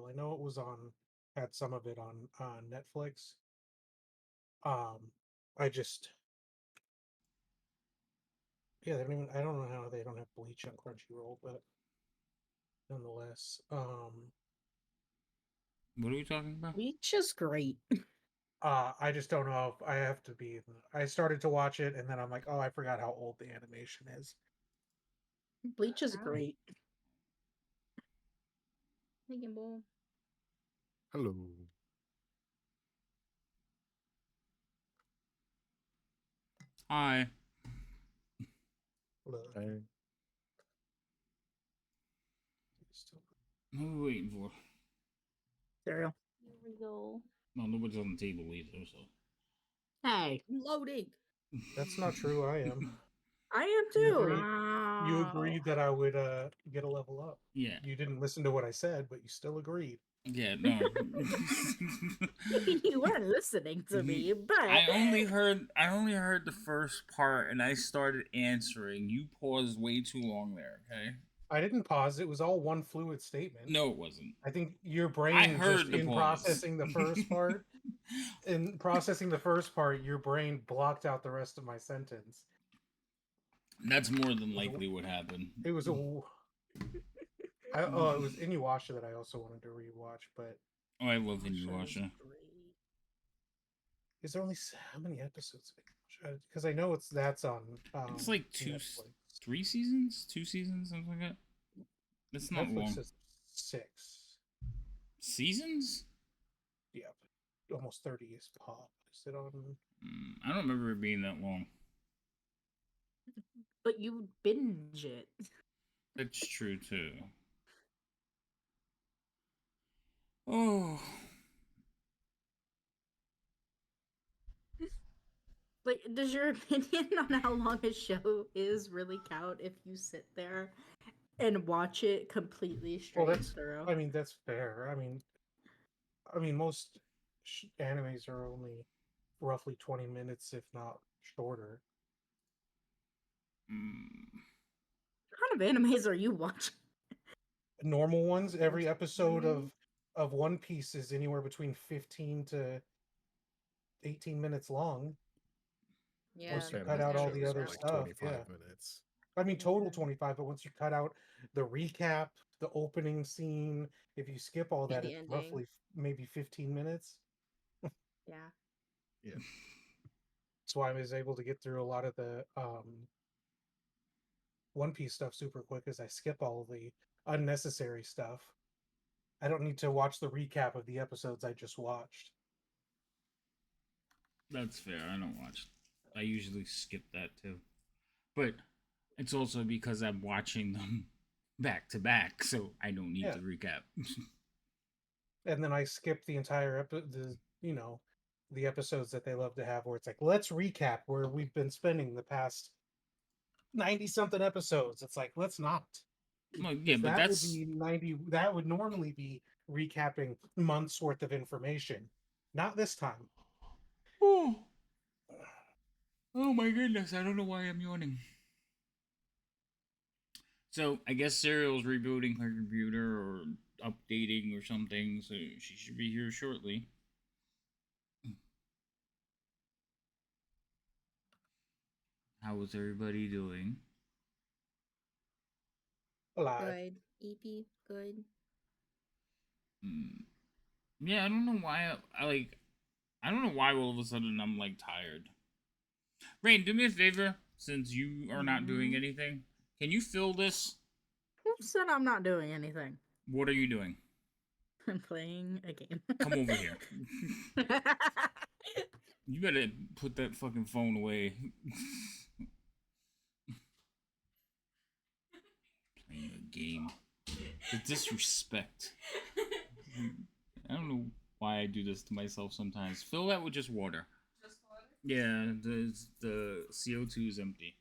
I know it was had some of it on Netflix. I just yeah, they don't even. I don't know how they don't have Bleach on Crunchyroll, but nonetheless, What are we talking about? Bleach is great. I just don't know if I have to be. I started to watch it, and then I'm like, oh, I forgot how old the animation is. Bleach is great. Thinking bull. Hello. Hi. Look, Hey. What are we waiting for? Cereal. Here we go. No, nobody's on the table either, so. Hey, Loading. that's not true. I am. I am You too. agreed. You agreed that I would get a level up. Yeah. You didn't listen to what I said, but you still agreed. Yeah, no. You weren't listening to me, but I only heard the first part and I started answering. You paused way too long there, okay? I didn't pause. It was all one fluid statement. No, it wasn't. I think your I brain heard just the in pause. processing the first part, your brain blocked out the rest of my sentence. That's more than likely what happened. It was a. It was Inuyasha that I also wanted to rewatch, but Oh, I love Inuyasha. is there only how many episodes? Because I know that's on. It's like Netflix. 3 seasons, 2 seasons, something like that. It's not Netflix long. says 6 Seasons? Yeah, almost 30 is pop. Is it on? I don't remember it being that long. But you binge it. That's true too. Oh. Like, does your opinion on how long a show is really count if you sit there and watch it completely straight through? I mean, that's fair. I mean, most animes are only roughly 20 minutes, if not shorter. What kind of animes are you watching? Normal ones. Every episode of One Piece is anywhere between 15 to 18 minutes long. Yeah. Once you cut out all the other like stuff, 25 minutes. I mean, total 25, but once you cut out the recap, the opening scene, if you skip all that, The it's ending. roughly maybe 15 minutes. Yeah. Yeah. That's why I was able to get through a lot of the One Piece stuff super quick, as I skip all of the unnecessary stuff. I don't need to watch the recap of the episodes I just watched. That's fair. I don't watch. I usually skip that too. But it's also because I'm watching them back to back, so I don't need to recap. And then I skip the entire the episodes that they love to have, where it's like, let's recap where we've been spending the past 90 something episodes. It's like, let's not. Well, yeah, but that that's would be 90. That would normally be recapping months worth of information. Not this time. Oh my goodness! I don't know why I'm yawning. So I guess Serial's rebooting her computer or updating or something, so she should be here shortly. How is everybody doing? Alive. Good. EP. Good. Yeah, I don't know why I don't know why all of a sudden I'm like tired. Rain, do me a favor, since you are not doing anything. Can you fill this? Who said I'm not doing anything? What are you doing? I'm playing a game. Come over here. You better put that fucking phone away. Playing a game. The disrespect. I don't know why I do this to myself sometimes. Fill that with just water. Just water? Yeah, the CO2 is empty.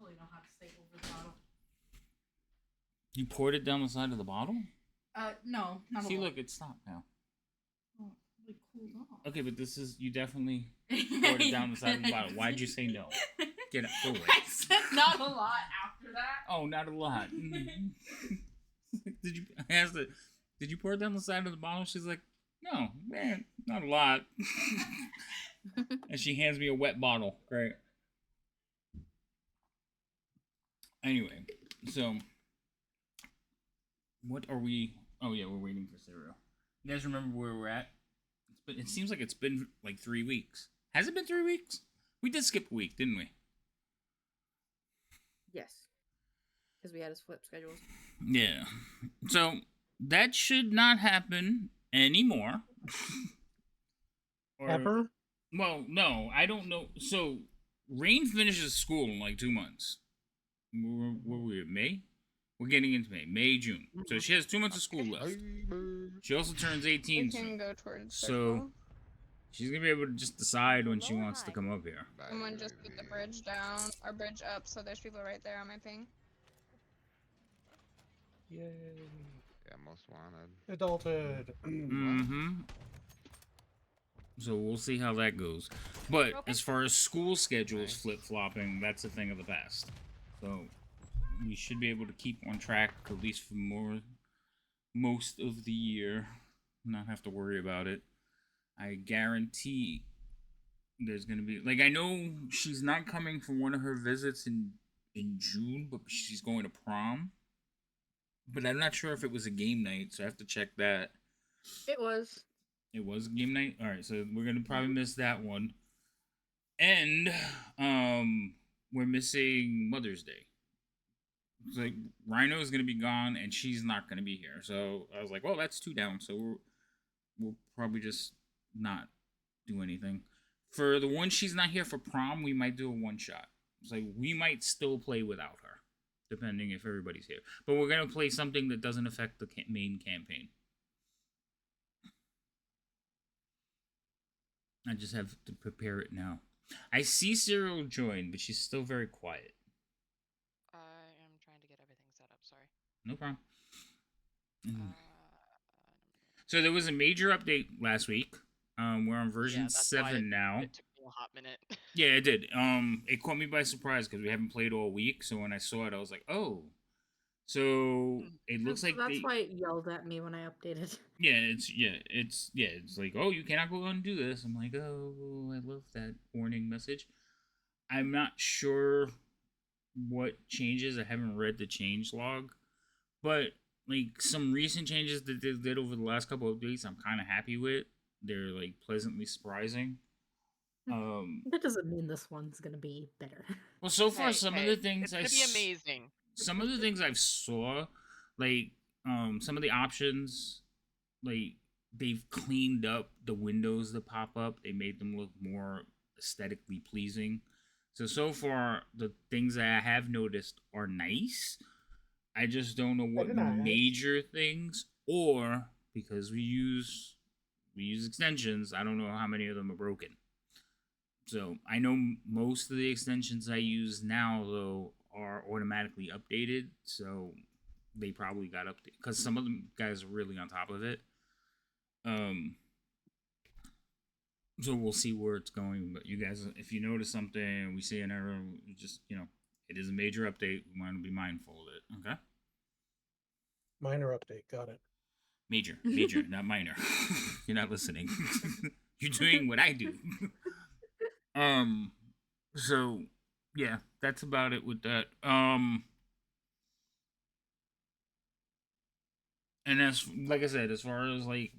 totally know how to stay over the bottle. You poured it down the side of the bottle? No, not See, a lot. look, it stopped now. Oh, it cooled off. Okay, but this is, you definitely poured it down the side of the bottle. Why'd you say no? Get it, go away. I said not a lot after that. Oh, not a lot. Did you, I asked her, did you pour it down the side of the bottle? She's like, no, man, not a lot. And she hands me a wet bottle. Great. Anyway, so what are we? Oh yeah, we're waiting for cereal. You guys remember where we're at? It seems like it's been like 3 weeks. Has it been 3 weeks? We did skip a week, didn't we? Yes. Because we had to flip schedules. Yeah. So that should not happen anymore. Or- Pepper? Well, no, I don't know. So Rain finishes school in like 2 months. Where were we at? May? We're getting into May, June. So she has 2 months of school left. She also turns 18 We soon. can go towards So circle. she's gonna be able to just decide when she wants to come up here. Someone just put the bridge down, or bridge up, so there's people right there on my ping. Yay. Yeah, most wanted. Adulthood. Mm-hmm. So we'll see how that goes. But Okay. as far as school schedules Nice. flip-flopping, that's a thing of the past. So we should be able to keep on track at least for most of the year. Not have to worry about it. I guarantee there's gonna be, like, I know she's not coming for one of her visits in June, but she's going to prom. But I'm not sure if it was a game night, so I have to check that. It was. It was a game night? Alright, so we're gonna probably miss that one. And we're missing Mother's Day. It's like Rhino's gonna be gone and she's not gonna be here. So I was like, well, that's 2 down, so we'll probably just not do anything. For the one she's not here for prom, we might do a one-shot. It's like we might still play without her, depending if everybody's here. But we're gonna play something that doesn't affect the main campaign. I just have to prepare it now. I see Cyril join, but she's still very quiet. I am trying to get everything set up, sorry. No problem. Uh, So there was a major update last week. We're on version that's why 7 now. It took me a hot minute. Yeah, it did. It caught me by surprise because we haven't played all week. So when I saw it, I was like, oh. So it looks like that's why it yelled at me when I updated. it's like, oh, you cannot go and do this. I'm like, oh, I love that warning message. I'm not sure what changes. I haven't read the change log, but like some recent changes that they did over the last couple of days, I'm kind of happy with. They're like pleasantly surprising. That doesn't mean this one's gonna be better. Well, so far Hey, some of hey, the things it's gonna be amazing. some of the things I've saw, like some of the options, like they've cleaned up the windows that pop up. They made them look more aesthetically pleasing. So far the things that I have noticed are nice. I just don't know what They're nice. major things, or because we use extensions, I don't know how many of them are broken. So I know most of the extensions I use now though are automatically updated, so they probably got updated because some of them guys are really on top of it. So we'll see where it's going. But you guys, if you notice something, we see an error, just it is a major update. We want to be mindful of it. Okay. Minor update. Got it. Major, not minor. You're not listening. You're doing what I do. So yeah, that's about it with that. And as like I said, as far as like,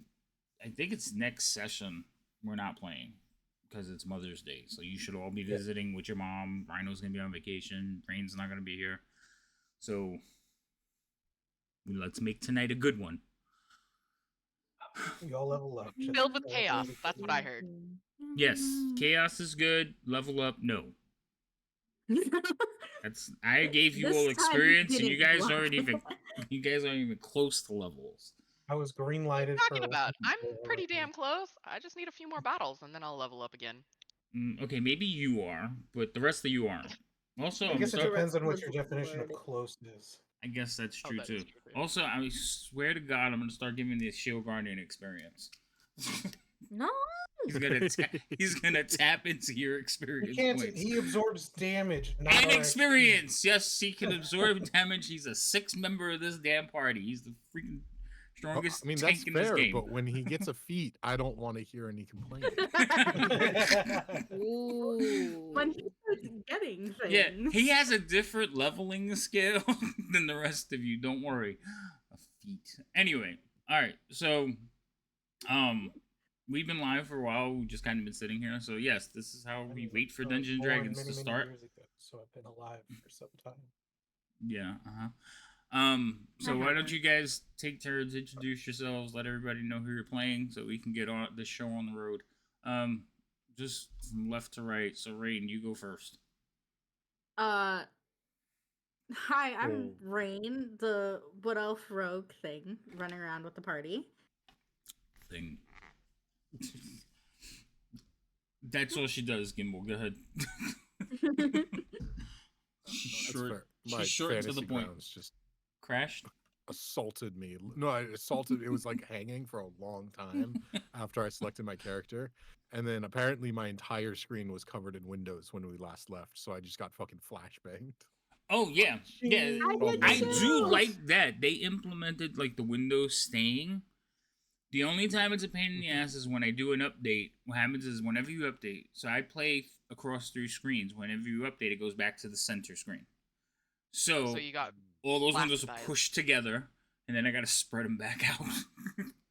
I think it's next session we're not playing because it's Mother's Day. So you should all be visiting with your mom. Rhino's gonna be on vacation. Rain's not gonna be here. So let's make tonight a good one. We all level up. Just Filled with all chaos, really that's what I heard. Yes, chaos is good. Level up, no. That's I gave you This all time experience, and you didn't guys block. aren't even close to levels. I was green What are lighted you for talking about? I'm level pretty already. damn close. I just need a few more battles and then I'll level up again. Okay, maybe you are, but the rest of you aren't. Also, I I'm guess it sorry. depends on what was your definition of worded. close is. I guess that's Oh, true that too. is true, too. Also, I swear to God, I'm gonna start giving the Shield Guardian experience. No. He's gonna tap into your He experience can't. points. He absorbs damage, not And our experience. Yes, he can absorb damage. He's a 6th member of this damn party. He's the freaking Well, strongest I mean, tank that's in this fair, game. but when he gets a feat, I don't want to hear any complaining. XP. Ooh. When he starts getting things. Yeah, he has a different leveling scale than the rest of you. Don't worry. A feat. Anyway, all right. So, we've been live for a while. We've just kind of been sitting here. So yes, this is how we wait for I was Dungeons and born Dragons many, to many start. years ago, so I've been alive for some time. Yeah. So why don't you guys take turns, introduce yourselves, let everybody know who you're playing, so we can get on this show on the road. Just from left to right. So Rain, you go first. Hi, I'm Oh. Rain, the Wood Elf Rogue thing, running around with the party. Thing. That's all she does, Gimbal. Go ahead. That's Short. fair. She's My short and to fantasy the point. grounds just Crashed. assaulted me. No, I assaulted. It was like hanging for a long time after I selected my character, and then apparently my entire screen was covered in windows when we last left. So I just got fucking flashbanged. Oh yeah, yeah. I do too. like that they implemented like the Windows staying. The only time it's a pain in the ass is when I do an update. What happens is whenever you update, so I play across 3 screens. Whenever you update, it goes back to the center screen. So So you got all those windows are blasted by it. pushed together, and then I gotta spread them back out.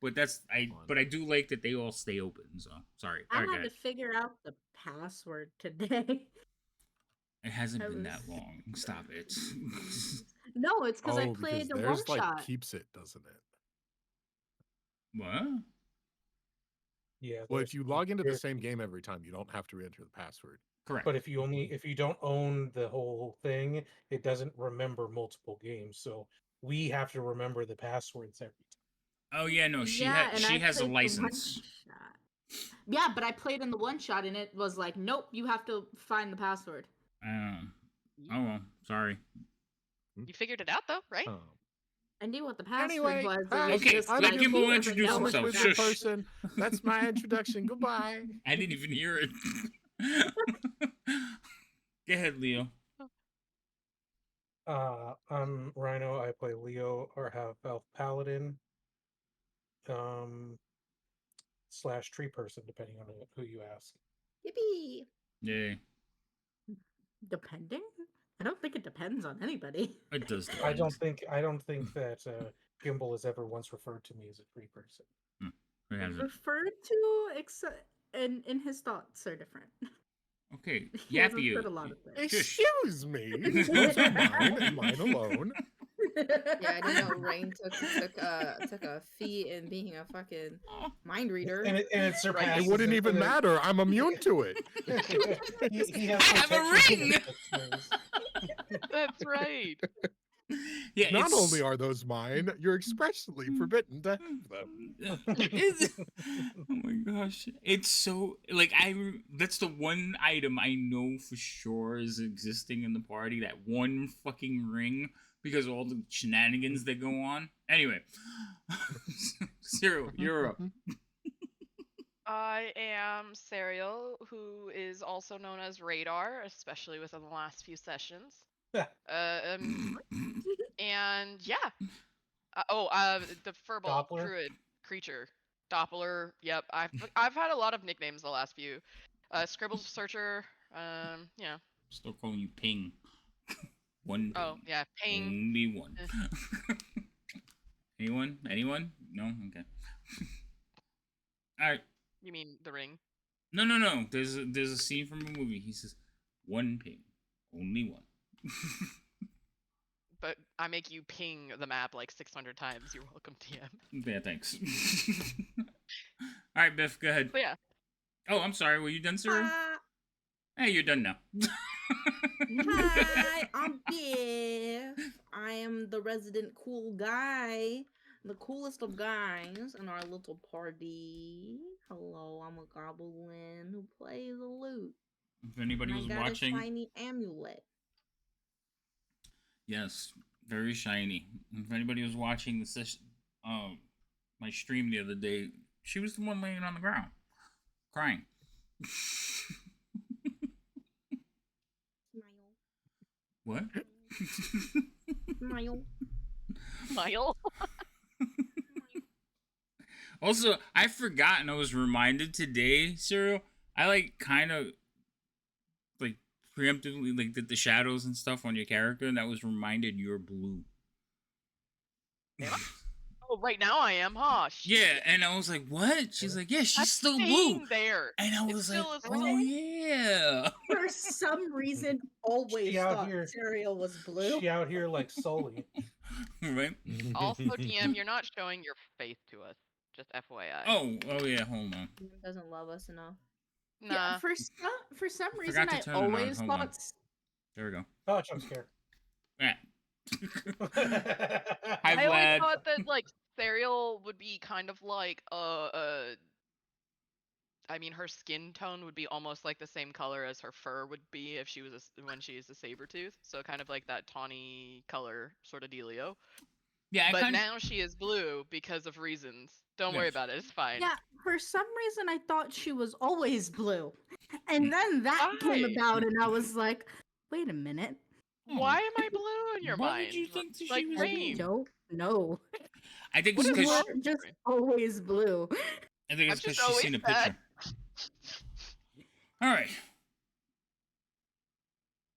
But I do like that they all stay open. So sorry, I all right, had to guys. figure out the password today. It hasn't I been that was- long. Stop it. No, it's because I Oh, played the one theirs like shot. keeps it, doesn't it? What? Yeah. Well, there's- if you log into the there's- same game every time, you don't have to re-enter the password. Correct. But if you don't own the whole thing, it doesn't remember multiple games. So we have to remember the passwords every time. Oh yeah, no, she and I has a played the one license. shot. Yeah, but I played in the one shot and it was like, nope, you have to find the password. Oh well, sorry. You figured it out though, right? Oh. I knew what the password Anyway, was. hi, It was Okay, just let like, Gimbal he doesn't introduce know I'm a what the himself. Twitter password- Shush. person. That's my introduction. Goodbye. I didn't even hear it. Go ahead, Leo. I'm Rhino. I play Leo or have Elf Paladin. / tree person, depending on who you ask. Yippee. Yay. Depending? I don't think it depends on anybody. It does depend. I don't think that Gimbal has ever once referred to me as a tree person. It hasn't. Referred to, except in his thoughts are different. Okay, He hasn't Yappy. said a lot of things. Shush. Excuse me. Those are mine and mine alone. Yeah, I didn't know Rain took a fee in being a fucking mind reader. And it surpasses. It wouldn't it even for the- matter. I'm immune to it. he has I have a protection ring! against those. That's right. Yeah, Not it's- only are those mine, you're expressly forbidden to have them. Oh my gosh, it's so like that's the one item I know for sure is existing in the party. That one fucking ring, because of all the shenanigans that go on. Anyway, Cyril, you're up. I am Serial, who is also known as Radar, especially within the last few sessions. And yeah. The furball Doppler? druid creature. Doppler. Yep. I've had a lot of nicknames the last few. Scribbles Searcher. Yeah. Still calling you Ping. One. Oh Ping. yeah. Ping. Only one. Anyone? No. Okay. All right. You mean the ring? No. There's a scene from a movie. He says, "One ping, only one." But I make you ping the map like 600 times. You're welcome, TM. Yeah, thanks. All right, Biff, go ahead. But yeah. Oh, I'm sorry. Were you done, sir? Hey, you're done now. Hi, I'm Biff. I am the resident cool guy, the coolest of guys in our little party. Hello, I'm a goblin who plays a lute. If anybody And was I got watching, a shiny amulet. Yes, very shiny. If anybody was watching the my stream the other day, she was the one laying on the ground, crying. Smile. What? Smile. Smile. Also, I forgot and I was reminded today, Cyril. I like kind of like preemptively like did the shadows and stuff on your character, and that was reminded you're blue. Am I? Oh, right now I am, huh? Yeah, Shit. and I was like, "What?" She's like, "Yeah, she's That's still blue." staying there. And I It was like, still is "Oh staying. yeah." For some reason, always out thought here- cereal was blue. She out here like Sully. Right? Also, DM, you're not showing your face to us. Just FYI. Oh yeah. Hold on. He doesn't love us enough. Nah. Yeah, for some I reason forgot to I turn it on. always Hold on. thought There we go. Oh, jump scare. Yeah. Hi, I always Vlad. thought that like Serial would be kind of like I mean, her skin tone would be almost like the same color as her fur would be if she was when she is a saber tooth. So kind of like that tawny color sort of dealio. Yeah, But now she is blue because of reasons. Don't worry Yes. about it. It's fine. Yeah, for some reason I thought she was always blue. And then that came Why? about and I was like, wait a minute. Why am I blue in your Why mind? would you think that Like she was rain. blue? Don't know. I think What it's is You because wrong were just with me? always blue. I think I'm it's because just she's always seen a sad. picture. All right.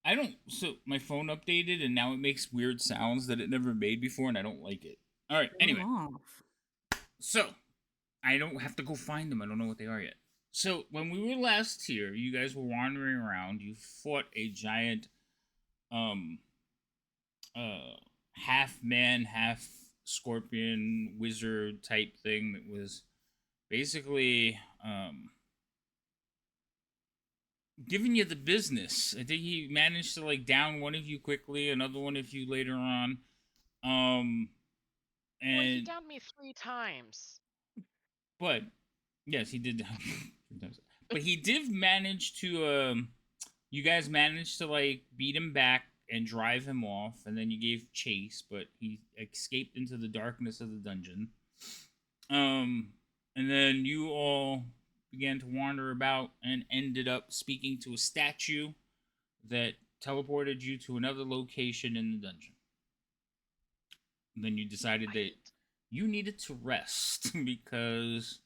I don't. So my phone updated and now it makes weird sounds that it never made before, and I don't like it. All right. Anyway, Off. so I don't have to go find them. I don't know what they are yet. So when we were last here, you guys were wandering around. You fought a giant, half man, half scorpion wizard type thing that was basically giving you the business. I think he managed to like down one of you quickly, another one of you later on. Well, he And downed me 3 times. but yes, he did. But he did manage to. You guys managed to like beat him back and drive him off, and then you gave chase, but he escaped into the darkness of the dungeon. And then you all began to wander about and ended up speaking to a statue that teleported you to another location in the dungeon. And then you decided that you needed to rest because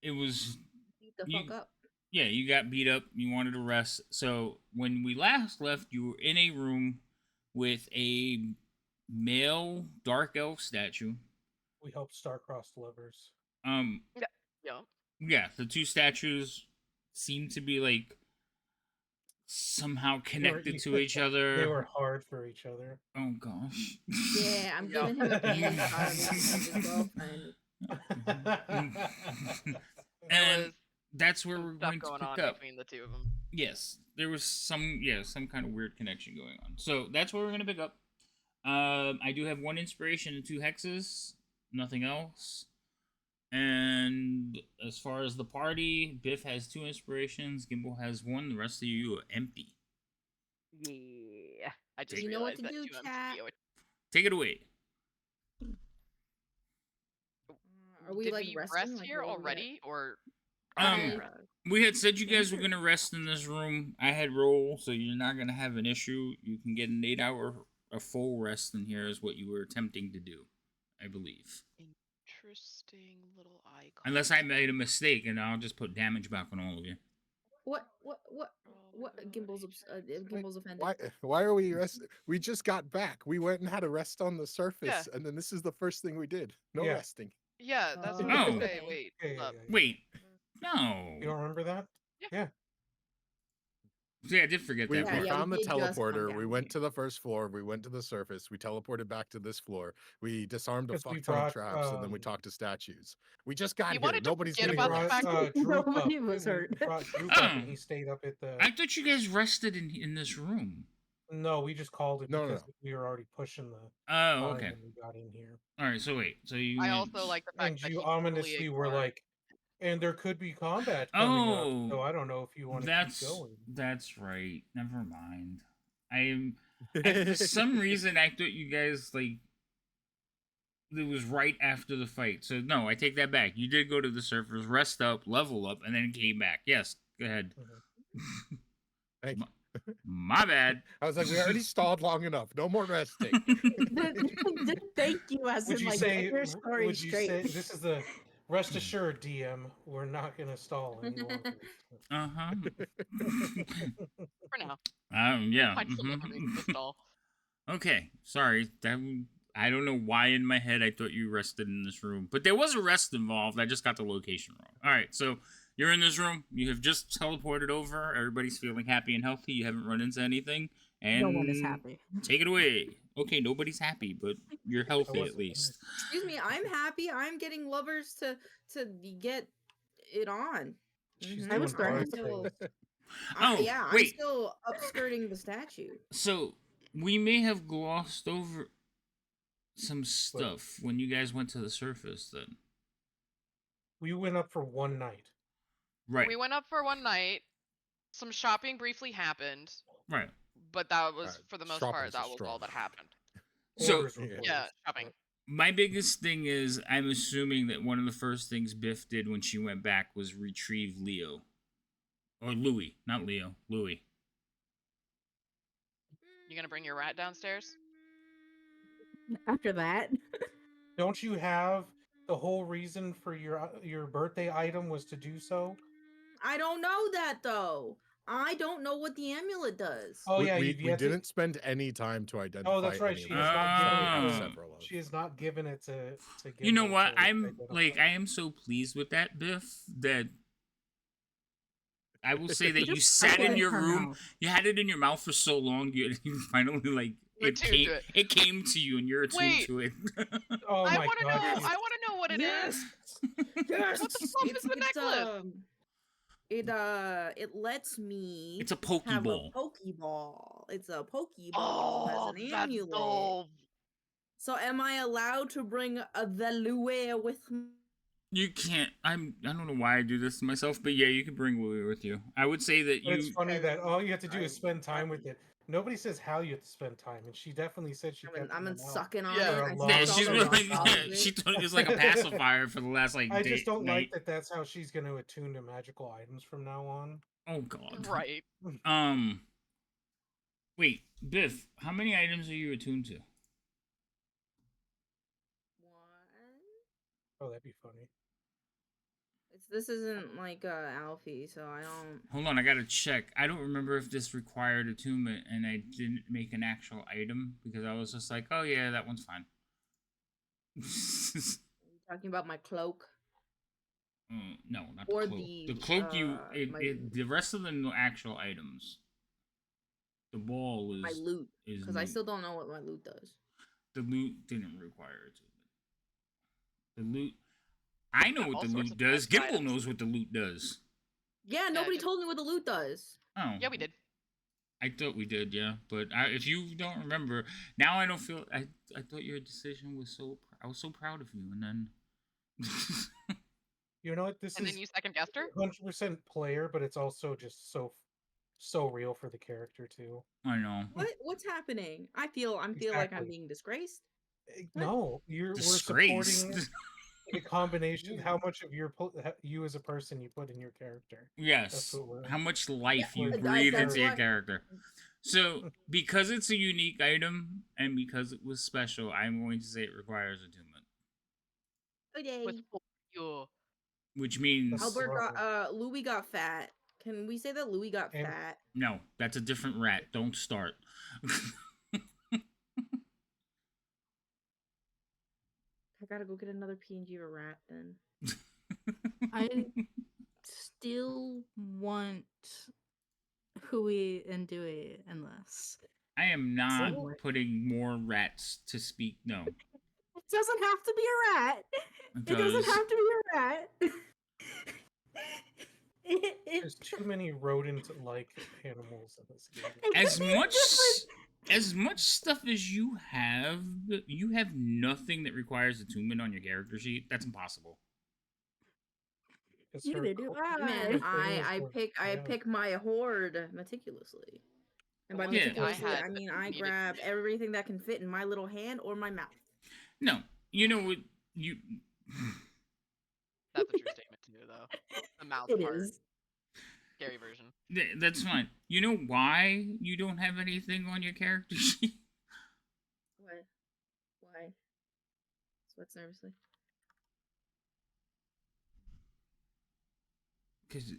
it was Beat the you- fuck up. yeah, you got beat up, you wanted to rest. So when we last left, you were in a room with a male dark elf statue. We help star-crossed lovers. Yeah. Yeah, the two statues seem to be like somehow connected to each other. They were hard for each other. Oh gosh. Yeah, I'm Yeah. giving him a panic shot of his girlfriend. There And was that's where some we're stuff going to going pick on up. between the two of them. Yes, there was some kind of weird connection going on. So that's where we're gonna pick up. I do have 1 inspiration and 2 hexes, nothing else. And as far as the party, Biff has 2 inspirations, Gimbal has 1. The rest of you are empty. Yeah. I just You know what realized to that do, too. I'm chat. scared. Take it away. Are we Did like we resting? rest Like, here where are we at? already, or Um, I- We had said you guys were gonna rest in this room. I had roll, so you're not gonna have an issue. You can get an 8-hour, a full rest in here is what you were attempting to do, I believe. interesting little icon? Unless I made a mistake, and I'll just put damage back on all of you. What? Gimbal's Gimbal's offended. Why are we resting? We just got back. We went and had a rest on the surface, and then this is the first thing we did. No Yeah. resting. Yeah, that's what Oh. I was gonna say. Wait, Yeah, hold yeah, up. yeah. Wait, no. You don't remember that? Yeah, I did forget We, that Yeah, we part. found the we did just come teleporter. We down went here. to the first floor. We went to the surface. We teleported back to this floor. We disarmed a 'Cause we fuck ton of brought, traps, and then we talked to statues. We just got You here. wanted to Nobody's forget getting about the rest. fact Droop up. Nobody was We hurt. brought Droop up, and he stayed up at the. I thought you guys rested in this room. No, we just called it No, no, because no. we were already pushing the Oh, time okay. when we got in here. All right. So wait. So you. I went- also like the fact And that you he totally ominously were ignored- like, and there could be combat coming up, so Oh, I don't know if you want to keep that's going. that's right. Never mind. For some reason, I thought you guys like it was right after the fight. So no, I take that back. You did go to the surface, rest up, level up, and then came back. Yes, go ahead. Thank you. My bad. I was like, we already stalled long enough. No more resting. Thank you, as Would in you like say? get your story Would you straight. say this is the rest assured, DM? We're not gonna stall any longer. Uh-huh. For now. Yeah. Find some other reason to stall. Okay, sorry. I don't know why in my head I thought you rested in this room, but there was a rest involved. I just got the location wrong. All right, so you're in this room. You have just teleported over. Everybody's feeling happy and healthy. You haven't run into anything. And No one is happy. Take it away. Okay, nobody's happy, but you're healthy at wasn't- least. Excuse me, I'm happy. I'm getting lovers to get it on. She's I doing was the right threatened. still, thing. yeah, I'm wait. still upskirting the statue. So we may have glossed over some stuff when you guys went to the surface. Then, We went up for one night. right? We went up for one night. Some shopping briefly happened, Right. but that was for the most part shopping's a that was all strong. that happened. So Orders were Yeah. Yeah, placed, shopping. but- my biggest thing is I'm assuming that one of the first things Biff did when she went back was retrieve Leo. Or Louis, not Leo, Louis. You gonna bring your rat downstairs? After that, Don't you have the whole reason for your birthday item was to do so? I don't know that though. I don't know what the amulet does. Oh yeah, we you've yet to- didn't spend any time to identify. Oh, that's right. any of She them. has not given Oh. it. We have To, several of. she has not given it to. You know Gimbal what? to I'm identify. like I am so pleased with that, Biff, that I will say that you Just sat put it in in your her room, mouth. you had it in your mouth for so long, you finally like You're it attuned came, to it. it came to you and you're attuned Wait. to it. Oh I my want to god! know. she's- I want to know what it is. Yes. What the fuck is the necklace? It lets me It's a have a Pokeball. Pokeball. It's a Pokeball Oh, as an that's amulet. dope. So am I allowed to bring the Lue with me? You can't. I don't know why I do this to myself, but yeah, you can bring Louis with you. I would say that But it's you. funny that all you have to do is I'm spend time with happy. it. Nobody says how you have to spend time, and she definitely said she kept I'm it in the mouth. sucking on Yeah. it. For a I long Yeah, sucked she's all the really. rust out of She it. thought it was like a pacifier for the last like. I just don't night. like that. That's how she's going to attune to magical items from now on. Oh God. Right. Wait, Biff. How many items are you attuned to? Oh, that'd be funny. This isn't like Alfie, so I don't. Hold on, I gotta check. I don't remember if this required attunement, and I didn't make an actual item because I was just like, oh yeah, that one's fine. Are you talking about my cloak? No, not Or the cloak. the, The cloak, my- the rest of the actual items. The ball is My loot, is because I loot. still don't know what my loot does. The loot didn't require attunement. The loot. I know what All the sorts loot of does. magic Gimbal items. knows what the loot does. Yeah, nobody just- told me what the loot does. Oh, Yeah, we did. I thought we did, yeah. But if you don't remember, now I don't feel. I thought your decision was so. I was so proud of you, and then. You know what? This And is then you second guessed her. 100% player, but it's also just so real for the character too. I know. What's happening? I feel like I'm Exactly. being disgraced. No, we're Disgrace. supporting the combination. How much of you as a person you put in your character? Yes. what we're- How much life you Yeah, breathe that's into your what- character. So, because it's a unique item and because it was special, I'm going to say it requires attunement. Okay. With you. Which means That's- Albert got Louis got fat. Can we say that Louis got And- fat? no, that's a different rat. Don't start. I gotta go get another PNG or rat then. I still want Hui and Dewey in this. I am not Somewhere. putting more rats to speak. No. It doesn't have to be a rat. It doesn't does. have to be a rat. There's too many rodent-like animals in this game. It As could be much different. as much stuff as you have nothing that requires attunement on your character sheet. That's impossible. It's Neither her do co- I. Man, Everything is I worth pick it out. my horde meticulously. And The by one thing I meticulously, had I mean that I needed grab everything that can fit in my little hand or my mouth. No, you know what you. That's a true statement too, though. The mouth It part, is. scary version. That's fine. You know why you don't have anything on your character sheet? What? Why? Sweats nervously. Because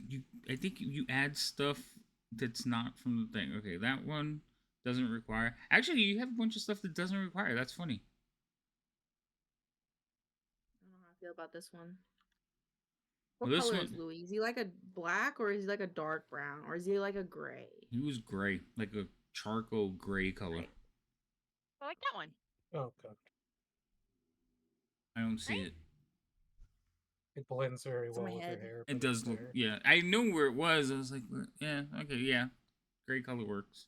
I think you add stuff that's not from the thing. Okay, that one doesn't require. Actually, you have a bunch of stuff that doesn't require. That's funny. I don't know how I feel about this one. Well, What this color one- is Louis? Is he like a black or is he like a dark brown or is he like a gray? He was gray, like a charcoal gray color. I like that one. Oh god, I don't see Right? it. it blends very It's in well my with her head. hair. It but it's does look. there. Yeah, I know where it was. I was like, yeah, okay, yeah, gray color works.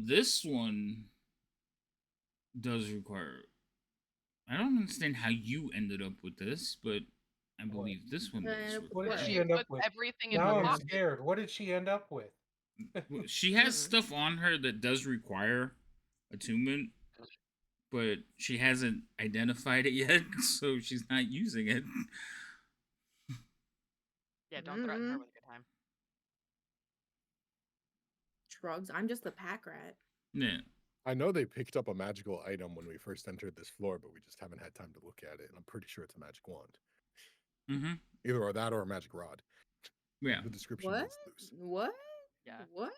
This one does require. I don't understand how you ended up with this, but I believe this one does What did require. she She end up puts with? everything in Now her I'm pocket. scared. What did she end up with? Well, she has Mm. stuff on her that does require attunement, but she hasn't identified it yet, so she's not using it. Yeah, don't threaten her Mm. with a good time. Shrugs. I'm just the pack rat. Yeah. I know they picked up a magical item when we first entered this floor, but we just haven't had time to look at it. And I'm pretty sure it's a magic wand. Mm-hmm. Either or that or a magic rod. Yeah. The description What? is loose. What? Yeah. What?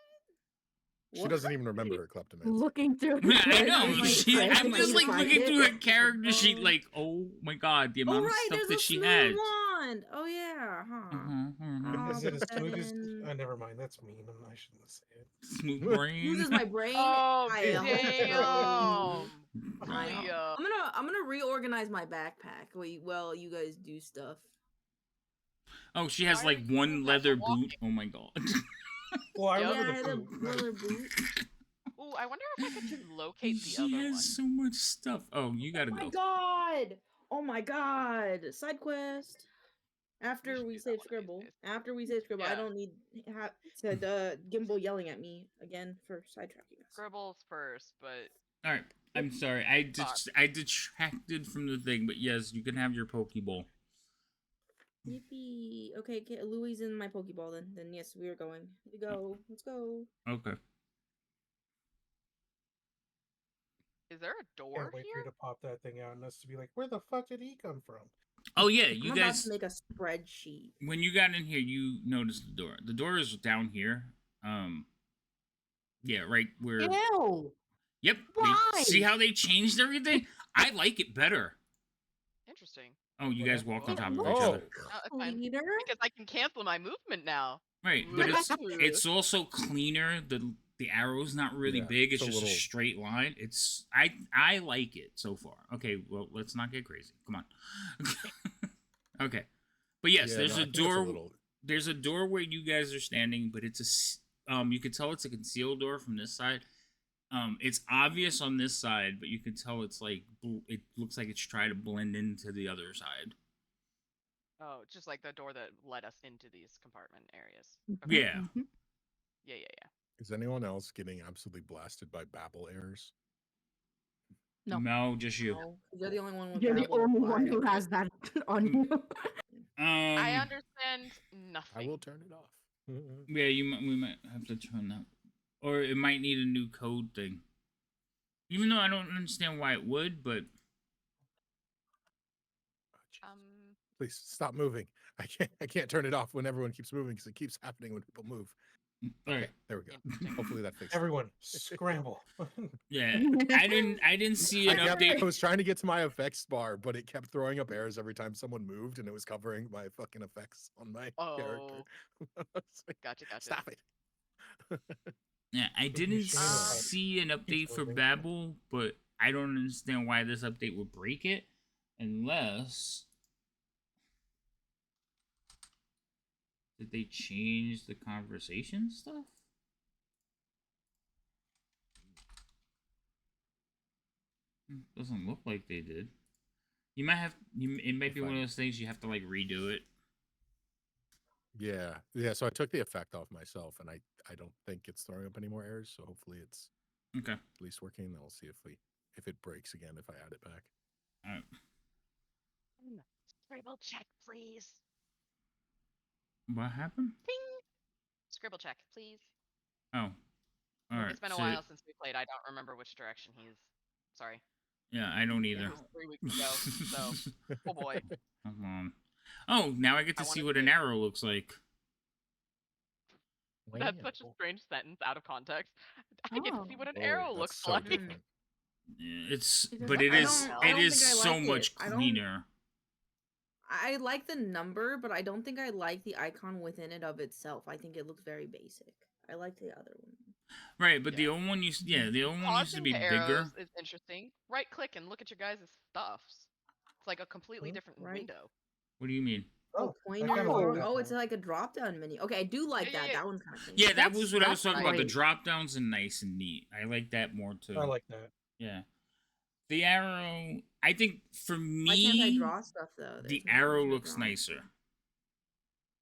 She doesn't even remember her kleptomancy. Looking through. Yeah, I her know. character sheet, She, like, I'm I just need like to find looking it. through her character sheet, like, oh my god, the Oh amount of right, stuff there's that a she smooth had. wand. Oh yeah, huh? Mhm. Is I'll it as put that smooth as? in. Never mind. That's mean. I shouldn't say it. Smooth Smooth brain. as my brain. Oh I Yeah. hope so. damn! I, Leo. I'm gonna reorganize my backpack. Well, you guys do stuff. Oh, she has Why are like you doing one that leather while boot. Oh my god. Well, I Yep. remember Yeah, the the boot. leather boot. Ooh, I wonder if I could locate the She other has one. so much stuff. Oh, you gotta Oh my go. god! Oh my god! Side quest. After should we do that save one of these Scribble. days. After we save Scribble, I Yeah. don't need to Gimbal yelling at me again for sidetracking us. Scribbles first, but All right. I'm sorry. I detracted from the thing, but yes, you can have your Pokeball. Yippee! Okay, Louis in my Pokeball then. Then yes, we are going. We go. Let's go. Okay. is there a door Can't wait for you here? to pop that thing out and us to be like, where the fuck did he come from? Oh yeah, I'm you about guys. to make a spreadsheet. When you got in here, you noticed the door. The door is down here. Yeah, right where. Ew! Yep. Why? See how they changed everything? I like it better. Interesting. Oh, you What guys happened? walked on It top of each looks other. No, it's fine. Leader? Because I can cancel my movement now. Right, but Ooh. it's also cleaner. The arrow's not really Yeah, big. It's it's a just a little- straight line. It's I like it so far. Okay, well let's not get crazy. Come on. Okay, but yes, Yeah, there's no, I a think it's door. little- There's a door where you guys are standing, but you can tell it's a concealed door from this side. It's obvious on this side, but you can tell it's like it looks like it's trying to blend into the other side. Oh, just like the door that led us into these compartment areas. Yeah. Mhm. Yeah. Is anyone else getting absolutely blasted by Babel errors? No. Just you. No, you're the only one with You're the Babel only one applied. who has that on you. I understand nothing. I will turn it off. Yeah, we might have to turn that, or it might need a new code thing. Even though I don't understand why it would, but Please stop moving. I can't turn it off when everyone keeps moving because it keeps happening when people move. all Okay, right. there we go. Interesting. Hopefully that fixes it. Everyone, scramble. Yeah, I didn't see an update. I was trying to get to my effects bar, but it kept throwing up errors every time someone moved, and it was covering my fucking effects on my character. Oh, It's like, gotcha. stop it. Yeah, I didn't shame about it. see an update for moving. Babel, but I don't understand why this update would break it, unless did they change the conversation stuff? Doesn't look like they did. You might have it might be one of those things you have to like redo it. Yeah, yeah. So I took the effect off myself, and I don't think it's throwing up any more errors. So hopefully it's Okay. at least working. Then we'll see if it breaks again if I add it back. All right. Scribble check, please. What happened? Ping. Scribble check, please. Oh. All right. It's been a so- while since we played. I don't remember which direction he's. Sorry. Yeah, I don't It either. was 3 weeks ago. So, oh boy. Come on. Oh, now I get to I see wanna what an say- arrow looks like. That's such a strange sentence out of context. I get to see what an Oh, arrow that's looks so like. different. Yeah, it's Because but it I is don't- I it don't is think I so like much it. I don't- cleaner. I like the number, but I don't think I like the icon within it of itself. I think it looks very basic. I like the other one. Right, but the Yeah. old one used the old one used to Pausing be the bigger. arrows is interesting. Right click and look at your guys' stuffs. It's like a completely different Right. window. What do you mean? Oh, I pointer. kinda like that Oh, it's more. like a drop down menu. Okay, I do like Yeah, that. yeah. That one's kind of Yeah, that was what I was talking about. The great. drop downs are nice and neat. I like that more too. I like that. Yeah. The arrow, I think for me, Why can't I draw stuff though? the There's no arrow option to looks draw. nicer.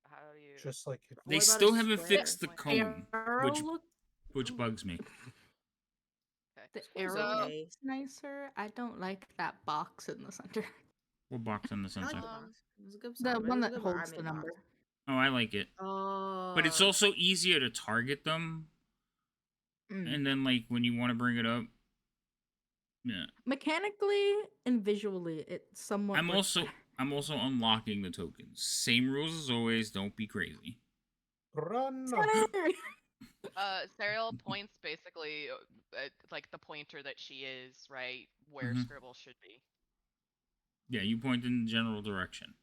How do you? Just like it. They What about a still haven't square? fixed the Like- cone, Arrow which look which bugs me. Okay. the Square's arrow okay. looks nicer. I don't like that box in the center. What box in the I like center? the box. It was a good The sound, but it one was a that good box. holds I the made a box. number. Oh, I like it. Oh. But it's also easier to target them, Mm. and then like when you want to bring it up. Yeah. Mechanically and visually, it somewhat. I'm works also better. I'm also unlocking the tokens. Same rules as always. Don't be crazy. Run. Serial points basically like the pointer that she is, right? Where Mhm. Scribble should be. Yeah, you point in the general direction.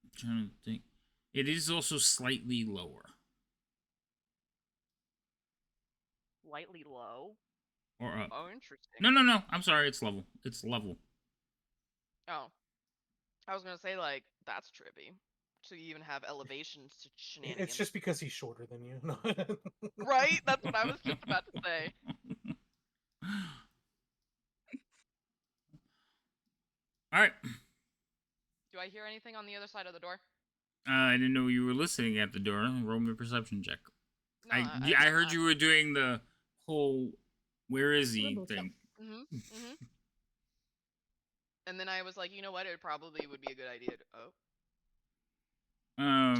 I'm trying to think. It is also slightly lower. Lightly low. Or up. Oh, interesting. No. I'm sorry. It's level. It's level. Oh. I was gonna say, like, that's trippy. So you even have elevations to shenanigans. It's just because he's shorter than you. No. Right? That's what I was just about to say. All right. Do I hear anything on the other side of the door? I didn't know you were listening at the door. Roll me a perception check. No, I heard you were doing the whole "where is he" Scribble check. thing. And then I was like, you know what? It probably would be a good idea to. Oh.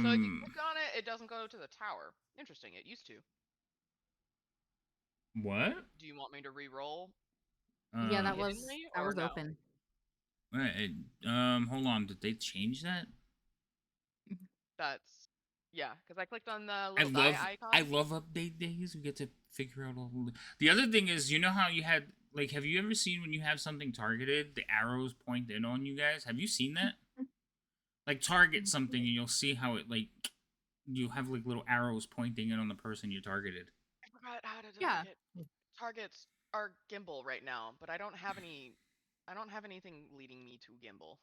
So if you click on it, it doesn't go to the tower. Interesting. It used to. What? Do you want me to re-roll? Yeah, that was Hiddenly, that or was no? open. Right, hold on. Did they change that? That's yeah, because I clicked on the I little love die icon. I love update days. We get to figure out all the other thing is, you know how you had like, have you ever seen when you have something targeted, the arrows point in on you guys? Have you seen that? Like target something and you'll see how it like you have like little arrows pointing in on the person you targeted. I forgot how to Yeah. targets are gimbal right now, but I don't have any. I don't have anything leading me to gimbal.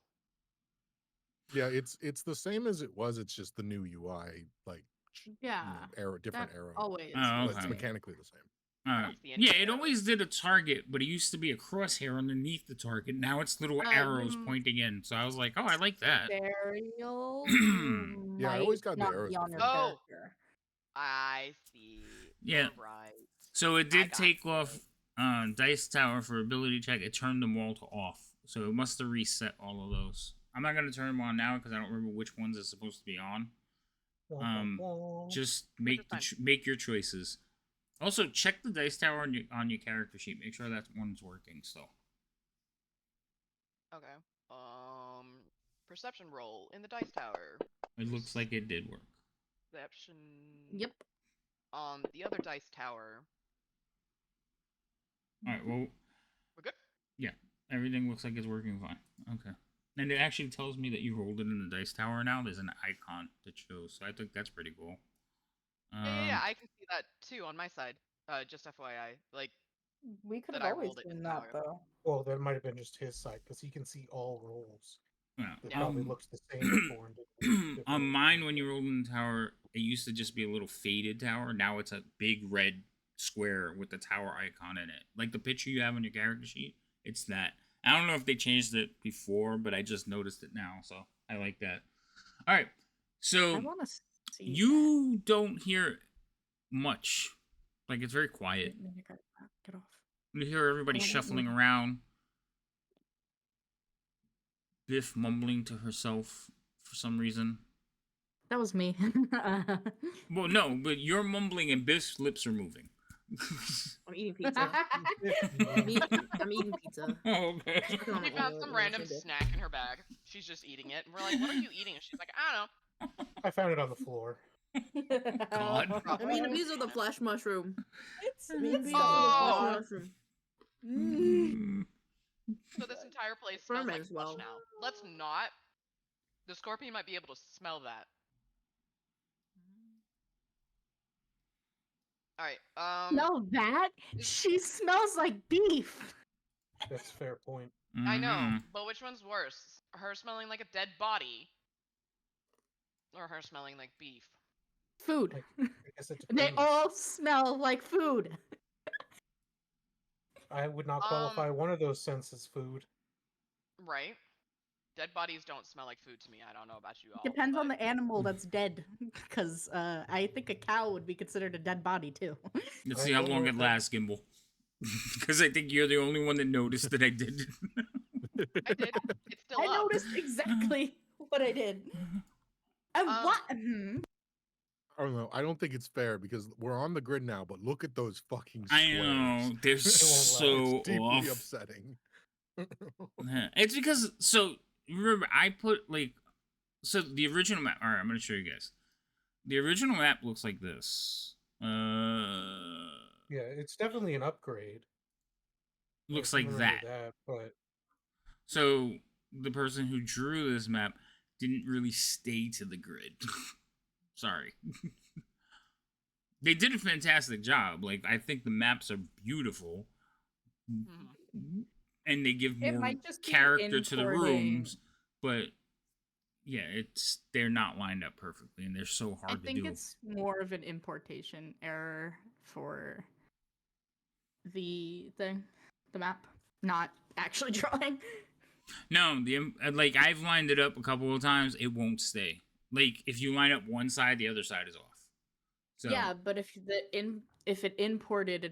Yeah, it's the same as it was. It's just the new UI, like Yeah, arrow, different that arrow. always. Oh, But it's okay. mechanically the same. don't see any Yeah, it arrows. always did a target, but it used to be a crosshair underneath the target. Now it's little arrows pointing in. So I was like, oh, I like that. Burial. Yeah, I always got the not arrows be on your before. Oh. character. I see. Yeah. Right. So it did got take you. off Dice Tower for ability check. It turned them all to off. So it must have reset all of those. I'm not going to turn them on now because I don't remember which ones it's supposed to be on. Just make is make your choices. Also, check the Dice Tower on your character sheet. Make sure that one's working still. Okay. Perception roll in the dice tower. It looks like it did work. Perception. Yep. On the other dice tower. All right, well, We're good. everything looks like it's working fine. Okay. And it actually tells me that you rolled it in the Dice Tower now. There's an icon that shows. So I think that's pretty cool. Yeah, I can see that too on my side. Just FYI. Like, We could that have I always rolled it done in that tower. though. Well, that might have been just his side because he can see all rolls. Yeah. It probably looks the same before. And different- On mine, when you rolled in the tower, it used to just be a little faded tower. Now it's a big red square with the tower icon in it. Like the picture you have on your character sheet, it's that. I don't know if they changed it before, but I just noticed it now, so I like that. All right, I so want to see. you don't hear much. Like, it's very that. quiet. Get off. You hear everybody Don't let shuffling me- around. Biff mumbling to herself for some reason. That was me. Well, no, but you're mumbling and Biff's lips are moving. I'm eating pizza. I'm eating pizza. Oh, okay. Sucking on She my found oil some and random watching Biff. snack in her bag. She's just eating it. And we're like, what are you eating? And she's like, I don't know. I found it on the floor. God. I mean, a piece of the flesh mushroom. It's I mean, a piece Oh. of the flesh mushroom. Mm. So this entire place Firm smells like as flesh well. now. Let's not. The scorpion might be able to smell that. Alright, Smell that? She smells like beef. That's a fair point. I know, Mhm. but which one's worse? Her smelling like a dead body, or her smelling like beef? Food. Like, I guess it They depends. all smell like food. I would not qualify one of those scents as food. Right? Dead bodies don't smell like food to me. I don't know about you all. Depends on but- the animal that's dead. Because I think a cow would be considered a dead body too. Let's I see how don't long know it if that- lasts, Gimbal. Because I think you're the only one that noticed that I did. I did. It's still I up. noticed exactly what I did. And what? I don't know. I don't think it's fair because we're on the grid now, but look at those fucking I squares. know. They're so it's deeply off. upsetting. Yeah, it's because, so, remember, I put, like, so the original map, alright, I'm going to show you guys. The original map looks like this. Yeah, it's definitely an upgrade. Looks I like remember that. but So, the person who drew this map didn't really stay to the grid. Sorry. They did a fantastic job. Like, I think the maps are beautiful. Mhm. And they give It more might just be character to the importing- rooms, but yeah, they're not lined up perfectly, and they're so I hard to think do. it's more of an importation error for the thing, the map, not actually drawing. No, like I've lined it up a couple of times, it won't stay. Like if you line up one side, the other side is off. So Yeah, but if it imported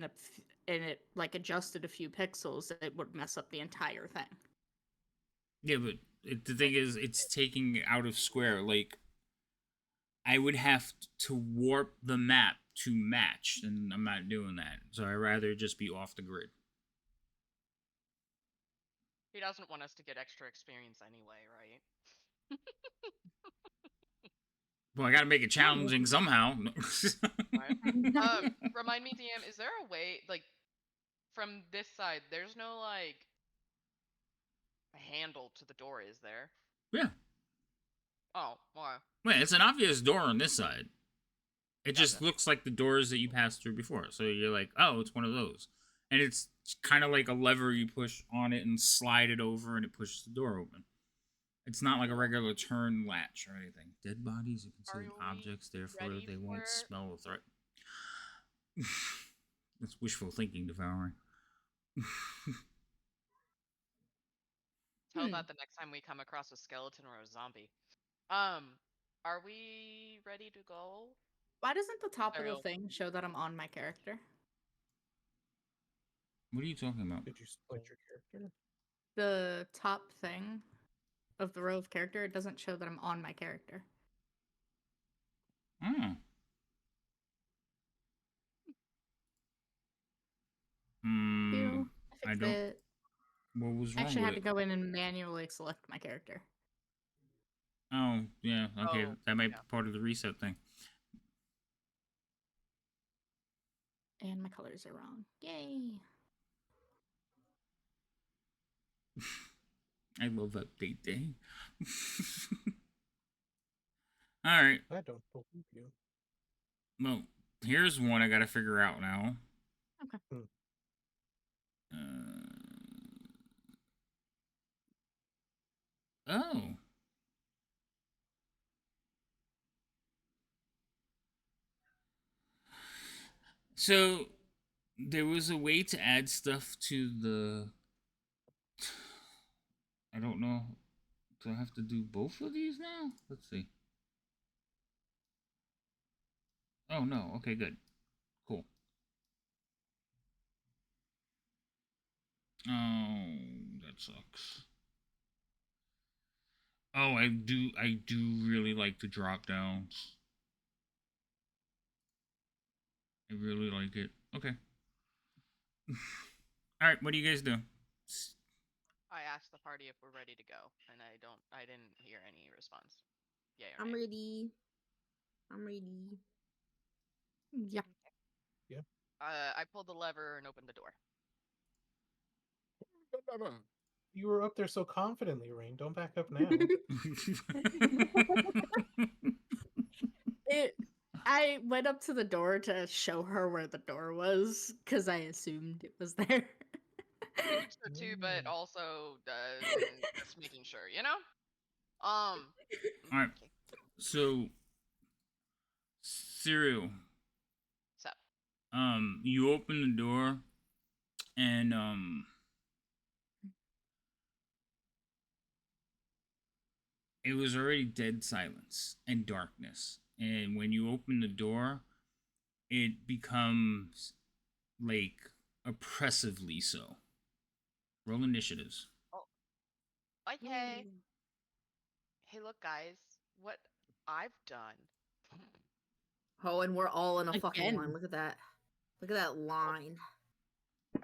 and it like adjusted a few pixels, it would mess up the entire thing. yeah, but the thing is, it's taking it out of square. Like I would have to warp the map to match, and I'm not doing that. So I'd rather just be off the grid. He doesn't want us to get extra experience anyway, right? Well, I gotta make it challenging somehow. Right. Remind me, DM, is there a way, like, from this side, there's no, like, handle to the door, is there? Yeah. Oh, why? Wait, it's an obvious door on this side. It just Gotcha. looks like the doors that you passed through before. So you're like, oh, it's one of those. And it's kind of like a lever you push on it and slide it over and it pushes the door open. It's not like a regular turn latch or anything. Dead bodies are considered we objects, therefore ready they won't for- smell a threat. That's wishful thinking, devouring. Tell that the next time we come across a skeleton or a zombie. Are we ready to go? Why doesn't the top of Ariel. the thing show that I'm on my character? What are you talking about? did you split your character? The top thing of the row of character, it doesn't show that I'm on my character. Oh. Hmm. Ew, I I fixed don't. it. What was I wrong actually with had to it? go in and manually select my character. Oh, yeah. Okay, Oh, that might yeah. be part of the reset thing. And my colors are wrong. Yay! I love update day. All right. I don't believe you. Well, here's one I gotta figure out now. Okay. Oh. So there was a way to add stuff to I don't know. Do I have to do both of these now? Let's see. Oh, no. Okay, good. Cool. Oh, that sucks. Oh, I do really like the drop downs. I really like it. Okay. All right, what do you guys do? I asked the party if we're ready to go, and I didn't hear any response. Yeah, or I'm nay. ready. I'm ready. Yeah. I pulled the lever and opened the door. You were up there so confidently, Rain. Don't back up now. I went up to the door to show her where the door was because I assumed it was there. I figured so too, but also just making sure, you know. All right. Okay. So, Cereal. So You open the door, and it was already dead silence and darkness. And when you open the door, it becomes like oppressively so. Roll initiatives. okay. Hey, look, guys, what I've done. Oh, and we're all in a fucking Again. line. Look at that. Look at that line.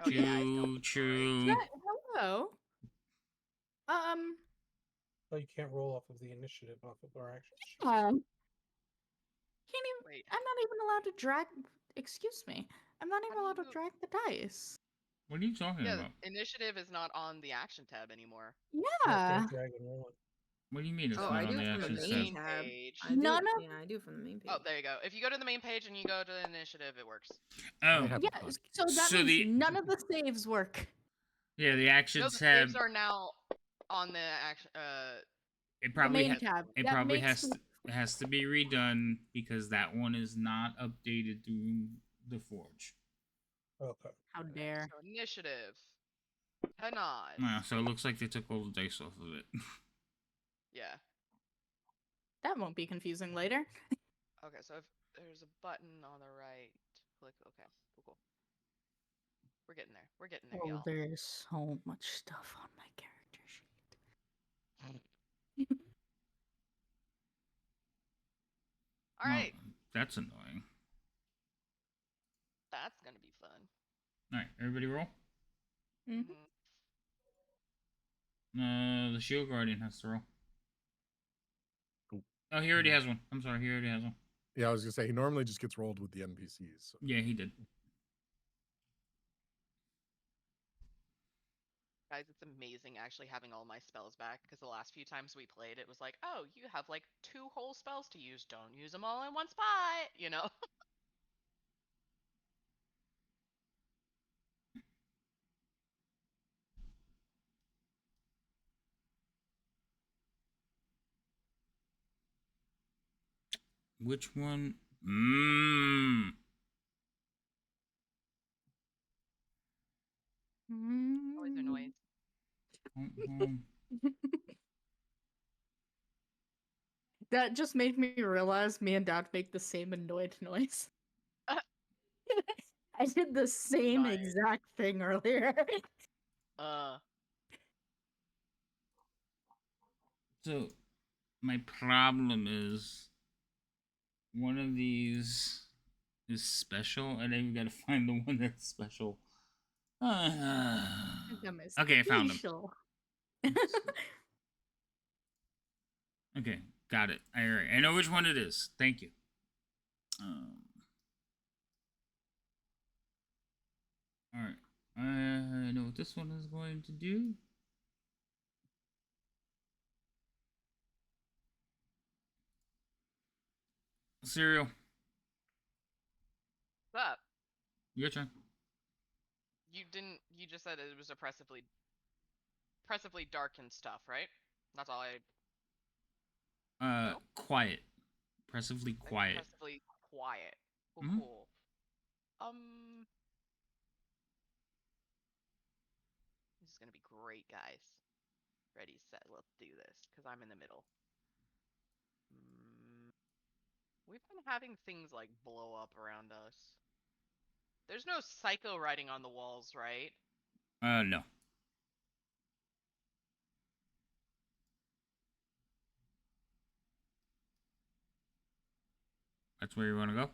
Oh yeah, I feel True. Hello. Oh, you can't roll off of the initiative off of our action sheet. Can't even. Wait. I'm not even allowed to drag. Excuse me. I'm not even How allowed do to you- drag the dice. What are you talking Yeah, about? initiative is not on the action tab anymore. Yeah. Don't drag and roll it. What do you mean it's Oh, not I on do the it from the action main tab? tab. Page. I do. None of- Yeah, I do it from the main page. Oh, there you go. If you go to the main page and you go to the initiative, it works. Oh, have Yeah. fun. So that So means none of the saves work. yeah, the action No, the tab. saves are now on the action. It The probably main tab. it That probably makes has to be redone because that one is not updated through the forge. Okay. How dare. So initiative. Hanaz. Yeah, so it looks like they took all the dice off of it. Yeah. That won't be confusing later. Okay, so if there's a button on the right, click. Okay, cool. We're getting there. We're getting there, Oh, y'all. there is so much stuff on my character sheet. All right, That's annoying. that's gonna be fun. All right, everybody roll. Mhm. The shield guardian has to roll. Cool. Oh, he already has one. I'm sorry, he already has one. Yeah, I was gonna say he normally just gets rolled with the NPCs. So. Yeah, he did. Guys, it's amazing actually having all my spells back because the last few times we played, it was like, oh, you have like 2 whole spells to use. Don't use them all in one spot, you know? Which one? Always a noise. That just made me realize me and Dad make the same annoyed noise. I did the same Nice. exact thing earlier. So, my problem is one of these is special, and then we gotta find the one that's special. Okay, I found him. Okay, got it. All right, I know which one it is. Thank you. All right, I know what this one is going to do. Cereal. What's up? Your turn. You just said it was oppressively dark and stuff, right? That's all I... Quiet. Oppressively quiet. Oppressively quiet. Cool, Mhm. cool. This is gonna be great, guys. Ready, set, let's do this. Because I'm in the middle. We've been having things like blow up around us. There's no psycho writing on the walls, right? No. That's where you want to go?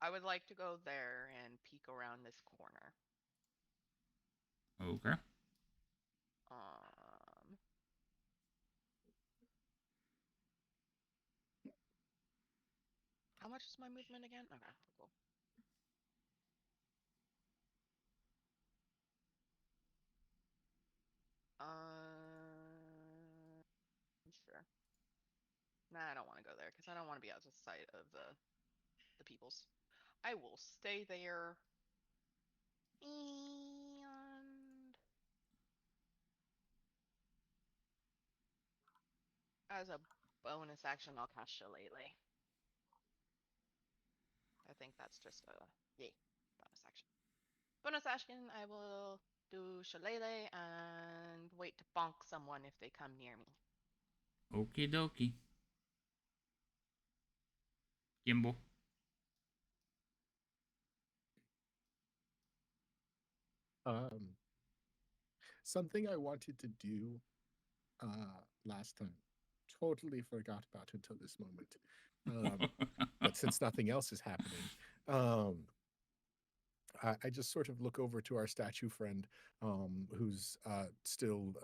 I would like to go there and peek around this corner. Okay. How much is my movement again? Okay, cool. Sure. Nah, I don't want to go there because I don't want to be out of sight of the peoples. I will stay there. And as a bonus action, I'll cast Shillelagh. I think that's just a yay bonus action. Bonus action, I will do Shillelagh and wait to bonk someone if they come near me. Okie dokie. Gimbal. Something I wanted to do last time. Totally forgot about until this moment. But since nothing else is happening, I just sort of look over to our statue friend, who's still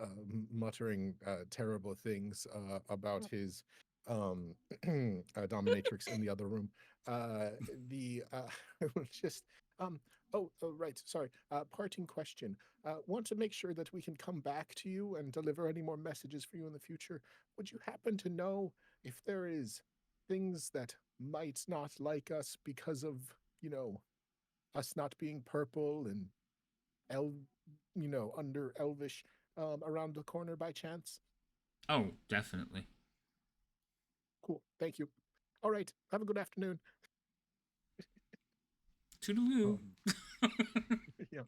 muttering terrible things about his dominatrix in the other room. Just right, sorry. Parting question. Want to make sure that we can come back to you and deliver any more messages for you in the future. Would you happen to know if there is things that might not like us because of, us not being purple and under elvish around the corner by chance? Oh, definitely. Cool. Thank you. All right. Have a good afternoon. Toodaloo. Yeah.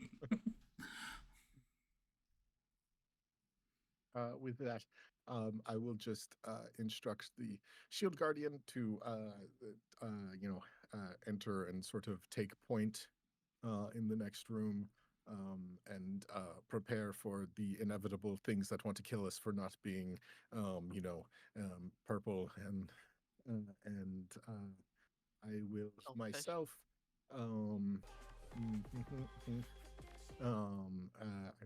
With that, I will just instruct the shield guardian to, enter and sort of take point in the next room, and prepare for the inevitable things that want to kill us for not being, purple, and I will myself. I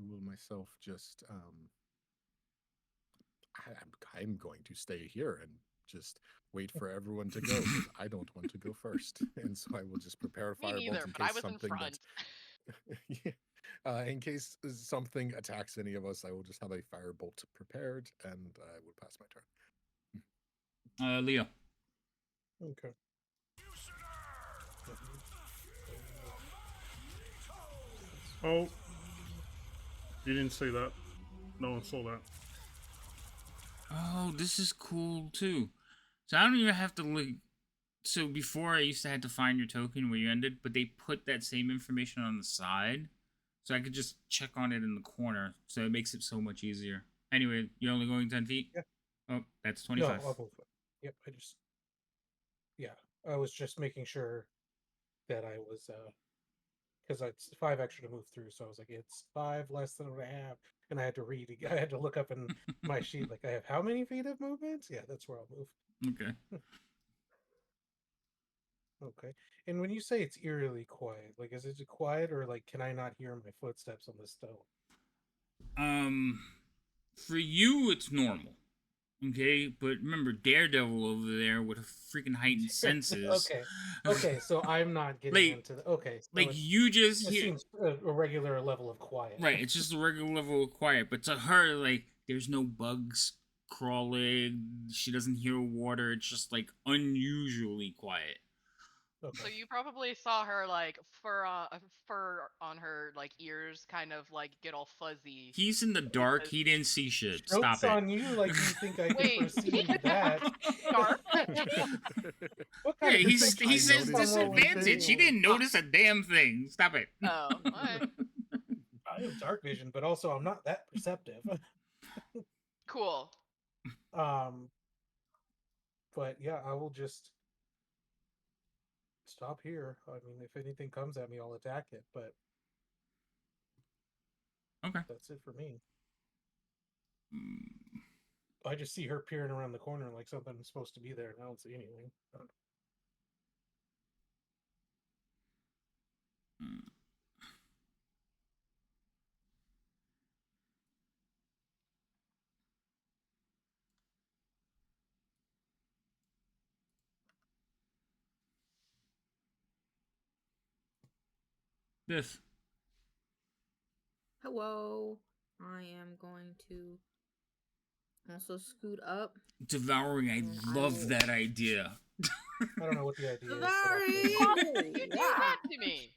will myself just. I'm going to stay here and just wait for everyone to go because I don't want to go first, and so I will just prepare a Me firebolt neither, in but I case was in something front. in case something attacks any of us. I will just have a firebolt prepared, and I will pass my turn. Leo. Okay. Oh, you didn't say that. No one saw that. Oh, this is cool too. So I don't even have to look. So before I used to have to find your token where you ended, but they put that same information on the side, so I could just check on it in the corner. So it makes it so much easier. Anyway, you're only going 10 feet. Yeah. Oh, that's 25. No, I'll move it. Yep. I was just making sure that I was because it's 5 extra to move through, so I was like, it's 5 less than what I have, and I had to read. I had to look up in my sheet, like, I have how many feet of movement? Yeah, that's where I'll move. Okay. Okay. And when you say it's eerily quiet, like, is it quiet, or like, can I not hear my footsteps on the stone? For you, it's normal. Okay, but remember Daredevil over there with a freaking heightened senses. Okay, so I'm not getting into the. Okay, so like you just it hear. seems a regular level of quiet. Right, it's just a regular level of quiet, but to her, like, there's no bugs crawling. She doesn't hear water. It's just like unusually quiet. Okay. So you probably saw her like fur on her like ears kind of like get all fuzzy. He's in the dark. He didn't see shit. Joke's Stop it. on you, like you think I can Wait. perceive that. Dark? What kind of He perception says is someone with disadvantage. He didn't notice a damn thing. Stop it. Oh, alright. I have dark vision, but also I'm not that perceptive. Cool. But yeah, I will just stop here. I mean, if anything comes at me, I'll attack it. But Okay. that's it for me. Mm, I just see her peering around the corner like something's supposed to be there, and I don't see anything. mm. Biff. Hello. I am going to also scoot up. Devouring, I And I love will- that idea. I don't know what the idea is. Sorry. You do that to me.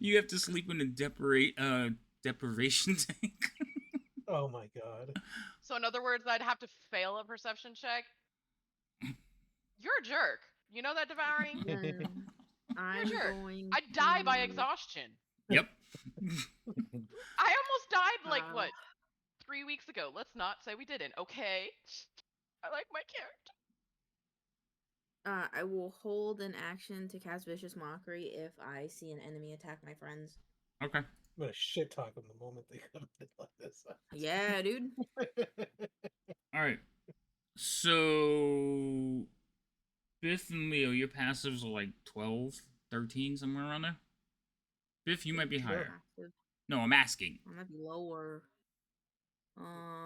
You have to sleep in a deprivation tank. Oh my god. So in other words, I'd have to fail a perception check. You're a jerk. You know that, Devouring? Then I'm jerk. going. I'd die by to- exhaustion. Yep. I almost died like Ah. what, 3 weeks ago. Let's not say we didn't. Okay. I like my character. I will hold an action to cast Vicious Mockery if I see an enemy attack my friends. Okay. I'm gonna shit talk them the moment they come in like this. Yeah, dude. All right. So, Biff and Leo, your passives are like 12, 13, somewhere around there. Biff, you might be higher. Active. No, I'm asking. I might be lower.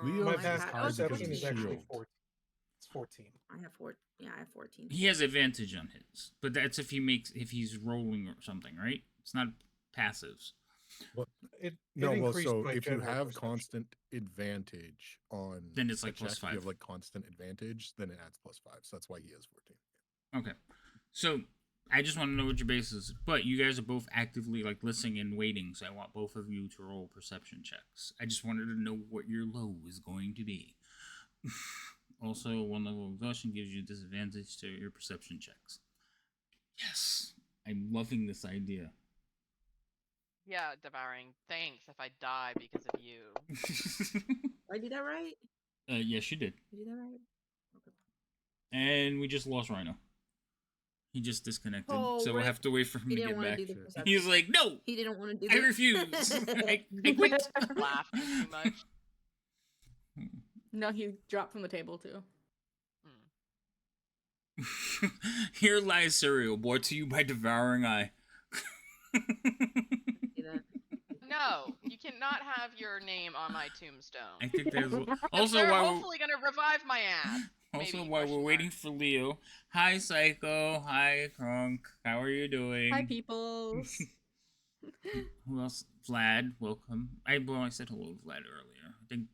Leo's My is past high because perception of is actually shield. 14. It's 14. I have 4. Yeah, I have 14. He has advantage on his, but that's if he's rolling or something, right? It's not passives. It No, well, increased so my if you general have perception. constant advantage on Then it's a like plus check, if you have 5. like constant advantage, then it adds +5. So that's why he has 14. Okay. So, I just want to know what your base is. But you guys are both actively like listening and waiting, so I want both of you to roll perception checks. I just wanted to know what your low is going to be. Also, 1 level of exhaustion gives you disadvantage to your perception checks. Yes! I'm loving this idea. Yeah, Devouring. Thanks if I die because of you. Did I do that right? Yes, you did. Did I do that right? Okay. And we just lost Rhino. He just disconnected, Oh, so we'll right. have to wait for him He to didn't get wanna back. do the perception He's check. like, no! He didn't want to do I that. refuse! I quit! Laughing too much. No, he dropped from the table too. Here lies cereal, brought to you by Devouring Eye. See that? No, you cannot have your name on my tombstone. I think there's also They're while hopefully gonna revive my ass. also Maybe, while we're question waiting mark. for Leo. Hi Psycho, hi Crunk, how are you doing? Hi, peoples. Who else? Vlad, welcome. I said hello to Vlad earlier. I think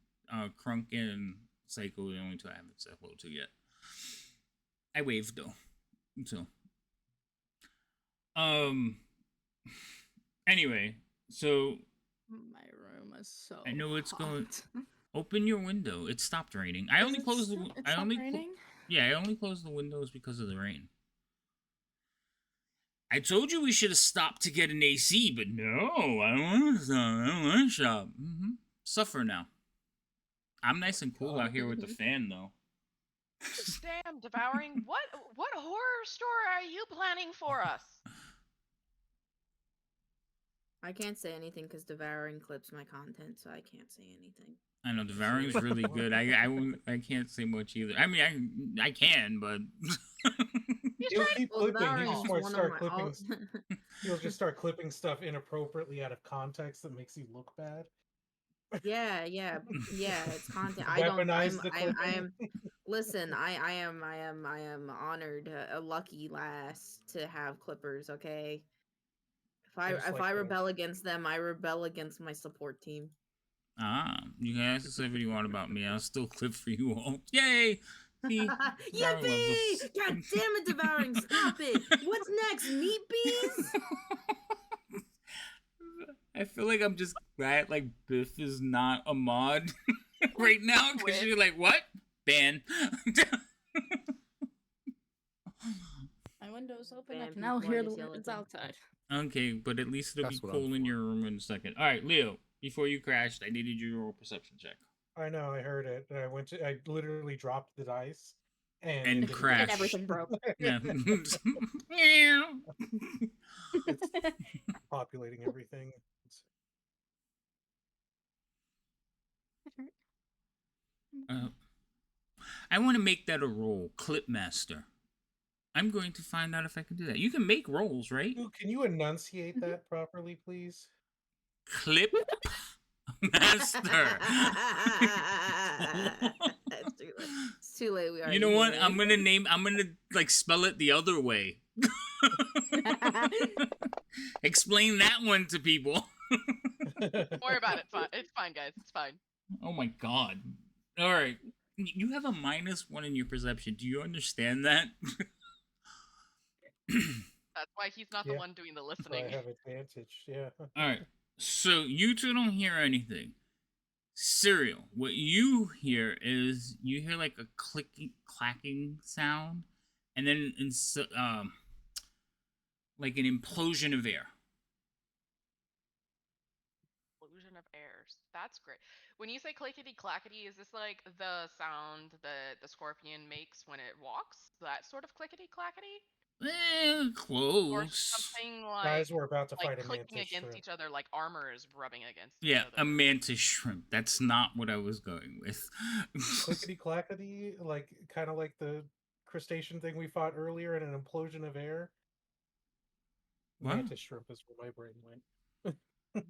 Crunk and Psycho are the only two I haven't said hello to yet. I waved though. So anyway, so My room is so. I know it's going. hot. Open your window. It stopped raining. I only closed the. It's I not only. raining? Yeah, I only closed the windows because of the rain. I told you we should have stopped to get an AC, but no, I don't want to stop. I don't want to shop. Suffer now. I'm nice and cool out here with the fan, though. Damn, Devouring. What horror story are you planning for us? I can't say anything because Devouring clips my content, so I can't say anything. I know Devouring's really good. I can't say much either. I mean, I can, but He'll keep Well, clipping. He Devouring just is might one of start my clipping. all. He'll just start clipping stuff inappropriately out of context that makes you look bad. Yeah, it's content. I don't. Weaponize the I clipping. am. Listen, I am honored, a lucky lass to have clippers. Okay. just If like I those. rebel against them, I rebel against my support team. you can ask us if you want about me. I'll still clip for you all. Yay! See, Devouring loves Yippee! us. God damn it, Devouring! Stop it! What's next? Meat bees? I feel like I'm just glad like Biff is not a mod right now because you're like, what? Ban. My window's open. I Bam, can now people, I hear the just yell at words them. outside. Okay, but at least it'll That's be what I'm cool in for. your room in a second. All right, Leo, before you crashed, I needed you to roll a perception check. I know, I heard it. And I literally dropped the dice and, And it didn't crashed. And everything broke. Yeah. It's populating everything. I want to make that a role, Clipmaster. I'm going to find out if I can do that. You can make roles, right? Ooh, can you enunciate that properly, please? Clip Master. It's too late. It's too late. We You know what? I'm gonna like spell it the other way. Explain that one to people. Don't worry about it. It's fine, guys. It's fine. Oh my god. Alright. You have a -1 in your perception. Do you understand that? That's why he's not the Yeah. one doing the So I listening. have advantage, yeah. Alright. So you two don't hear anything. Serial, what you hear is you hear like a clicking, clacking sound, and then like an implosion of air. Illusion of airs. That's great. When you say clickety clackety, is this like the sound that the scorpion makes when it walks? That sort of clickety clackety? Or Close. something like Guys, we're about to fight a clicking mantis against shrimp. each other, like armor is rubbing against Yeah, each a other. mantis shrimp. That's not what I was going with. Clickety clackety, like kind of like the crustacean thing we fought earlier in an implosion of air. What? Mantis shrimp is where my brain went.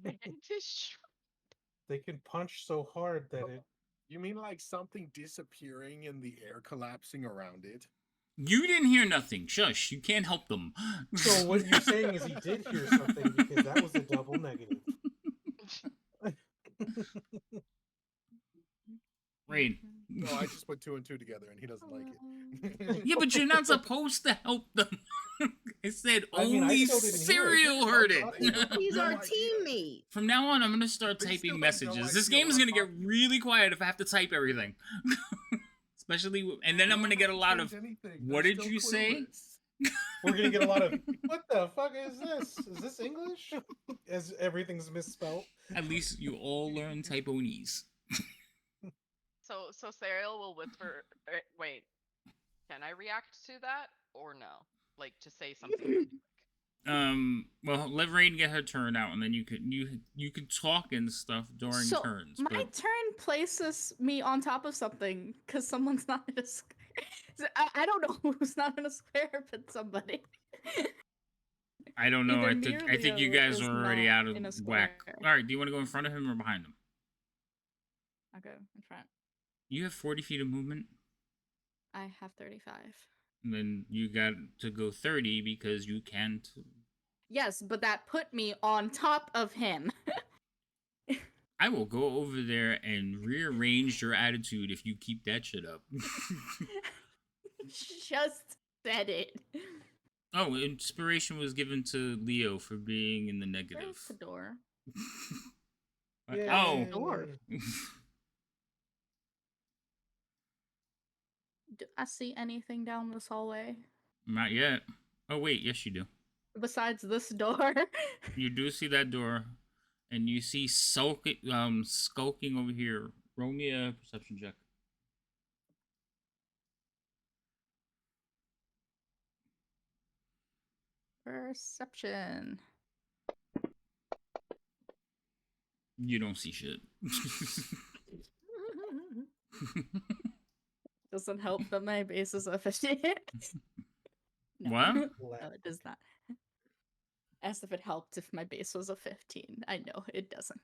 Mantis shrimp. They can punch so hard that it. You mean like something disappearing and the air collapsing around it? You didn't hear nothing. Shush, you can't help them. So what you're saying is he did hear something because that was a double negative. Rain. No, I just put 2 and 2 together, and he doesn't like it. Yeah, but you're not supposed to help them. I said I mean, I only still didn't hear it. Serial heard it. He's No our idea. teammate. From now on, I'm gonna start They still typing have no messages. This idea game is what gonna I'm get talking really quiet if I have to type everything. Especially, and then I'm gonna get a lot of. What did you say? We're gonna get a lot of what the fuck is this? Is this English? As everything's misspelled. At least you all learn typonese. So Serial will whisper. Wait, can I react to that or no? Like to say something. Really quick. Well, let Rain get her turn out, and then you could talk and stuff during So turns. my But turn places me on top of something because someone's not in a square. I don't know who's not in a square, but somebody. I don't know. Either I think you Mirlio guys is are already not out of in a whack. square. All right, do you want to go in front of him or behind him? I'll go in front. You have 40 feet of movement, I have 35. and then you got to go 30 because you can't. Yes, but that put me on top of him. I will go over there and rearrange your attitude if you keep that shit up. Just said it. Oh, inspiration was given to Leo for being in the negative. There's the door. Oh. Door. Do I see anything down this hallway Not yet. Oh, wait. Yes, you do. besides this door? You do see that door, and you see skulking over here. Roll me a perception check. Perception. You don't see shit. Doesn't help that my base is a 50. No. What? No, it does not. Asked if it helped if my base was a 15. I know it doesn't.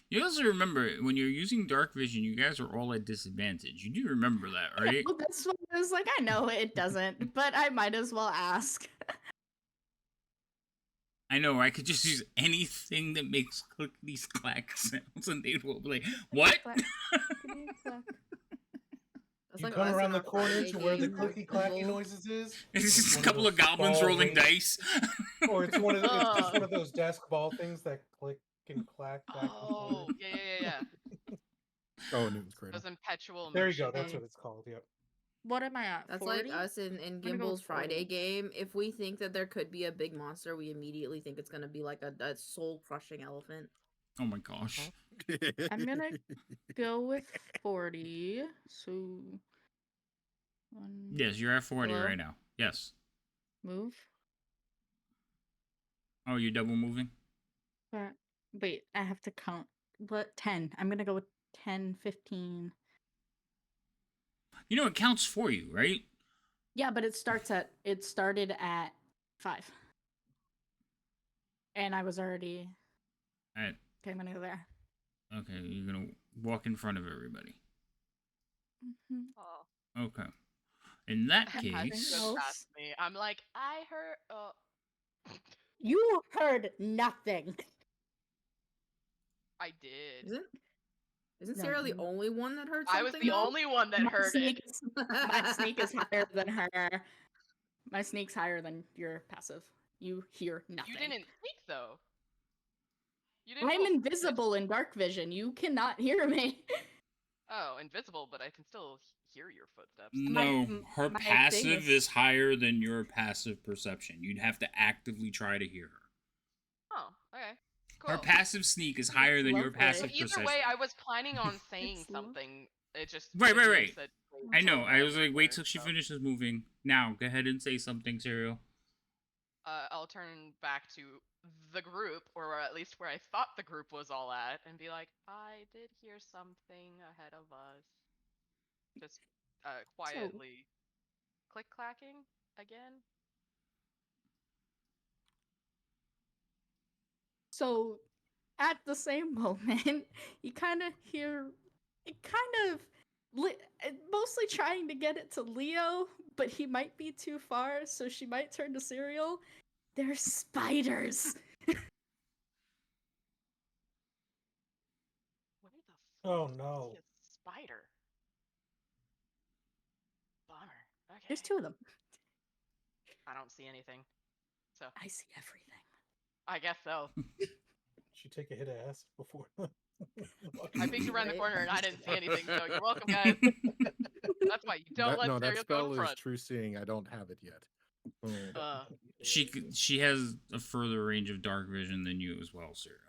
You also remember when you're using dark vision, you guys are all at disadvantage. You do remember that, right? Well, this one is like, I know it doesn't, but I might as well ask. I know. I could just use anything that makes clickety clack sounds, and they will be like, "What?" You come around the corner to where the clicky clacky noises is. It's just a one of couple of those goblins ball rolling rings. dice. Or it's one of it's just one of those desk ball things that click and clack back and Oh, forth. yeah. Oh, Newton's cradle. Those impetual. There you go. motion. That's what it's called. Yep. What am I at? That's 40? like us in gonna go with Gimble's Friday 40. game. If we think that there could be a big monster, we immediately think it's gonna be like a soul crushing elephant. Oh my gosh. I'm gonna go with 40. So Yes, you're at 40 Hello? right now. Yes. move. Oh, you're double moving? Wait, I have to count. What? 10. I'm gonna go with 10, 15. You know it counts for you, right? Yeah, but it started at 5. And I was already Alright. okay, I'm gonna go there. Okay, you're gonna walk in front of everybody. Mhm. Oh. Okay. In that As you case, go past me, I'm like, I heard. You heard nothing. I did. Isn't No, Sarah the you- only one that heard something? I was the though? only one that my heard sneak it. my sneak is higher than her. My sneak's higher than your passive. You hear nothing. You didn't sneak though. You didn't. I'm pull- invisible in dark vision. You cannot hear me. Oh, invisible, but I can still hear your footsteps. no, her my thing passive is- is higher than your passive perception. You'd have to actively try to hear her. Oh, okay. Cool. Her passive sneak is higher than your lovely. passive Either perception. way, I was planning on saying It's lo- something. It just Right. the DM said, I know. "Oh, I was like, wait everywhere," till she so, finishes moving. Now, go ahead and say something, Serial. I'll turn back to the group, or at least where I thought the group was all at, and be like, I did hear something ahead of us. Just quietly click clacking again. So, at the same moment, you kind of hear it mostly trying to get it to Leo, but he might be too far, so she might turn to Serial. They're spiders. Where the fuck Oh, did I no. see a spider? Bummer. Okay. There's 2 of them. I don't see anything. So I see everything. I guess so. She take a hit of acid before. I peeked around the Right. corner and I didn't see anything, so you're welcome, guys. That's why you don't let no, that Serial go spell in is front. true seeing. I don't have it yet. Oh. She has a further range of dark vision than you as well, Serial.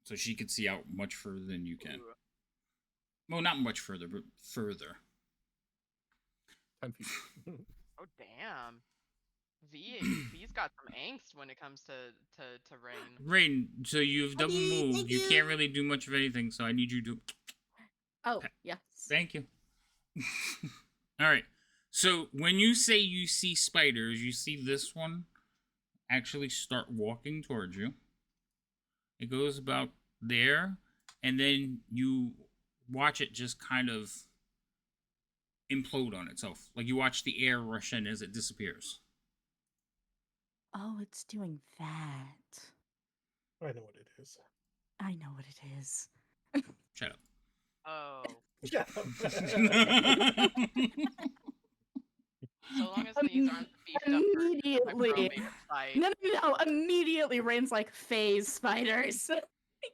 So she could see out much further than you can. Ooh. Well, not much further, but further. 10 feet. Oh damn. V's got some angst when it comes to rain. Rain, so you've double Honey, moved. thank You you. can't really do much of anything, so I need you to. Oh, yes. Thank you. All right. So when you say you see spiders, you see this one actually start walking towards you. It goes about there, and then you watch it just kind of implode on itself. Like you watch the air rush in as it disappears. Oh, it's doing that. I know what it is. I know what it is. Shut up. Oh. Yeah. So long as these aren't beefed up Immediately. fight. No. Immediately, Rain's like, phase spiders.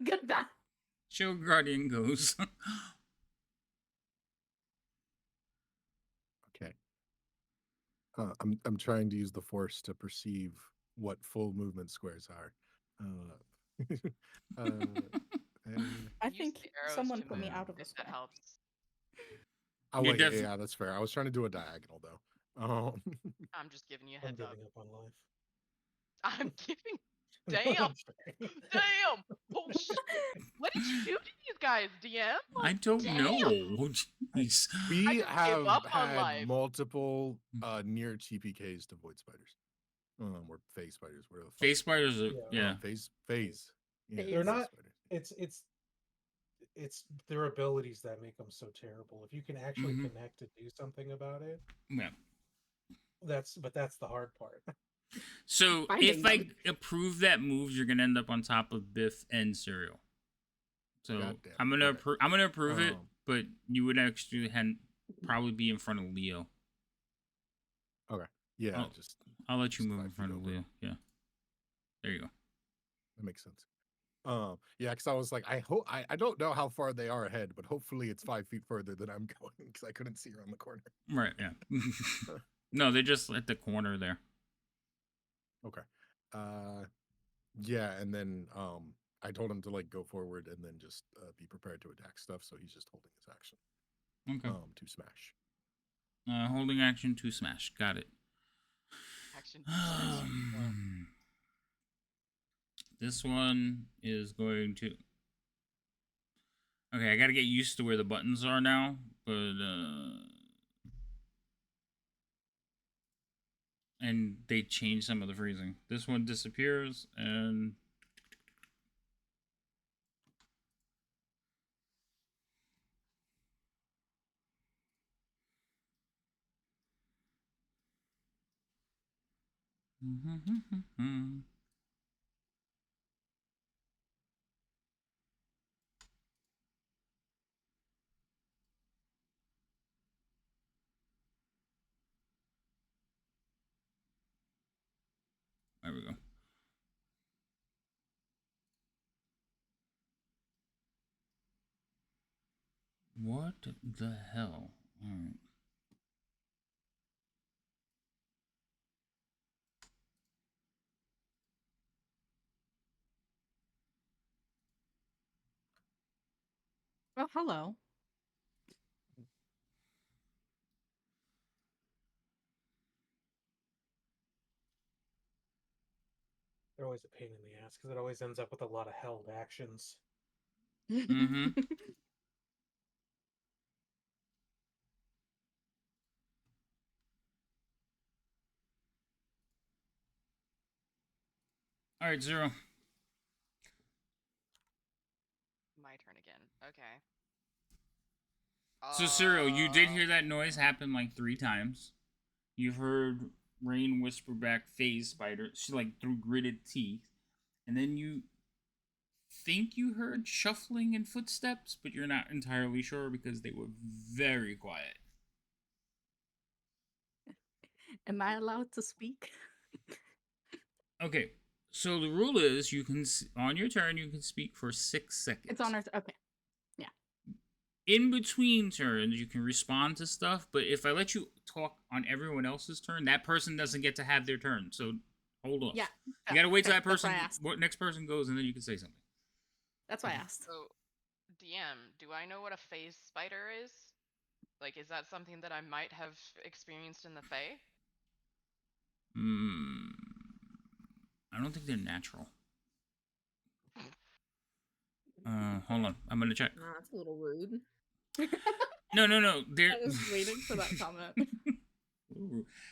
Goodbye. Chill Guardian goes. Okay. I'm trying to use the force to perceive what full movement squares are. I Use think the arrows someone to put me move, out of if this that way. helps. Oh You're wait, yeah, that's fair. I was trying to do a diagonal though. I'm just giving you a I'm heads up. giving up on life. I'm giving. Damn! Damn! Oh, what did you do to these guys, DM? I don't Damn. know. Jeez. We just gave have up on had life. multiple near TPKs to void spiders. Or phase spiders, whatever the fuck. Face spiders are, Yeah. yeah. Phase. Yeah, They're phase not- spiders. It's their abilities that make them so terrible. If you can actually Mhm. connect to do something about it, Yeah. that's the hard part. So Finding if I them. approve that move, you're gonna end up on top of Biff and Cereal. So Goddamn. I'm gonna Okay. I'm gonna approve it, Um, but you would actually probably be in front of Leo. Yeah, I'll let you just move 5 in feet front of over. Leo. Yeah. There you go. that makes sense. Yeah, because I was like, I don't know how far they are ahead, but hopefully it's 5 feet further than I'm going because I couldn't see around the corner. Right, yeah. No, they're just at the corner there. Okay. Yeah, and then I told him to like go forward and then just be prepared to attack stuff. So he's just holding his action. Okay. To smash. Holding action to smash. Got it. Action. Smash. This one is going to. Okay, I gotta get used to where the buttons are now, but and they changed some of the freezing. This one disappears and. There we go. What the hell? All right. Oh, hello. They're always a pain in the ass because it always ends up with a lot of held actions. Mm-hmm. All right, Zero. My turn again. Okay. So, Cyril, you did hear that noise happen like 3 times. You heard Rain whisper back, "Phase spider." She like through gritted teeth, and then you think you heard shuffling and footsteps, but you're not entirely sure because they were very quiet. Am I allowed to speak? Okay, so the rule is you can on your turn you can speak for 6 seconds. It's on our okay. Yeah. In between turns, you can respond to stuff, but if I let you talk on everyone else's turn, that person doesn't get to have their turn. So hold on. Yeah. You gotta wait till that That's person, why I asked. what next person goes, and then you can say something. That's why I asked. So, DM, do I know what a phase spider is? Like, is that something that I might have experienced in the Fae? I don't think they're natural. Hold on. I'm gonna check. Nah, that's a little rude. No. They're. I was waiting for that comment.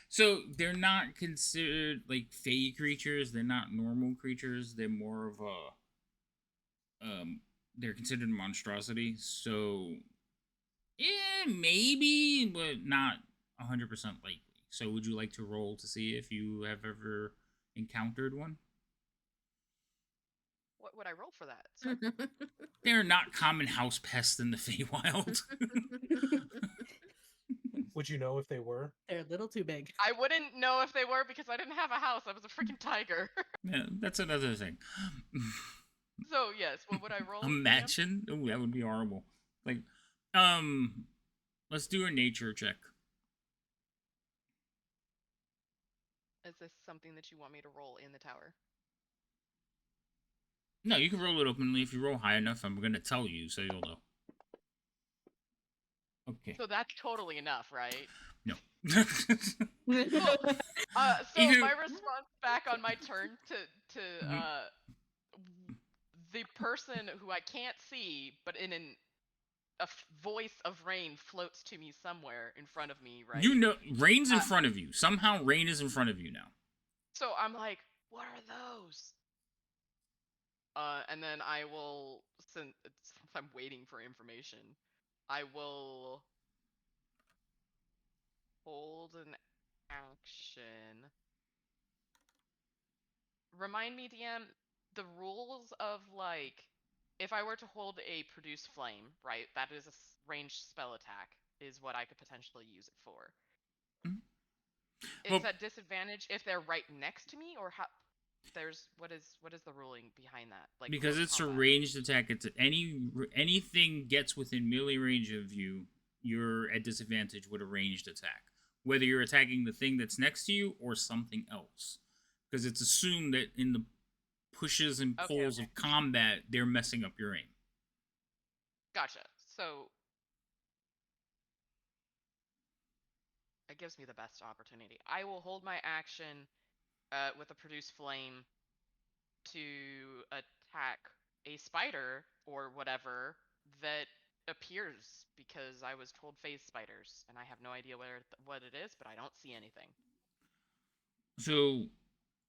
So they're not considered like fey creatures. They're not normal creatures. They're more of a. They're considered a monstrosity. So, yeah, maybe, but not 100% likely. So, would you like to roll to see if you have ever encountered one? What would I roll for that? Sir? They're not common house pests in the Feywild. Would you know if they were? They're a little too big. I wouldn't know if they were because I didn't have a house. I was a freaking tiger. Yeah, that's another thing. So yes, what would I roll? Imagine. Oh, that would be horrible. Like, let's do a nature check. Is this something that you want me to roll in the tower? No, you can roll it openly. If you roll high enough, I'm gonna tell you, so you'll know. Okay. So that's totally enough, right? No. So my response back on my turn to the person who I can't see, but in a voice of Rain floats to me somewhere in front of me, right? You know, Rain's in front of you. Somehow, Rain is in front of you now. So I'm like, what are those? And then I will, since I'm waiting for information, I will hold an action. Remind me, DM, the rules of like, if I were to hold a produce flame, right? That is a ranged spell attack, is what I could potentially use it for. Mm-hmm. Is that disadvantage if they're right next to me, or how? what is the ruling behind that? Like Because close it's a combat. ranged attack. It's anything gets within melee range of you, you're at disadvantage with a ranged attack. Whether you're attacking the thing that's next to you or something else, because it's assumed that in the pushes and Okay, pulls of combat, they're messing up your aim. Gotcha. So it gives me the best opportunity. I will hold my action with a produce flame to attack a spider or whatever that appears because I was told phase spiders and I have no idea what it is, but I don't see anything. So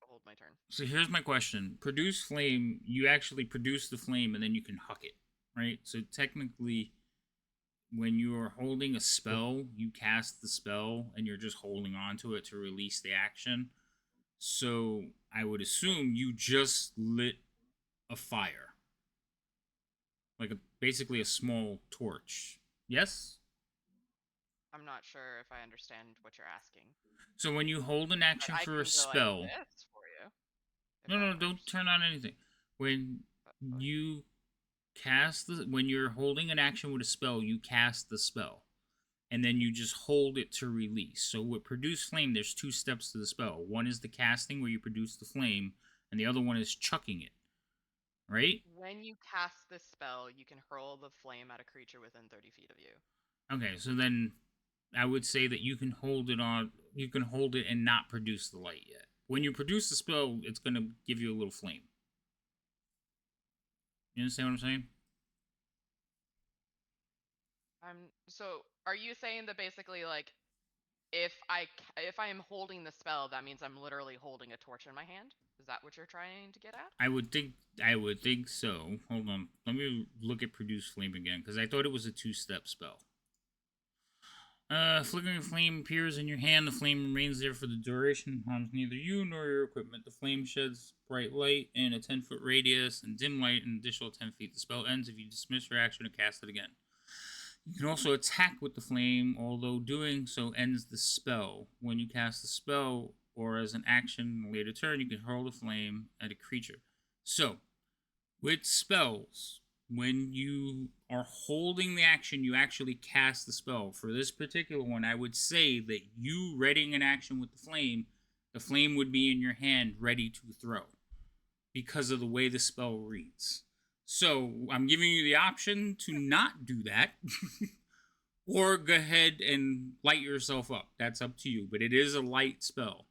I'll hold my turn. So here's my question. Produce flame, you actually produce the flame and then you can huck it, right? So technically, when you're holding a spell, you cast the spell and you're just holding on to it to release the action. So I would assume you just lit a fire. Like basically a small torch. Yes? I'm not sure if I understand what you're asking. So when you hold an action But I for can a go spell... like this for you. No, don't turn on anything. When you when you're holding an action with a spell, you cast the spell. And then you just hold it to release. So with Produce Flame, there's 2 steps to the spell. One is the casting, where you produce the flame, and the other one is chucking it. Right? When you cast this spell, you can hurl the flame at a creature within 30 feet of you. Okay, so then I would say that you can hold it and not produce the light yet. When you produce the spell, it's going to give you a little flame. You understand what I'm saying? So are you saying that basically like if I am holding the spell, that means I'm literally holding a torch in my hand? Is that what you're trying to get at? I would think so. Hold on. Let me look at Produce Flame again, because I thought it was a 2-step spell. Flickering flame appears in your hand. The flame remains there for the duration, harms neither you nor your equipment. The flame sheds bright light in a 10-foot radius and dim light an additional 10 feet. The spell ends if you dismiss your action and cast it again. You can also attack with the flame, although doing so ends the spell. When you cast the spell, or as an action in a later turn, you can hurl the flame at a creature. So, with spells, when you are holding the action, you actually cast the spell. For this particular one, I would say that you readying an action with the flame would be in your hand ready to throw because of the way the spell reads. So I'm giving you the option to not do that or go ahead and light yourself up. That's up to you, but it is a light spell.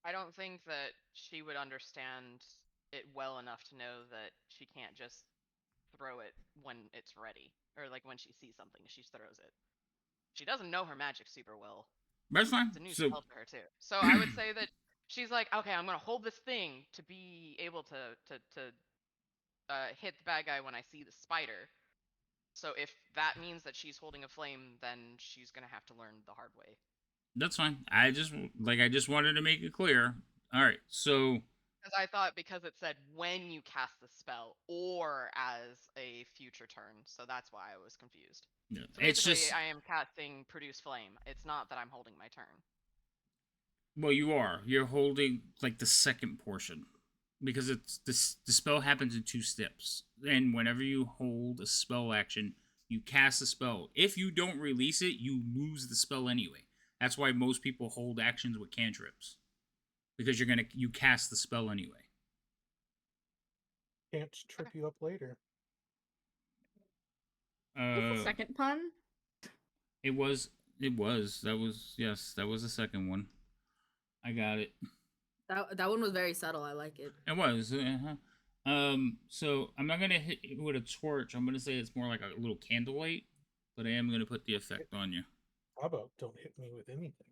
I don't think that she would understand it well enough to know that she can't just throw it when it's ready, or like when she sees something, she throws it. She doesn't know her magic super well. That's fine. It's a new spell to her too. So I would say that she's like, okay, I'm gonna hold this thing to be able to hit the bad guy when I see the spider. So if that means that she's holding a flame, then she's gonna have to learn the hard way. That's fine. I just wanted to make it clear. All right, so because I thought because it said when you cast the spell or as a future turn, so that's why I was confused. Yeah, so it's basically, just I am casting Produce Flame. It's not that I'm holding my turn. Well, you are. You're holding like the second portion because it's the spell happens in 2 steps. And whenever you hold a spell action, you cast a spell. If you don't release it, you lose the spell anyway. That's why most people hold actions with cantrips, because you cast the spell anyway. Can't trip you up later. What's the second pun? It was. That was the second one. I got it. That one was very subtle. I like it. It was. So I'm not gonna hit you with a torch. I'm gonna say it's more like a little candlelight, but I am gonna put the effect on you. How about don't hit me with anything?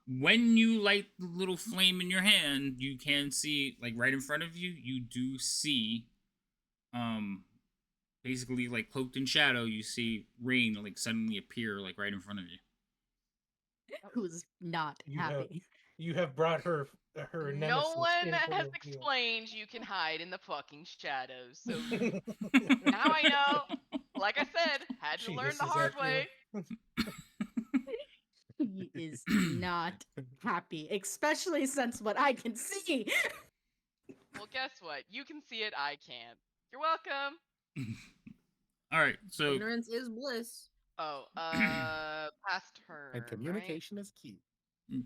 When you light the little flame in your hand, you can see, like right in front of you, you do see, basically like cloaked in shadow, you see Rain like suddenly appear like right in front of you. Who's not happy? You have brought her nemesis. No one into has the field. explained you can hide in the fucking shadows. So now I know. Like I said, had to learn the hard way. is not happy, especially since what I can see. Well, guess what? You can see it, I can't. You're welcome. All right, so Ignorance is bliss. Oh, past turn. And communication is key.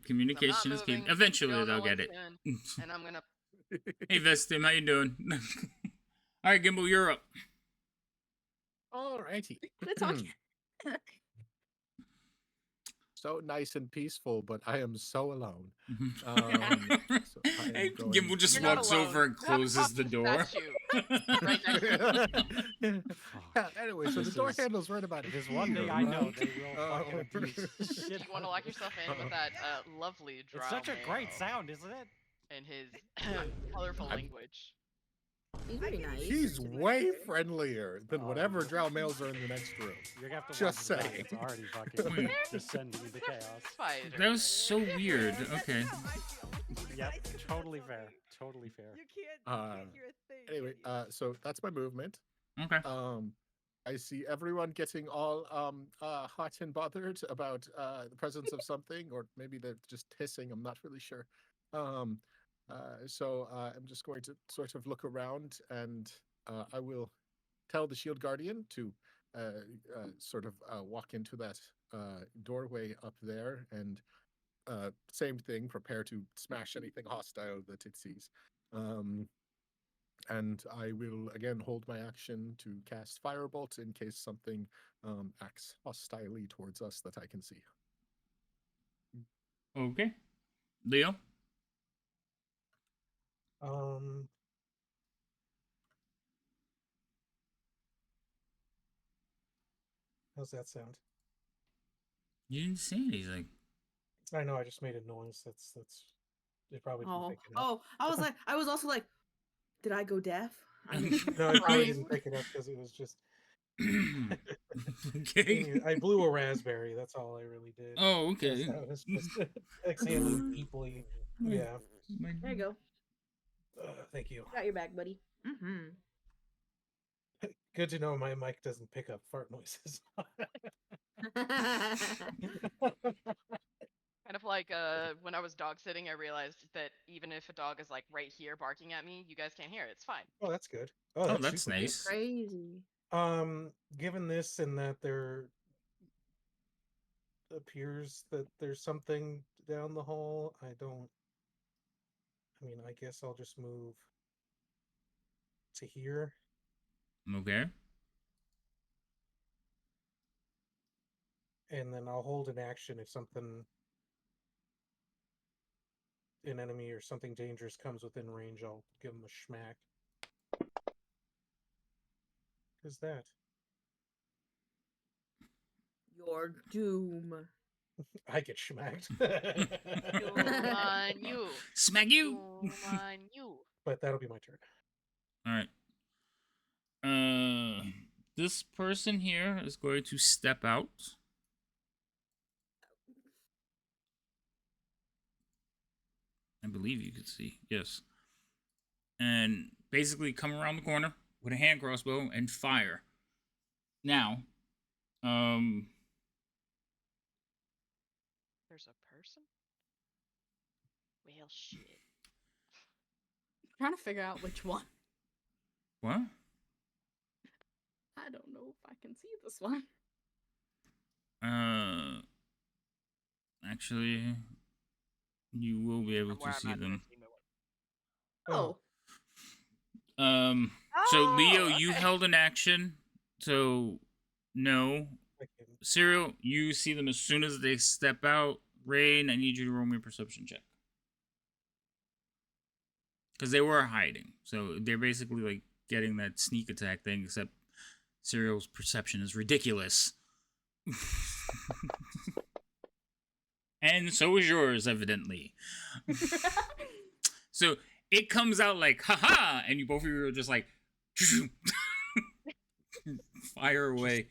communication is key. moving, Eventually, don't know they'll get what's it. doing, and I'm gonna. Hey, Vestim, how you doing? All right, Gimbal, you're up. Alrighty. It's all- So nice and peaceful, but I am so alone. So I am Hey, going- Gimbal just You're not walks alone. over and You have a closes the talking door. statue right next to you. Yeah, anyway, so the This door is- handle's right about If here. there's one thing I know, they will fucking Oh. abuse Do shit. you want to lock yourself in with that lovely drow It's such a great male sound, isn't it? and his colorful I'm- language? He's very nice. He's way friendlier than whatever drow males are in the next room. You're gonna have to Just watch it back. saying. It's already fucking descending into chaos. Spider. That was so weird. Okay. Yep, totally fair. Totally fair. Anyway, so that's my movement. Okay. I see everyone getting all hot and bothered about the presence of something, or maybe they're just hissing. I'm not really sure. So I'm just going to sort of look around, and I will tell the Shield Guardian to sort of walk into that doorway up there, and same thing, prepare to smash anything hostile that it sees. And I will again hold my action to cast Firebolt in case something acts hostilely towards us that I can see. Okay. Leo? How's that sound? You didn't say anything. I know I just made a noise. That's it probably didn't Oh, pick it up. oh, I was also like, did I go deaf? I didn't- No, I probably Right. didn't pick it up because it was just Okay. I blew a raspberry. That's all I really did. Oh, okay. I was just exhaling deeply. Yeah. There you go. Thank you. Got your back, buddy. Mm-hmm. Good to know my mic doesn't pick up fart noises. Kind of like when I was dog sitting, I realized that even if a dog is like right here barking at me, you guys can't hear it. It's fine. Oh, that's good. Oh, that's super good. nice. Crazy. Given this and that there appears that there's something down the hall, I mean, I guess I'll just move to here. Okay. And then I'll hold an action if an enemy or something dangerous comes within range. I'll give them a schmack. Who's that? Your doom. I get schmacked. Doom on you. Smack you. Doom on you. But that'll be my turn. All right. This person here is going to step out. I believe you could see. Yes. And basically come around the corner with a hand crossbow and fire. Now, There's a person? Well, shit. trying to figure out which one. what? I don't know if I can see this one. Actually, you will be able From where to I'm see at, them. I see no one. Oh, So Leo, Oh, you okay. held an action, so no. I can- Cyril, you see them as soon as they step out. Rain, I need you to roll me a perception check. Because they were hiding. So they're basically like getting that sneak attack thing, except Cyril's perception is ridiculous. And so is yours, evidently. So it comes out like, haha, and you both of you are just like, fire away.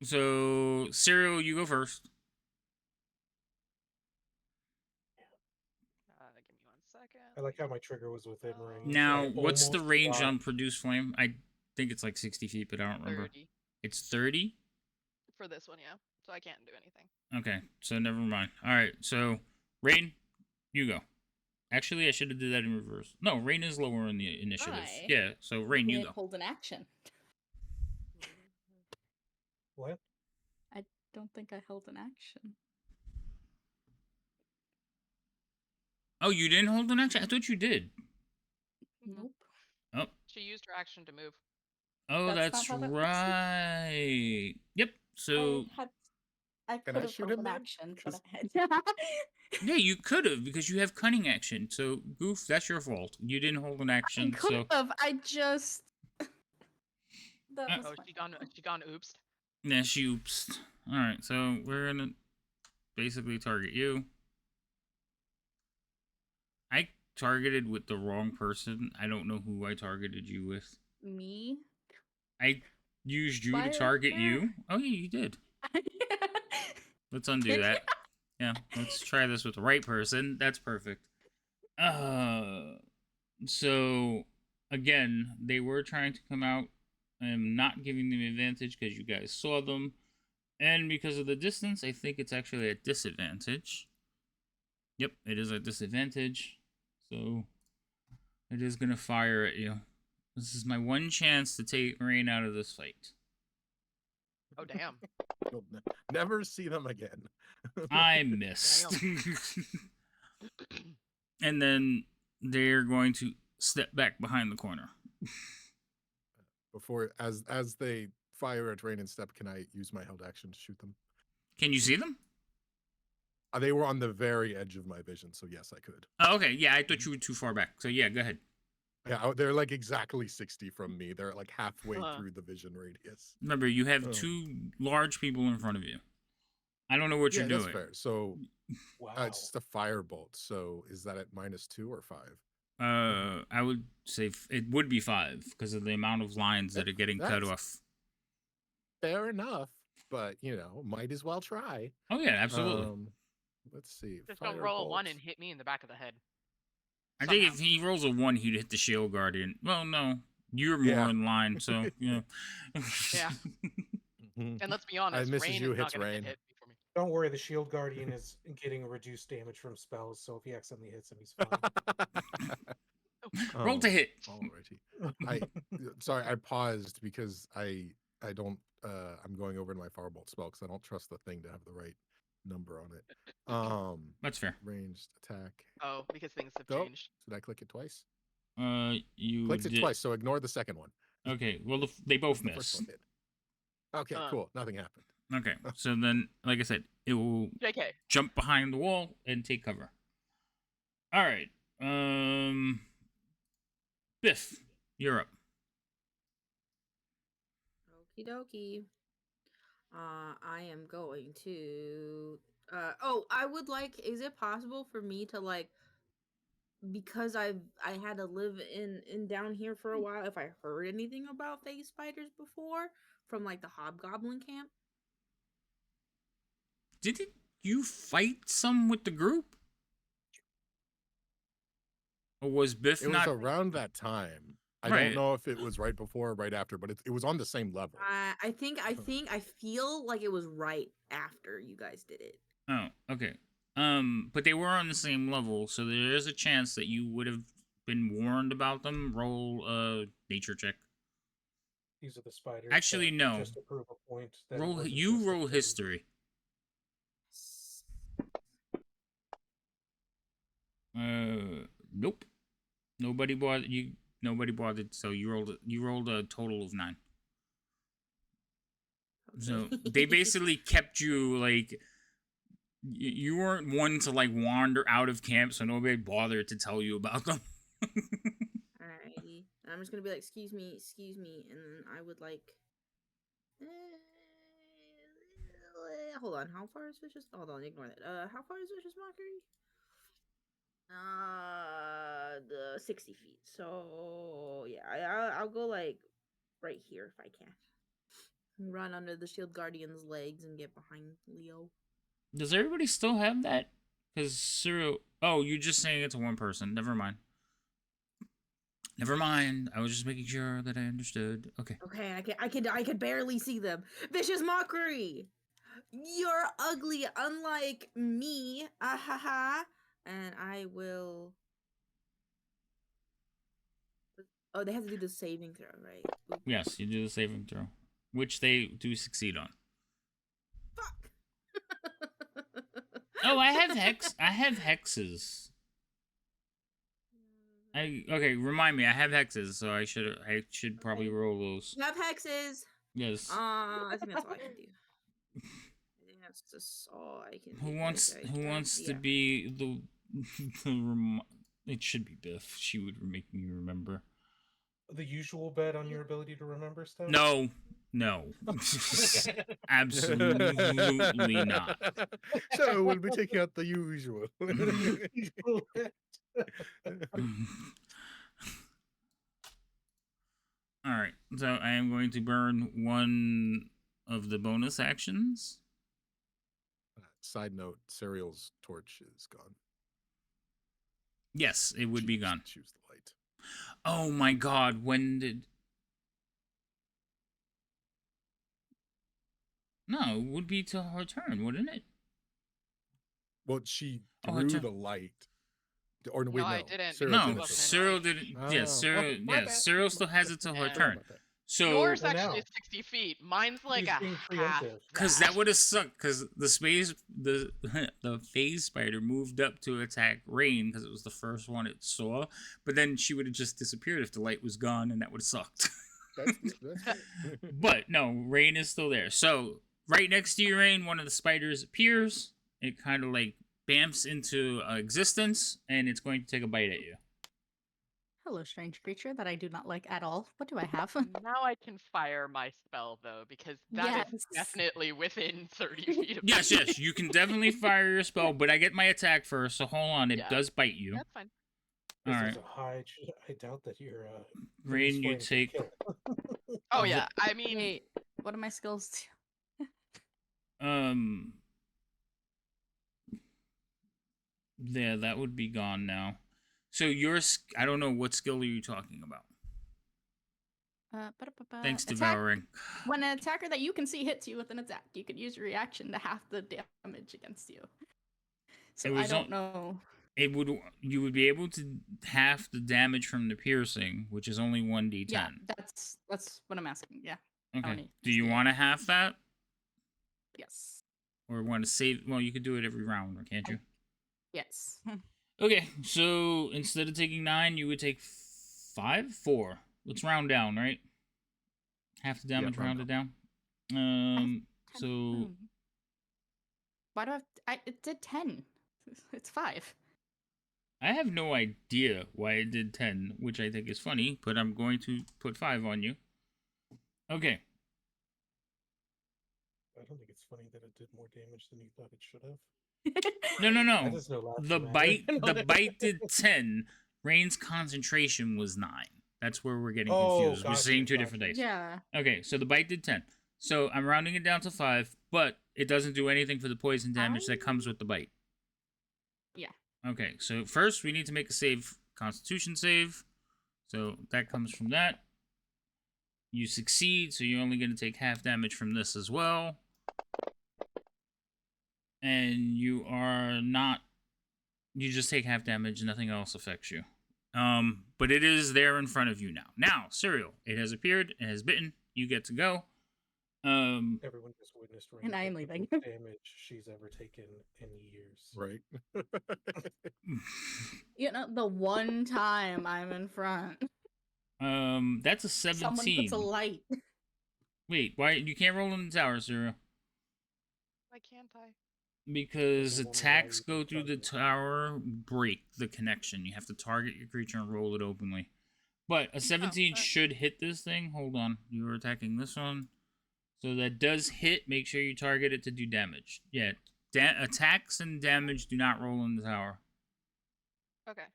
So, Cyril, you go first. Give me 1 second. I like how my trigger was within range. Now, I what's the almost range forgot. on Produce Flame? I think it's like 60 feet, but I don't remember. 30. It's 30? For this one, yeah. So I can't do anything. Okay, so never mind. Alright, so Rain, you go. Actually, I should have did that in reverse. No, Rain is lower in the initiative. I Yeah, so Rain, you can't go. hold an action. What? I don't think I held an action. Oh, you didn't hold an action? I thought you did. Nope. Oh, She used her action to move. oh, That's that's not how that works. right. Yep. So I Can could I have shoot held him an then? action, but 'Cause- I had. yeah, you could have because you have cunning action. So Goof, that's your fault. You didn't hold an I action. could So have. I just. That Uh, was Oh, my she gone oopsed. yeah, she oops. All right, so we're gonna basically target you. I targeted with the wrong person. I don't know who I targeted you with. me. I used you to Fire target there. you. Oh yeah, you did. Let's undo that. Yeah, let's try this with the right person. That's perfect. So again, they were trying to come out. I'm not giving them advantage because you guys saw them, and because of the distance, I think it's actually a disadvantage. Yep, it is a disadvantage. So it is gonna fire at you. This is my one chance to take Rain out of this fight. Oh damn. You'll never see them again. I missed. And then they're going to step back behind the corner. Before, as they fire at Rain and Step, can I use my held action to shoot them? Can you see them? They were on the very edge of my vision, so yes, I could. Oh, okay. Yeah, I thought you were too far back. So yeah, go ahead. Yeah, they're like exactly 60 from me. They're like halfway Huh. through the vision radius. Remember, you have Oh. two large people in front of you. I don't know what Yeah, you're that's doing. fair. So Wow. it's just a firebolt. So is that at -2 or 5? I would say it would be 5 because of the amount of lines that are getting cut That's- off. Fair enough, but might as well try. Oh yeah, absolutely. Let's see. Just don't roll a 1 firebolt. and hit me in the back of the head. I think somehow. if he rolls a 1, he'd hit the shield guardian. Well, no, you're more Yeah. in line, so yeah. Yeah. Mhm. And let's be honest, misses Rain you, is not hits gonna Rain. get hit before me. Don't worry, the shield guardian is getting reduced damage from spells, so if he accidentally hits him, he's fine. Roll to hit. Alrighty. Sorry, I paused because I don't I'm going over to my firebolt spell because I don't trust the thing to have the right number on it. That's fair. Ranged attack. Oh, because things have Oh, changed. did I click it twice? You Clicked it did. twice, so ignore the second one. Okay, well, they both The first miss. one did. Okay, cool. Nothing happened. Okay, so then, like I said, it will JK. jump behind the wall and take cover. All right. Biff, you're up. Okie dokie. I am going to. I would like. Is it possible for me to like, because I had to live in down here for a while. If I heard anything about phase spiders before from like the hobgoblin camp. Didn't you fight some with the group? Or was Biff It was not? around that time. I Right. don't know if it was right before or right after, but it was on the same level. I feel like it was right after you guys did it. Oh, okay. But they were on the same level, so there is a chance that you would have been warned about them. Roll a nature check. These are the spiders. Actually, but no. Just to prove a point. That it Roll. wasn't You just a roll thing. history. Nope. Nobody bothered you. Nobody bothered. So you rolled a total of 9. So they basically kept you like you weren't one to like wander out of camp, so nobody bothered to tell you about them. Alrighty. I'm just gonna be like, excuse me, and then I would like. Hold on. How far is Vicious? Hold on, ignore that. How far is Vicious Mockery? The 60 feet. So yeah, I'll go like right here if I can. Run under the shield guardian's legs and get behind Leo. Does everybody still have that? Because Cyril. Oh, you're just saying it to one person. Never mind. Never mind. I was just making sure that I understood. Okay. Okay, I could barely see them. Vicious mockery. You're ugly, unlike me. Ah ha ha. And I will. Oh, they have to do the saving throw, right? Oop. Yes, you do the saving throw, which they do succeed on. Fuck. Oh, I have hexes. Okay. Remind me. I have hexes, so I should probably roll those. You have hexes. Yes. I think that's all I can do. I think that's just all I can do. Who wants to be the it should be Biff. She would make me remember. The usual bet on your ability to remember stuff? No. Absolutely not. So we'll be taking out the usual. Alright, so I am going to burn one of the bonus actions. Side note, Serial's torch is gone. Yes, it would be gone. Choose the light. Oh my god, when did... No, it would be to her turn, wouldn't it? Well, she Oh, threw the light. Or wait, no. I didn't. No, Cyril didn't. Yeah, Cyril. Yeah, Cyril still has it till her turn. So yours actually is 60 feet. Mine's like a half. Because that would have sucked. Because the phase spider moved up to attack Rain because it was the first one it saw. But then she would have just disappeared if the light was gone, and that would have sucked. But no, Rain is still there. So right next to you, Rain, one of the spiders appears. It kind of like bamfs into existence, and it's going to take a bite at you. Hello, strange creature that I do not like at all. What do I have? Now I can fire my spell, though, because that is definitely within 30 feet of me. Yes, you can definitely fire your spell, but I get my attack first, so hold on, it does bite you. That's fine. Alright. I doubt that you're Rain, you take... Oh, yeah, I mean... Wait, what are my skills? Yeah, that would be gone now. So I don't know, what skill are you talking about? Thanks, Devouring. When an attacker that you can see hits you with an attack, you could use your reaction to half the damage against you. So I don't know. You would be able to half the damage from the piercing, which is only 1d10. Yeah, that's what I'm asking. Yeah. Okay. Do you want to half that? Yes. Or want to save? Well, you could do it every round, can't you? Yes. Okay, so instead of taking 9, you would take 4. Let's round down, right? Half the damage rounded down. So why do it did 10? It's 5. I have no idea why it did 10, which I think is funny, but I'm going to put 5 on you. Okay. I don't think it's funny that it did more damage than you thought it should have. No. The bite did 10. Rain's concentration was 9. That's where we're getting confused. We're seeing two different dice. Yeah. Okay, so the bite did 10. So I'm rounding it down to 5, but it doesn't do anything for the poison damage that comes with the bite. Yeah. Okay, so first we need to make a Constitution save. So that comes from that. You succeed, so you're only going to take half damage from this as well. And you just take half damage, nothing else affects you. But it is there in front of you now. Now, Serial, it has appeared, it has bitten, you get to go. Everyone just witnessed Rain and I am take the leaving. most damage she's ever taken in years. Right. You know, the one time I'm in front. That's a 17. Someone puts a light. Wait, why you can't roll in the tower, Serial? Why can't I? Because attacks go through the tower, break the connection. You have to target your creature and roll it openly. But a 17 should hit this thing. Hold on. You were attacking this one. So that does hit. Make sure you target it to do damage. Yeah. Attacks and damage do not roll in the tower. Okay.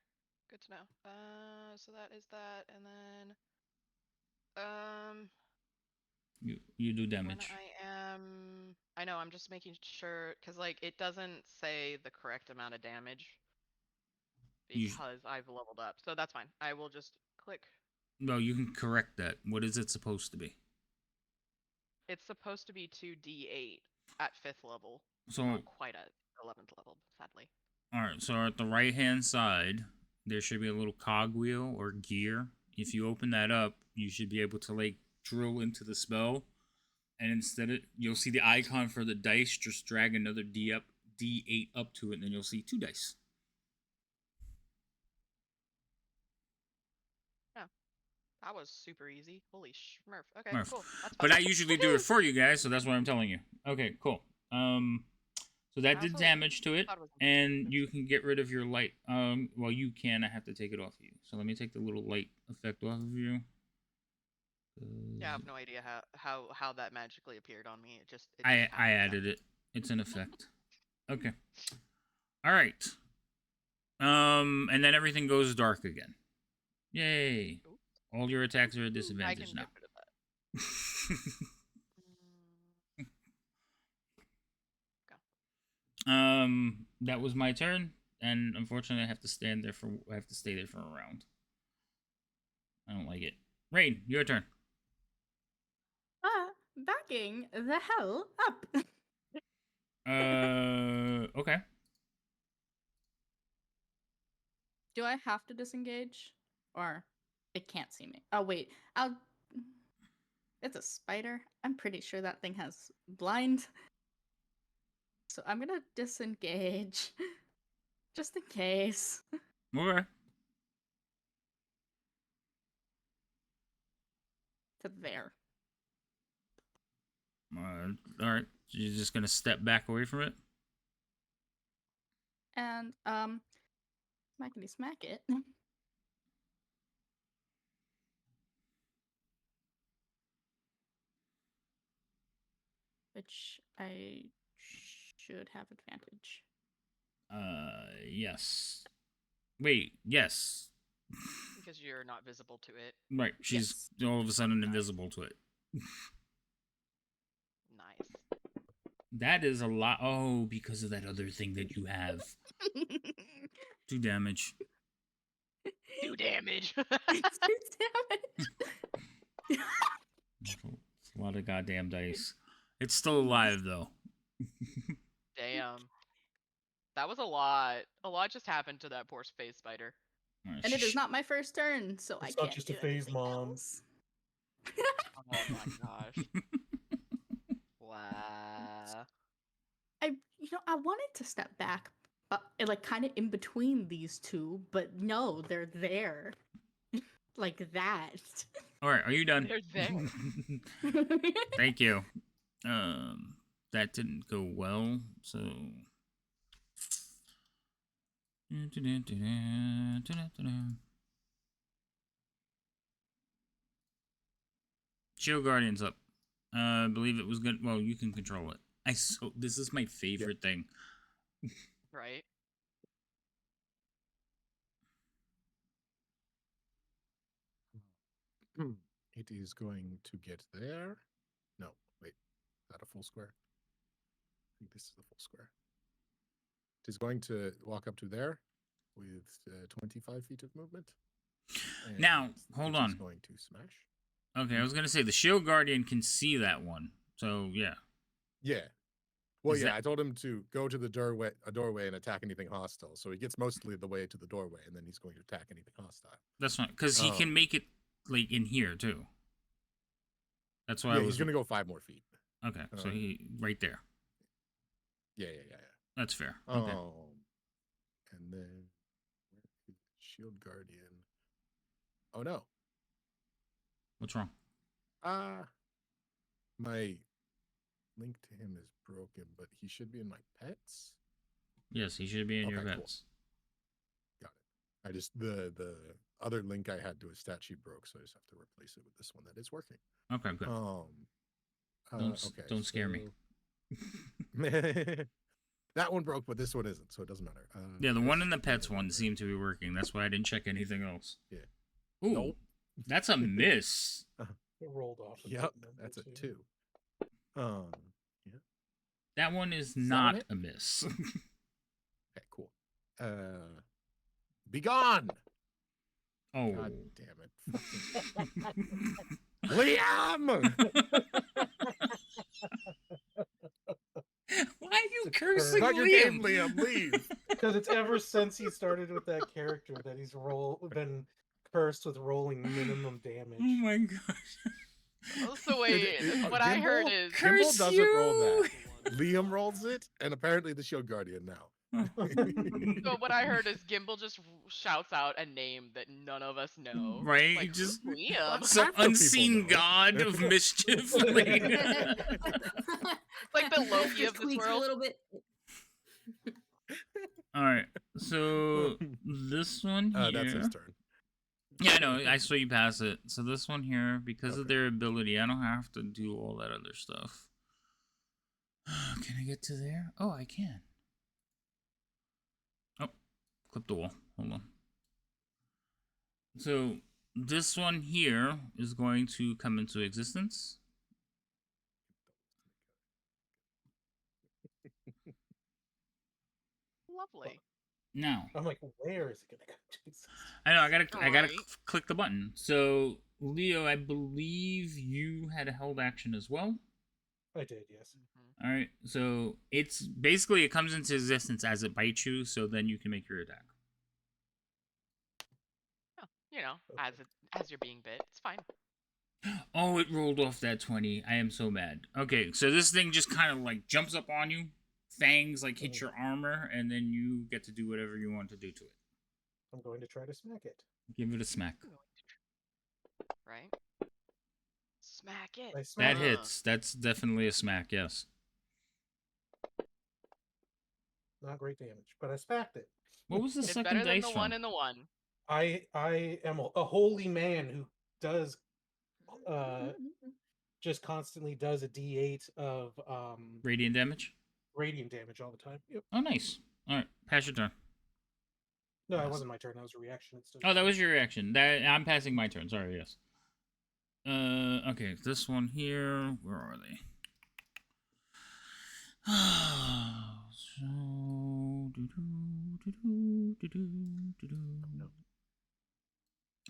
Good to know. So that is that, and then... You do damage. I know, I'm just making sure, because, like, it doesn't say the correct amount of damage because I've leveled up. So that's fine. I will just click. No, you can correct that. What is it supposed to be? It's supposed to be 2d8 at 5th level. So, Not quite at 11th level, sadly. alright, so at the right-hand side, there should be a little cogwheel or gear. If you open that up, you should be able to, like, drill into the spell. And instead, you'll see the icon for the dice. Just drag another D8 up to it, and then you'll see 2 dice. That was super easy. Holy schmurf. Okay, Murph. cool. That's But fine. I usually do it for you guys, so that's what I'm telling you. Okay, cool. So that did also damage to it, thought it was and you can get rid of your light. Well, you can. I have to take it off of you. So let me take the little light effect off of you. Yeah, I have no idea how that magically appeared on me. It I happened. added it. It's an effect. Okay. All right. And then everything goes dark again. Yay! Ooh. All your attacks are at I disadvantage can now. get rid of that. That was my turn, and unfortunately, I have to stay there for a round. I don't like it. Rain, your turn. Backing the hell up. Okay. Do I have to disengage? Or it can't see me? Oh, wait. It's a spider. I'm pretty sure that thing has blind. So I'm gonna disengage. Just in case. Okay. To there. All right. You're just gonna step back away from it. And, smackety smack it. Which I should have advantage. Yes. Wait, yes. Because you're not visible to it. Right, she's all of a sudden invisible to it. Nice. That is a lot. Oh, because of that other thing that you have. 2 damage. 2 damage. 2 damage. It's a lot of goddamn dice. It's still alive, though. Damn. That was a lot. A lot just happened to that poor space spider. Right, And it is not my first turn, so I It's can't not just do a phase, anything Mom. else. Oh my gosh. Wow. I wanted to step back, but like kind of in between these two, but no, they're there. Like that. Alright, are you done? They're there. Thank you. That didn't go well, so... Shield Guardian's up. I believe it was good. Well, you can control it. This is my favorite thing. Right? It is going to get there. No, wait. Is that a full square? I think this is the full square. It is going to walk up to there with 25 feet of movement. Now, hold on. It's going to smash. Okay, I was gonna say the Shield Guardian can see that one. So yeah. Yeah. Well, Is yeah, that- I told him to go to the doorway and attack anything hostile. So he gets mostly the way to the doorway, and then he's going to attack anything hostile. That's fine, because he can make it like in here too. That's why Yeah, I was he's going to go 5 more feet. Okay, so he right there. Yeah. That's fair. Okay. And then where is Shield Guardian? Oh no. What's wrong? My link to him is broken, but he should be in my pets. Yes, he should be in your Okay, cool. vets. Got it. I just the other link I had to his stat sheet broke, so I just have to replace it with this one that is working. Okay, good. Don't scare me. That one broke, but this one isn't, so it doesn't matter. Yeah, the one in the pets one seemed to be working. That's why I didn't check anything else. Yeah. Ooh, Nope. that's a miss. It rolled off. Yep, that's a 2. Yeah. That one is that not it? a miss. Okay, cool. Be gone. Oh. God damn it. Fucking... Liam! Why are you It's cursing Not your game, Liam? Liam. Leave. Because it's ever since he started with that character that he's been cursed with rolling minimum damage. Oh my gosh. Oh, so wait, what I heard is Gimbal Curse doesn't roll you! that. Liam rolls it, and apparently the Shield Guardian now. so what I heard is Gimbal just shouts out a name that none of us know. Right? Like, Just who's Liam? some Half the people unseen know. god of mischief. Like the Life Loki just of this tweaks a world. little bit. Alright, so this one here. That's his turn. Yeah, I know. I saw you pass it. So this one here, because of their ability, I don't have to do all that other stuff. Can I get to there? Oh, I can. Oh, clip the wall. Hold on. So this one here is going to come into existence. Lovely. Now, I'm like, where is it gonna come to? I know I gotta Right. click the button. So Leo, I believe you had a held action as well. I did, yes. Mhm. All right, so it's basically it comes into existence as it bites you, so then you can make your attack. Oh, you know, as you're being bit, it's fine. Oh, it rolled off that 20. I am so mad. Okay, so this thing just kind of like jumps up on you, fangs like hit your armor, and then you get to do whatever you want to do to it. I'm going to try to smack it. Give it a smack. Right? Smack it. I smack That it. hits. That's definitely a smack. Yes. Not great damage, but I smacked it. What was the It's second better than dice the from? one and the one. I am a holy man who does just constantly does a D8 of Radiant damage. radiant damage all the time. Yep. Oh, nice. All right, pass your turn. No, it Yes. wasn't my turn. That was a reaction. It's still Oh, that was your reaction. That I'm passing my turn. Sorry. Yes. Okay. This one here. Where are they? So.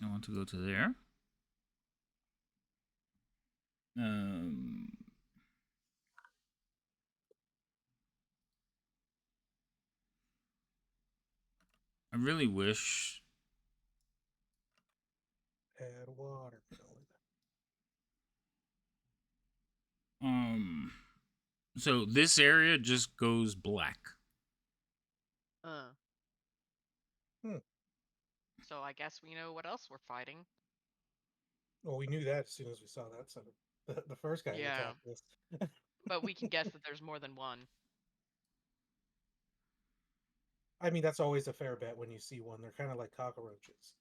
I want to go to there. I really wish. add watermelon. So this area just goes black. So I guess we know what else we're fighting. Well, we knew that as soon as we saw that. So the first guy who Yeah. attacked this. But we can guess that there's more than one. I mean, that's always a fair bet when you see one. They're kind of like cockroaches.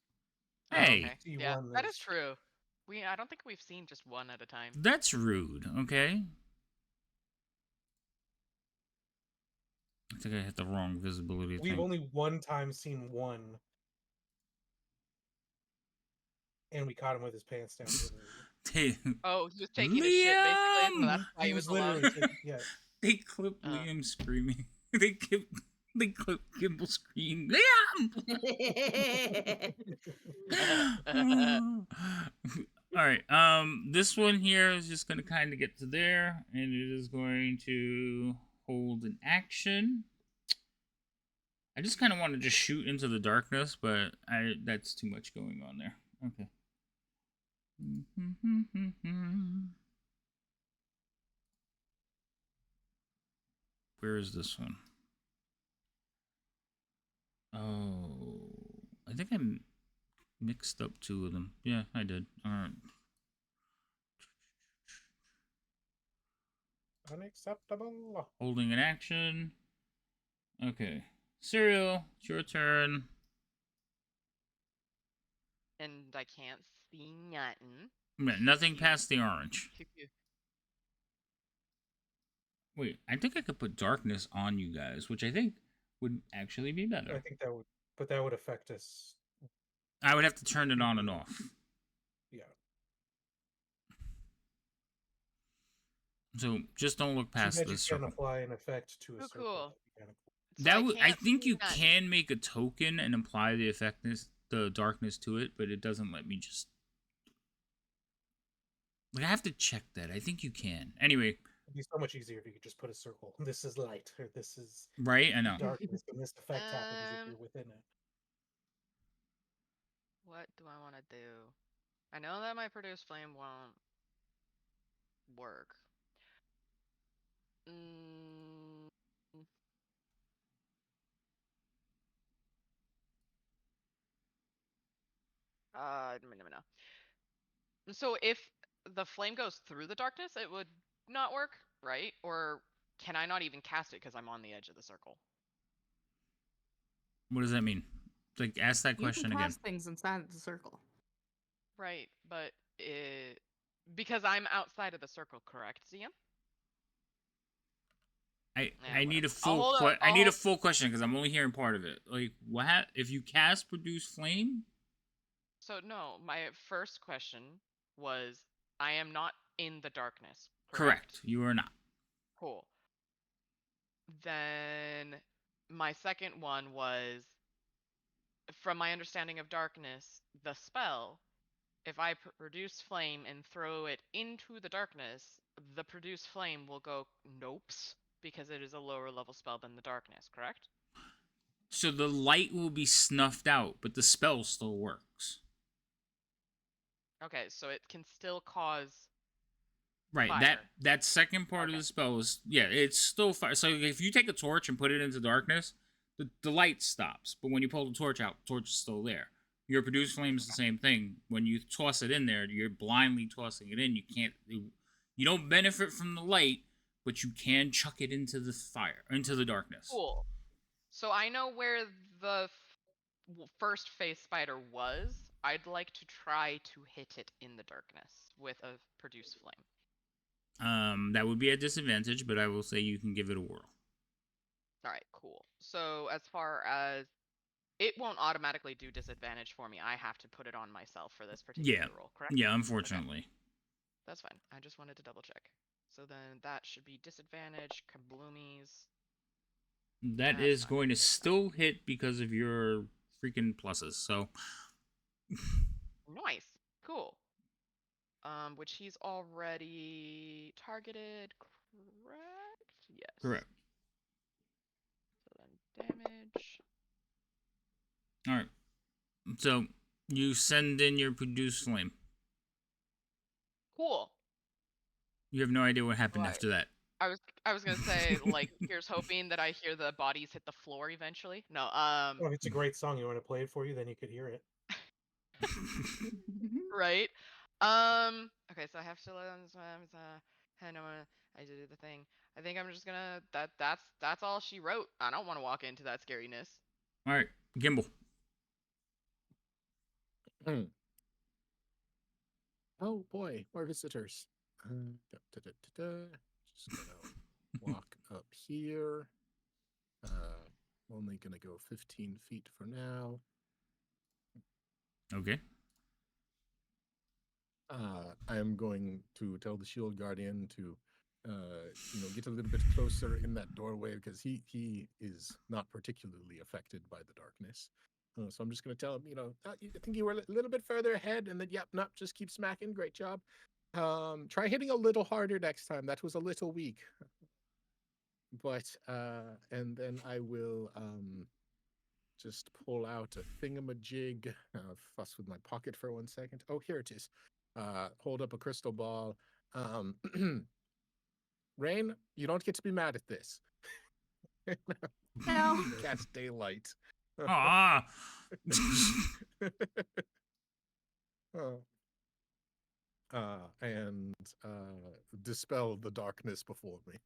Hey. Okay. See Yeah, one, that is there's- true. I don't think we've seen just one at a time. That's rude. Okay. I think I hit the wrong visibility We've thing. only one time seen one, and we caught him with his pants down. literally. Oh, he was taking a shit basically, so Liam! that's why he was alone. literally taking, yeah. They clip Liam screaming. They clip Gimbal screaming. Liam! Alright, this one here is just gonna kinda get to there, and it is going to hold an action. I just kinda want to just shoot into the darkness, but that's too much going on there. Okay. Where is this one? Oh, I think I mixed up two of them. Yeah, I did. All right. Unacceptable. Holding an action. Okay. Serial, it's your turn. And I can't see nothing. Yeah, nothing past the orange. Wait, I think I could put darkness on you guys, which I think would actually be better. I think that would, but that would affect us. I would have to turn it on and off. Yeah. So just don't look past Magic this can circle. apply an effect to a Oh, circle. cool. That'd be kinda cool. So That would, I can't think see you nothing. can make a token and apply the effectiveness the darkness to it, but it doesn't let me just. Like, I have to check that. I think you can. Anyway. It'd be so much easier if you could just put a circle. This is light, or this is Right, I know. darkness, and this effect happens if you're within it. What do I want to do? I know that my produce flame won't work. No. So if the flame goes through the darkness, it would not work, right? Or can I not even cast it because I'm on the edge of the circle? What does that mean? Like, ask that question you can again. cast things inside the circle. Right, but because I'm outside of the circle, correct, Ziam? I need a full I need a full question because I'm only hearing part of it. Like, what if you cast produce flame? So no, my first question was, I am not in the darkness. Correct. You are not. Cool. Then my second one was, from my understanding of darkness, the spell, if I produce flame and throw it into the darkness, the produce flame will go nopes because it is a lower level spell than the darkness, correct? So the light will be snuffed out, but the spell still works. Okay, so it can still cause right fire. that second part of the spell is it's still fire. So if you take a torch and put it into darkness, the light stops, but when you pull the torch out, the torch is still there. Your produce flame is the same thing. When you toss it in there, you're blindly tossing it in. You don't benefit from the light, but you can chuck it into the fire, into the darkness. Cool. So I know where the first face spider was. I'd like to try to hit it in the darkness with a produce flame. That would be a disadvantage, but I will say you can give it a whirl. All right, cool. So as far as it won't automatically do disadvantage for me, I have to put it on myself for this particular roll, correct? Yeah, unfortunately. Okay. That's fine. I just wanted to double check. So then that should be disadvantage, kabloomies. That is going to still hit because of your freaking pluses, so. Nice. Cool. Which he's already targeted, correct? Yes. Correct. So then damage. Alright. So you send in your produce flame. Cool. You have no idea what happened after that. I was gonna say, like, here's hoping that I hear the bodies hit the floor eventually. No, Oh, it's a great song. You want to play it for you? Then you could hear it. Right. Okay, so I have to I do the thing. I think I'm just gonna that's all she wrote. I don't want to walk into that scariness. Alright, Gimbal. Oh boy, more visitors. Just gonna walk up here. Only gonna go 15 feet for now. Okay. I'm going to tell the shield guardian to, get a little bit closer in that doorway because he is not particularly affected by the darkness. So I'm just going to tell him, I think you were a little bit further ahead, and then just keep smacking. Great job. Try hitting a little harder next time. That was a little weak. But and then I will just pull out a thingamajig. Fuss with my pocket for 1 second. Oh, here it is. Hold up a crystal ball. Rain, you don't get to be mad at this. No. Cast daylight. Ah. And dispel the darkness before me.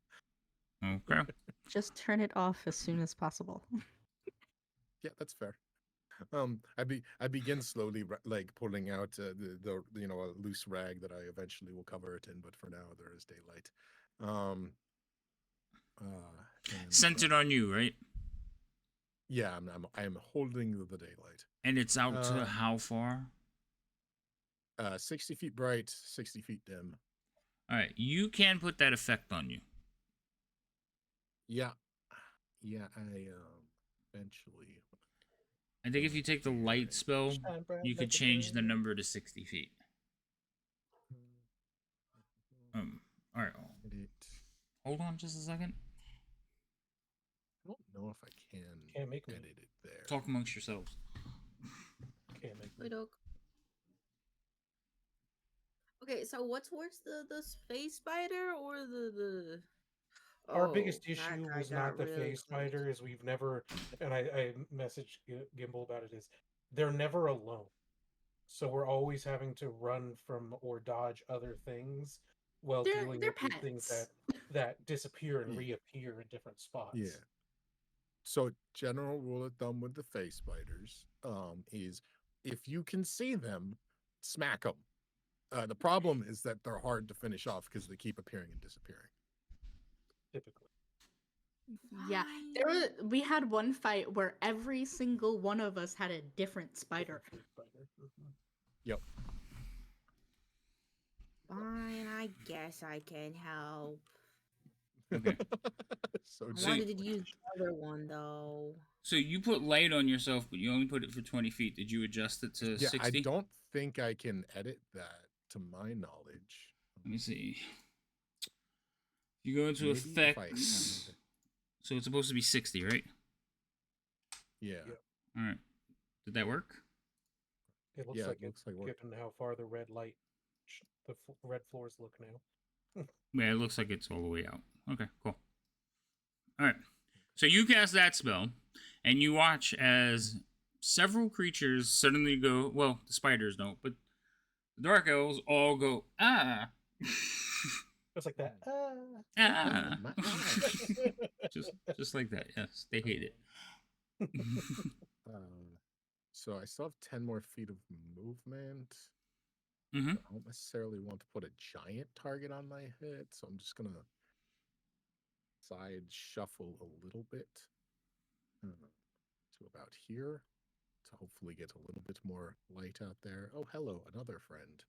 Okay. Just turn it off as soon as possible. Yeah, that's fair. I begin slowly pulling out the a loose rag that I eventually will cover it in, but for now there is daylight. Centered on you, right? Yeah, I'm holding the daylight. And it's out to how far? 60 feet bright, 60 feet dim. All right, you can put that effect on you. Yeah, I eventually. I think if you take the light spell, Shine bright you could like a change the diamond. number to 60 feet. All right. Edit. Hold on just a second. I don't know if I can Can't make me. edit it there. Talk amongst yourselves. Can't make me. Wait, okay, so what's worse, the space spider or the? Our biggest Oh, that issue guy was got not the really phase close. spider, is we've never, and I messaged Gimbal about it, is they're never alone. So we're always having to run from or dodge other things while dealing They're with things pets. that disappear and Yeah. reappear in different spots. Yeah. So general rule of thumb with the face spiders is if you can see them, smack them. The problem is that they're hard to finish off because they keep appearing and disappearing. Typically. Yeah, we had one fight where every single one of us had a different spider. Different spider. Mhm. Yep. Fine, I guess I can help. Okay. So I So- wanted to use the other one though. So you put light on yourself, but you only put it for 20 feet. Did you adjust it to yeah, 60? I don't think I can edit that to my knowledge. Let me see. You go into Maybe if I effects. add- So it's supposed to be 60, right? Yeah. Yep. All right. Did that work? It looks Yeah, like it looks like work. given how far the red light, the red floors look now. Yeah, it looks like it's all the way out. Okay, cool. All right. So you cast that spell, and you watch as several creatures suddenly go. Well, the spiders don't, but the dark elves all go ah. Just like that. Ah. My eye. just like that. Yes, they hate it. So I still have 10 more feet of movement. Mhm. I don't necessarily want to put a giant target on my head, so I'm just gonna side shuffle a little bit to about here to hopefully get a little bit more light out there. Oh, hello, another friend.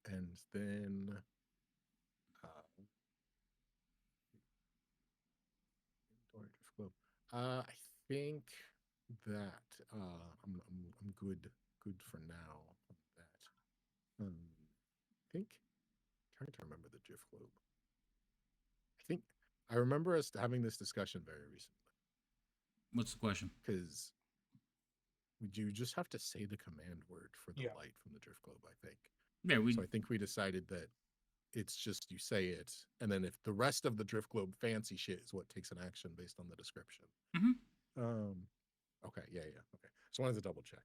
And then I think that I'm good for now on that. I think trying to remember the GIF globe. I remember us having this discussion very recently. What's the question? Because you just have to say the command word for the light from the drift globe, I think. Yeah, So I think we decided that it's just you say it, and then if the rest of the drift globe fancy shit is what takes an action based on the description. Okay, yeah, okay. Just wanted to double check.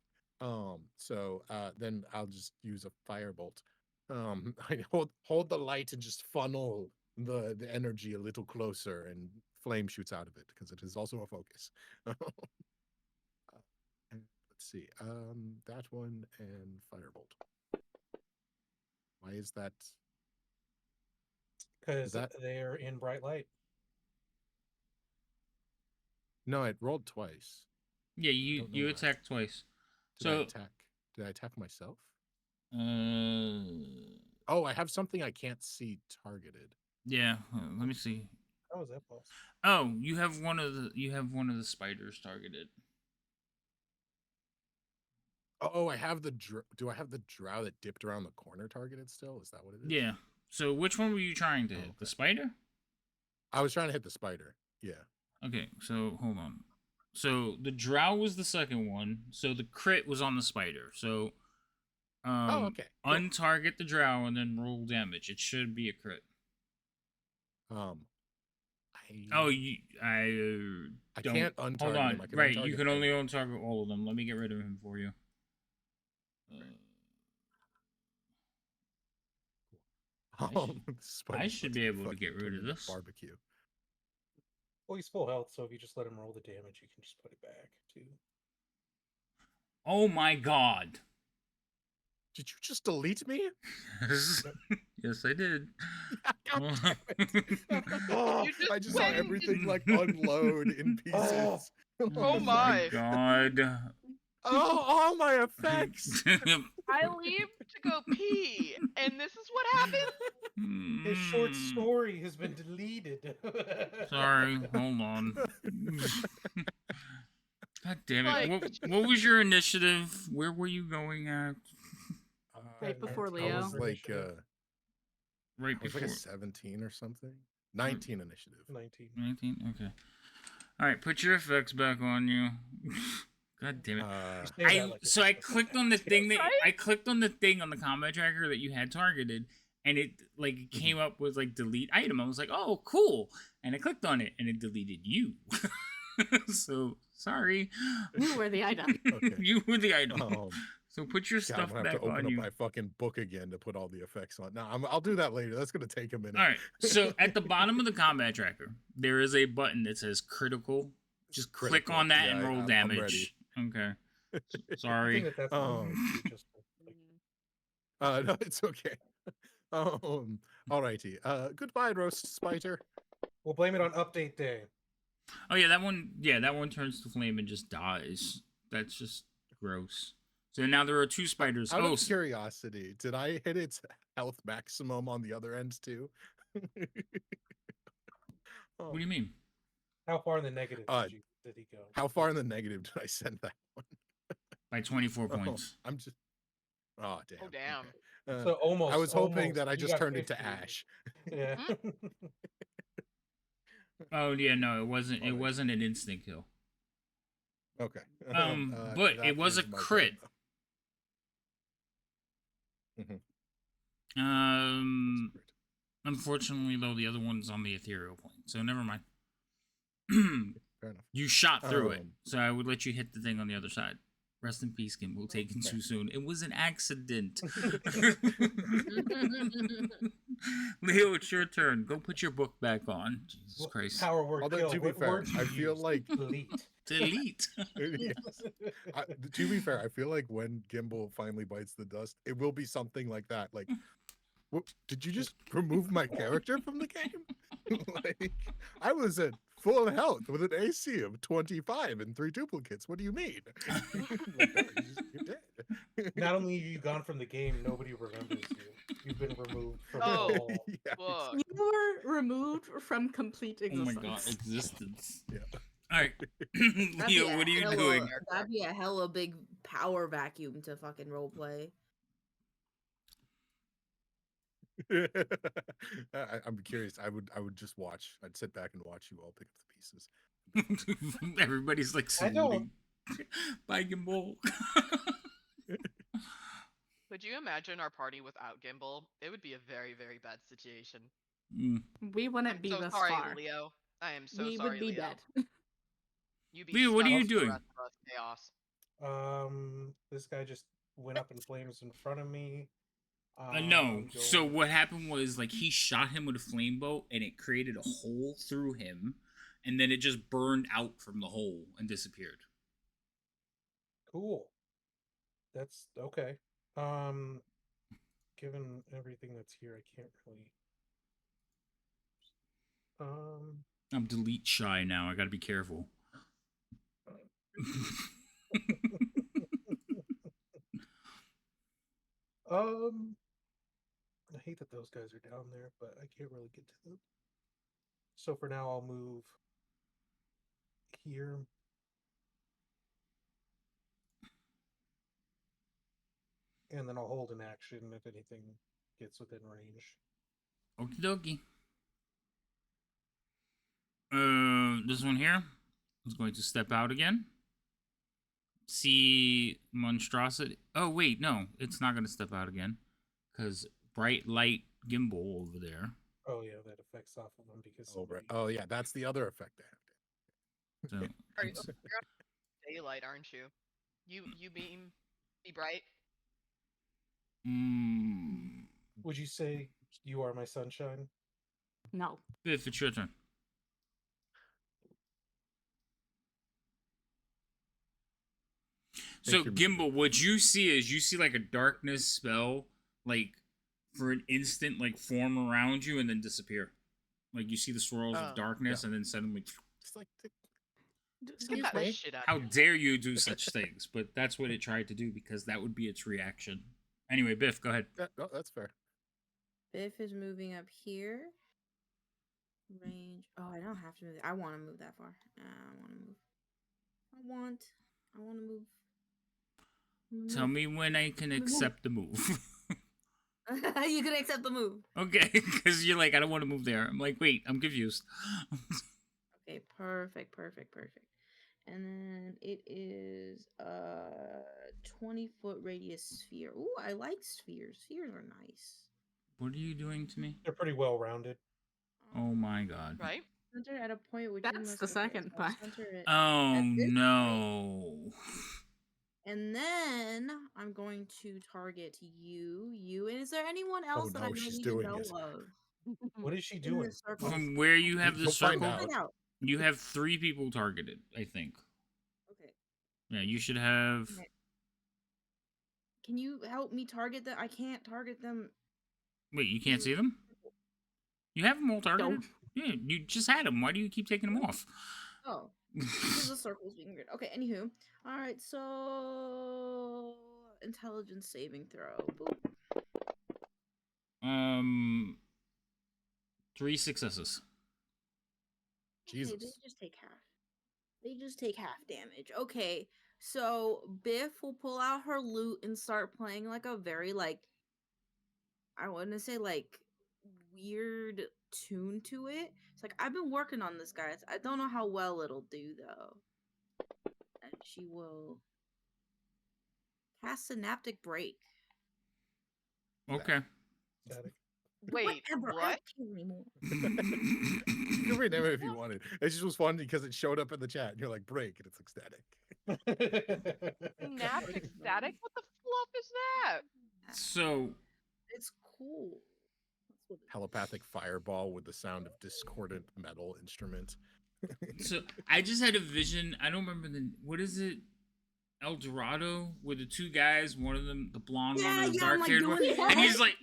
So then I'll just use a firebolt. I hold the light and just funnel the energy a little closer, and flame shoots out of it because it is also a focus. And let's see, that one and firebolt. Why is that? Because they're in bright light. No, it rolled twice. Yeah, you attacked twice. Did I attack myself? Oh, I have something I can't see targeted. Yeah, let me see. How is that possible? Oh, you have one of the spiders targeted. Oh, I have the do I have the drow that dipped around the corner targeted still? Is that what it is? Yeah. So which one were you trying to hit? Okay. The spider? I was trying to hit the spider. Yeah. Okay, so hold on. So the drow was the second one. So the crit was on the spider. So okay. Cool. Untarget the drow and then roll damage. It should be a crit. I don't. can't untarget Hold on. him. I can Right, you untarget can only him. untarget all of them. Let me get rid of him for you. I should be able to get rid of this. Barbecue. Well, he's full health, so if you just let him roll the damage, you can just put it back too. Oh my god. Did you just delete me? Yes, I did. I just saw everything like unload in pieces. Oh my god. Oh, all my effects. I leave to go pee, and this is what happened? His short story has been deleted. Sorry, hold on. God damn it! Like- What was your initiative? Where were you going at? Right before I Leo. was like, Right I was before like a 17 or something. 19 initiative. 19. 19. Okay. All right, put your effects back on you. God damn it! You say that like it's I just- clicked on the thing that I clicked on the thing on the combat tracker that you had targeted, and it like it came up with like delete item. I was like, oh cool, and I clicked on it, and it deleted you. So sorry, You were the item. Okay. you were the item. Um, So put your God, I'm stuff gonna have back to open on up you. my fucking book again to put all the effects on. No, I'll do that later. That's gonna take a minute. All right. So at the bottom of the combat tracker, there is a button that says critical. Just click Critical. on that Yeah, and roll I'm damage. Okay. I Sorry. think that's just like, No, it's okay. Alrighty. Goodbye, roast spider. we'll blame it on update day. Oh yeah, that one. Yeah, that one turns to flame and just dies. That's just gross. So now there are two spiders. Out Oh, of curiosity, did I hit its health maximum on the other end too? what do you mean? How far in the negative did he go? How far in the negative did I send that one? By 24 Oh, points. I'm just. Oh damn. Oh damn. Okay. So almost. I was hoping almost. that I You just got turned it 50. to ash. Yeah. Oh yeah, no, it wasn't. It Alright. wasn't an instant kill. Okay. But that it was a is my crit. turn, though. Unfortunately, though, the other one's on the ethereal plane, so never mind. Fair enough. You shot through it, Um, so I would let you hit the thing on the other side. Rest in peace, Kim. We'll take it too soon. It was an accident. Leo, it's your turn. Go put your book back on. Jesus Christ. Power word Although, kill. to be What fair, word you I feel use? like Delete. Delete. Yes. To be fair, I feel like when Gimbal finally bites the dust, it will be something like that. Like, did you just remove my character from the game? Like, I was at full health with an AC of 25 and 3 duplicates. What do you mean? Like, no, you're dead. Not only have you gone from the game, nobody remembers you. You've been removed from Oh. all. Yeah, Fuck. You were removed from complete Oh existence. my god, existence. Yeah. Alright. That'd be Leo, a what are you hella- doing? That'd be a hella big power vacuum to fucking roleplay. I'm curious. I would just watch. I'd sit back and watch you all pick up the pieces. Everybody's like I don't- saluting. Bye, Gimbal. Could you imagine our party without Gimbal? It would be a very, very bad situation. Mm. We wouldn't I'm be so this sorry, far. Leo. I am so We sorry, would be Leo. dead. You be Leo, what are stuck you with the doing? rest of us, Chaos. This guy just went up in flames in front of me. No. So going- what happened was like he shot him with a flame bolt and it created a hole through him and then it just burned out from the hole and disappeared. Cool. That's okay. Given everything that's here, I can't really. I'm delete shy now. I got to be careful. I hate that those guys are down there, but I can't really get to them. So for now, I'll move here. And then I'll hold an action if anything gets within range. Okie dokie. This one here is going to step out again. See monstrosity. Oh wait, no, it's not going to step out again because bright light gimbal over there. Oh yeah, that affects off of them because. Oh, right. Oh yeah, that's the other effect I have. So Are you, it's- you're on daylight, aren't you? You beam, be bright. Would you say you are my sunshine? No. Biff, it's your turn. So Thank you, Gimbal, what you see is you see like a darkness spell, like for an instant, like form around you and then disappear. Like you see the swirls of darkness and then suddenly. Just like Get that me? shit out How of here. dare you do such things? But that's what it tried to do because that would be its reaction. Anyway, Biff, go ahead. no, that's fair. Biff is moving up here. Range. Oh, I don't have to move. I want to move that far. I want to move. I want to move. Tell me when I can accept the move. You can accept the move. Okay, because you're like, I don't want to move there. I'm like, wait, I'm confused. Okay, perfect. And then it is a 20-foot radius sphere. Ooh, I like spheres. Spheres are nice. What are you doing to me? They're pretty well rounded. Oh my god. Right? Center at a point within That's the the circle. second So part. center it Oh at this point. no. And then I'm going to target you. And is there anyone else that I no, don't she's even doing know it. of What is she in doing? this circle? From where you have the You'll find circle, out. Find out. you have 3 people targeted, I think. Okay. Yeah, you should have. Okay. Can you help me target them? I can't target them. Wait, you can't see them? You have them all targeted? Yeah, you just had them. Why do you keep taking them off? Oh. Because the circle's being weird. Okay, anywho. Alright, so intelligence saving throw. Boop. 3 successes. Jesus. Okay, they just take half. They just take half damage. Okay, so Biff will pull out her lute and start playing like a very I want to say weird tune to it. It's like I've been working on this, guys. I don't know how well it'll do though. And she will cast Synaptic Break. Okay. Static. Wait, Whatever. I what? don't care anymore. You can rename it if you wanted. It just was fun because it showed up in the chat and you're like, break, and it's like static. Synaptic static? What the fluff is that? So, It's cool. That's what it is. Telepathic fireball with the sound of discordant metal instrument. I just had a vision. I don't remember what is it? El Dorado with the 2 guys, one of them the blonde one, Yeah, the I'm dark like haired one, doing and he's like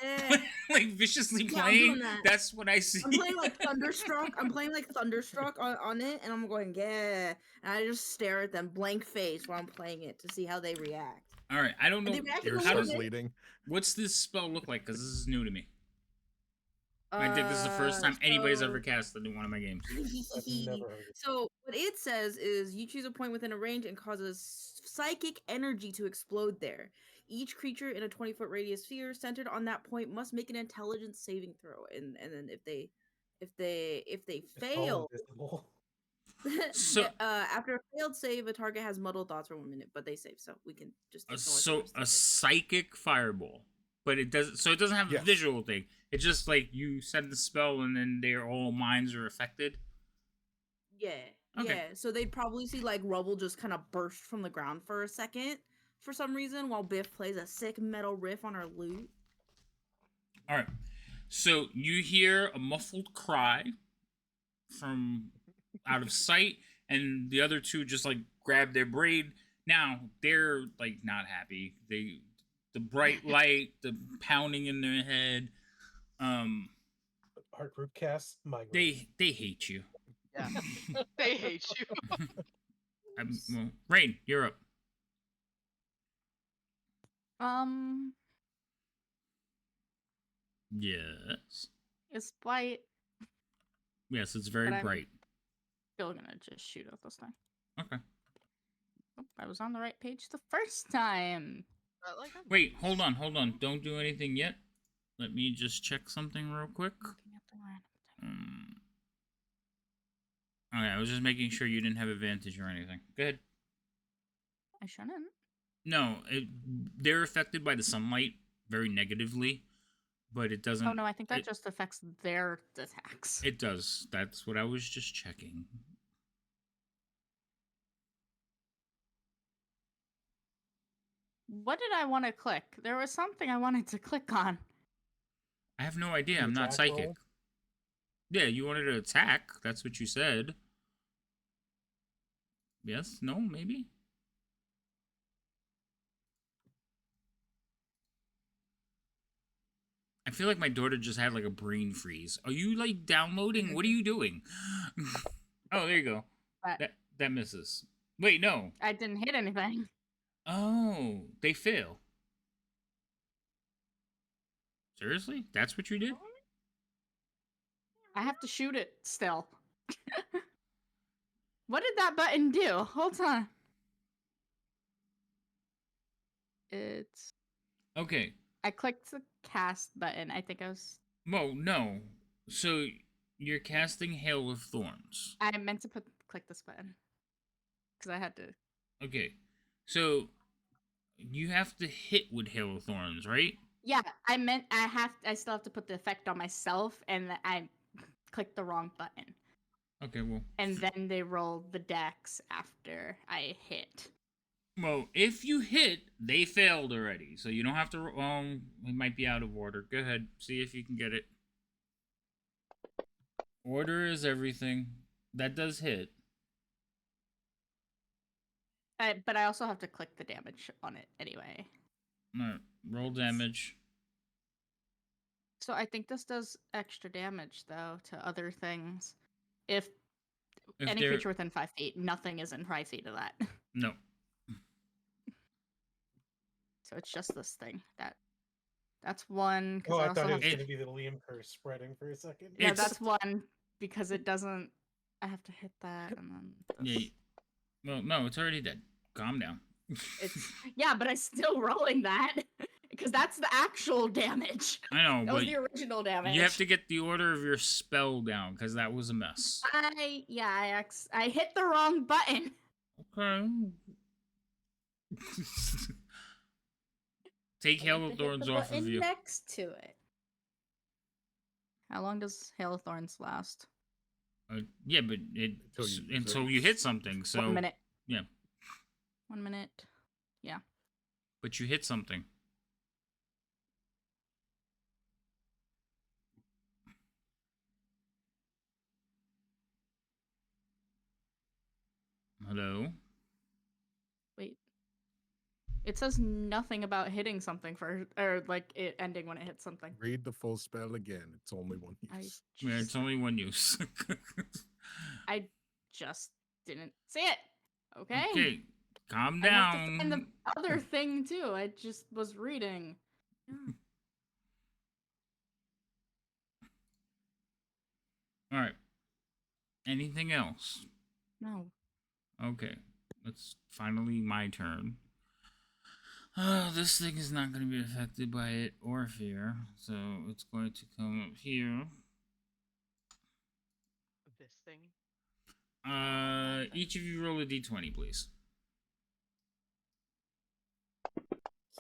Yeah. like viciously Yeah, I'm playing. doing that. That's what I see. I'm playing like Thunderstruck. I'm playing like Thunderstruck on it, and I'm going, yeah. And I just stare at them blank face while I'm playing it to see how they react. All right, I don't know. And they react Ears a How little start does bit. bleeding. what's this spell look like? Because this is new to me. I think this is the first time anybody's ever cast it in one of my games. I've never heard it. So what it says is you choose a point within a range and causes psychic energy to explode there. Each creature in a 20-foot radius sphere centered on that point must make an intelligence saving throw, and then if they It's all fail, invisible. So- after a failed save, a target has muddled thoughts for 1 minute, but they save, so we can just ignore the So rest of a it. psychic fireball, but it doesn't. So it doesn't have a Yes. visual thing. It's just like you send the spell, and then their all minds are affected. Yeah, Okay. yeah. So they'd probably see like rubble just kind of burst from the ground for a second, for some reason, while Biff plays a sick metal riff on her lute. All right. So you hear a muffled cry from out of sight, and the other 2 just like grab their braid. Now they're like not happy. The bright light, the pounding in their head. Our group cast, my They hate you. Yeah. They hate you. Well, Rain, you're up. Yes. It's bright. Yes, it's very But I'm- bright. Still gonna just shoot at this thing. Okay. Oh, I was on the right page the first time. Wait, hold on. Don't do anything yet. Let me just check something real quick. Looking at the random. Okay, I was just making sure you didn't have advantage or anything. Go ahead. I shouldn't. No, they're affected by the sunlight very negatively, but it doesn't. Oh no, I think that it, just affects their attacks. It does. That's what I was just checking. What did I want to click? There was something I wanted to click on. I have no idea. The I'm not attack psychic. roll? Yeah, you wanted to attack. That's what you said. Yes? No? Maybe? I feel like my daughter just had like a brain freeze. Are you like downloading? What are you doing? Oh, there you go. That misses. Wait, no. I didn't hit anything. Oh, they fail. Seriously? That's what you did? I have to shoot it still. What did that button do? Hold on. It's. Okay. I clicked the cast button. I think I was. Well, no. So you're casting Hail of Thorns. I meant to click this button because I had to. Okay. So you have to hit with Hail of Thorns, right? Yeah, I meant I still have to put the effect on myself, and I clicked the wrong button. Okay, well. And then they roll the dex after I hit. Well, if you hit, they failed already, so you don't have to. It might be out of order. Go ahead, see if you can get it. Order is everything. That does hit. But I also have to click the damage on it anyway. Alright, roll damage. So I think this does extra damage though to other things. If any creature within 5 feet, nothing is in 5 feet of that. No. So it's just this thing. That's one. Oh, I also thought it have was going to be the Liam curse spreading for a second. Yeah, that's one because it doesn't. I have to hit that and then. This. Yeah. Well, no, it's already dead. Calm down. Yeah, but I'm still rolling that because that's the actual damage. I know, that but was the original damage. you have to get the order of your spell down because that was a mess. I hit the wrong button. Okay. Take Hail of Thorns off of you. Next to it. How long does Hail of Thorns last? Yeah, but until you hit something. So 1 minute. Yeah. 1 minute. Yeah. But you hit something. Hello? Wait. It says nothing about hitting something or like it ending when it hits something. Read the full spell again. It's only one use. Yeah, it's only one use. I just didn't see it. Okay. Okay, calm I down. have to find the other thing too. I just was reading. Yeah. All right. Anything else? No. Okay. It's finally my turn. This thing is not going to be affected by it or fear, so it's going to come up here. This thing? Each of you roll a d20, please.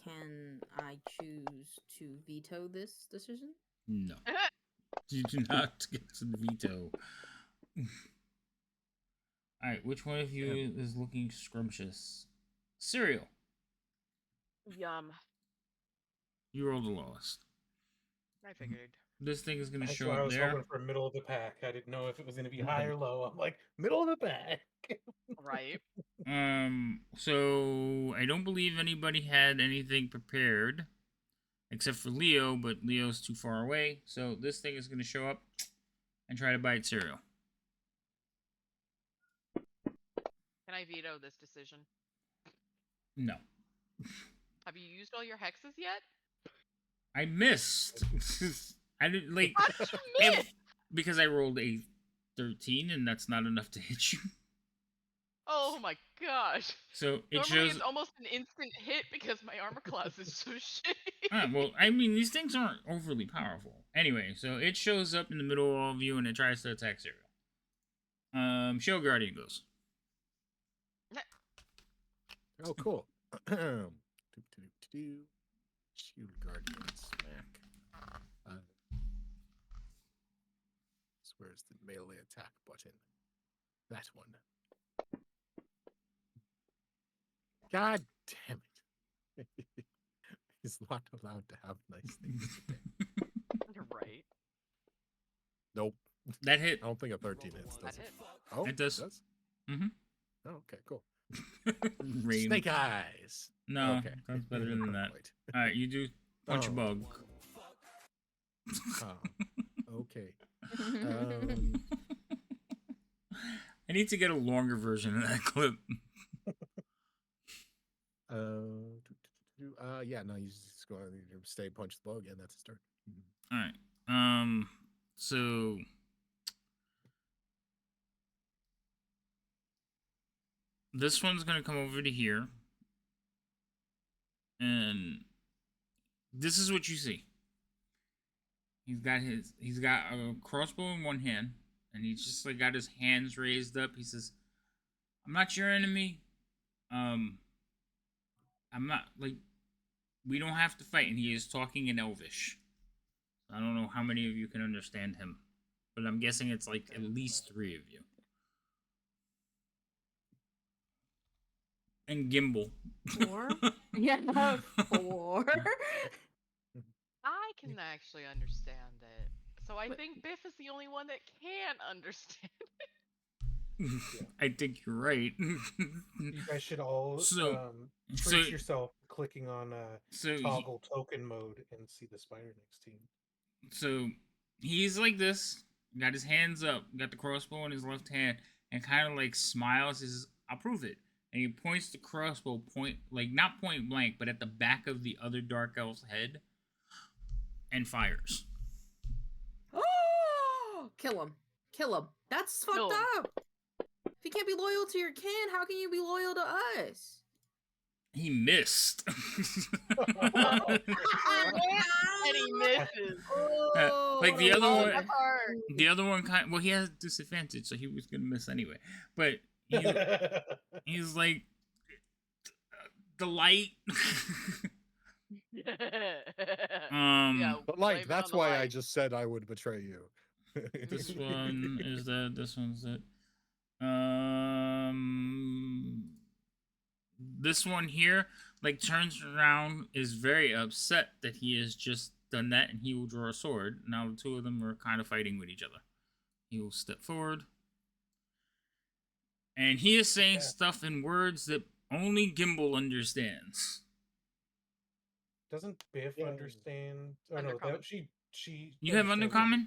Can I choose to veto this decision? No. You do not get to veto. Alright, which one of you is looking scrumptious? Cereal. Yum. You rolled the lowest. I figured. This thing is going to That's show why I up was there. hoping for middle of the pack. I didn't know if it was going to be high or low. I'm like, middle of the pack. Right. So I don't believe anybody had anything prepared except for Leo, but Leo's too far away. So this thing is going to show up and try to bite cereal. Can I veto this decision? No. Have you used all your hexes yet? I missed. I didn't like. How did you miss? Because I rolled a 13, and that's not enough to hit you. Oh my gosh. So it Normally shows. it's almost an instant hit because my armor class is so shitty. Well, I mean, these things aren't overly powerful. Anyway, so it shows up in the middle of all of you, and it tries to attack cereal. Shield Guardian goes. Oh, cool. Shield Guardian smack. Where's the melee attack button? That one. God damn it. He's not allowed to have nice things today. You're right. Nope. That hit. I don't think a 13 hits, does That it? hit. Oh, It does. Mm-hmm. Oh, okay, cool. Snake eyes. No, okay. that's better than that. Alright, you do punch a bug. Oh, okay. I need to get a longer version of that clip. Yeah, no, you just go and stay, punch the bug, and that's a start. All right. So this one's gonna come over to here, and this is what you see. He's got a crossbow in one hand, and he's just like got his hands raised up. He says, "I'm not your enemy. I'm not like we don't have to fight." And he is talking in Elvish. I don't know how many of you can understand him, but I'm guessing it's like at least 3 of you. And Gimbal. 4? Yeah, 4. I can actually understand it. So I think Biff is the only one that can understand. I think you're right. You guys should all So- treat so- yourself clicking on So toggle token mode and see the spider next to you. So he's like this, got his hands up, got the crossbow in his left hand, and kind of like smiles. He says, "I'll prove it." And he points the crossbow not point blank, but at the back of the other dark elf's head, and fires. Oh, kill him. Kill him. That's Kill fucked him. up. If you can't be loyal to your kin, how can you be loyal to us? He missed. And he misses. Like the other Oh, one, that's hard. the other one well, he has disadvantage, so he was gonna miss anyway. But he's like the light. Yeah, But blame like, it that's on the why I light. just said I would betray you. This one is that. This one's that. This one here, like, turns around, is very upset that he has just done that, and he will draw a sword. Now the 2 of them are kind of fighting with each other. He will step forward, and he is saying stuff in words that only Gimbal understands. Doesn't Biff understand? Oh no, Undercommon. that she. You have understands Undercommon?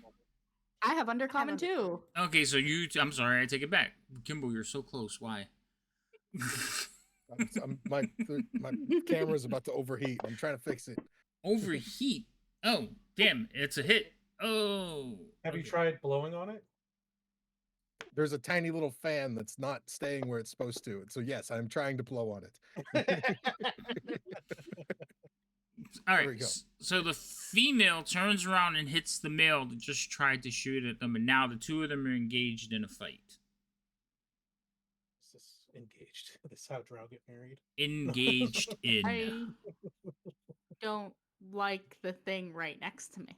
I have Undercommon too. Okay, so I'm sorry, I take it back. Gimbal, you're so close. Why? My camera's about to overheat. I'm trying to fix it. Overheat? Oh, damn, it's a hit. Oh. Have you okay. tried blowing on it? There's a tiny little fan that's not staying where it's supposed to. So yes, I'm trying to blow on it. All There we right, go. so the female turns around and hits the male that just tried to shoot at them, and now the 2 of them are engaged in a fight. Is this engaged? This is how Drow get married. Engaged in. I don't like the thing right next to me.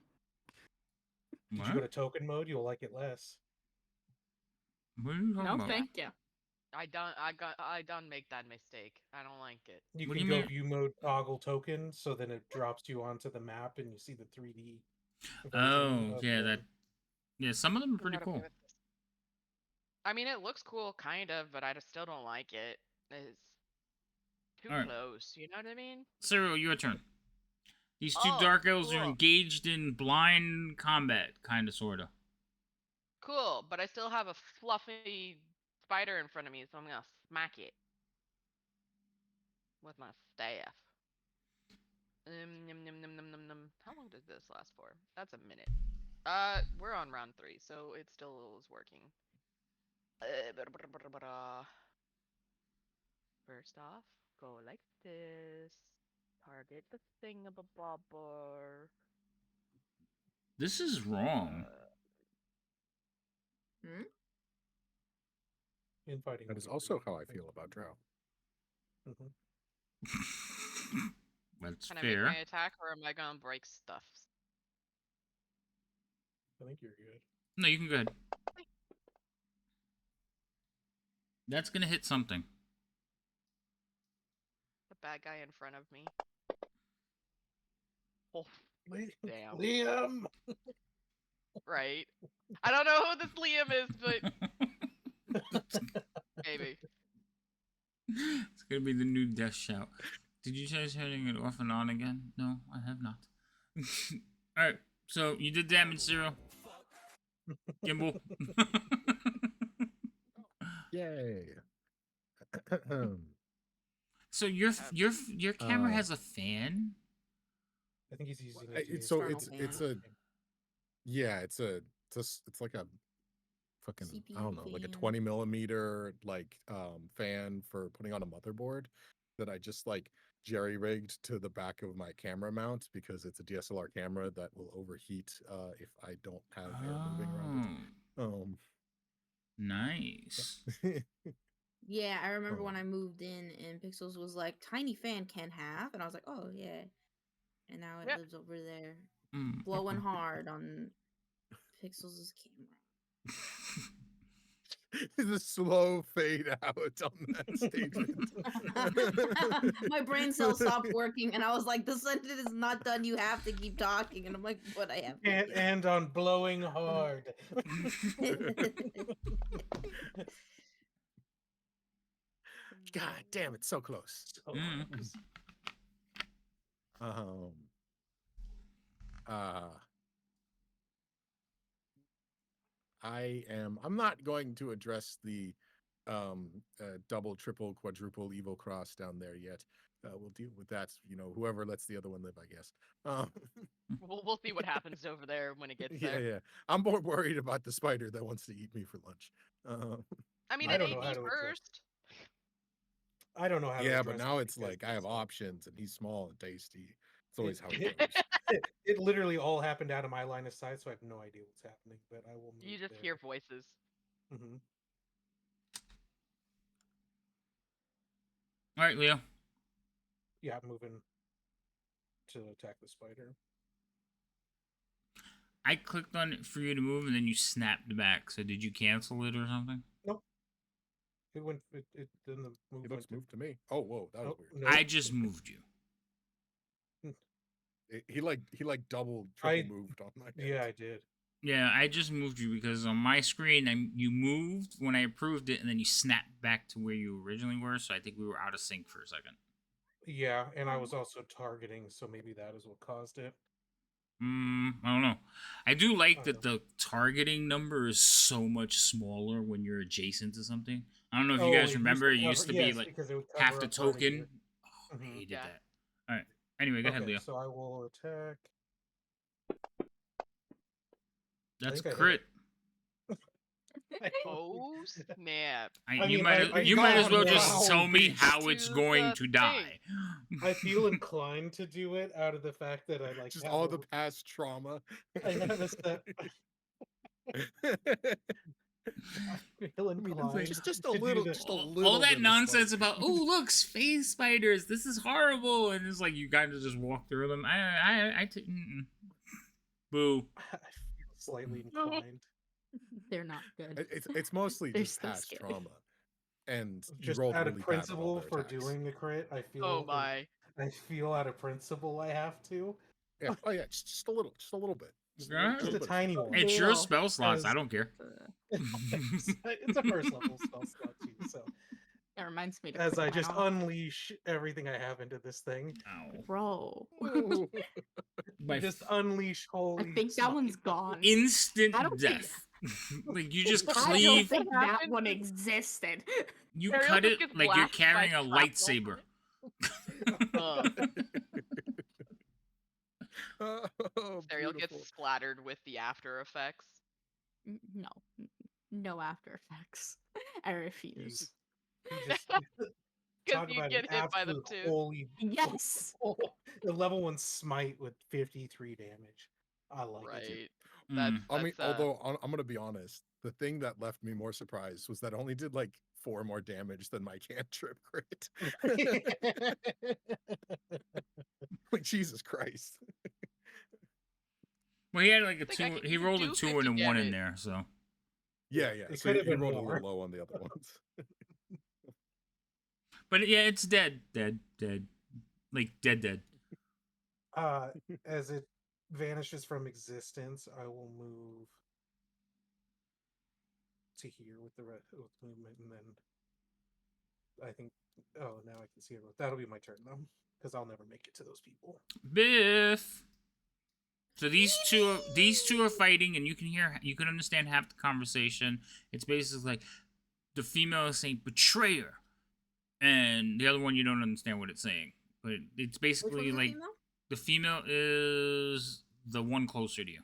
Did What? you go to token mode? You'll like it less. What are you talking No, about? thank you. I done make that mistake. I don't like it. You What do can you go mean? view mode toggle token, so then it drops you onto the map and you see the 3D. Oh, version of yeah, the- yeah, some of them are pretty Gotta play cool. with this. I mean, it looks cool, kind of, but I just still don't like it. It's too Alright. close. You know what I mean? Cyril, your turn. These 2 Oh, dark elves are cool. engaged in blind combat, kind of, sort of. Cool, but I still have a fluffy spider in front of me, so I'm gonna smack it with my staff. Num, num, num, num, num, num. How long did this last for? That's a minute. We're on round 3, so it still is working. First off, go like this. Target the thingamabobber. This is wrong. Infighting. That is also how I feel about Drow. Mhm. That's Can I make fair. my attack, or am I gonna break stuff? I think you're good. No, you can go ahead. That's gonna hit something. The bad guy in front of me. Oh, damn. Liam. Right. I don't know who this Liam is, but maybe. It's gonna be the new death shout. Did you try turning it off and on again? No, I have not. Alright, so you did damage, Zero. Gimbal. Yay. So your camera has a fan? I think he's using it. It's a like a fucking CPU I don't know, like a fan. 20 millimeter fan for putting on a motherboard that I just like jerry rigged to the back of my camera mount because it's a DSLR camera that will overheat if I don't have air moving around Oh, it. nice. Yeah, I remember when I Um, moved in and Pixels was like, tiny fan can have, and I was like, oh yeah. And now it Yeah. lives over there, Mm. blowing hard on Pixels' camera. the slow fade out on that statement. My brain cells stopped working, and I was like, the sentence is not done. You have to keep talking. And I'm like, but I have to. And on blowing hard. God damn, it's so close. So Mm. close. I'm not going to address the double, triple, quadruple evil cross down there yet. We'll deal with that, whoever lets the other one live, I guess. We'll see what happens over there when it gets Yeah, there. yeah. I'm more worried about the spider that wants to eat me for lunch. I mean, I it don't ate know me how to address first. I don't know how to Yeah, but address now it it's because like I have it's, options and he's small and tasty. It's always how it it, goes. it literally all happened out of my line of sight, so I have no idea what's happening, but I will move You just there. hear voices. Mm-hmm. All right, Leo. Yeah, I'm moving to attack the spider. I clicked on it for you to move, and then you snapped back. So did you cancel it or something? Nope. It went. It then the move He went looks moved to me. Oh, whoa, that was weird. Nope. I just moved you. He like double, I- triple moved on my end. Yeah, I did. Yeah, I just moved you because on my screen, you moved when I approved it, and then you snapped back to where you originally were. So I think we were out of sync for a second. Yeah, and I was also targeting, so maybe that is what caused it. I don't know. I do like that the targeting number is so much smaller when you're adjacent to something. I don't know if you guys remember, it used to be like because it would half cover the up part of token. your- Oh, I Mhm. hated Yeah. that. All right. Anyway, go ahead, Okay, Leo. so I will attack. That's think I hit crit. Oh snap! You I might as well got just tell me how To it's going the to die. I feel inclined to do it out of the fact that I like Just have all a- the past trauma. I have a set. I feel inclined. just to a do little, the- just a little. All that bit of nonsense spite. about look, space spiders, this is horrible, and it's like you kind of just walk through them. Boo. I feel slightly inclined. They're not good. It's mostly They're just so past scary. trauma, and you Just rolled out really of bad on all principle their for attacks. doing the crit, I feel. Oh my! I feel out of principle I have to. Yeah. Oh yeah. Just a little bit. Just a tiny one. It's your Cool. spell slots. I As- don't care. It's a first level spell slot too. So It reminds me to as click I mine just off. unleash everything I have into this thing, Ow. Bro. My just unleash I holy. think that one's gone. instant I don't think- death. Like you just I don't cleave. think that happened? one existed. You Ariel cut just it gets like you're blasted by carrying a shrapnel. lightsaber. Oh, Ariel beautiful. gets splattered with the after effects. No after effects. I refuse. He just Because talk you about get an hit by them absolute too. holy. Yes. The level 1 smite with 53 damage. I like it. Right. Mm. I mean, That's, although I'm gonna be honest, the thing that left me more surprised was that it only did like 4 more damage than my cantrip crit. Like Jesus Christ. Well, he had like a Like, I 2. can He rolled a do 2 and a 50 1 in damage. there, so. Yeah, yeah. It So could he have been rolled a more. little low on the other ones. But yeah, it's dead. Like dead. As it vanishes from existence, I will move to here with the with movement, and then I think. Oh, now I can see it. That'll be my turn though, because I'll never make it to those people. Biff. So these two are fighting, and you can understand half the conversation. It's basically like the female is saying betrayer, and the other one you don't understand what it's saying. But it's basically like the female is the one closer to you.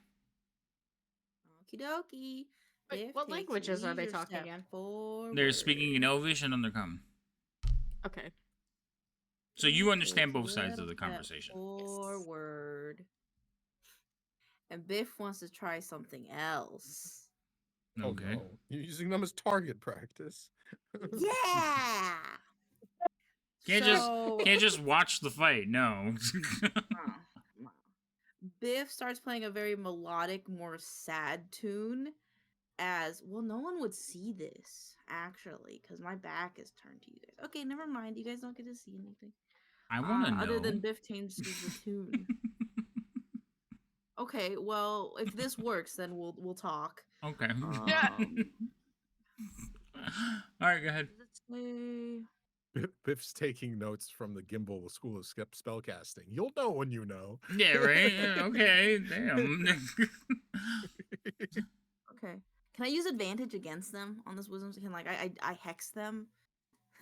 Okie dokie. Wait, Biff what takes languages are they leisure talking step in? They're speaking in forward. Elvish and Undercommon. Okay. So Biff you understand takes both sides of little the step conversation. forward. And Biff wants to try something else. Oh Okay. no, you're using them as target practice. Yeah. Can't just watch the fight. No. Biff starts playing a very melodic, more sad tune. As well, no one would see this actually, because my back is turned to you guys. Okay, never mind. You guys don't get to see anything. I want to know. Other than Biff changes the tune. Okay, well, if this works, then we'll talk. Okay. Yeah. All right, go ahead. Biff's taking notes from the Gimbal School of Spellcasting. You'll know when you know. Yeah, right? Okay, damn. Okay. Can I use advantage against them on this wisdom? Can I hex them?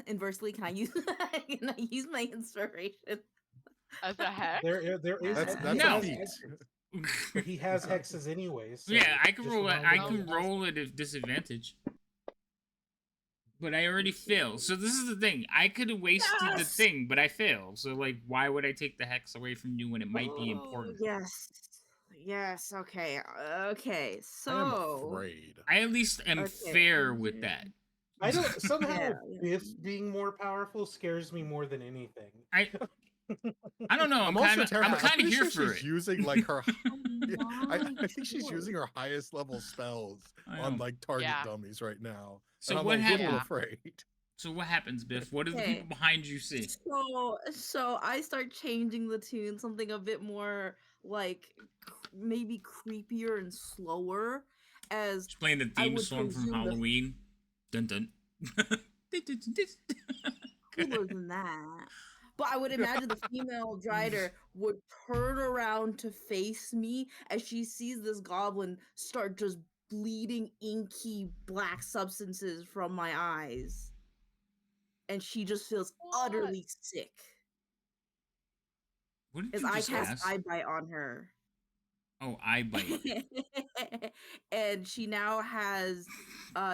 Inversely, can I use my inspiration? As a hex? There is That's he No. has hexes. But he has hexes anyways. So Yeah, I can just roll it. remind I him can he has roll it at disadvantage. But I already failed. So this is the thing. I could have wasted the thing, but I failed. So like, why would I take the hex away from you when it might be important? Yes. Yes. Okay. Okay. So I am afraid. I at least am fair with that. I don't somehow Yeah, Biff being more powerful scares me more than anything. I don't know. I'm also kind of here for she's it. using like her. Oh I my think she's God. using her highest level spells I on know. like target Yeah. dummies right now. So And I'm what like, a little happened? afraid. So what happens, Biff? What do the Okay. people behind you see? So I start changing the tune, something a bit more like maybe creepier and slower. As Just playing the I theme would song from presume the Halloween. Dun dun. cooler than that. But I would imagine the female Drider would turn around to face me as she sees this goblin start just bleeding inky black substances from my eyes. And she just feels utterly sick. What did As you I just cast ask? Eye Bite on her. Oh, eye bite. And she now has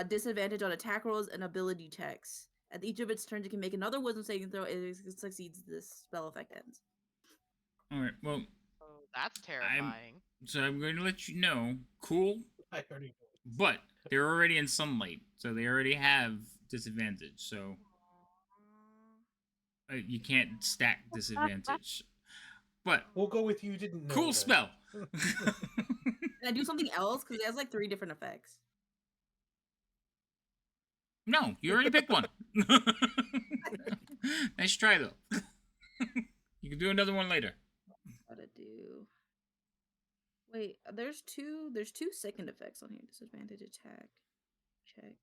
disadvantage on attack rolls and ability checks. At each of its turns, it can make another wisdom saving throw. If it succeeds, this spell effect ends. All right. Well, Oh, that's terrifying. so I'm going to let you know. Cool, I already know. but they're already in sunlight, so they already have disadvantage. So you can't stack disadvantage. But We'll go with you didn't know. cool then. spell. Can I do something else? Because it has like 3 different effects. No, you already picked one. Nice try though. You can do another one later. Gotta do. Wait, there's two second effects on here. Disadvantage attack. Check.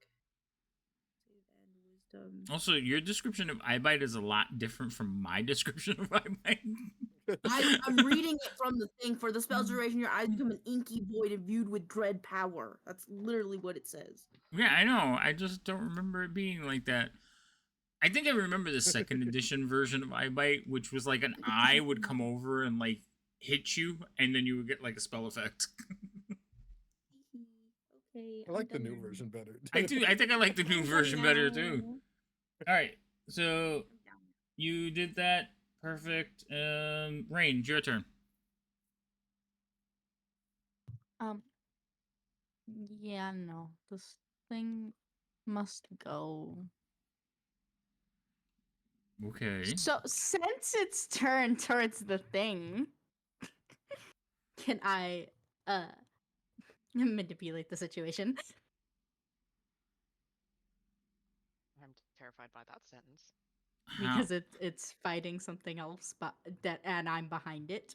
Save and wisdom. Also, your description of eye bite is a lot different from my description of eye bite. I'm reading it from the thing. For the spell's duration, your eyes become an inky void imbued with dread power. That's literally what it says. Yeah, I know. I just don't remember it being like that. I think I remember the second edition version of eye bite, which was like an eye would come over and like hit you, and then you would get like a spell effect. Okay. I like the new version better. I do. I think I like the new version better too. All right, so you did that. Perfect. Rain, your turn. Yeah, no. This thing must go. Okay. So since it's turned towards the thing, can I manipulate the situation? I'm terrified by that sentence. Because it's fighting something else, but and I'm behind it.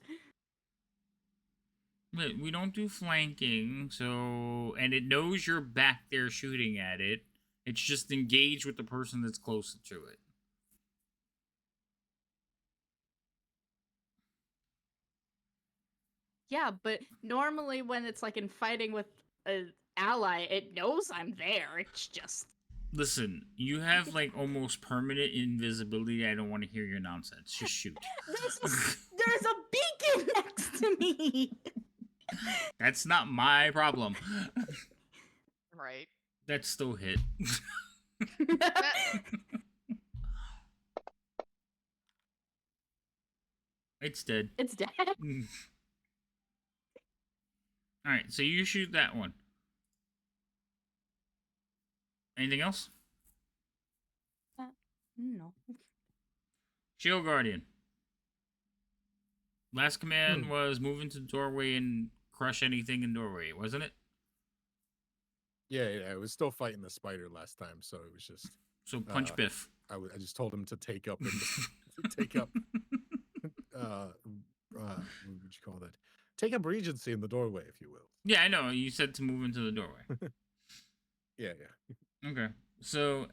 Wait, we don't do flanking, so and it knows you're back there shooting at it. It's just engaged with the person that's closer to it. Yeah, but normally when it's like in fighting with an ally, it knows I'm there. It's just Listen, you have like almost permanent invisibility. I don't want to hear your nonsense. Just shoot. there's a beacon next to me. That's not my problem. Right. That still hit. It's dead. It's dead. All right, so you shoot that one. Anything else? No. Shield Guardian. Last command was move into the doorway and crush anything in doorway, wasn't it? Yeah, it was still fighting the spider last time, so it was just. So punch Biff. I just told him to take up take up. What would you call that? Take up Regency in the doorway, if you will. Yeah, I know. You said to move into the doorway. Yeah. Okay. So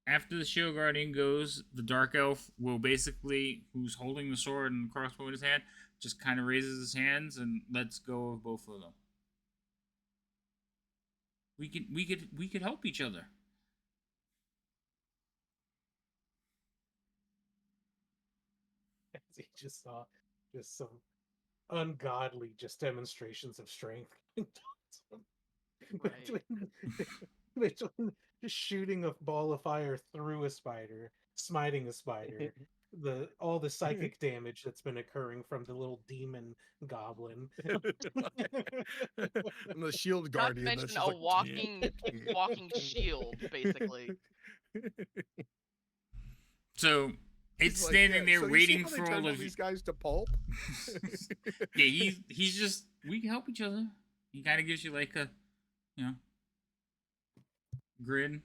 after the Shield Guardian goes, the Dark Elf will basically, who's holding the sword and the crossbow in his hand, just kind of raises his hands and lets go of both of them. We could help each other. He just saw just some ungodly demonstrations of strength. Between just shooting a ball of fire through a spider, smiting a spider, all the psychic damage that's been occurring from the little demon goblin. And the Shield Not to Guardian. mention a walking shield, basically. So it's standing there so waiting you see how for they all turned of these guys to pulp. Yeah, he's just, we can help each other. He kind of gives you like a, grin.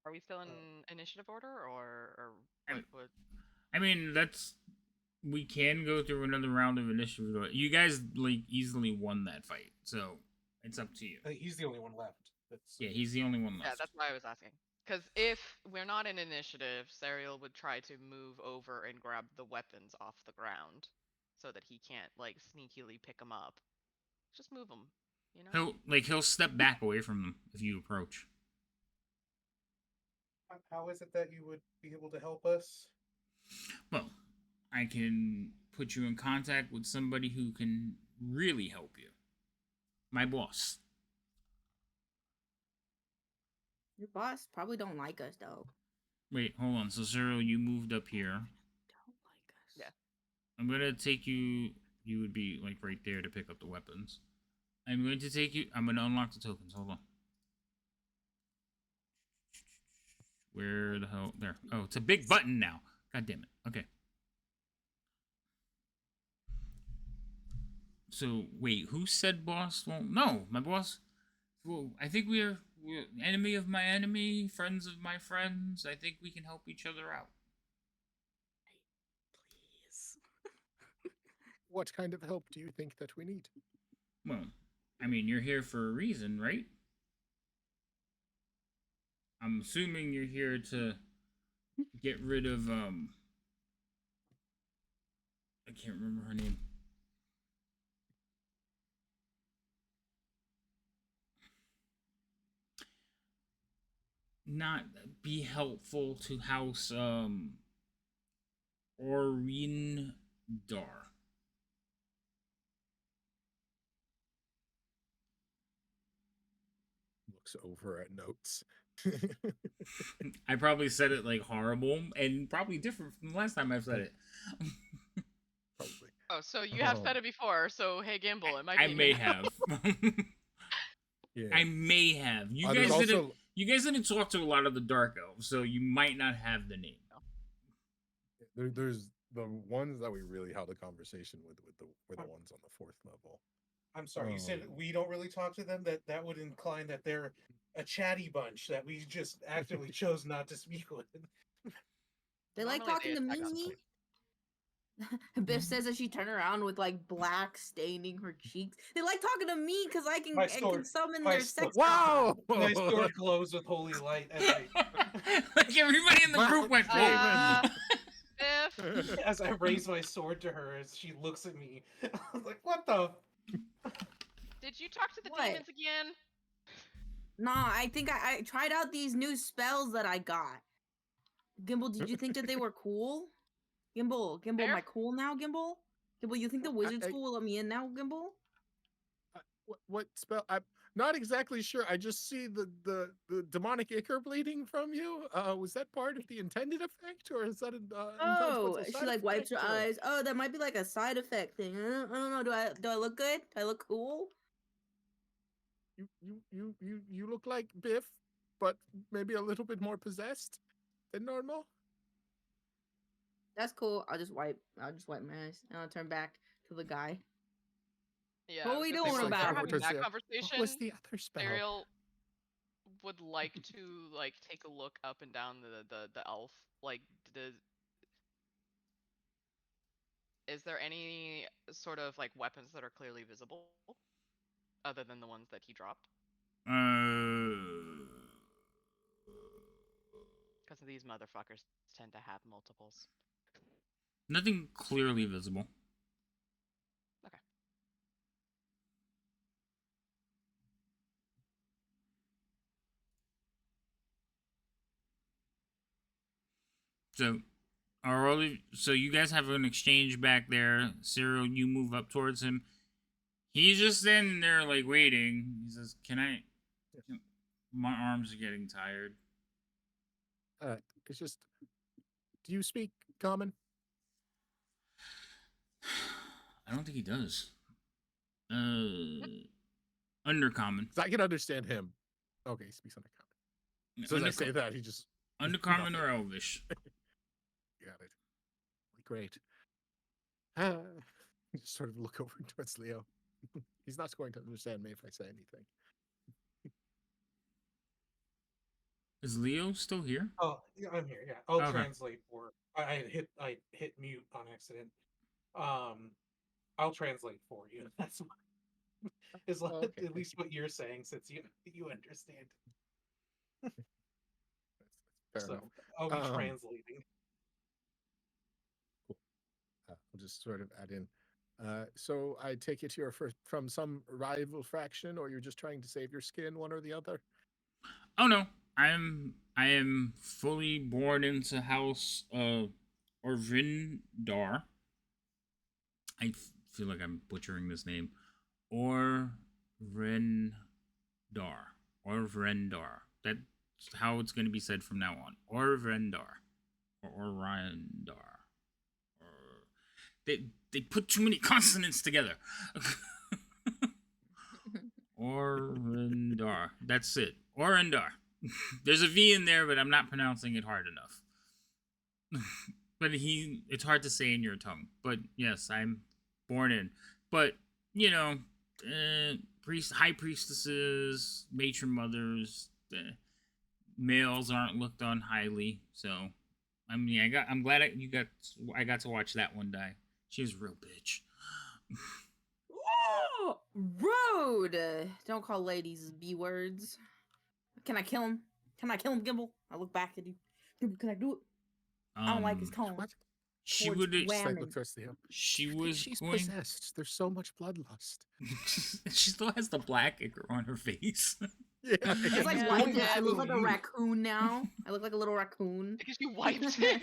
Are we still in initiative order, or what? I mean, we can go through another round of initiative. You guys like easily won that fight, so it's up to you. He's the only one left. Yeah, he's the only one left. Yeah, that's why I was asking. Because if we're not in initiative, Serial would try to move over and grab the weapons off the ground, so that he can't like sneakily pick them up. Just move them, you know. He'll step back away from them if you approach. How is it that you would be able to help us? Well, I can put you in contact with somebody who can really help you. My boss. Your boss probably don't like us though. Wait, hold on. So, Cyril, you moved up here. Don't like us. Yeah. I'm gonna take you. You would be like right there to pick up the weapons. I'm going to take you. I'm gonna unlock the tokens. Hold on. Where the hell? There. Oh, it's a big button now. God damn it. Okay. So wait, who said boss? Well, no, my boss. Well, I think we're enemy of my enemy, friends of my friends. I think we can help each other out. Please. What kind of help do you think that we need? Well, I mean, you're here for a reason, right? I'm assuming you're here to get rid of I can't remember her name. Not be helpful to House Orindar. Looks over at notes. I probably said it like horrible and probably different from the last time I've said it. Probably. Oh, so you have said it before. So hey, Gimble, it might. I may have. Yeah. I may have. You guys didn't talk to a lot of the Dark Elves, so you might not have the name. There's the ones that we really held a conversation with were the ones on the 4th level. I'm sorry, you said we don't really talk to them. That would incline that they're a chatty bunch that we just actively chose not to speak with. They like talking to me. Biff says as she turned around with like black staining her cheeks. They like talking to me because I can summon their sex. Wow! My sword glows with holy light. As Like everybody in the group went, Biff. as I raise my sword to her, as she looks at me, I was like, "What the?" Did you talk to the What? demons again? Nah, I think I tried out these new spells that I got. Gimble, did you think that they were cool? Gimble, Fair. am I cool now, Gimble? Gimble, you think the wizard school will let me in now, Gimble? What spell? I'm not exactly sure. I just see the demonic ichor bleeding from you. Was that part of the intended effect, or is that an Oh, inconsequential she side like wipes her effect, or- eyes. Oh, that might be like a side effect thing. I don't know. Do I look good? Do I look cool? You look like Biff, but maybe a little bit more possessed than normal. That's cool. I'll just wipe my eyes and I'll turn back to the guy. Yeah, What I are was we gonna say, doing while about they're it? having Does that the- conversation, What was the other spell? Ariel would like to like take a look up and down the elf. Like, is there any sort of like weapons that are clearly visible, other than the ones that he dropped? Because these motherfuckers tend to have multiples. Nothing clearly visible. Okay. So, so you guys have an exchange back there. Cyril, you move up towards him. He's just standing there, like, waiting. He says, my arms are getting tired. It's just. Do you speak common? I don't think he does. Undercommon. I can understand him. Okay, he speaks undercommon. So as I say that, he just Undercommon or Elvish. Got it. Great. Just sort of look over towards Leo. He's not going to understand me if I say anything. Is Leo still here? Oh, yeah, I'm here. Yeah, I'll Okay. translate for. I hit mute on accident. I'll translate for you. That's what, is okay. at least what you're saying, since you understand. Fair So enough. I'll be translating. Cool. I'll just sort of add in. So I take it you're from some rival faction, or you're just trying to save your skin, one or the other? Oh no, I am fully born into House Orvindar. I feel like I'm butchering this name. Orvrendar. Orvrendar. That's how it's going to be said from now on. Orvrendar. Or Orindar. They put too many consonants together. Orindar. That's it. Orindar. There's a V in there, but I'm not pronouncing it hard enough. But it's hard to say in your tongue. But yes, I'm born in. But, you know, high priestesses, matron mothers, males aren't looked on highly. So, I mean, I'm glad I got to watch that one die. She was a real bitch. Oh, rude! Don't call ladies B words. Can I kill him? Can I kill him, Gimble? I look back at you. Can I do it? I don't like his tone. What? She towards would. women. She was She's going. possessed. There's so much bloodlust. She still has the black ichor on her face. Yeah, It's like Yeah. wiped it. I look like a raccoon now. I look like a little raccoon. Because you wiped it.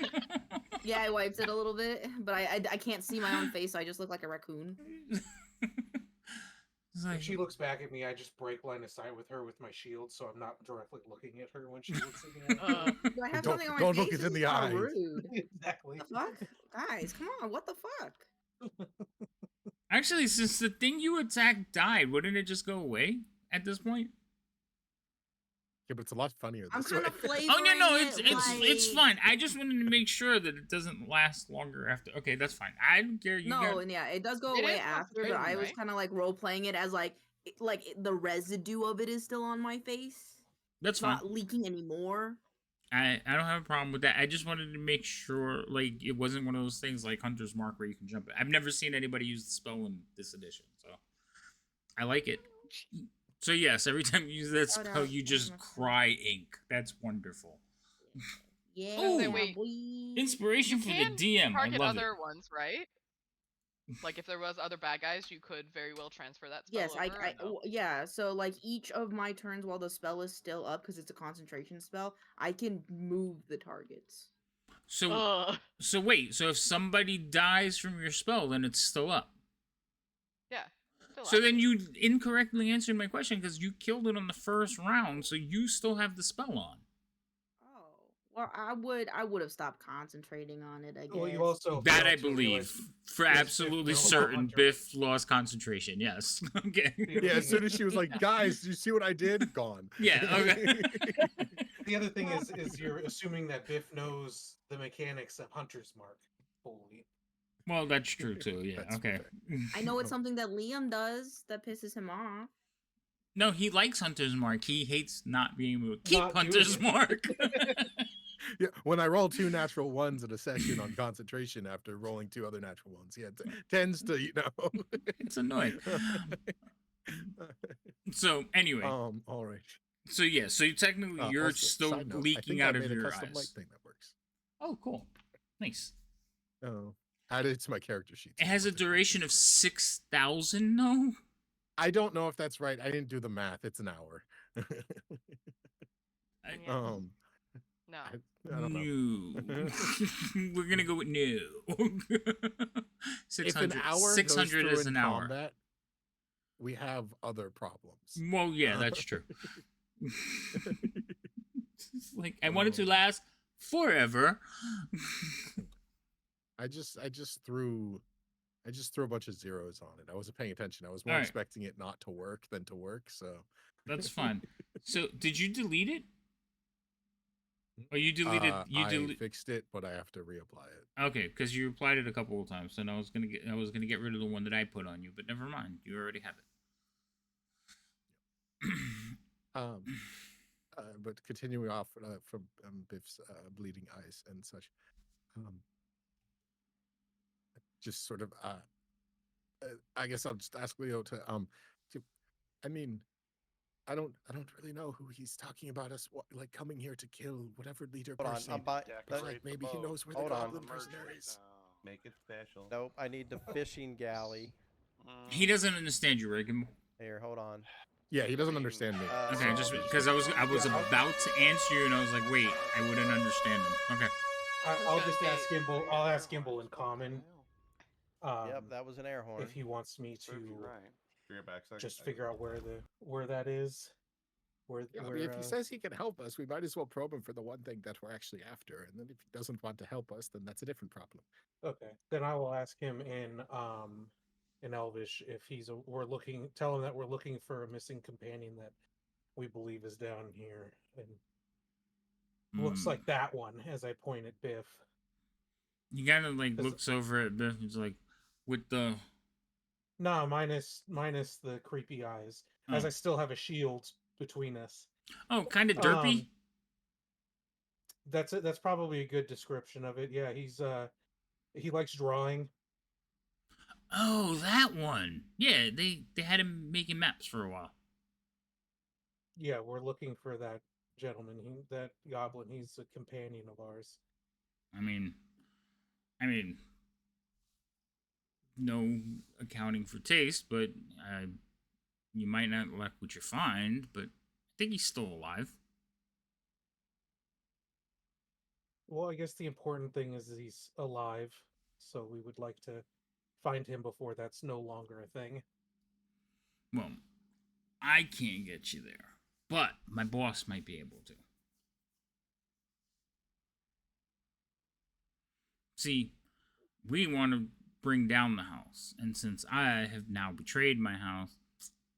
Yeah, I wiped it a little bit, but I can't see my own face, so I just look like a raccoon. It's When like, she looks back at me, I just break line of sight with her with my shield, so I'm not directly looking at her when she looks at me. Do I have Don't- something on my don't face? look it This in is the kinda eyes. Rude. Exactly. The fuck? Guys, come on, what the fuck? actually, since the thing you attacked died, wouldn't it just go away at this point? Yeah, but it's a lot funnier I'm this kind way. of flavoring Oh yeah, no, it it's like... fine. I just wanted to make sure that it doesn't last longer after. Okay, that's fine. I don't care. And yeah, it does go It away is after, but concentrated, I was right? kind of like role playing it as like the residue of it is still on my face. That's It's fine. not leaking anymore. I don't have a problem with that. I just wanted to make sure, like, it wasn't one of those things like Hunter's Mark where you can jump it. I've never seen anybody use the spell in this edition, so I like it. So yes, every time you use that spell, you just cry ink. That's wonderful. Yeah. Ooh, Say, wait, boy. Inspiration You for the can DM. I target love other it. ones, right? Like if there was other bad guys, you could very well transfer that spell Yes, over. or no? yeah. So like each of my turns while the spell is still up, because it's a concentration spell, I can move the targets. So Ugh. so wait. So if somebody dies from your spell, then it's still up. Yeah, still So then laughing. you incorrectly answered my question because you killed it on the first round, so you still have the spell on. Oh, well, I would have stopped concentrating on it. I guess. Well, you also That failed I to realize believe. For is Biff absolutely no certain, longer- Biff lost concentration. Yes. Okay. The other Yeah, as thing soon is- as she was like, "Guys, do you see what I did?" Gone. Yeah, okay. The other thing is you're assuming that Biff knows the mechanics of Hunter's Mark fully. Well, that's true too. Yeah. That's Okay. I know it's something that Liam does that pisses him off. No, he likes Hunter's Mark. He hates not being able to keep Not doing Hunter's it. Mark. Yeah, when I roll 2 natural ones in a session on concentration after rolling 2 other natural ones, yeah, it tends to, It's annoying. So anyway, all right. so yeah, so technically you're Also, still side note, I leaking think out I of made a your custom light eyes. thing that works. Oh, cool, nice. Oh, added it to my character sheet. It has a duration of 6,000. No. I don't know if that's right. I didn't do the math. It's an hour. Yeah. No. I don't know. No. We're gonna go with no. 600. If an hour 600 goes through is in an hour. combat, we have other problems. Well, yeah, that's true. It's like I want it to last forever. I just threw a bunch of zeros on it. I wasn't paying attention. I was more All right. expecting it not to work than to work. So That's fine. So, did you delete it? Or you deleted? I fixed it, but I have to reapply it. Okay, because you applied it a couple of times, and I was gonna get rid of the one that I put on you, but never mind. You already have it. But continuing off from Biff's bleeding eyes and such, just sort of, I guess I'll just ask Leo to, I mean, I don't really know who he's talking about us like coming here to kill whatever leader Hold on, person. I'm by. But like maybe he knows where the Hold on. goblin prisoner is. Make it special. Nope, I need the fishing galley. He doesn't understand you, Reagan. Here, hold on. Yeah, he doesn't understand me. Okay, just because I was about to answer you, and I was like, wait, I wouldn't understand him. Okay. I'll just ask Gimbal. I'll ask Gimbal in common. Yep, that was an air horn. If he wants me to Right. just figure out where that is. Where, Yeah, I where mean, if he says he can help us, we might as well probe him for the one thing that we're actually after. And then if he doesn't want to help us, then that's a different problem. okay, then I will ask him in Elvish if tell him that we're looking for a missing companion that we believe is down here, and looks like that one as I point at Biff. He kind of like looks over at Biff. He's like, with the No, minus the creepy eyes, as I still have a shield between us. Oh, kind of derpy. That's it. That's probably a good description of it. Yeah, he likes drawing. Oh, that one. Yeah, they had him making maps for a while. Yeah, we're looking for that gentleman. That goblin. He's a companion of ours. I mean, no accounting for taste, but you might not like what you find, but I think he's still alive. Well, I guess the important thing is he's alive, so we would like to find him before that's no longer a thing. Well, I can't get you there, but my boss might be able to. See, we want to bring down the house, and since I have now betrayed my house,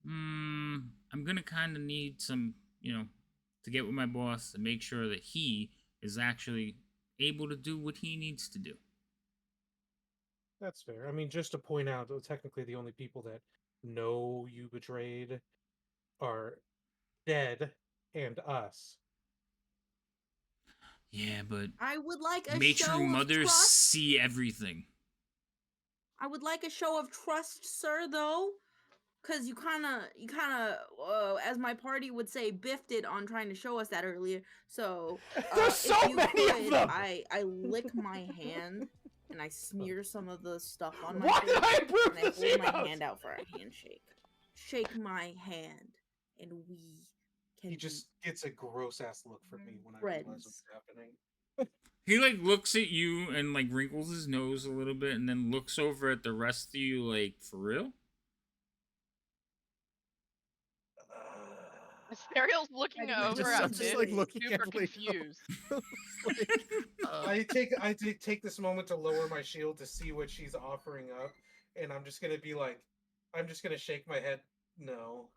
I'm gonna kind of need some, to get with my boss and make sure that he is actually able to do what he needs to do. That's fair. I mean, just to point out, technically the only people that know you betrayed are dead and us. Yeah, but I would like a show matron of mothers trust. see everything. I would like a show of trust, sir, though, because you kind of, as my party would say, biffed it on trying to show us that earlier. So There's so many of them! I lick my hand and I smear some of the stuff on my Why face, did I approve and I this hold my email? hand out for a handshake. Shake my hand, and we can. He just gets a gross ass look from me when I realize what's happening. He like looks at you and like wrinkles his nose a little bit and then looks over at the rest of you like, for real? Ariel's looking I over just- at I'm just, Biff, like, looking at super Leo. confused. I take this moment to lower my shield to see what she's offering up, and I'm just gonna be like, I'm just gonna shake my head. No,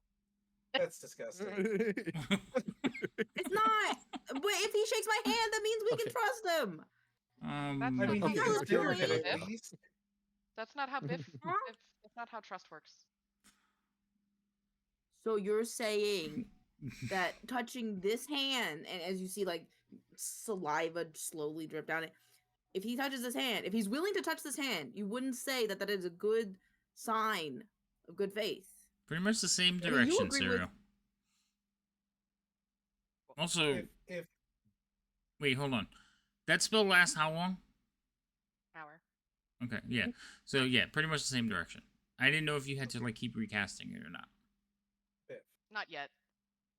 that's disgusting. It's not. But if he shakes my hand, that means we can Okay. trust him. That's I mean, not he how Okay, is trust let's works, different do it. at Biff. least. That's not how Biff. Huh? That's not how trust works. So you're saying that touching this hand, and as you see, like saliva slowly drip down it. If he touches this hand, if he's willing to touch this hand, you wouldn't say that that is a good sign of good faith. Pretty much the same I mean, you direction, agree with- Serial. Also, If wait, hold on. That spell lasts how long? Hour. Okay, yeah. So yeah, pretty much the same direction. I didn't know if you had to like keep recasting it or not. Not yet.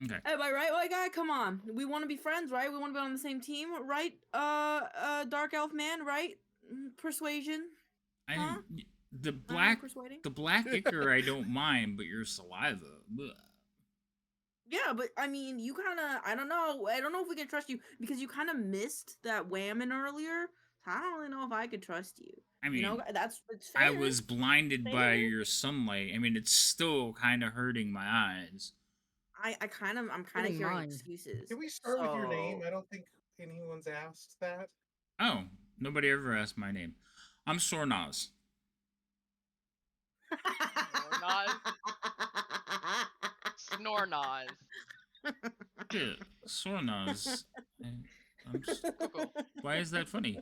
Okay. Am I right, white guy? Come on, we want to be friends, right? We want to be on the same team, right? Dark elf man, right? Persuasion. I Huh? the black persuading? the black ichor I don't mind, but your saliva. Bleh. Yeah, but I mean, you kind of, I don't know if we can trust you because you kind of missed that whammon earlier. So I don't really know if I could trust you. I mean, You know, it's fair. I was blinded by Fair. your sunlight. I mean, it's still kind of hurting my eyes. I'm kind of Getting hearing mine. excuses. Can we start with your name? So- I don't think anyone's asked that. Oh, nobody ever asked my name. I'm Sornaz. Snornaz. Yeah, Sornaz. Why is that funny?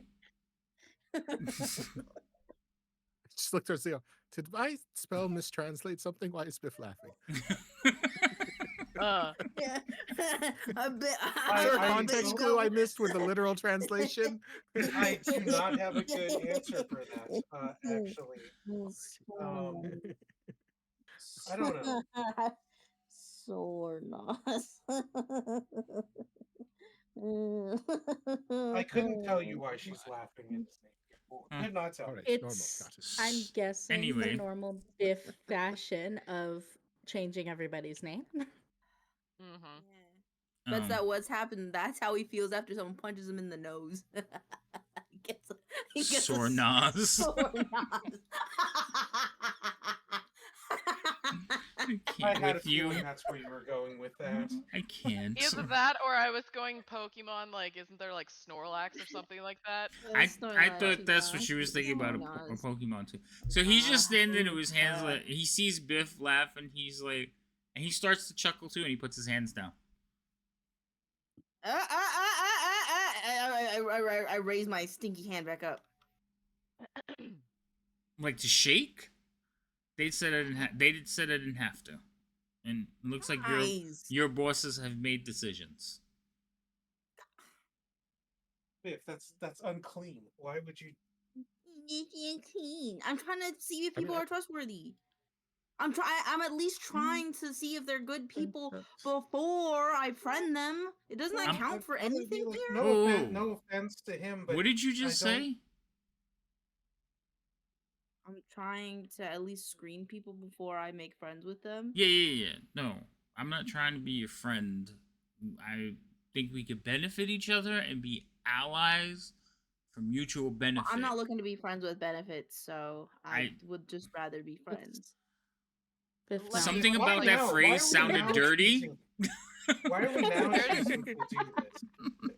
Just look towards Leo. Did I spell mistranslate something? Why is Biff laughing? Yeah. A bit. I- Is there a I context don't- clue I missed with the literal translation? I do not have a good answer for that, actually. I don't know. Sornos. I couldn't tell you why she's laughing at his name. Could not tell. Alright, you. normal. It's, Got it. I'm guessing, Anyway. the normal Biff fashion of changing everybody's name. Mm-hmm. That's what's happened. That's how he feels after someone punches him in the nose. he gets Sore a nose. sore nose. I I can't had a with you. feeling that's where you were going with that. I can't. Either that or I was going Pokemon, like, isn't there like Snorlax or something like that? I thought that's what she was thinking about a Pokemon too. So he's just standing there with his hands like he sees Biff laugh and he's like, and he starts to chuckle too and he puts his hands down. I raise my stinky hand back up. Like to shake. They said I didn't. They said I didn't have to, and it looks like Nice. your bosses have made decisions. Biff, that's unclean. Why would you? Clean. I'm trying to see if I mean, people are trustworthy. I'm at least trying to see if they're good people before I friend them. It doesn't I'm- account for I would be anything like, here. Oh. no offense to him, but What did you just I don't- say? I'm trying to at least screen people before I make friends with them. Yeah. No, I'm not trying to be your friend. I think we could benefit each other and be allies for mutual benefit. I'm not looking to be friends with benefits, so I I- would just rather be friends. Biff Let me- Something Why about now? that Why phrase are we sounded now dirty. choosing- Why are we now choosing to do this?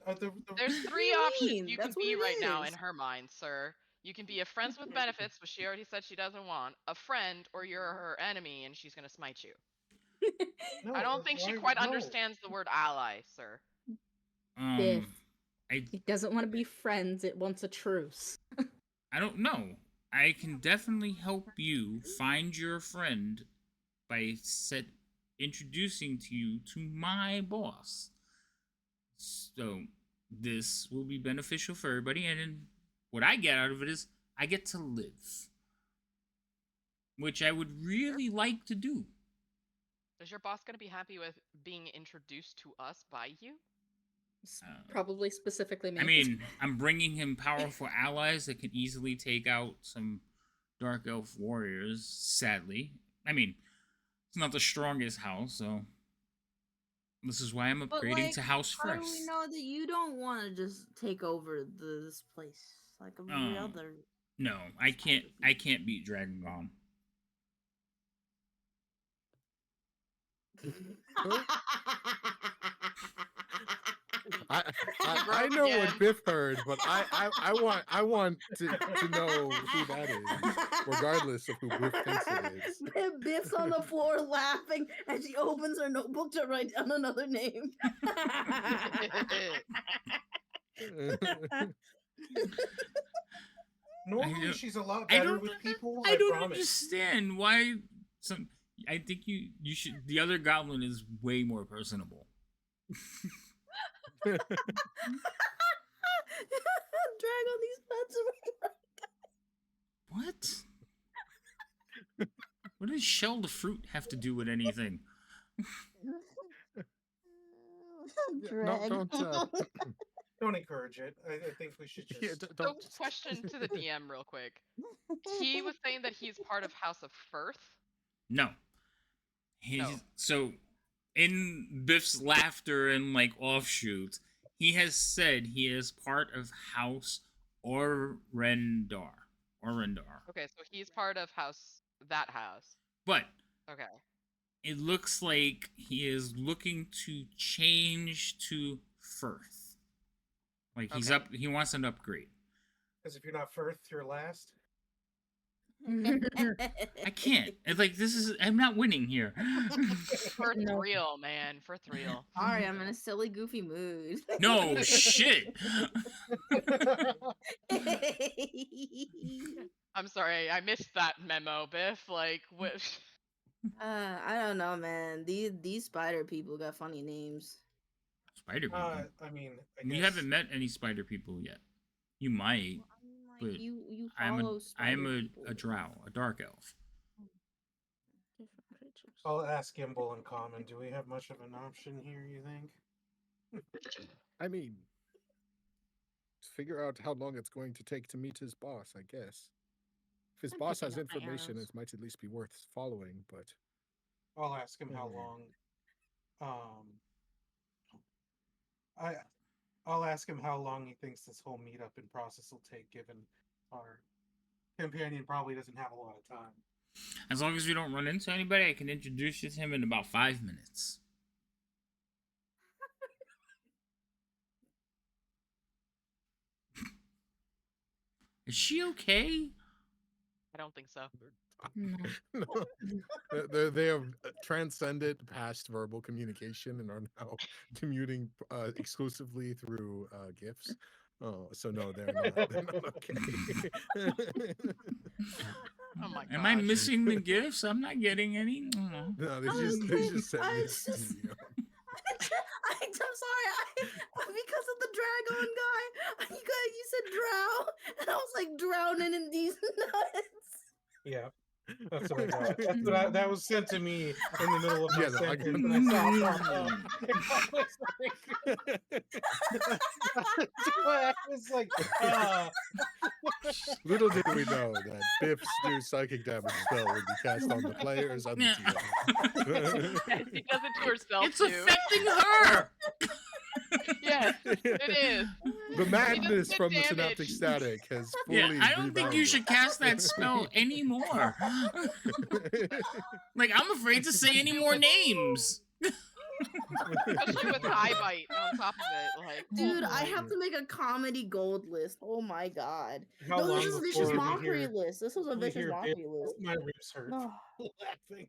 There's What do three you options mean? you That's can what be it right now in is. her mind, sir. You can be a friends with benefits, which she already said she doesn't want, a friend, or you're her enemy and she's gonna smite you. No, I don't think she why- quite no. understands the word ally, sir. Biff. I It doesn't want to be friends. It wants a truce. I don't know. I can definitely help you find your friend by introducing to you to my boss. So this will be beneficial for everybody, and then what I get out of it is I get to live, which I would really like to do. Is your boss gonna be happy with being introduced to us by you? Probably specifically me. I mean, I'm bringing him powerful allies that can easily take out some Dark Elf warriors, sadly. I mean, it's not the strongest house, so... This is why I'm But upgrading like, to house how do we first. know that you don't want to just take over this place like every Oh. other? No, I can't. I can't beat Dragon Gone. I know what Biff heard, but I want to know who that is, regardless of who Biff thinks it is. Biff's on the floor laughing, and she opens her notebook to write down another name. Normally, she's a lot I better don't. with people. I don't promise. understand why. Some. I think you should. The other goblin is way more personable. Drag on these nuts. What? What does shell the fruit have to do with anything? No, don't encourage it. I think we should just. So, question to the DM, real quick. He was saying that he's part of House of Firth. No. So, in Biff's laughter and like offshoots, he has said he is part of House Orendar. Okay, so he's part of that house. But okay, it looks like he is looking to change to Firth. Like he's up. He wants an upgrade. Because if you're not Firth, you're last. I can't. It's like this is. I'm not winning here. Firth real, man. Firth real. Sorry, I'm in a silly, goofy mood. No shit. I'm sorry, I missed that memo, Biff. Like, what? I don't know, man. These spider people got funny names. Spider people. I mean, You haven't met any spider people yet. You might, but you I'm follow a drow, a dark elf. I'll ask Gimbal in common. Do we have much of an option here, you think? I mean, figure out how long it's going to take to meet his boss, I guess. If his boss has information, it might at least be worth following, but... I'll ask him how long... I'll ask him how long he thinks this whole meetup and process will take, given our companion probably doesn't have a lot of time. As long as we don't run into anybody, I can introduce you to him in about 5 minutes. Is she okay? I don't think so. No. They have transcended past verbal communication and are now commuting exclusively through GIFs. Oh, so no, they're not okay. Oh my god. Am I missing the gifts? I'm not getting any. No, they just said yes to you. I'm sorry, because of the dragon guy. You said drow, and I was like drowning in these nuts. Yeah, that's what I got. But that was sent to me in the middle of my sentence, and I saw I was like, Little did we know that Biff's new psychic damage spell would be cast on the players and the Yes, she does it to herself It's too. affecting her. Yes, it is. The madness from the synaptic static has fully I don't think you should cast that spell anymore. Like, I'm afraid to say any more names. Especially with eye bite on top of it. Like, dude, I have to make a comedy gold list. Oh my god. How No, long this is a vicious before we mockery hear- list. This was a we vicious hear mockery Biff, list. my ribs hurt. No. Laughing.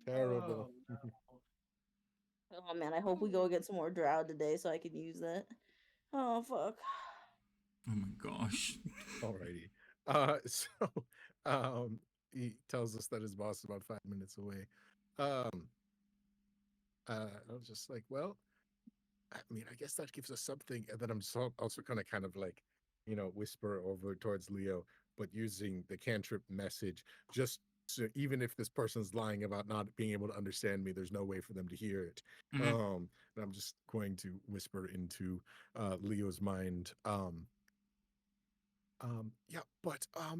Terrible. Oh man, I hope we go get some more drow today so I can use that. Oh fuck. Oh my gosh. Alrighty. He tells us that his boss is about 5 minutes away. I was just like, well, I mean, I guess that gives us something. And then I'm also kind of like, whisper over towards Leo, but using the cantrip message, just so even if this person's lying about not being able to understand me, there's no way for them to hear it. And I'm just going to whisper into Leo's mind. Yeah, but I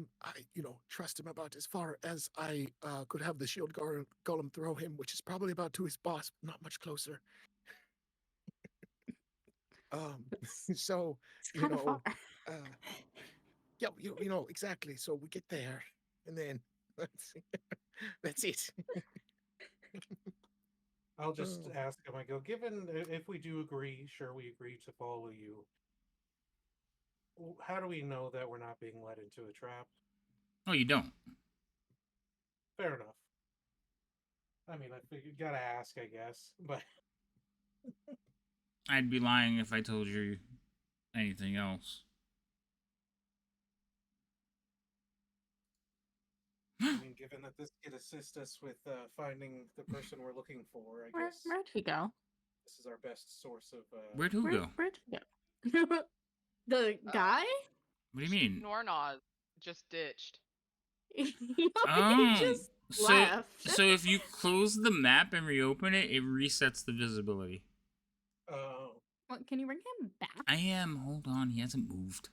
trust him about as far as I could have the shield golem throw him, which is probably about to his boss, not much closer. So It's you kind of far. know, uh, yeah, exactly. So we get there, and then that's it. I'll just Oh. ask him. I go, given if we do agree, sure, we agree to follow you. How do we know that we're not being led into a trap? Oh, you don't. Fair enough. I mean, I figured, gotta ask, I guess, but I'd be lying if I told you anything else. I mean, given that this could assist us with finding the person we're looking for, I guess Where'd he go? this is our best source of. Where'd who go? Where'd he go? The guy? What do you mean? Nornoz just ditched. He Oh, just so left. so if you close the map and reopen it, it resets the visibility. Oh. What, can you bring him back? I am. Hold on, he hasn't moved.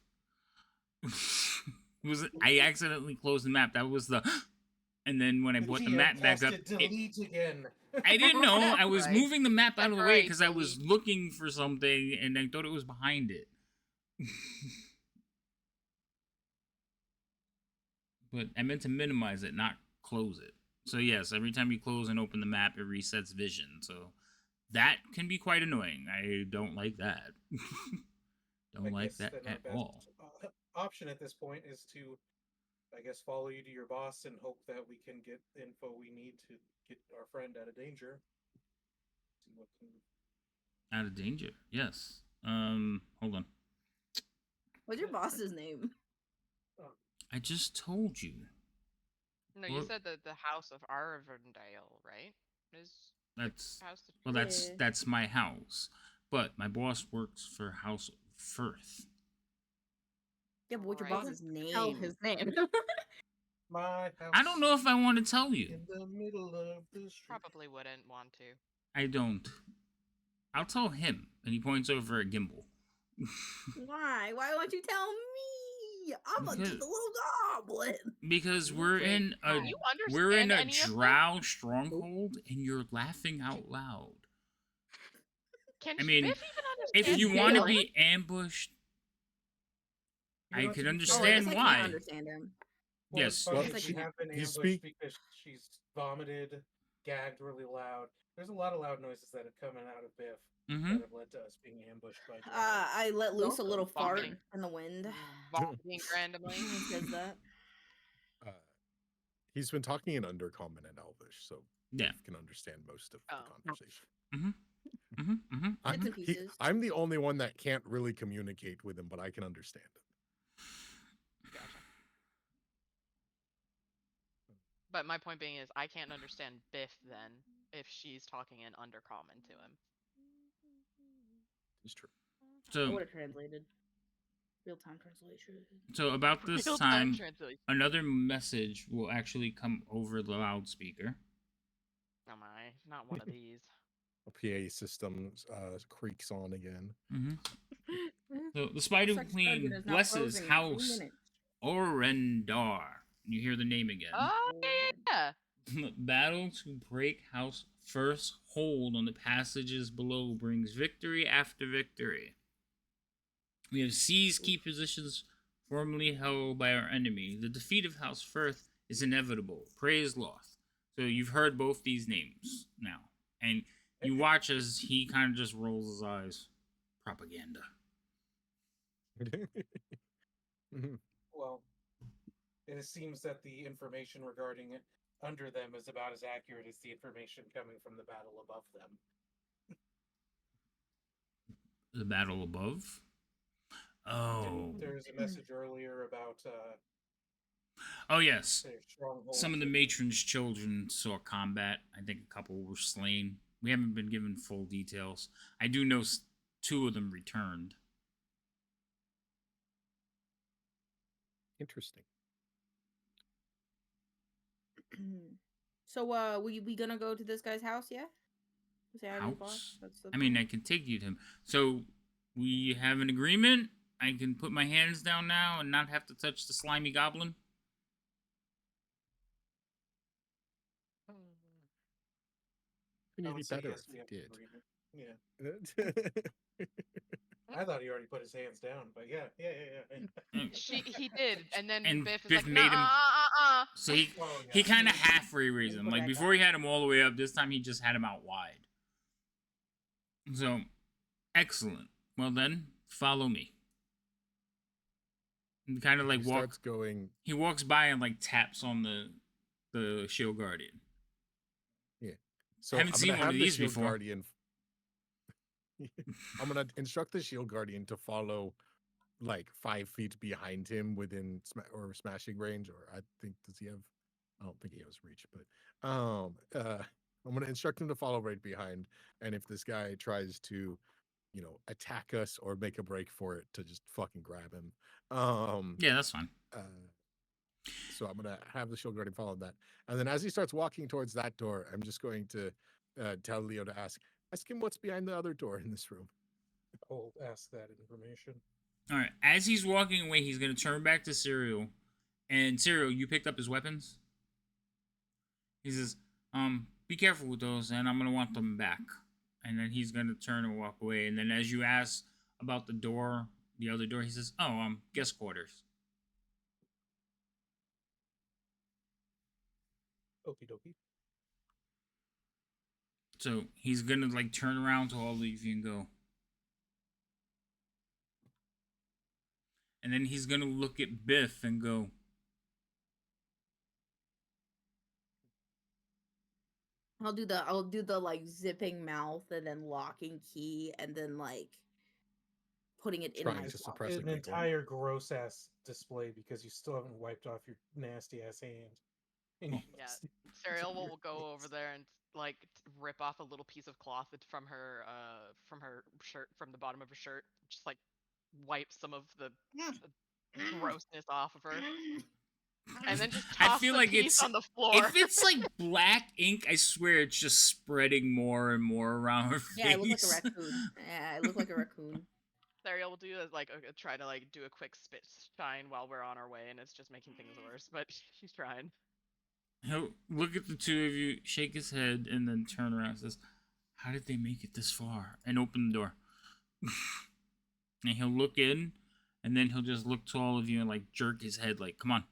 I accidentally closed the map. That was the. And then when I brought the map back up, delete again. I didn't know. I was Right. moving the map out of the way because I Temporary was looking for something and I thought it was behind it. But I meant to minimize it, not close it. So yes, every time you close and open the map, it resets vision. So that can be quite annoying. I don't like that. Don't like that at all. Option at this point is to, I guess, follow you to your boss and hope that we can get the info we need to get our friend out of danger. See what can... Out of danger, yes. Hold on. What's your boss's name? I just told you. No, you said that the House of Arvindale, right? That's house to well, that's my house, but my boss works for House Firth. Yeah, but what's your Right. boss's name? Tell his name. My house. I don't know if I want to tell you. In the middle of the street. Probably wouldn't want to. I don't. I'll tell him, and he points over at Gimbal. Why? Why won't you tell me? I'm just a little goblin. Because we're in a drow stronghold, and you're laughing out loud. Can I mean, Biff even if you want to be ambushed, I know, can to be fair, understand I why. can't understand him. Well, Yes. it's funny, Well, she have been ambushed because she's vomited, gagged really loud. There's a lot of loud noises that have come out of Biff that have led to us being ambushed by drow. I let loose a little fart vomiting. in the wind. Vomiting randomly. He says that. He's been talking in Undercommon and Elvish, so Yeah. you can understand most of the conversation. Bits and pieces. I'm the only one that can't really communicate with him, but I can understand it. Gotcha. But my point being is, I can't understand Biff then if she's talking in Undercommon to him. It's true. I So would have translated. Real-time translation. So about this Real-time time, translation. another message will actually come over the loudspeaker. Oh my, not one of these. A PA system creaks on again. So the Spider Such Queen target is not blesses frozen in House 3 minutes. Orendar. You hear the name again. Oh yeah. Battle to break House First hold on the passages below brings victory after victory. We have seized key positions formerly held by our enemy. The defeat of House Firth is inevitable. Praise Loth. So you've heard both these names now. And you watch as he kind of just rolls his eyes. Propaganda. Well, it seems that the information regarding it under them is about as accurate as the information coming from the battle above them. The battle above? Oh. There's a message earlier about Oh, yes. their strongholds. Some of the matron's children saw combat. I think a couple were slain. We haven't been given full details. I do know 2 of them returned. Interesting. So, we gonna go to this guy's house? Yeah. Is that his boss? House? That's the I mean, plan? I can take you to him. So we have an agreement. I can put my hands down now and not have to touch the slimy goblin. It'd I be would say better yes, if we he have did. agreement. Yeah. I thought he already put his hands down, but yeah. He did, and then And Biff is Biff like, made him. nah. So he Oh, he yeah. kind of halfway raised him. Put Like that before he had him all the way up. This time he just had him out wide. So excellent. Well then, follow me. And kind of like He walk. starts going. He walks by and like taps on the shield guardian. Yeah. So Haven't I'm seen gonna one have of the these shield before. guardian. I'm gonna instruct the shield guardian to follow, like 5 feet behind him within smashing range. Or I think does he have? I don't think he has reach, but I'm gonna instruct him to follow right behind. And if this guy tries to, attack us or make a break for it, to just fucking grab him. Yeah, that's fine. So I'm gonna have the shield guardian follow that, and then as he starts walking towards that door, I'm just going to tell Leo to ask him what's behind the other door in this room. I'll ask that information. All right. As he's walking away, he's gonna turn back to Serial, and Serial, you picked up his weapons. He says, be careful with those, and I'm gonna want them back. And then he's gonna turn and walk away. And then as you ask about the door, the other door, he says, oh, guest quarters. Okie dokie. So he's gonna like turn around to all of you and go. And then he's gonna look at Biff and go. I'll do the like zipping mouth and then locking key and then like putting it in Trying my to pocket. suppress a An giggle. entire gross ass display because you still haven't wiped off your nasty ass hand. And you Yeah, stick it Serial to your will go face. over there and like rip off a little piece of cloth from her shirt, from the bottom of her shirt, just like wipe some of the grossness off of her, and then just I toss feel the like piece it's on the floor. if it's like black ink, I swear it's just spreading more and more around her face. Yeah, I look like a raccoon. Yeah, I look like a raccoon. Serial will do is like try to like do a quick spit shine while we're on our way, and it's just making things worse. But she's trying. He'll look at the two of you, shake his head, and then turn around and says, how did they make it this far? And open the door. And he'll look in, and then he'll just look to all of you and like jerk his head like, come on.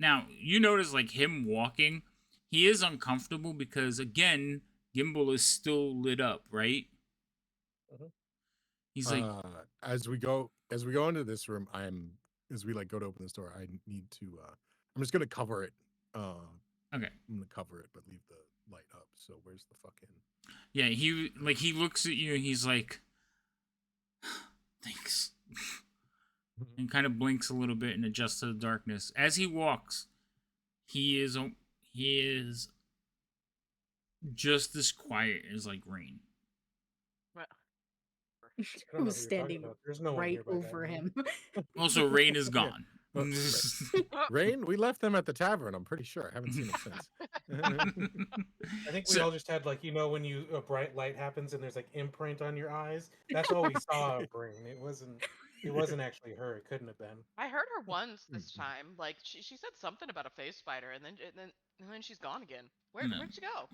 Now, you notice like him walking, he is uncomfortable because again, Gimbal is still lit up, right? He's like, as we go into this room, as we like go to open this door, I need to I'm just gonna cover it. okay. I'm gonna cover it but leave the light up. So where's the fucking Yeah, he looks at you and he's like, thanks. And kind of blinks a little bit and adjusts to the darkness. As he walks, he is just as quiet as like Rain. Who's standing There's no one right here by over that him? Also, Rain is gone. Rain? We left them at the tavern. I'm pretty sure. I haven't seen him since. I think we all just had like when a bright light happens and there's like imprint on your eyes. That's all we saw of Rain. It wasn't actually her. It couldn't have been. I heard her once this time. Like she said something about a face spider, and then she's gone again. Where'd she go?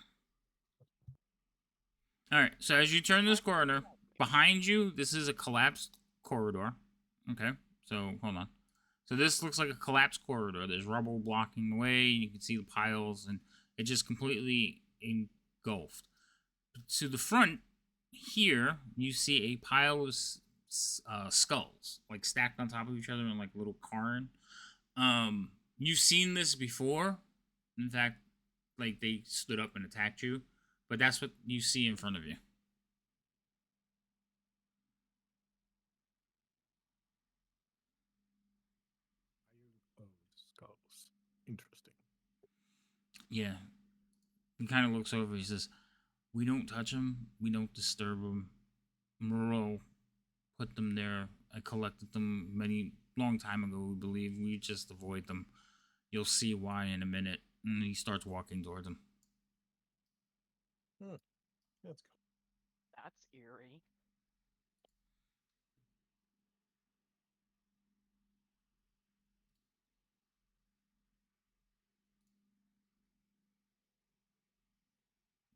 All right. So as you turn this corner, behind you, this is a collapsed corridor. Okay. So hold on. So this looks like a collapsed corridor. There's rubble blocking the way. You can see the piles, and it just completely engulfed. To the front here, you see a pile of skulls, like stacked on top of each other in like a little cairn. You've seen this before. In fact, like they stood up and attacked you, but that's what you see in front of you. Skulls. Interesting. Yeah. He kind of looks over. He says, we don't touch them. We don't disturb them. Moreau put them there. I collected them long time ago, we believe. We just avoid them. You'll see why in a minute. And he starts walking towards them. Let's go. That's eerie.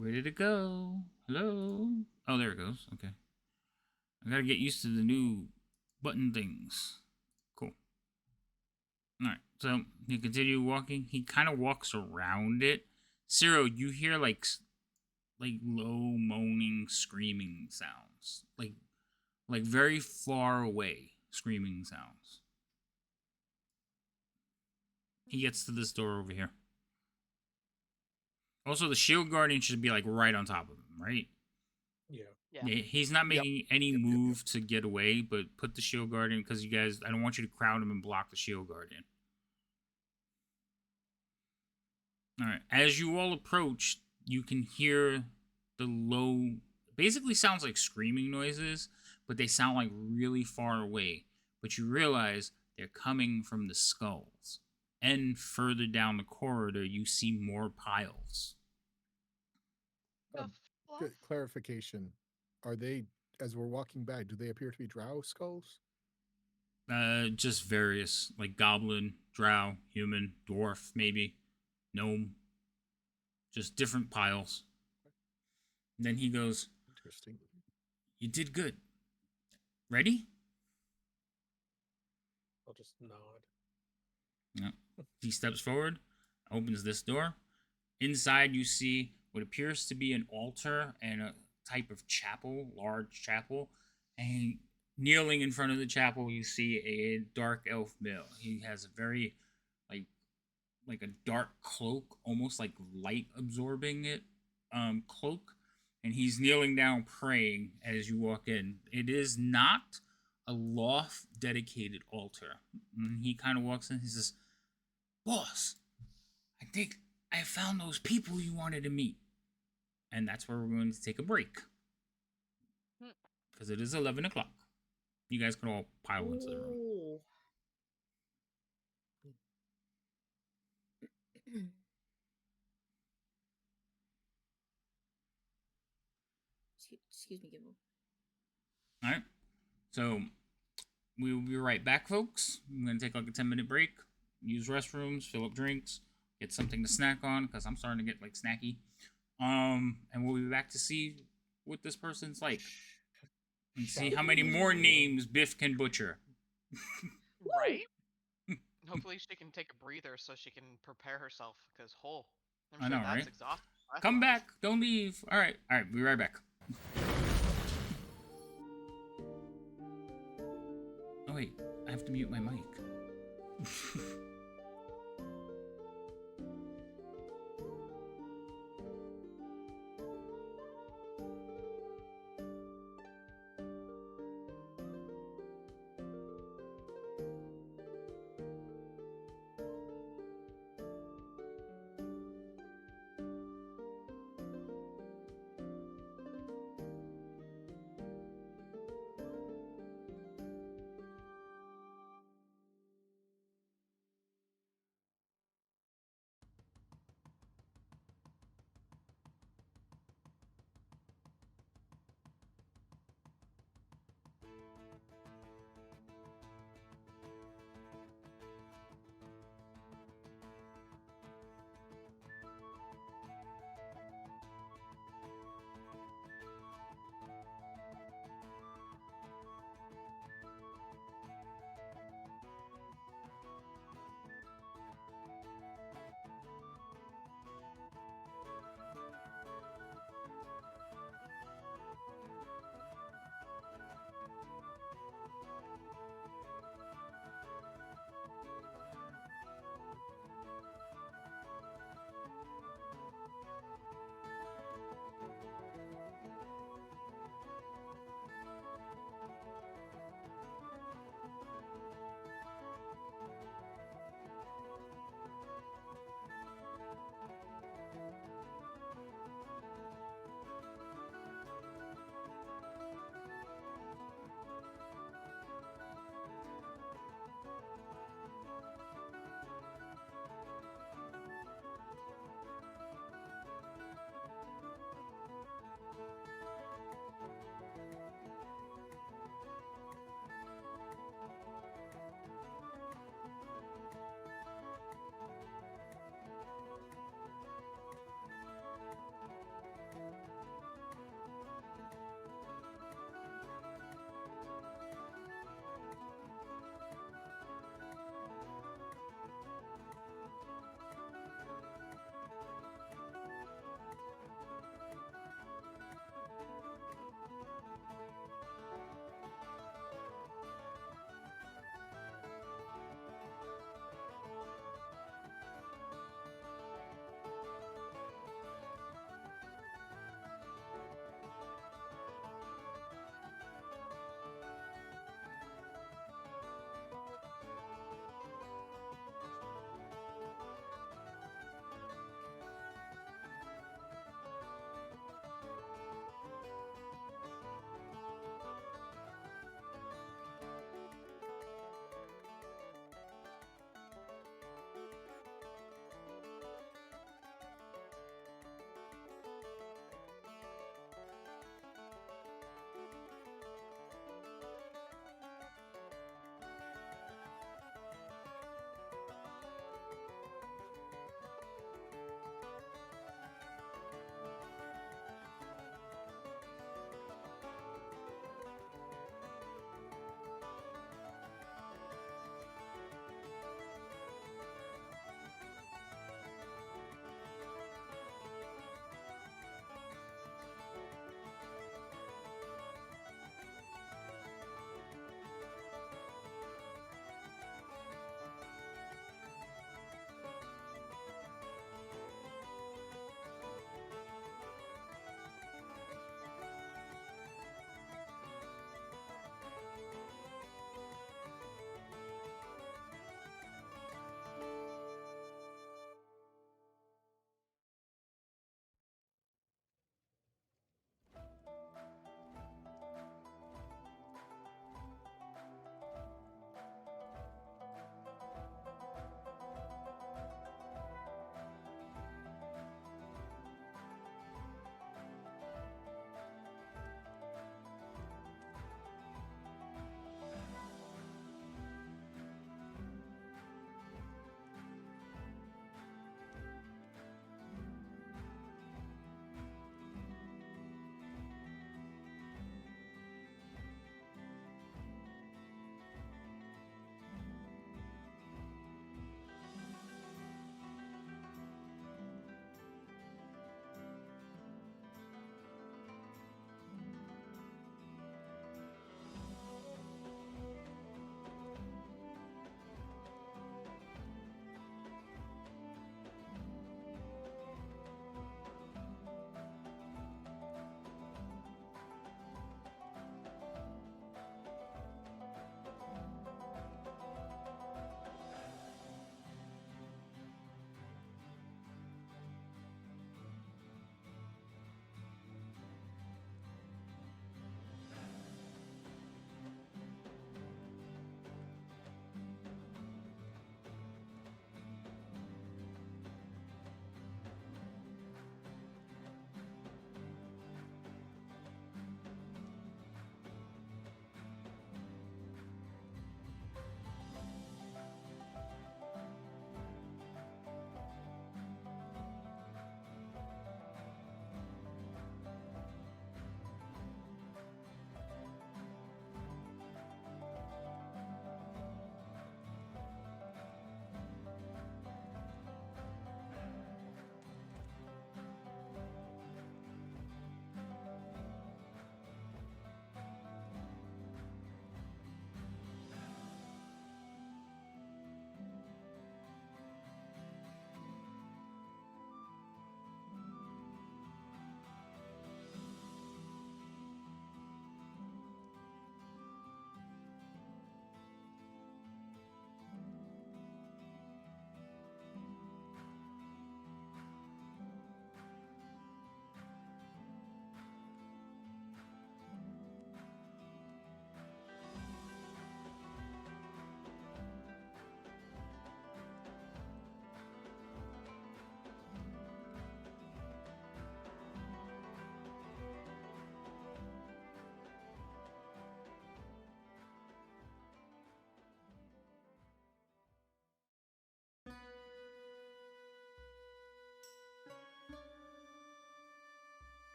Where did it go? Hello? Oh, there it goes. Okay. I gotta get used to the new button things. Cool. Alright, so you continue walking. He kind of walks around it. Ciro, you hear like low moaning, screaming sounds. Like very far away screaming sounds. He gets to this door over here. Also, the shield guardian should be like right on top of him, right? Yeah. Yeah. He's not making any move to get away, but put the shield guardian because you guys. I don't want you to crowd him and block the shield guardian. All right. As you all approach, you can hear the low. Basically, sounds like screaming noises, but they sound like really far away. But you realize they're coming from the skulls. And further down the corridor, you see more piles. Good clarification. Are they, as we're walking by, do they appear to be drow skulls? Just various, like goblin, drow, human, dwarf, maybe, gnome. Just different piles. And then he goes, Interesting. You did good. Ready? I'll just nod. Yeah. He steps forward, opens this door. Inside, you see what appears to be an altar and a type of chapel, large chapel. And kneeling in front of the chapel, you see a dark elf male. He has a very, like a dark cloak, almost like light absorbing it, cloak. And he's kneeling down praying as you walk in. It is not a loft dedicated altar. And he kind of walks in. He says, Boss, I think I found those people you wanted to meet. And that's where we're going to take a break. Because it is 11 o'clock. You guys can all pile into the room. Ooh. Excuse me, Gimble. All right. So we will be right back, folks. I'm going to take like a 10-minute break, use restrooms, fill up drinks, get something to snack on because I'm starting to get like snacky. And we'll be back to see what this person's like and see how many more names Biff can butcher. Right? Hopefully she can take a breather so she can prepare herself because I'm I sure know, that's right? exhausting. Come back. Don't leave. All right. Be right back. Oh, wait. I have to mute my mic.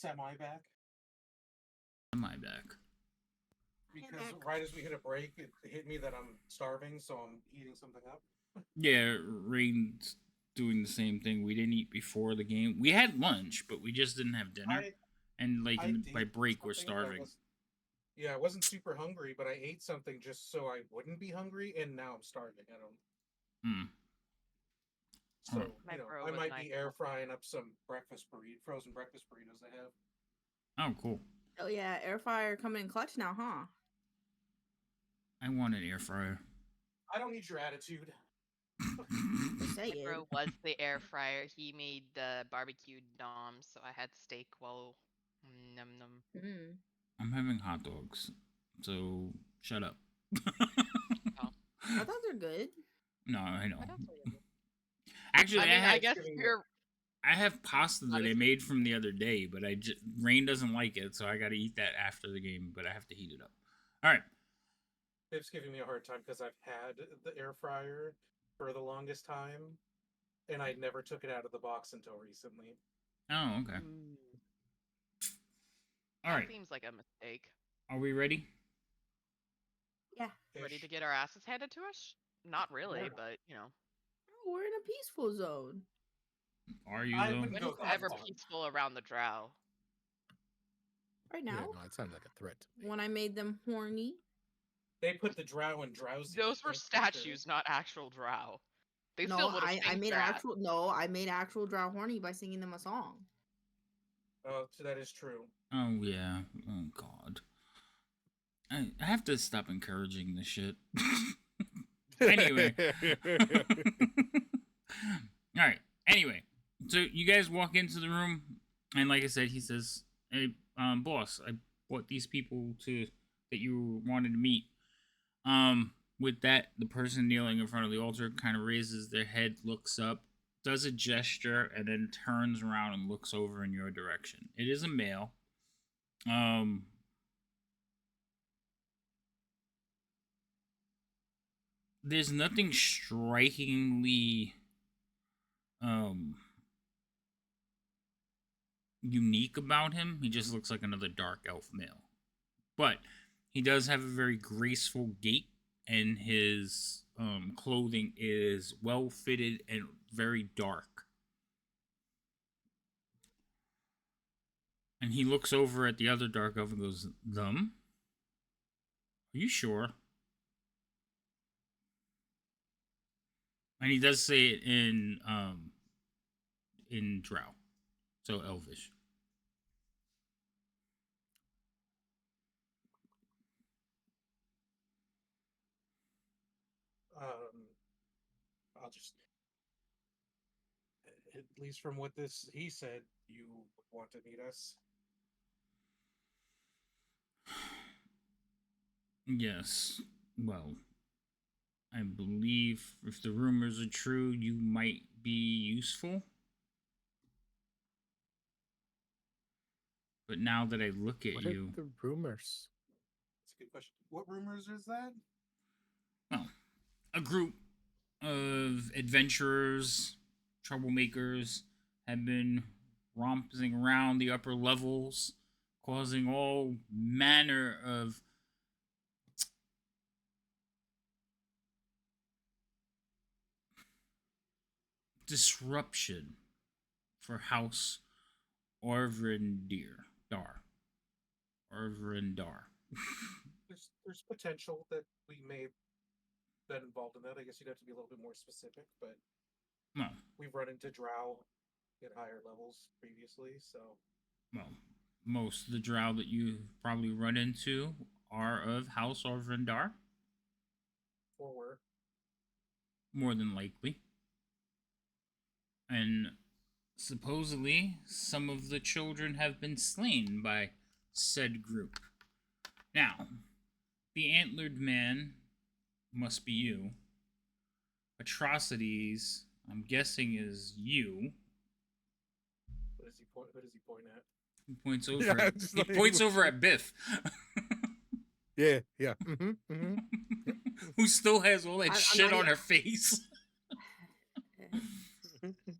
semi back. Am I back? Because right as we hit a break, it hit me that I'm starving, so I'm eating something up. Yeah, Rain's doing the same thing. We didn't eat before the game. We had lunch, but we just didn't have dinner. And like by break, we're starving. I wasn't super hungry, but I ate something just so I wouldn't be hungry, and now I'm starving. I don't. So I might be air frying up some frozen breakfast burritos I have. Oh, cool. Oh yeah, air fryer coming in clutch now, huh? I want an air fryer. I don't need your attitude. Say it. Bro was the air fryer. He made the barbecued dom, so I had steak while num num. I'm having hot dogs, so shut up. Oh. I thought they're good. No, I know. I Actually, mean, I guess I have pasta that I made from the other day, but Rain doesn't like it, so I got to eat that after the game. But I have to heat it up. All right. It's giving me a hard time because I've had the air fryer for the longest time, and I never took it out of the box until recently. Oh, okay. All right. That seems like a mistake. Are we ready? Yeah. Ready to get our asses handed to us? Not really, but you know. Oh, we're in a peaceful zone. Are you? When is it ever peaceful around the drow? Right now. Yeah, no, it sounds like a threat. When I made them horny. They put the drow in drowsy. Those were statues, not actual drow. They no, still would have I made actual. No, I made actual drow horny by singing them a song. Oh, so that is true. Oh yeah. Oh God. I have to stop encouraging this shit. Anyway. All right. Anyway, so you guys walk into the room, and like I said, he says, "Hey, boss, I brought these people that you wanted to meet." With that, the person kneeling in front of the altar kind of raises their head, looks up, does a gesture, and then turns around and looks over in your direction. It is a male. There's nothing strikingly unique about him. He just looks like another dark elf male. But he does have a very graceful gait, and his clothing is well fitted and very dark. And he looks over at the other dark elf and goes, "Them? Are you sure?" And he does say it in Drow, so Elvish. I'll just, at least from what he said, you want to meet us. Yes. Well, I believe if the rumors are true, you might be useful. But now that I look at What you... are the rumors? That's a good question. What rumors is that? Well, a group of adventurers, troublemakers, have been romping around the upper levels, causing all manner of disruption for House Orvrindar. There's potential that we may have been involved in that. I guess you'd have to be a little bit more specific, but we've run into drow at higher levels previously, so. Well, most of the drow that you probably run into are of House Orvrindar. Or were. More than likely. And supposedly, some of the children have been slain by said group. Now, the antlered man must be you. Atrocities, I'm guessing, is you. Who does he point at? He points over. He points over at Biff. Yeah. Who still has all that shit on her face.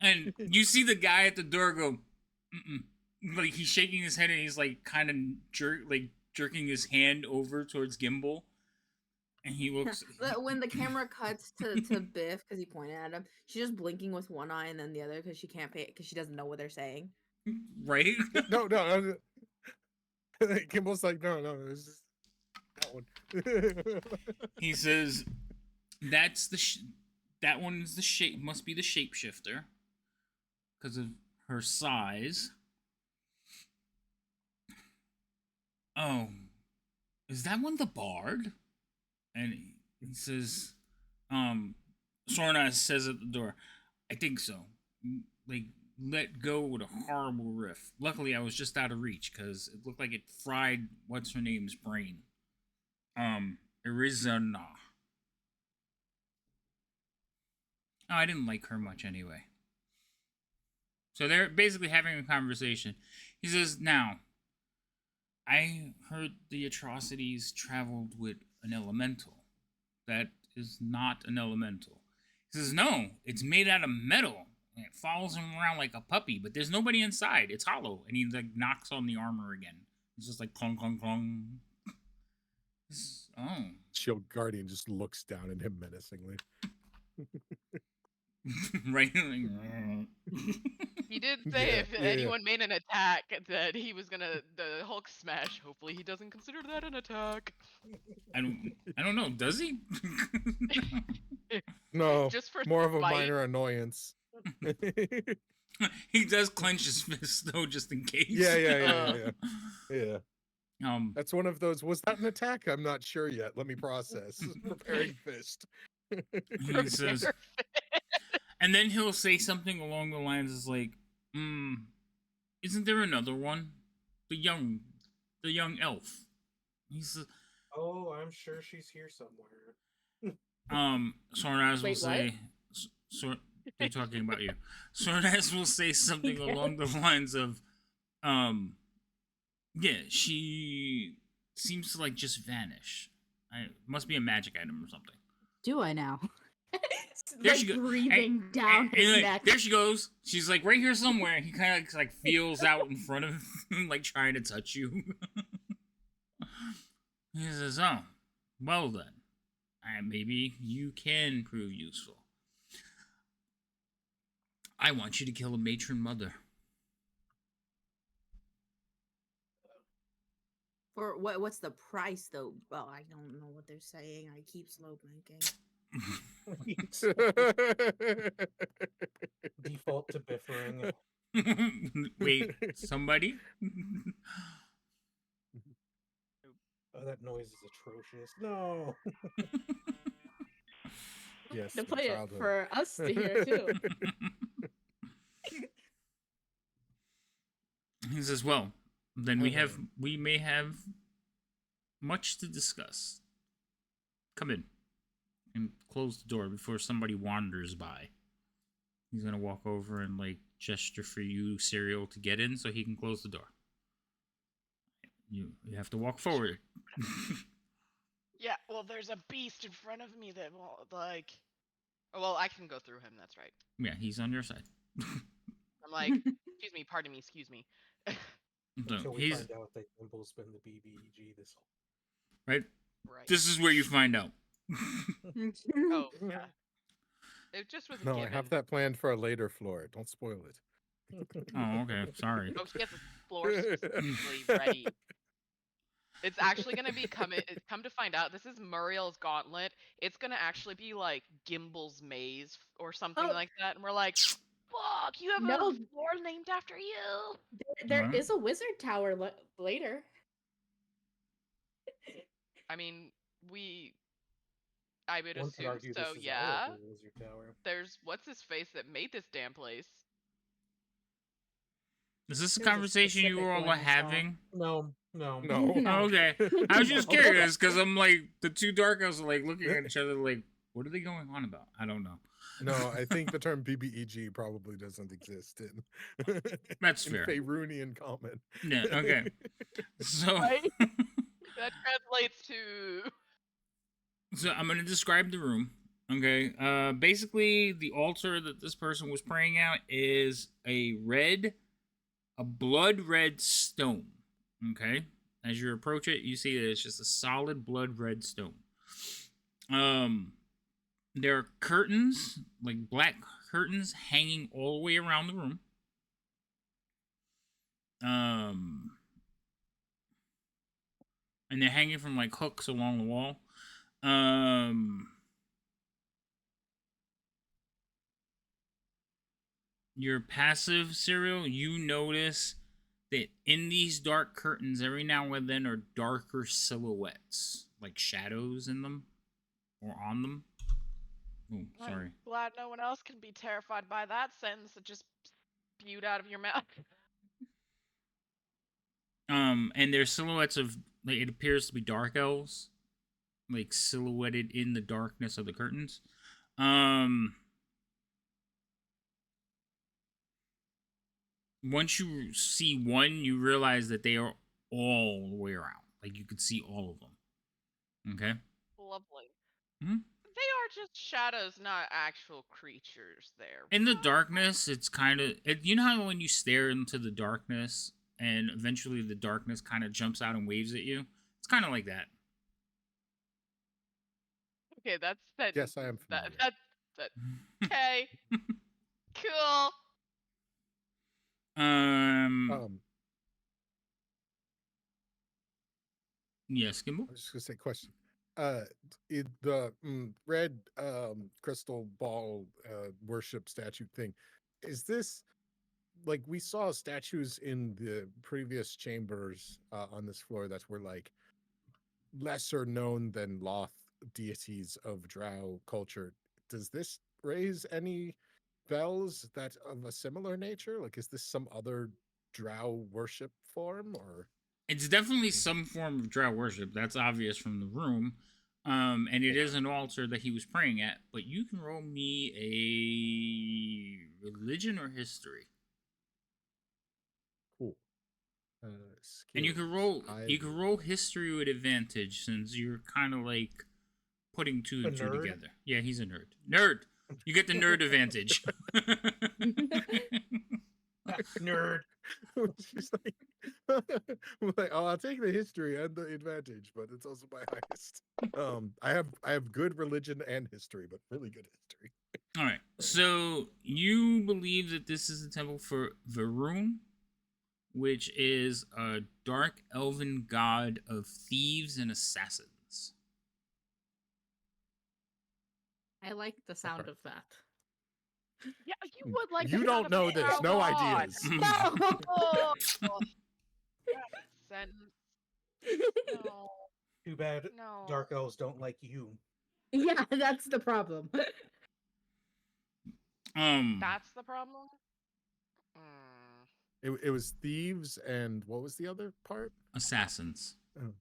And you see the guy at the door go, like he's shaking his head and he's like kind of jerking his hand over towards Gimbal, and he looks. When the camera cuts to Biff because he pointed at him, she's just blinking with one eye and then the other because she can't pay because she doesn't know what they're saying. Right? No. Kimbal's like, no, it's just that one. He says, "That's that one is the shape. Must be the shapeshifter, because of her size." Oh, is that one the bard? And he says, Sorna says at the door, "I think so. Like, let go with a horrible riff. Luckily, I was just out of reach because it looked like it fried what's her name's brain. Arizona. Oh, I didn't like her much anyway." So they're basically having a conversation. He says, "Now, I heard the atrocities traveled with an elemental. That is not an elemental." He says, "No, it's made out of metal. And it follows him around like a puppy, but there's nobody inside. It's hollow." And he like knocks on the armor again. It's just like clong, clong, clong. Oh. Shield Guardian just looks down at him menacingly. Right? He did say if anyone made an attack that he was gonna the Hulk smash. Hopefully he doesn't consider that an attack. I don't know. Does he? No, Just for more of a spite. minor annoyance. He does clench his fist though, just in case. Yeah. That's one of those. Was that an attack? I'm not sure yet. Let me process. Preparing fist. He says, and then he'll say something along the lines is like, "Isn't there another one? The young elf." He says, "Oh, I'm sure she's here somewhere." Sornaz will Wait, say, they're talking about you. Sornaz will say something along the lines of, yeah, she seems to like just vanish. Must be a magic item or something. Do I now? There like she goes. breathing down his like, neck. there she goes. She's like right here somewhere. He kind of like feels out in front of him, like trying to touch you. He says, "Oh, well then, maybe you can prove useful. I want you to kill a matron mother." For what's the price though? Well, I don't know what they're saying. I keep slow blinking. Default to biffering. Wait, somebody? Oh, that noise is atrocious. No. Yes. To my play it childhood. for us to hear too. He says, "Well, then we may have much to discuss. Come in." And close the door before somebody wanders by. He's gonna walk over and like gesture for you, Serial, to get in so he can close the door. You have to walk forward. Yeah, well, there's a beast in front of me that won't, like... Oh, well, I can go through him, that's right. Yeah, he's on your side. I'm like, excuse me, pardon me, excuse me. So Until we find out that Gimble's been the BBEG this whole... right? Right. This is where you find out. Oh, yeah. It just was a No, I given. have that planned for a later floor. Don't spoil it. Oh, okay. Sorry. Oh, she has the floor specifically ready. It's actually gonna be come to find out, this is Muriel's gauntlet. It's gonna actually be like Gimble's maze or something like that, and we're like, fuck, you have a floor named after you. There is a wizard tower later. I mean, I would One could assume argue so. this is all Yeah. of the Wizard Tower. There's what's his face that made this damn place. Is this a There's a conversation you specific all one are I saw. having? No. Oh, okay. I was just curious because I'm like the two dark elves are like looking at each other like, what are they going on about? I don't know. No, I think the term BBEG probably doesn't exist in That's in fair. Faerunian common. Yeah. Okay. So. Right? That translates to. So I'm gonna describe the room. Okay. Basically, the altar that this person was praying at is a red a blood red stone. Okay, as you approach it, you see that it's just a solid blood red stone. There are curtains, like black curtains, hanging all the way around the room. And they're hanging from like hooks along the wall. Your passive, Serial, you notice that in these dark curtains, every now and then are darker silhouettes, like shadows in them or on them. Oh, sorry. I'm glad no one else can be terrified by that sentence that just spewed out of your mouth. And they're silhouettes of, like, it appears to be dark elves, like silhouetted in the darkness of the curtains. Once you see one, you realize that they are all the way around. Like, you could see all of them. Okay? Lovely. Hmm? They are just shadows, not actual creatures there. In the darkness, it's kind of... You know how when you stare into the darkness and eventually the darkness kind of jumps out and waves at you? It's kind of like that. Okay, that's... that. Yes, I am familiar. That okay. Cool. Yes, Gimbal? I was just gonna say question. The red crystal ball worship statue thing, is this like we saw statues in the previous chambers on this floor that were like lesser known than Loth deities of Drow culture? Does this raise any bells that of a similar nature? Like, is this some other Drow worship form, or? It's definitely some form of Drow worship. That's obvious from the room. And it is an altar that he was praying at. But you can roll me a religion or history. Cool. And you can roll history with advantage since you're kind of like putting two and two together. Yeah, he's a nerd. Nerd. You get the nerd advantage. Nerd. She's like, oh, I'll take the history and the advantage, but it's also my highest. I have good religion and history, but really good history. All right. So you believe that this is a temple for Varun, which is a dark elven god of thieves and assassins. I like the sound of that. Yeah, you would like. You don't know this. No ideas. Oh, sentence. No. Too bad No. dark elves don't like you. Yeah, that's the problem. That's the problem? It was thieves and what was the other part? Assassins. Oh,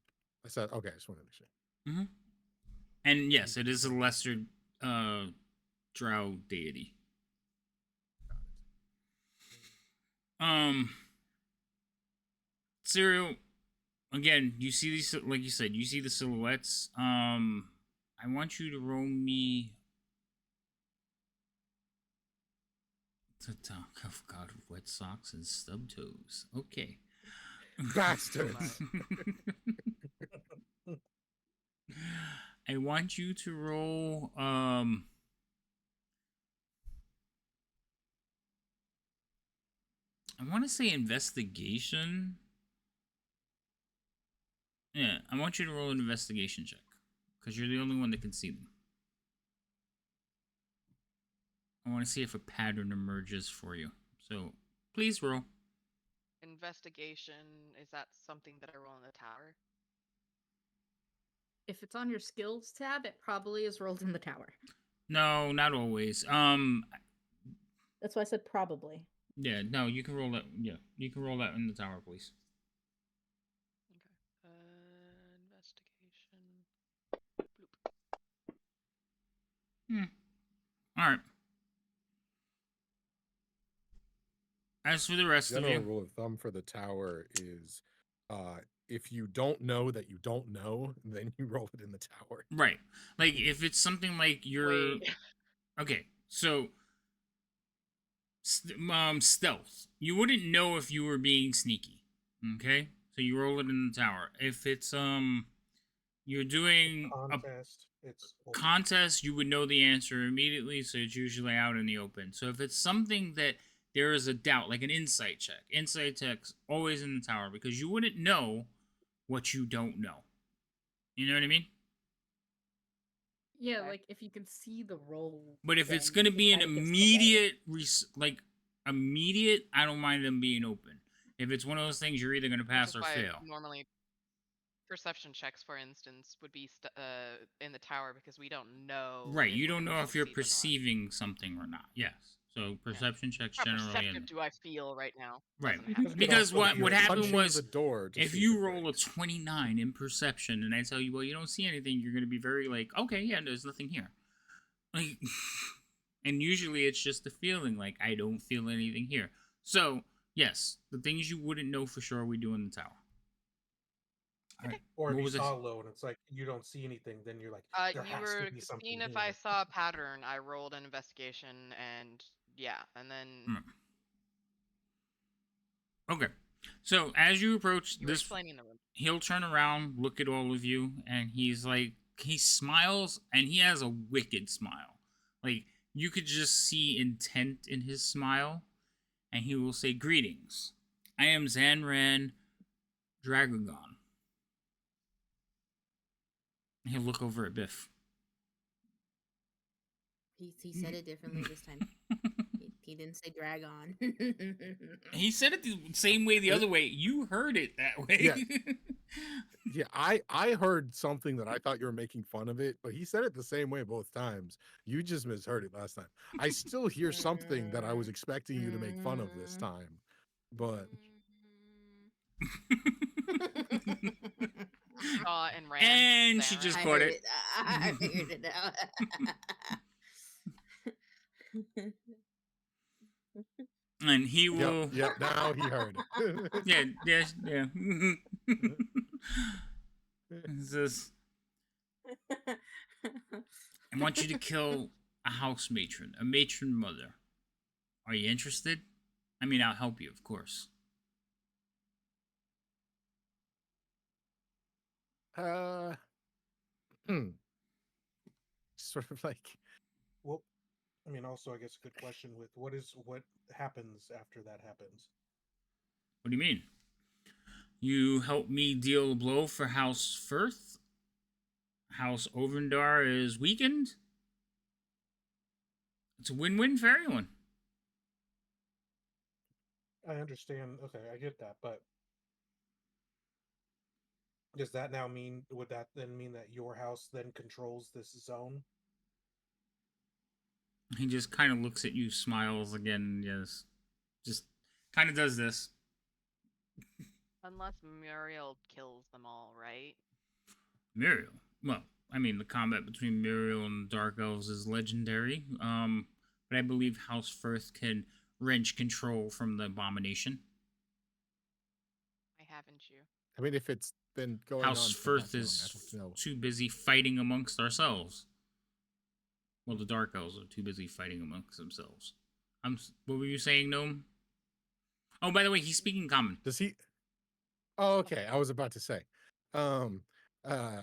I said okay. I just wanted to make sure. Mm-hmm. And yes, it is a lesser Drow deity. Serial, again, you see these, like you said, you see the silhouettes. I want you to roll me the talk of God of wet socks and stub toes. Okay. Bastards. I want you to roll I want to say investigation. Yeah, I want you to roll an investigation check because you're the only one that can see them. I want to see if a pattern emerges for you. So, please roll. Investigation, is that something that I roll in the tower? If it's on your skills tab, it probably is rolled in the tower. No, not always. That's why I said probably. Yeah, no, you can roll that. Yeah, you can roll that in the tower, please. Okay. Investigation. Bloop. All right. As for the rest of you, general rule of thumb for the tower is, if you don't know that you don't know, then you roll it in the tower. Right. Like, if it's something like you're... Wait. Okay, so Stealth. You wouldn't know if you were being sneaky. Okay, so you roll it in the tower. If it's you're doing a Contest. It's open. contest, you would know the answer immediately, so it's usually out in the open. So if it's something that there is a doubt, like an insight check, insight check's always in the tower because you wouldn't know what you don't know. You know what I mean? Yeah, like if you can see the roll. But if it's then gonna be an kinda gets the immediate, I don't mind them being open. If it's one of those things, you're either gonna Which pass is or why fail. normally perception checks, for instance, would be in the tower because we don't know. Right, if you we're don't gonna know if you're succeed or not. perceiving something or not. Yes. So perception checks How generally perceptive in. do I feel right now? Right. Doesn't happen. Because also what be like happened punching was the door to if see you if it roll a breaks. 29 in perception and I tell you, well, you don't see anything, you're going to be very like, okay, yeah, there's nothing here. Like, and usually it's just a feeling like I don't feel anything here. So, yes, the things you wouldn't know for sure we do in the tower. All right. Or What if you was it? saw low and it's like you don't see anything, then you're like, there You has were to be something seeing if here. I saw a pattern. I rolled an investigation, and yeah, and then Okay. So as you approach you were this, explaining the room. he'll turn around, look at all of you, and he's like, he smiles, and he has a wicked smile. Like, you could just see intent in his smile, and he will say, "Greetings. I am Zanran Dragogon." And he'll look over at Biff. He said it differently this time. He didn't say drag on. He said it the same way the other way. You heard it that way. Yeah. Yeah, I heard something that I thought you were making fun of it, but he said it the same way both times. You just misheard it last time. I still hear something that I was expecting you to make fun of this time, but And ran. And she just caught it. I figured it out. And he will. Yep, now he heard it. Yeah. He says, I want you to kill a house matron, a matron mother. Are you interested? I mean, I'll help you, of course. Sort of like, Well, I mean, also, I guess a good question with what happens after that happens. What do you mean? You help me deal a blow for House Firth? House Ovendar is weakened? It's a win-win for everyone. I understand. Okay, I get that, but does that now mean? Would that then mean that your house then controls this zone? He just kind of looks at you, smiles again, yes. Just kind of does this. Unless Muriel kills them all, right? Muriel? Well, I mean, the combat between Muriel and the Dark Elves is legendary. But I believe House Firth can wrench control from the abomination. Why haven't you? I mean, if it's been going House on for Firth that long, is I don't know. too busy fighting amongst ourselves. Well, the Dark Elves are too busy fighting amongst themselves. What were you saying, Gnome? Oh, by the way, he's speaking common. Does he? Oh, okay. I was about to say. I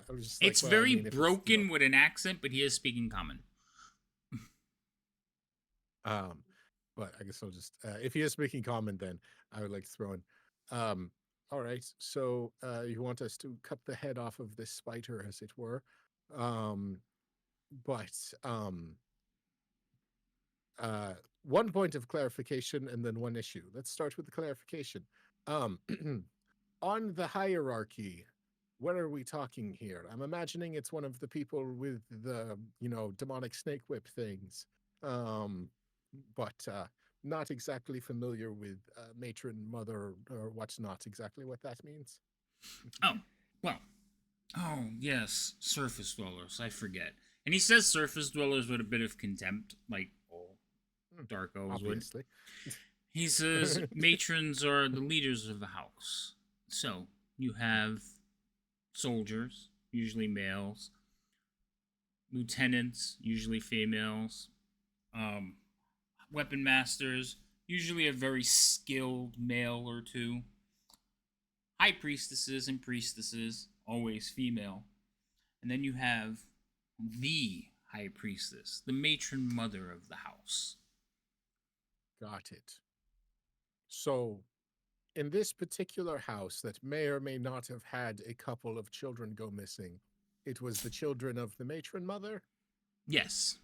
was just like, It's well, very I mean, if broken with an accent, but he is speaking common. But I guess I'll just if he is speaking common, then I would like to throw in. All right, so you want us to cut the head off of this spider, as it were. But one point of clarification and then one issue. Let's start with the clarification. On the hierarchy, what are we talking here? I'm imagining it's one of the people with the, demonic snake whip things. But not exactly familiar with matron, mother, or what's not exactly what that means. Oh, well. Oh, yes, surface dwellers. I forget. And he says surface dwellers with a bit of contempt, like all Dark Elves would. Obviously. He says matrons are the leaders of the house. So, you have soldiers, usually males, lieutenants, usually females, weapon masters, Usually a very skilled male or two. High priestesses and priestesses, always female. And then you have the high priestess, the matron mother of the house. Got it. So, in this particular house that may or may not have had a couple of children go missing, it was the children of the matron mother? Yes.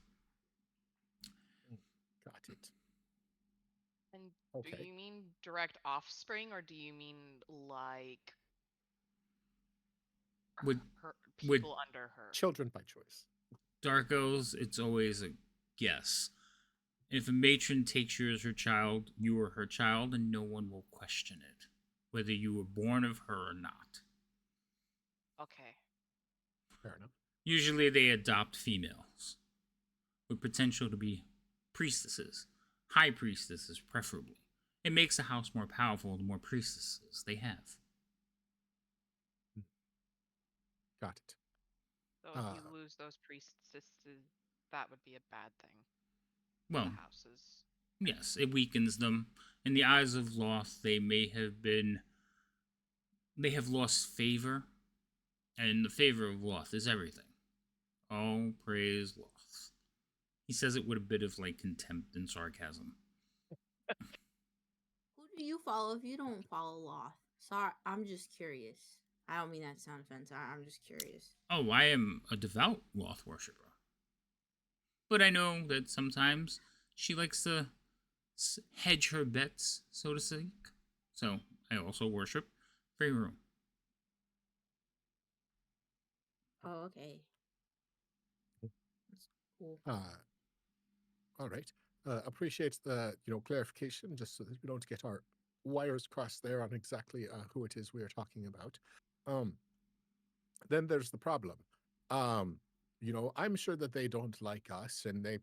Got it. And Okay. do you mean direct offspring, or do you mean like With people under her? Children by choice. Dark elves, it's always a guess. If a matron takes you as her child, you are her child, and no one will question it, whether you were born of her or not. Okay. Fair enough. Usually they adopt females, with potential to be priestesses, high priestesses preferably. It makes the house more powerful the more priestesses they have. Got it. So if you lose those priestesses, that would be a bad thing. Well, the houses. Yes, it weakens them. In the eyes of Loth, they have lost favor, and the favor of Loth is everything. Oh, praise Loth. He says it with a bit of like contempt and sarcasm. Who do you follow if you don't follow Loth? Sorry, I'm just curious. I don't mean that to sound offensive. I'm just curious. Oh, I am a devout Loth worshipper. But I know that sometimes she likes to hedge her bets, so to speak. So I also worship Faerun. Oh, okay. That's cool. All right. Appreciate the clarification, just so that we don't get our wires crossed there on exactly who it is we are talking about. Then there's the problem. I'm sure that they don't like us, and they,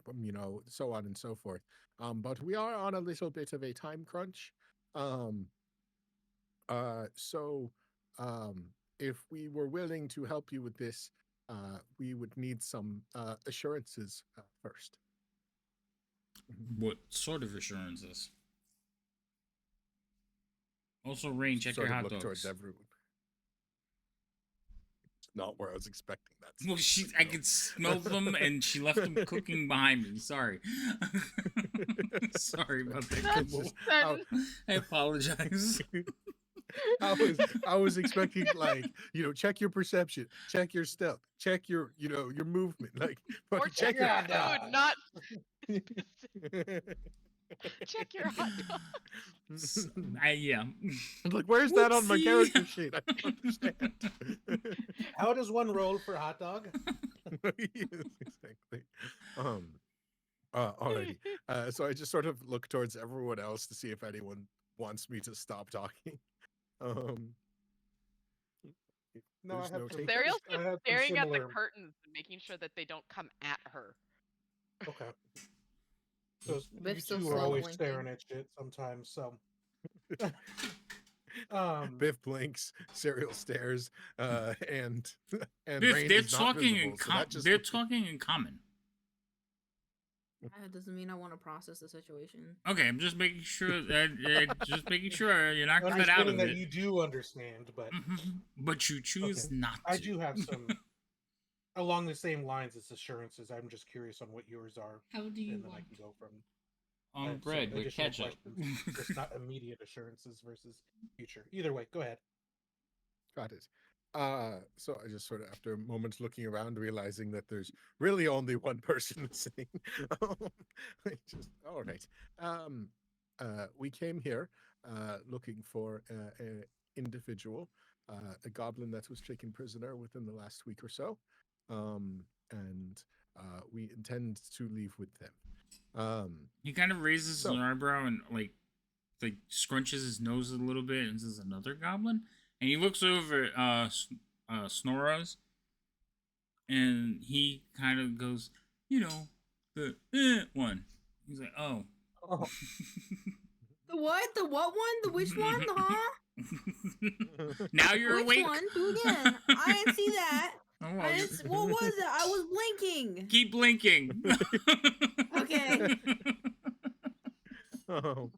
so on and so forth. But we are on a little bit of a time crunch. So if we were willing to help you with this, we would need some assurances first. What sort of assurances? Also, Rain, check Sort your of hot look dogs. towards everyone. Not where I was expecting that. Well, I could smell them, and she left them cooking behind me. Sorry. Sorry about that. I apologize. I was expecting, like, check your perception, check your stealth, check your movement, like, or check your food, not check your hot dog. Yeah. Like, where's that on my character sheet? I don't understand. How does one roll for hot dog? Yes, exactly. Alrighty. So I just sort of look towards everyone else to see if anyone wants me to stop talking. No, I have some, Ariel's I have some staring at the similar... curtains and making sure that they don't come at her. Okay. So Biff's you still two are slow always blinking. staring at shit sometimes, so... Biff blinks, Serial stares, and Biff, Rain they're is not talking visible, in so that just they're talking in common. That doesn't mean I want to process the situation. Okay, I'm just making sure that you're not cut out of that it. you do understand, but but you choose not to. I do have some along the same lines as assurances. I'm just curious on what yours are. How do you and then want? I can go from On bread with additional ketchup. questions, just not immediate assurances versus future. Either way, go ahead. Got it. So I just sort of, after a moment looking around, realizing that there's really only one person missing. All right. We came here looking for an individual, a goblin that was taken prisoner within the last week or so, and we intend to leave with them. He kind of raises an eyebrow and like scrunches his nose a little bit and says, "Another goblin?" And he looks over at Snoraz, and he kind of goes, the one. He's like, "Oh." The what? The what one? The which one? The huh? Now you're Which awake. one? Do again. I didn't see that. Oh, What was it? I was blinking. Keep blinking. Okay. Oh,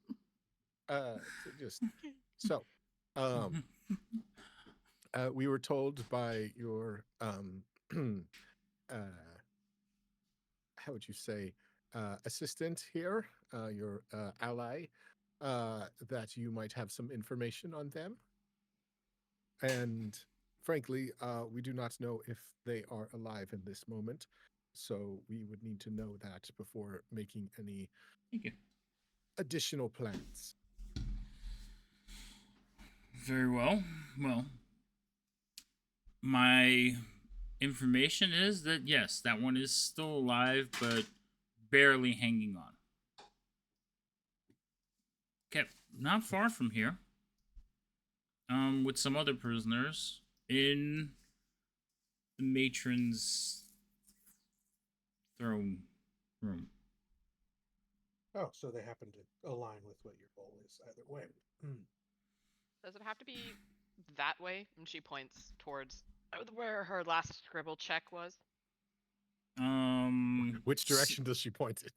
So, we were told by your how would you say, assistant here, your ally, that you might have some information on them. And frankly, we do not know if they are alive in this moment. So we would need to know that before making any additional plans. Very well. Well, my information is that yes, that one is still alive, but barely hanging on. Kept not far from here. With some other prisoners in the matron's throne room. Oh, so they happen to align with what your goal is either way. Does it have to be that way? And she points towards where her last scribble check was. Which direction does she point it?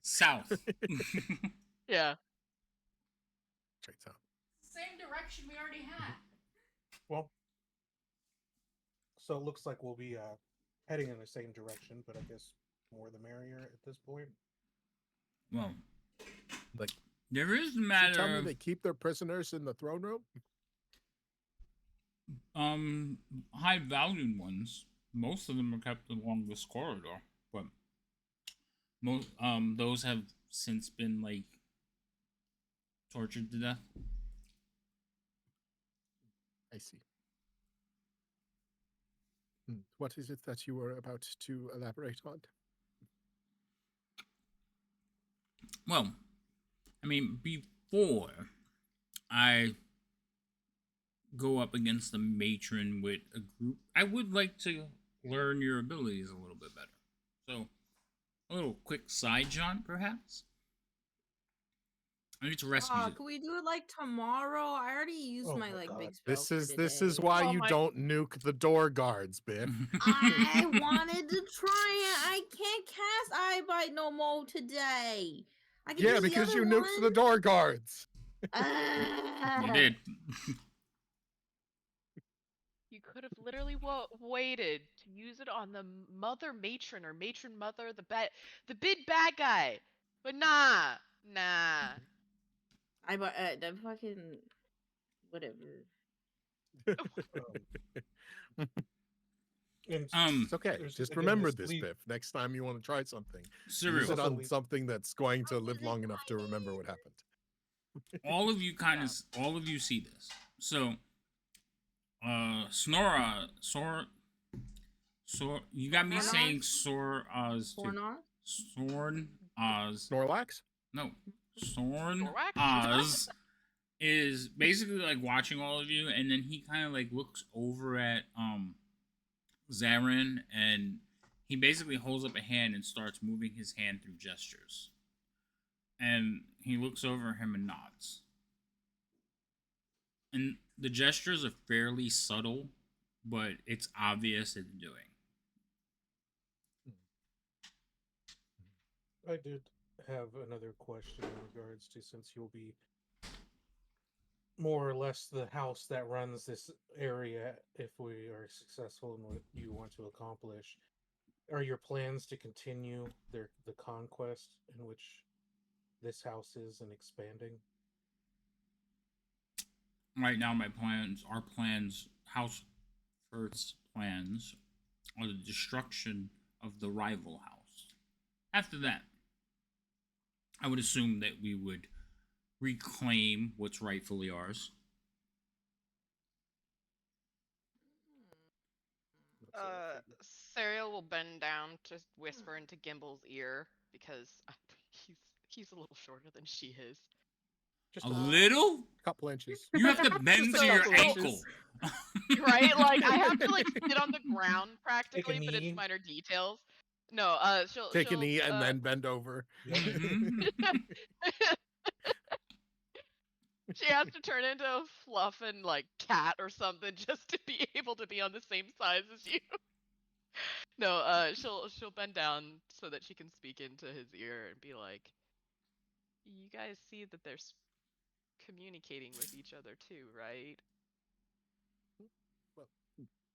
South. Yeah. Straight south. Same direction we already had. Well, so it looks like we'll be heading in the same direction, but I guess more the merrier at this point. Well, like there is a you matter. tell me they keep their prisoners in the throne room. High valued ones. Most of them are kept along this corridor, but most those have since been like tortured to death. I see. What is it that you were about to elaborate on? Well, I mean, before I go up against the matron with a group, I would like to learn your abilities a little bit better. So, a little quick side jaunt, perhaps? I need to rescue you. Can we do it like tomorrow? I already used my like big spell. This is why you don't nuke the door guards, Biff. I wanted to try it. I can't cast Eye Bite no more today. I can use because the you other nuked one. the door guards. You did. You could have literally waited to use it on the mother matron or matron mother, the big bad guy. But nah. I the fucking whatever. It's okay. Just remember this, Biff. Next time you want to try something, use it on something that's going to live long enough to remember what happened. all of you see this. So, Snora, you got me saying Sor Oz too. Sorn Oz. Snorlax? No. Sorn Oz is basically like watching all of you, and then he kind of like looks over at Zarin, and he basically holds up a hand and starts moving his hand through gestures. And he looks over him and nods. And the gestures are fairly subtle, but it's obvious it's doing. I did have another question in regards to, since you'll be more or less the house that runs this area if we are successful in what you want to accomplish, are your plans to continue the conquest in which this house is and expanding? Right now, our plans, House First's plans, are the destruction of the rival house. After that, I would assume that we would reclaim what's rightfully ours. Serial will bend down to whisper into Gimble's ear because he's a little shorter than she is. Just a little? Couple inches. You have to bend to your ankle. Right? Like, I have to, like, sit on the ground practically, but it's minor details. No, she'll... Take a knee and then bend over. She has to turn into a fluffin', like, cat or something just to be able to be on the same size as you. No, she'll bend down so that she can speak into his ear and be like, you guys see that they're communicating with each other too, right? Well,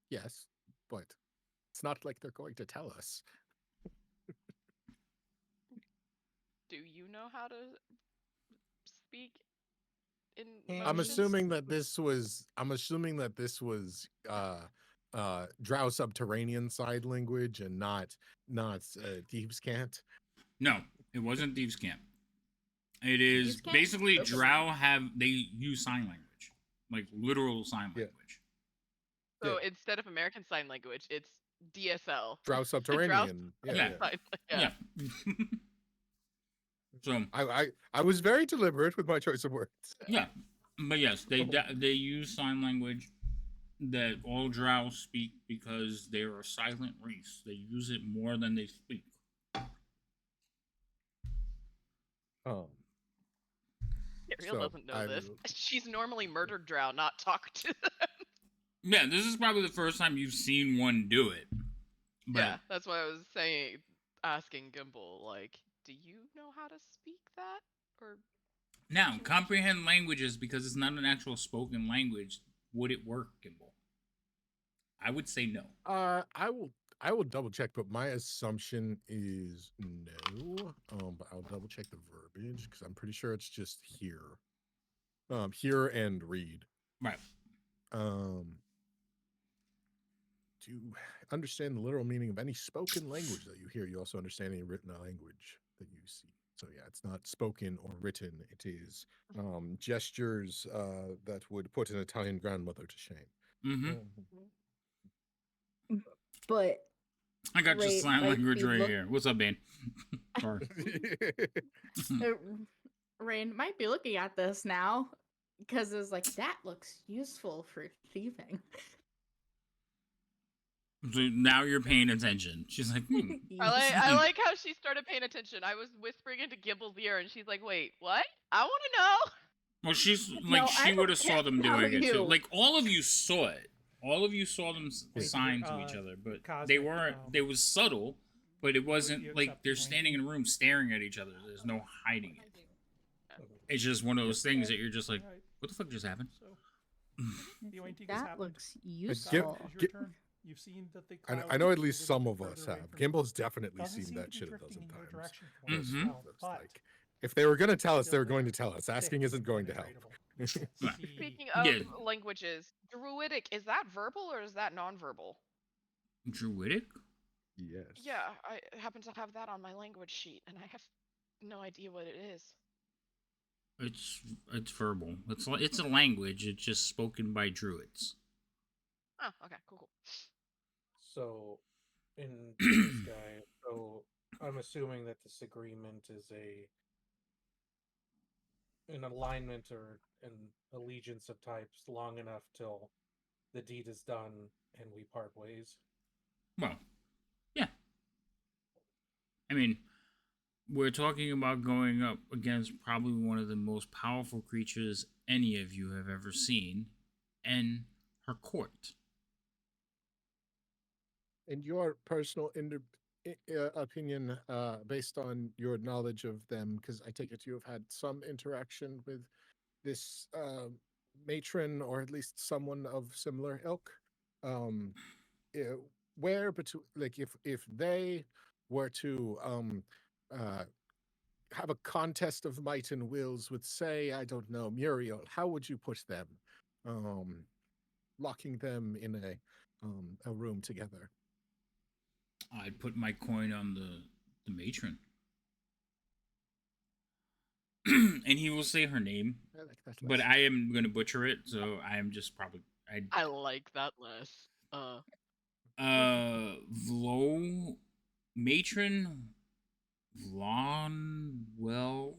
yes, but it's not like they're going to tell us. Do you know how to speak in I'm motion? assuming that this was. Drow subterranean side language and not thieves' cant. No, it wasn't Thieves' Camp. It is Thieves' Camp? basically Okay. Drow they use sign language, like literal sign Yeah. language. So Yeah. instead of American Sign Language, it's DSL. Drow Drow subterranean. Yeah. Sign. Yeah. So I was very deliberate with my choice of words. yeah, but yes, they use sign language that all Drow speak because they're a silent race. They use it more than they speak. Oh. Ariel doesn't know this. She's normally murdered Drow, not talk to them. Yeah, this is probably the first time you've seen one do it. But Yeah, that's why I was saying, asking Gimbal, like, do you know how to speak that? Or now, comprehend languages because it's not an actual spoken language. Would it work, Gimbal? I would say no. I will double check, but my assumption is no. But I'll double check the verbiage because I'm pretty sure it's just hear. Hear and read. Right. To understand the literal meaning of any spoken language that you hear, you also understand any written language that you see. So yeah, it's not spoken or written. It is gestures that would put an Italian grandmother to shame. Mm-hmm. But I got your Ray sign might language be right look- here. What's up, Bane? Sorry. Rain might be looking at this now because it's like that looks useful for thieving. So now you're paying attention. She's like, I like how she started paying attention. I was whispering into Gimbal's ear, and she's like, "Wait, what? I want to know." Well, she's like, No, she I would have don't saw them tell doing it too. you. Like all of you saw it. All of you saw them sign to each other, but they Cosmic, weren't. They was subtle, but it wasn't like they're accept standing in a room staring at each other. There's no hiding it. It's just one of those things that you're just like, what the fuck just happened? That looks Give- useful. gi- You've seen that the I know at least some of us have. Gimble's definitely seen that shit a dozen times. Mhm. Like, if they were going to tell us, they were going to tell us. Asking isn't going to help. Speaking of Yeah. languages, Druidic, is that verbal or is that nonverbal? Druidic? Yes. Yeah, I happen to have that on my language sheet, and I have no idea what it is. It's verbal. It's a language. It's just spoken by druids. Oh, okay, cool. So, in this guy, so I'm assuming that this agreement is an alignment or an allegiance of types long enough till the deed is done and we part ways. Well, yeah. I mean, we're talking about going up against probably one of the most powerful creatures any of you have ever seen, and her court. In your personal opinion, based on your knowledge of them, because I take it you have had some interaction with this matron, or at least someone of similar ilk. Where between, like, if they were to have a contest of might and wills with, say, I don't know, Muriel, how would you put them? Locking them in a room together. I'd put my coin on the matron. And he will say her name, I like that but less. I am going to butcher it, so I am just probably... I like that less. Vlo... Matron... Vlonwelv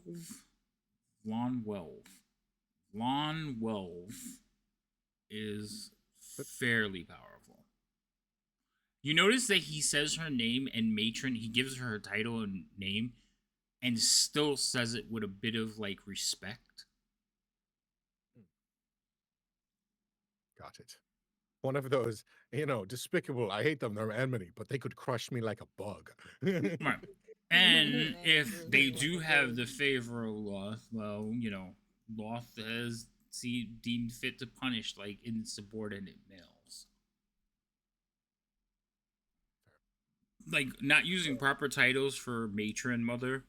is fairly powerful. You notice that he says her name and matron, he gives her title and name, and still says it with a bit of, like, respect. Got it. One of those, despicable, I hate them, they're enmity, but they could crush me like a bug. Right. And if Really they like do a have bird. the favor of Loth, well, Loth has deemed fit to punish like insubordinate males. Like not using proper titles for matron mother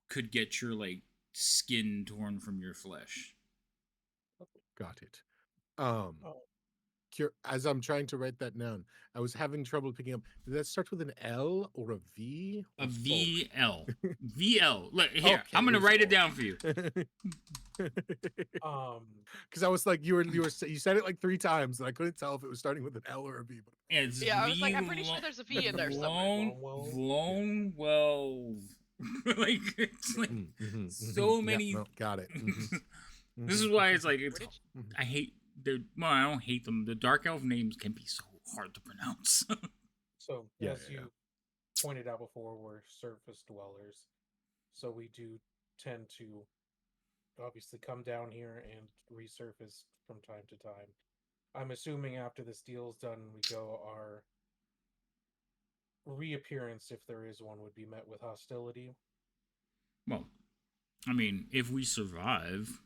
could get your like skin torn from your flesh. Got it. Oh, As I'm trying to write that down, I was having trouble picking up. Did that start with an L or a V? A Or folk? VL. VL. Look, here, Okay, I'm gonna it was write it folk. down for you. Because I was like, you said it like 3 times, and I couldn't tell if it was starting with an L or a V. But It's Yeah, I was like, I'm pretty sure there's a V in there somewhere. Vlone, well, like it's like so many. Yeah, no, got it. This is why it's like Where did I hate the. Well, I don't hate them. The dark elf names can be so hard to pronounce. so Yeah, as you pointed out before, we're surface dwellers, so we do tend to obviously come down here and resurface from time to time. I'm assuming after this deal's done, we go our reappearance, if there is one, would be met with hostility. Well, I mean, if we survive.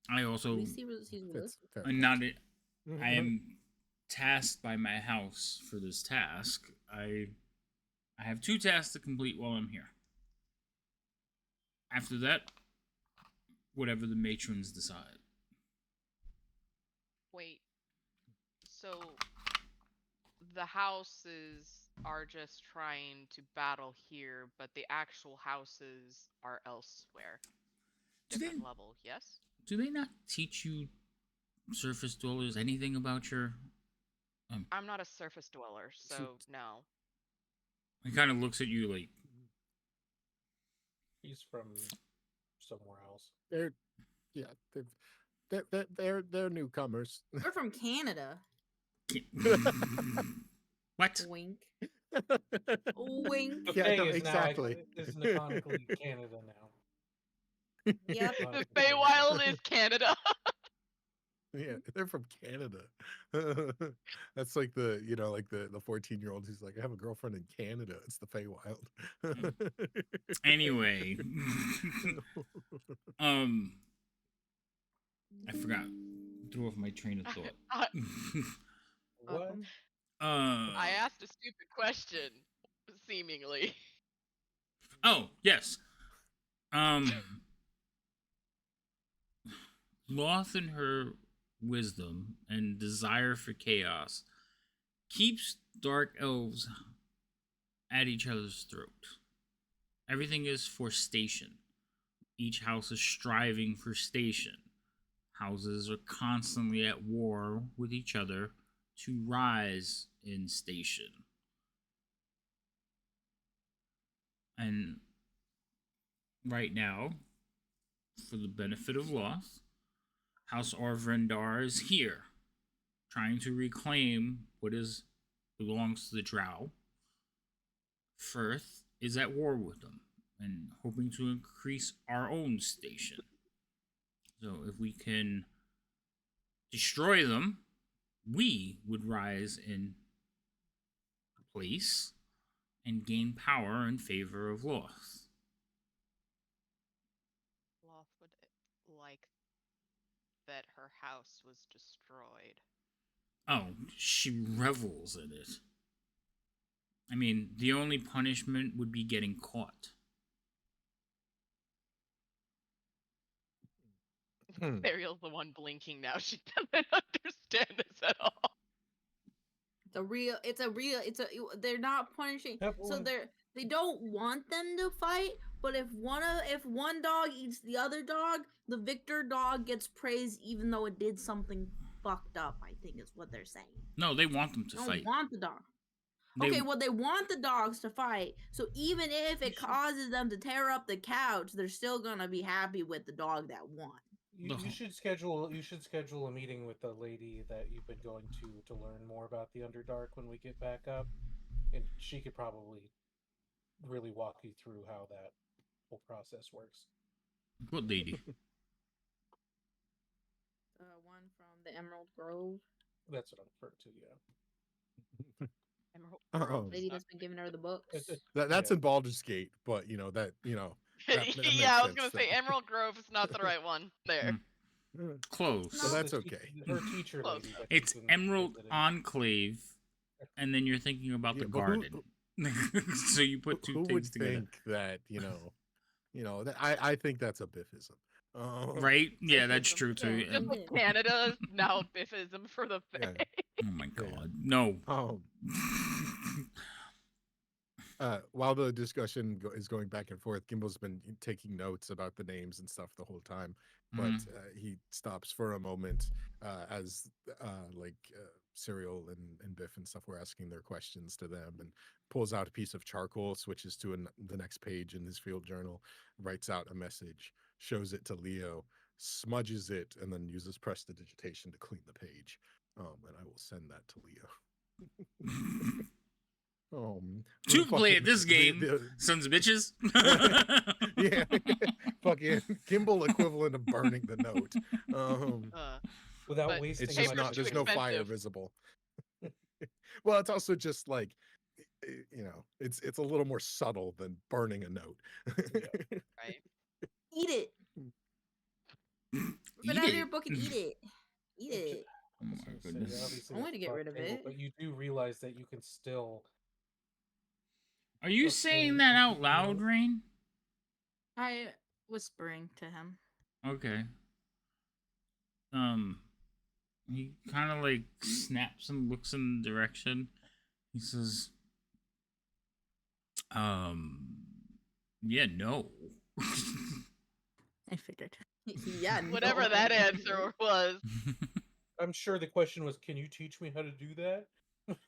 I also We see what he's with. I'm not. I am tasked by my house for this task. I have 2 tasks to complete while I'm here. After that, whatever the matrons decide. Wait. So the houses are just trying to battle here, but the actual houses are elsewhere. Different level, yes? Do they not teach you surface dwellers anything about your? I'm not a surface dweller, so no. He kind of looks at you like. He's from somewhere else. They're newcomers. We're from Canada. What? Wink. Wink. The Yeah, Fae no, is exactly. is iconically Canada now. Yep. The Feywild is Canada. Yeah, they're from Canada. That's like the like the 14-year-old who's like, I have a girlfriend in Canada. It's the Feywild. Anyway, I forgot. Threw off my train of thought. What? I asked a stupid question, seemingly. Oh, yes. Loth in her wisdom and desire for chaos keeps dark elves at each other's throat. Everything is for station. Each house is striving for station. Houses are constantly at war with each other to rise in station. And right now, for the benefit of Loth, House Orvrendar is here, trying to reclaim what belongs to the Drow. Firth is at war with them and hoping to increase our own station. So if we can destroy them, we would rise in place and gain power in favor of Loth. Loth would like that her house was destroyed. Oh, she revels in it. I mean, the only punishment would be getting caught. Ariel's the one blinking now. She doesn't understand this at all. They're not punishing. So they don't want them to fight, but if one dog eats the other dog, the victor dog gets praised even though it did something fucked up, I think is what they're saying. No, they want them to They fight. don't want the dog. Okay, well, they want the dogs to fight. So even if it causes them to tear up the couch, they're still gonna be happy with the dog that won. You should schedule a meeting with the lady that you've been going to learn more about the Underdark when we get back up, and she could probably really walk you through how that whole process works. What lady? One from the Emerald Grove. That's what I'm referring to. Yeah. Emerald Oh. Grove. Lady that's been giving her the books. That's in Baldur's Gate, but that that makes Yeah, I was gonna sense say then. Emerald Grove is not the right one. There. Close. So that's okay. Her teacher Close lady. enough. that It's she's been Emerald visiting. Enclave, and then you're thinking about Yeah, the but garden. So you put two Who would things together. think that that I think that's a biffism. Right? Yeah, that's Biffism. true too. Yeah. Just like Canada is now biffism for the Yeah. Fae. Oh my Yeah. god. No. While the discussion is going back and forth, Gimble's been taking notes about the names and stuff the whole time, but he stops for a moment as Cyril and Biff and stuff were asking their questions to them, and pulls out a piece of charcoal, switches to the next page in his field journal, writes out a message, shows it to Leo, smudges it, and then uses prestidigitation to clean the page. And I will send that to Leo. To play at this game, sons of bitches. Yeah, fucking Gimbal equivalent of burning the note. Without But wasting. It's just paper's not. too There's no fire expensive. visible. Well, it's also just like, it's a little more subtle than burning a note. Right. Eat it. Put Eat out of it. your book and eat it. Eat it. Oh my goodness. Obviously I want to it's get off rid of table, it. but you do realize that you can still. Are you saying that out loud, Rain? I whispering to him. Okay. He kind of like snaps and looks in the direction. He says, yeah, no. I figured. Yeah. Whatever no. that answer was. I'm sure the question was, "Can you teach me how to do that?"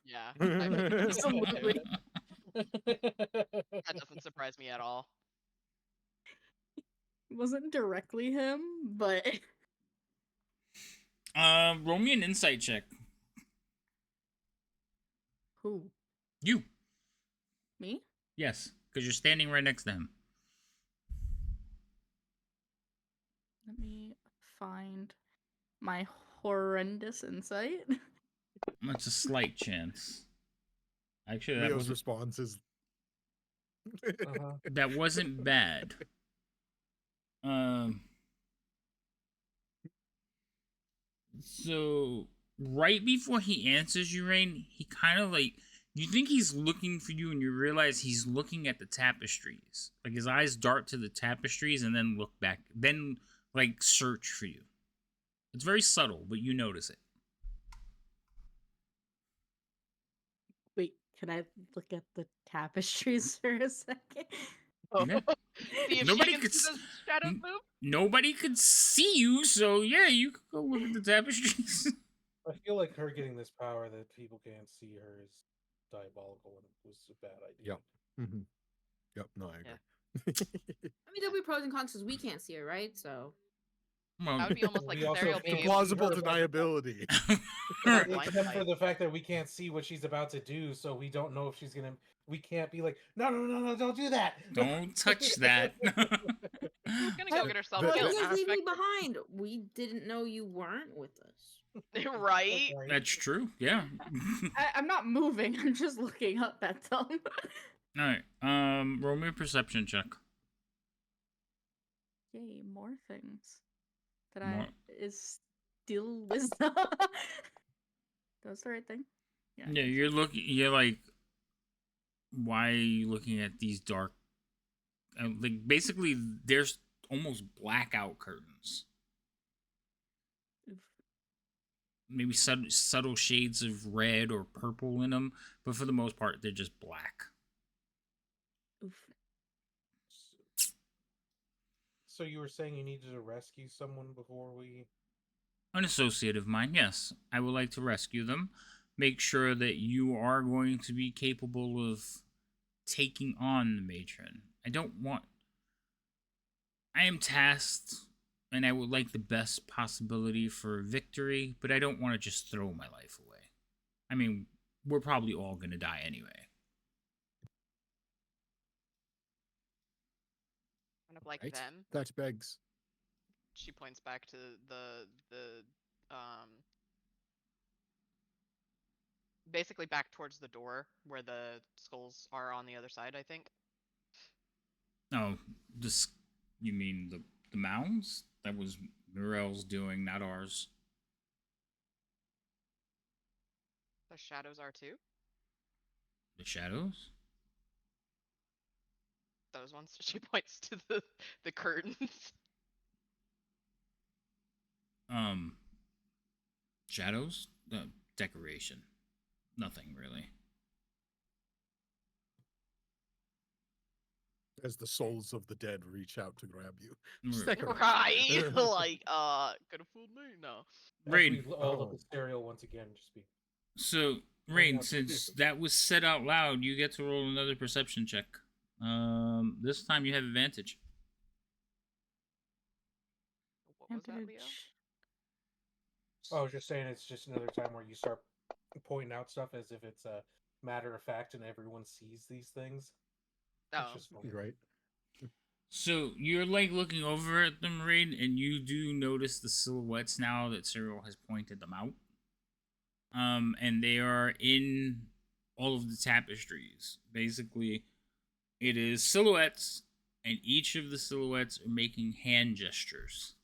Yeah. I bet you Absolutely. that doesn't surprise me at all. It wasn't directly him, but Roll me an insight check. who? You. Me? Yes, because you're standing right next to him. Let me find my horrendous insight. That's a slight chance. Actually, Leo's response is that wasn't bad. So right before he answers you, Rain, he kind of like, you think he's looking for you, and you realize he's looking at the tapestries. Like his eyes dart to the tapestries and then look back, then like search for you. It's very subtle, but you notice it. Wait, can I look at the tapestries for a second? Yeah. See if Nobody she can could see the shadows move. Nobody could see you, so yeah, you could go look at the tapestries. I feel like her getting this power that people can't see her is diabolical, and it was a bad idea. Yep. Mm-hmm. Yep. No, I agree. I mean, there'll be pros and cons because we can't see her, right? So. Well, That would be almost like We also serial can't game. Plausible her- deniability. Except for the fact that we can't see what she's about to do, so we don't know if she's gonna. We can't be like, no, don't do that. Don't touch that. She's gonna go get herself Why killed. you guys leave me behind? We didn't know you weren't with us. Right? That's true. Yeah. I'm not moving. I'm just looking up at them. All right. Roll me a perception check. Yay, more things. That More. is still wisdom. That's the right thing. Yeah, you're looking. You're like, why are you looking at these dark? Like basically, there's almost blackout curtains. Oof. Maybe subtle shades of red or purple in them, but for the most part, they're just black. Oof. So you were saying you needed to rescue someone before we. An associate of mine, yes. I would like to rescue them. Make sure that you are going to be capable of taking on the matron. I am tasked, and I would like the best possibility for victory, but I don't want to just throw my life away. I mean, we're probably all going to die anyway. Kind of like Right? them. That begs. She points back to basically back towards the door where the skulls are on the other side, I think. Oh, this. You mean the mounds? That was Murrell's doing, not ours. The shadows are too. The shadows? Those ones. She points to the curtains. Shadows? Decoration. Nothing really. As the souls of the dead reach out to grab you. Just Right. decorate. Right? Like, could have fooled me. No. Rain. We all look at stereo once again. Just be. So, Rain, since that was said out loud, you get to roll another perception check. This time you have advantage. What was that, Leo? I was just saying it's just another time where you start pointing out stuff as if it's a matter of fact and everyone sees these things. Oh. It's just funny. Right. So you're like looking over at them, Rain, and you do notice the silhouettes now that Cyril has pointed them out. And they are in all of the tapestries. Basically, it is silhouettes, and each of the silhouettes are making hand gestures.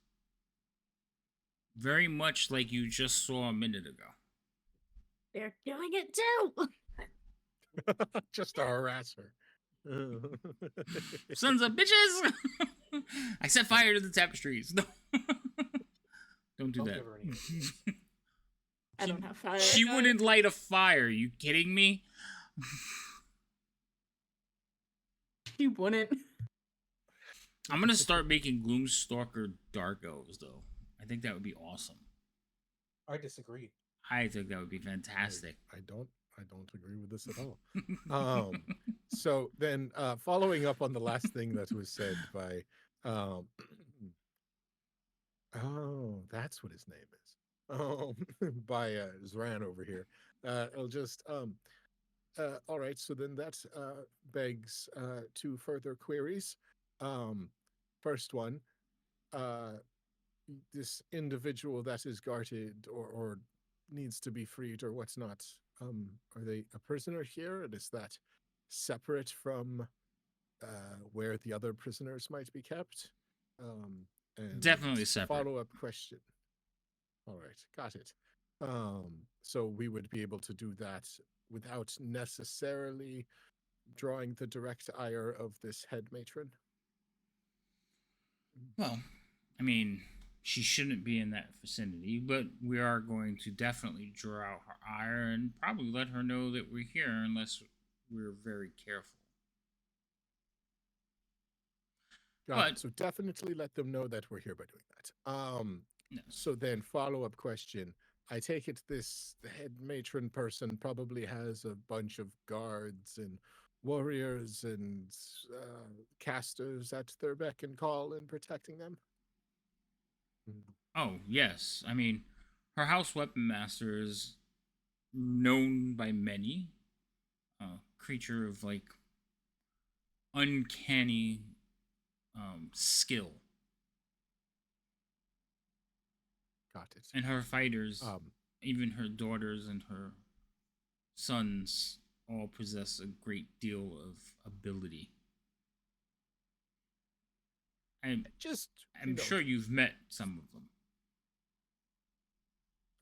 Very much like you just saw a minute ago. They're doing it too. Just to harass her. Sons of bitches! I set fire to the tapestries. No. Don't do that. give her any ideas. I don't have fire. She wouldn't light a fire. You kidding me? She wouldn't. I'm gonna start making Gloomstalker dark elves, though. I think that would be awesome. I disagree. I think that would be fantastic. I don't agree with this at all. So then, following up on the last thing that was said by, oh, that's what his name is. By Zran over here. I'll just, all right. So then that begs two further queries. First one, this individual that is guarded or needs to be freed or what's not, are they a prisoner here, and is that separate from where the other prisoners might be kept? And Definitely separate. Follow-up question. All right, got it. So we would be able to do that without necessarily drawing the direct ire of this head matron? Well, I mean, she shouldn't be in that vicinity, but we are going to definitely draw out her ire and probably let her know that we're here unless we're very careful. Got it. So definitely let them know that we're here by doing that. No. So then follow-up question. I take it this head matron person probably has a bunch of guards and warriors and casters at their beck and call in protecting them? Oh, yes. I mean, her house weapon master is known by many. Creature of, like, uncanny skill. Got it. And her fighters, even her daughters and her sons, all possess a great deal of ability. I'm sure you've met some of them.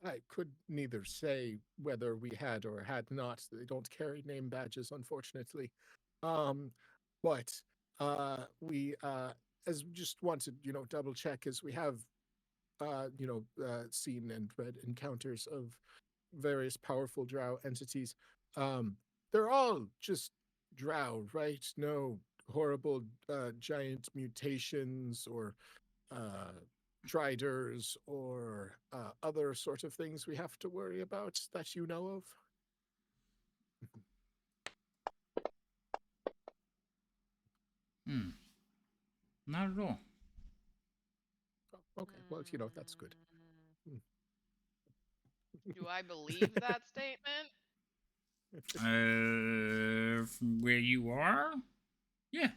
I could neither say whether we had or had not. They don't carry name badges, unfortunately. But we as just wanted, double check, as we have seen and read encounters of various powerful drow entities. They're all just drow, right? No horrible giant mutations or triders or other sort of things we have to worry about that you know of? Not at all. Okay, well, that's good. Do I believe that statement? From where you are? Yeah.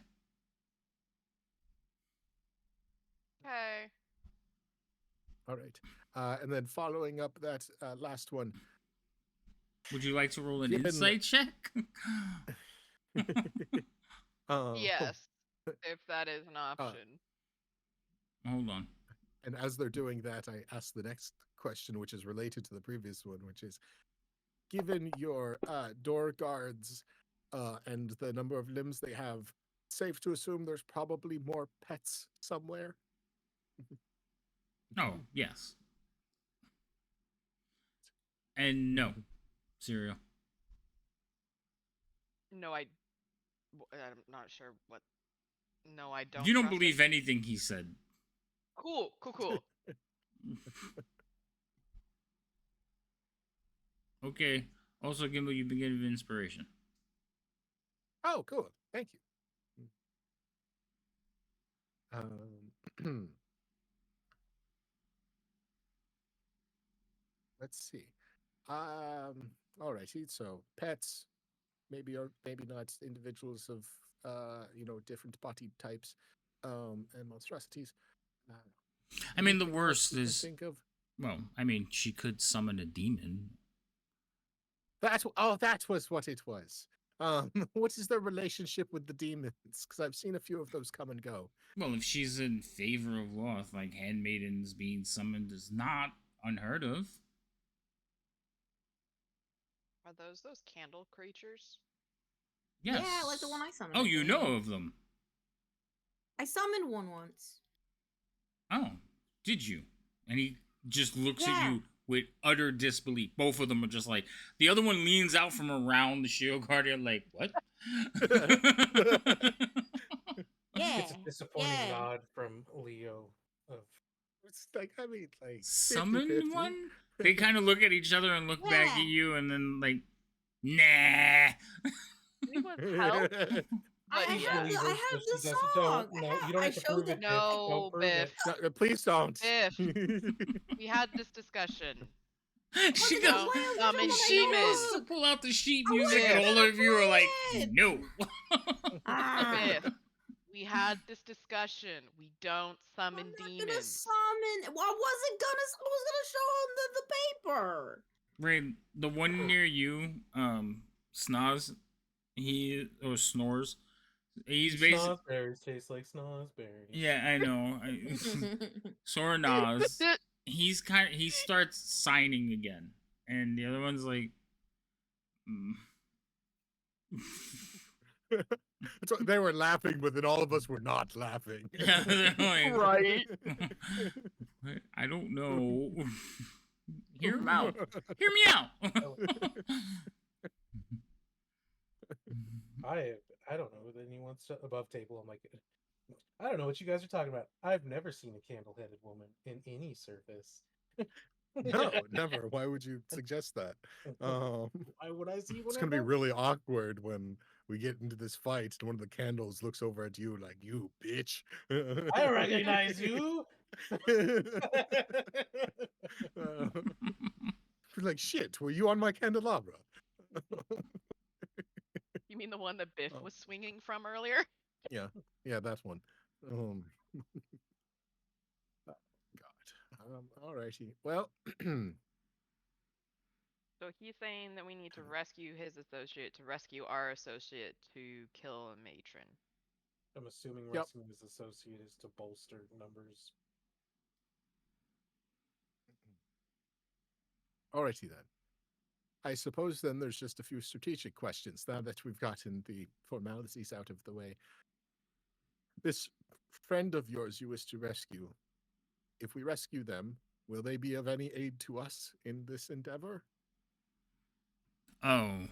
Okay. All right. And then following up that last one, Would you like to roll an Given- insight check? Yes, if that is an option. Hold on. And as they're doing that, I ask the next question, which is related to the previous one, which is, given your door guards and the number of limbs they have, safe to assume there's probably more pets somewhere? Oh, yes. And no. Cereal. No, I'm not sure what. No, I don't. You don't trust it. believe anything he said. Cool. Okay. Also, Gimbal, you've been given inspiration. Oh, cool. Thank you. Let's see. All righty. So pets, maybe or maybe not individuals of different body types, and monstrosities. I mean, the Anything else worst you can is. think of? Well, I mean, she could summon a demon. That was what it was. What is their relationship with the demons? Because I've seen a few of those come and go. Well, if she's in favor of Loth, like handmaidens being summoned is not unheard of. Are those candle creatures? Yes. Yeah, like the one I summoned. Oh, I you think. know of them. I summoned one once. Oh, did you? And he just looks at Yeah. you with utter disbelief. Both of them are just like, the other one leans out from around the shield guardian, like, what? Yeah. It's a disappointing yeah. nod from Leo. Of It's like, I mean, like 50-50. Summoned one? They kind of look at each other and look back Yeah. at you, and then like, nah. Anyone's help? I But have yeah. the She doesn't- song. No, you don't I have to showed prove it. it. No, Don't prove Biff. it. No, please don't. Biff. We had this discussion. She Wasn't goes, gonna play it, summon wasn't she gonna goes play to it. pull out the sheet I music, and wasn't all gonna of you are like, play it. no. Ah. Biff. We had this discussion. We don't summon I'm not gonna demons. summon. Well, I was gonna show him the paper. Ray, the one near you, Snoz, or Snores, he's basically. Snozberries taste like snozberries. Yeah, I know. Soranaz, he starts signing again, and the other one's like, So they were laughing, but then all of us were not laughing. Yeah, they're like, Right. I don't know. Hear him out. Hear me out. I don't know that anyone's above table. I'm like, I don't know what you guys are talking about. I've never seen a candle-headed woman in any service. No, never. Why would you suggest that? Why would I see one? It's gonna be really awkward when we get into this fight and one of the candles looks over at you like, "You bitch." I recognize you. Like, shit, were you on my candelabra? You mean the one that Biff Oh. was swinging from earlier? Yeah, that one. God. Alrighty. Well, So he's saying that we need to rescue his associate to rescue our associate to kill a matron. I'm assuming Yep. rescuing his associate is to bolster numbers. alrighty then. I suppose then there's just a few strategic questions now that we've gotten the formalities out of the way. This friend of yours you wish to rescue, if we rescue them, will they be of any aid to us in this endeavor? Oh.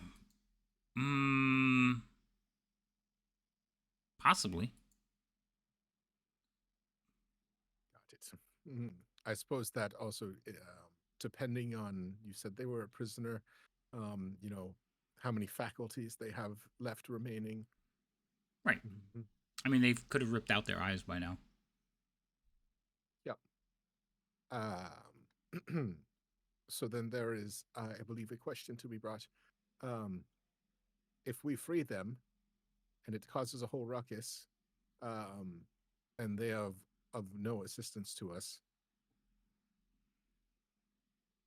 Possibly. Got it. I suppose that also, depending on, you said they were a prisoner, how many faculties they have left remaining. Right. I mean, they could have ripped out their eyes by now. Yep. So then there is, I believe, a question to be brought. If we free them, and it causes a whole ruckus, and they have of no assistance to us,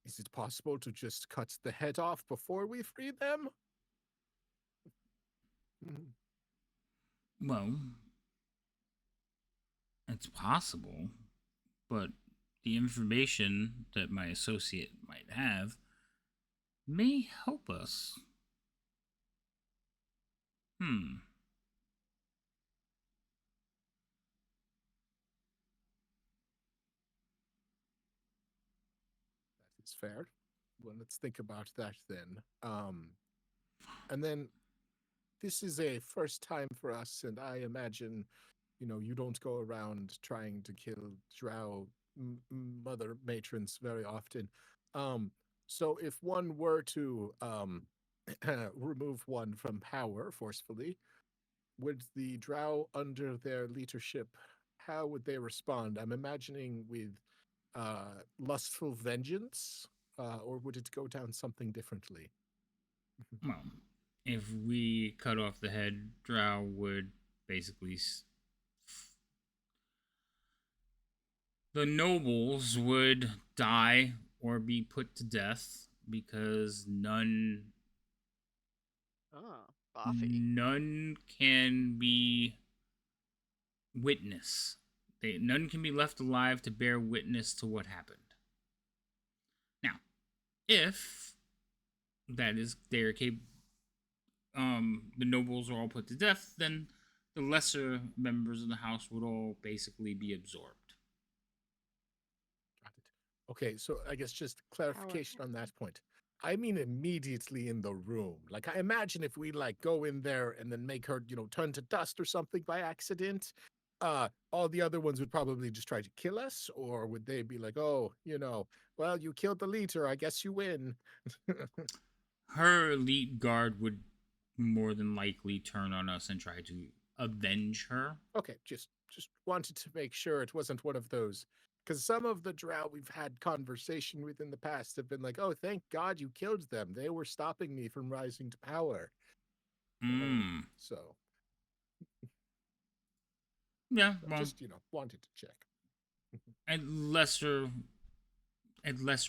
Is it possible to just cut the head off before we free them? Well, it's possible, but the information that my associate might have may help us. Hmm. That is fair. Well, let's think about that then. And then this is a first time for us, and I imagine, you don't go around trying to kill drow mother matrons very often. So if one were to remove one from power forcefully, would the drow under their leadership, how would they respond? I'm imagining with lustful vengeance, or would it go down something differently? Well, if we cut off the head, Drow would basically. The nobles would die or be put to death because none. Oh, Buffy. None can be witness. None can be left alive to bear witness to what happened. Now, if that is their the nobles are all put to death, then the lesser members of the house would all basically be absorbed. Got it. Okay, so I guess just clarification on that point. I mean immediately in the room. Like, I imagine if we go in there and then make her, turn to dust or something by accident, all the other ones would probably just try to kill us, or would they be like, oh, well, you killed the leader, I guess you win. Her elite guard would more than likely turn on us and try to avenge her. Okay, just wanted to make sure it wasn't one of those, because some of the drow we've had conversation with in the past have been like, oh, thank God you killed them. They were stopping me from rising to power. So yeah, so well, just wanted to check. at lesser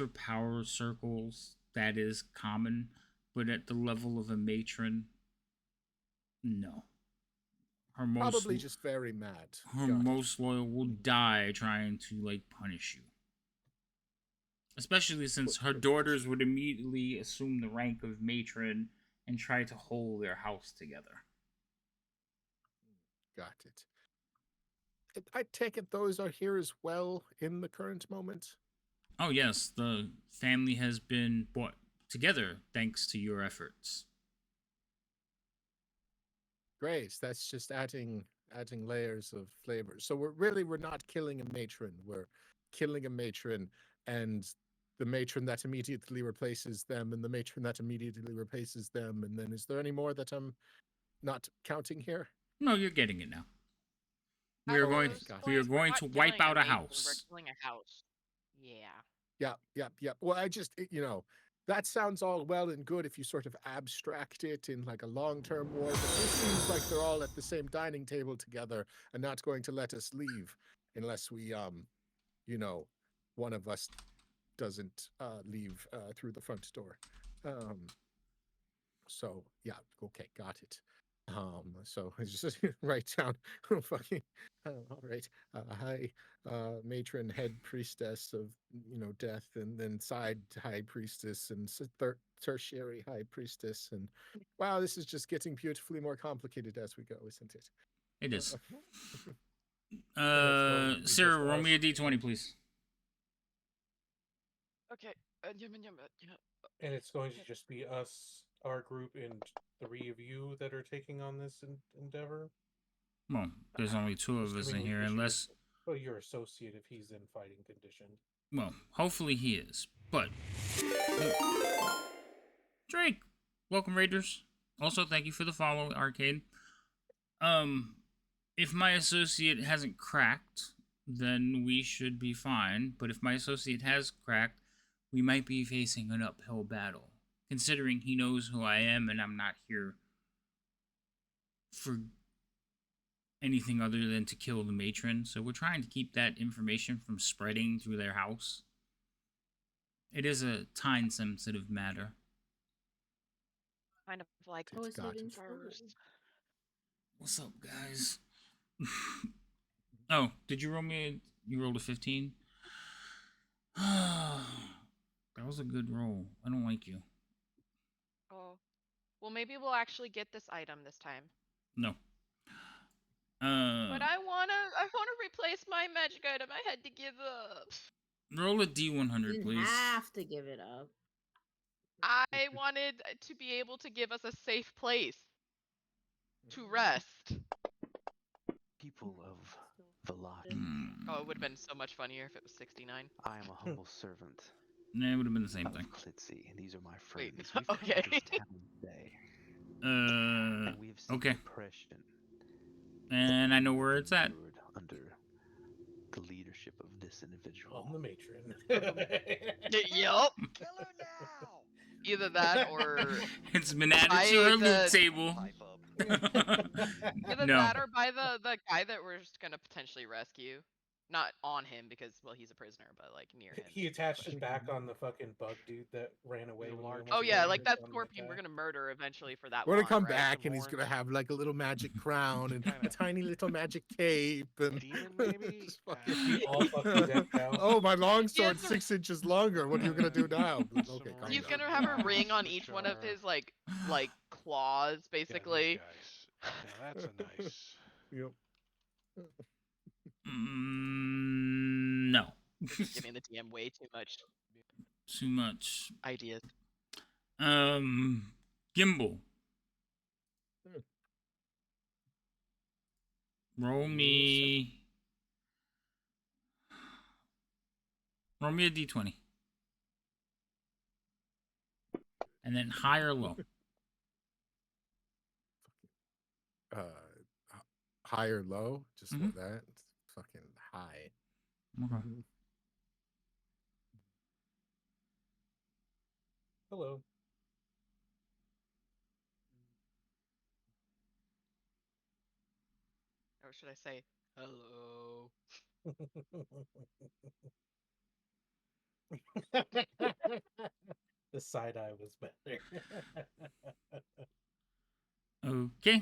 power circles, that is common, but at the level of a matron, no. Her Probably just very mad. Her most loyal will die trying to punish you. Especially since her daughters would immediately assume the rank of matron and try to hold their house together. Got it. I take it those are here as well in the current moment? Oh yes, the family has been brought together thanks to your efforts. Great. That's just adding layers of flavor. So we're not killing a matron. We're killing a matron and the matron that immediately replaces them and the matron that immediately replaces them. And then is there any more that I'm not counting here? No, you're getting it now. We are going to wipe out a house. We're killing a house. Yeah. Yeah. Well, I just, that sounds all well and good if you sort of abstract it in a long-term war, but this seems like they're all at the same dining table together and not going to let us leave unless we, one of us doesn't leave through the front door. So yeah, okay, got it. So I just write down fucking all right. High matron, head priestess of death, and then side high priestess and tertiary high priestess, and wow, this is just getting beautifully more complicated as we go, isn't it? It is. Sarah, roll me a d20, please. Okay. And it's going to just be us, our group, and 3 of you that are taking on this endeavor? Well, there's only 2 of us in here, unless... Well, your associate, if he's in fighting condition. Well, hopefully he is, but... Drake! Welcome, Raiders. Also, thank you for the follow, Arcade. If my associate hasn't cracked, then we should be fine, but if my associate has cracked, we might be facing an uphill battle, considering he knows who I am and I'm not here for anything other than to kill the matron. So we're trying to keep that information from spreading through their house. It is a time-sensitive matter. Kind of like Oh, it's got hidden it. first. What's up, guys? Oh, did you roll me? You rolled a 15. That was a good roll. I don't like you. Oh. Well, maybe we'll actually get this item this time. No. But I wanna replace my magic item. I had to give up. Roll a You D100, didn't please. have to give it up. I wanted to be able to give us a safe place to rest. People of Velaki, Oh, it would have been so much funnier if it was 69. I am a humble servant Nah, it would have been the same of thing. Klitzy, and these are my Wait, friends. We've come okay. to this town today, and we have seen Okay. oppression And I know where it's at. endured under the leadership of this individual. I'm the matron. Yup. Either that or It's been added by to our the loot table. either No. that or by the guy that we're just gonna potentially rescue. Not on him because well he's a prisoner, but like near him. He attached it back on the fucking bug dude that ran away. When we almost Oh yeah, got like hit that on scorpion guy. we're gonna murder eventually for that We're gonna one, come right? back, and he's gonna have like a little magic crown and a tiny little magic cape, and Demon, maybe? just fucking Be all fucking decked out. Oh, my long He has sword's to- 6 inches longer. What are you gonna do now? Okay, calm He's down. gonna have a ring on each one of his like claws, basically. Yeah, that's a nice. Yep. No. Giving the DM way too much Too much. ideas. Gimbal. Roll me a d20. And then high or low. High or low? Just Mhm. that. Fucking high. Okay. Hello. Or should I say hello? The side eye was better. Okay.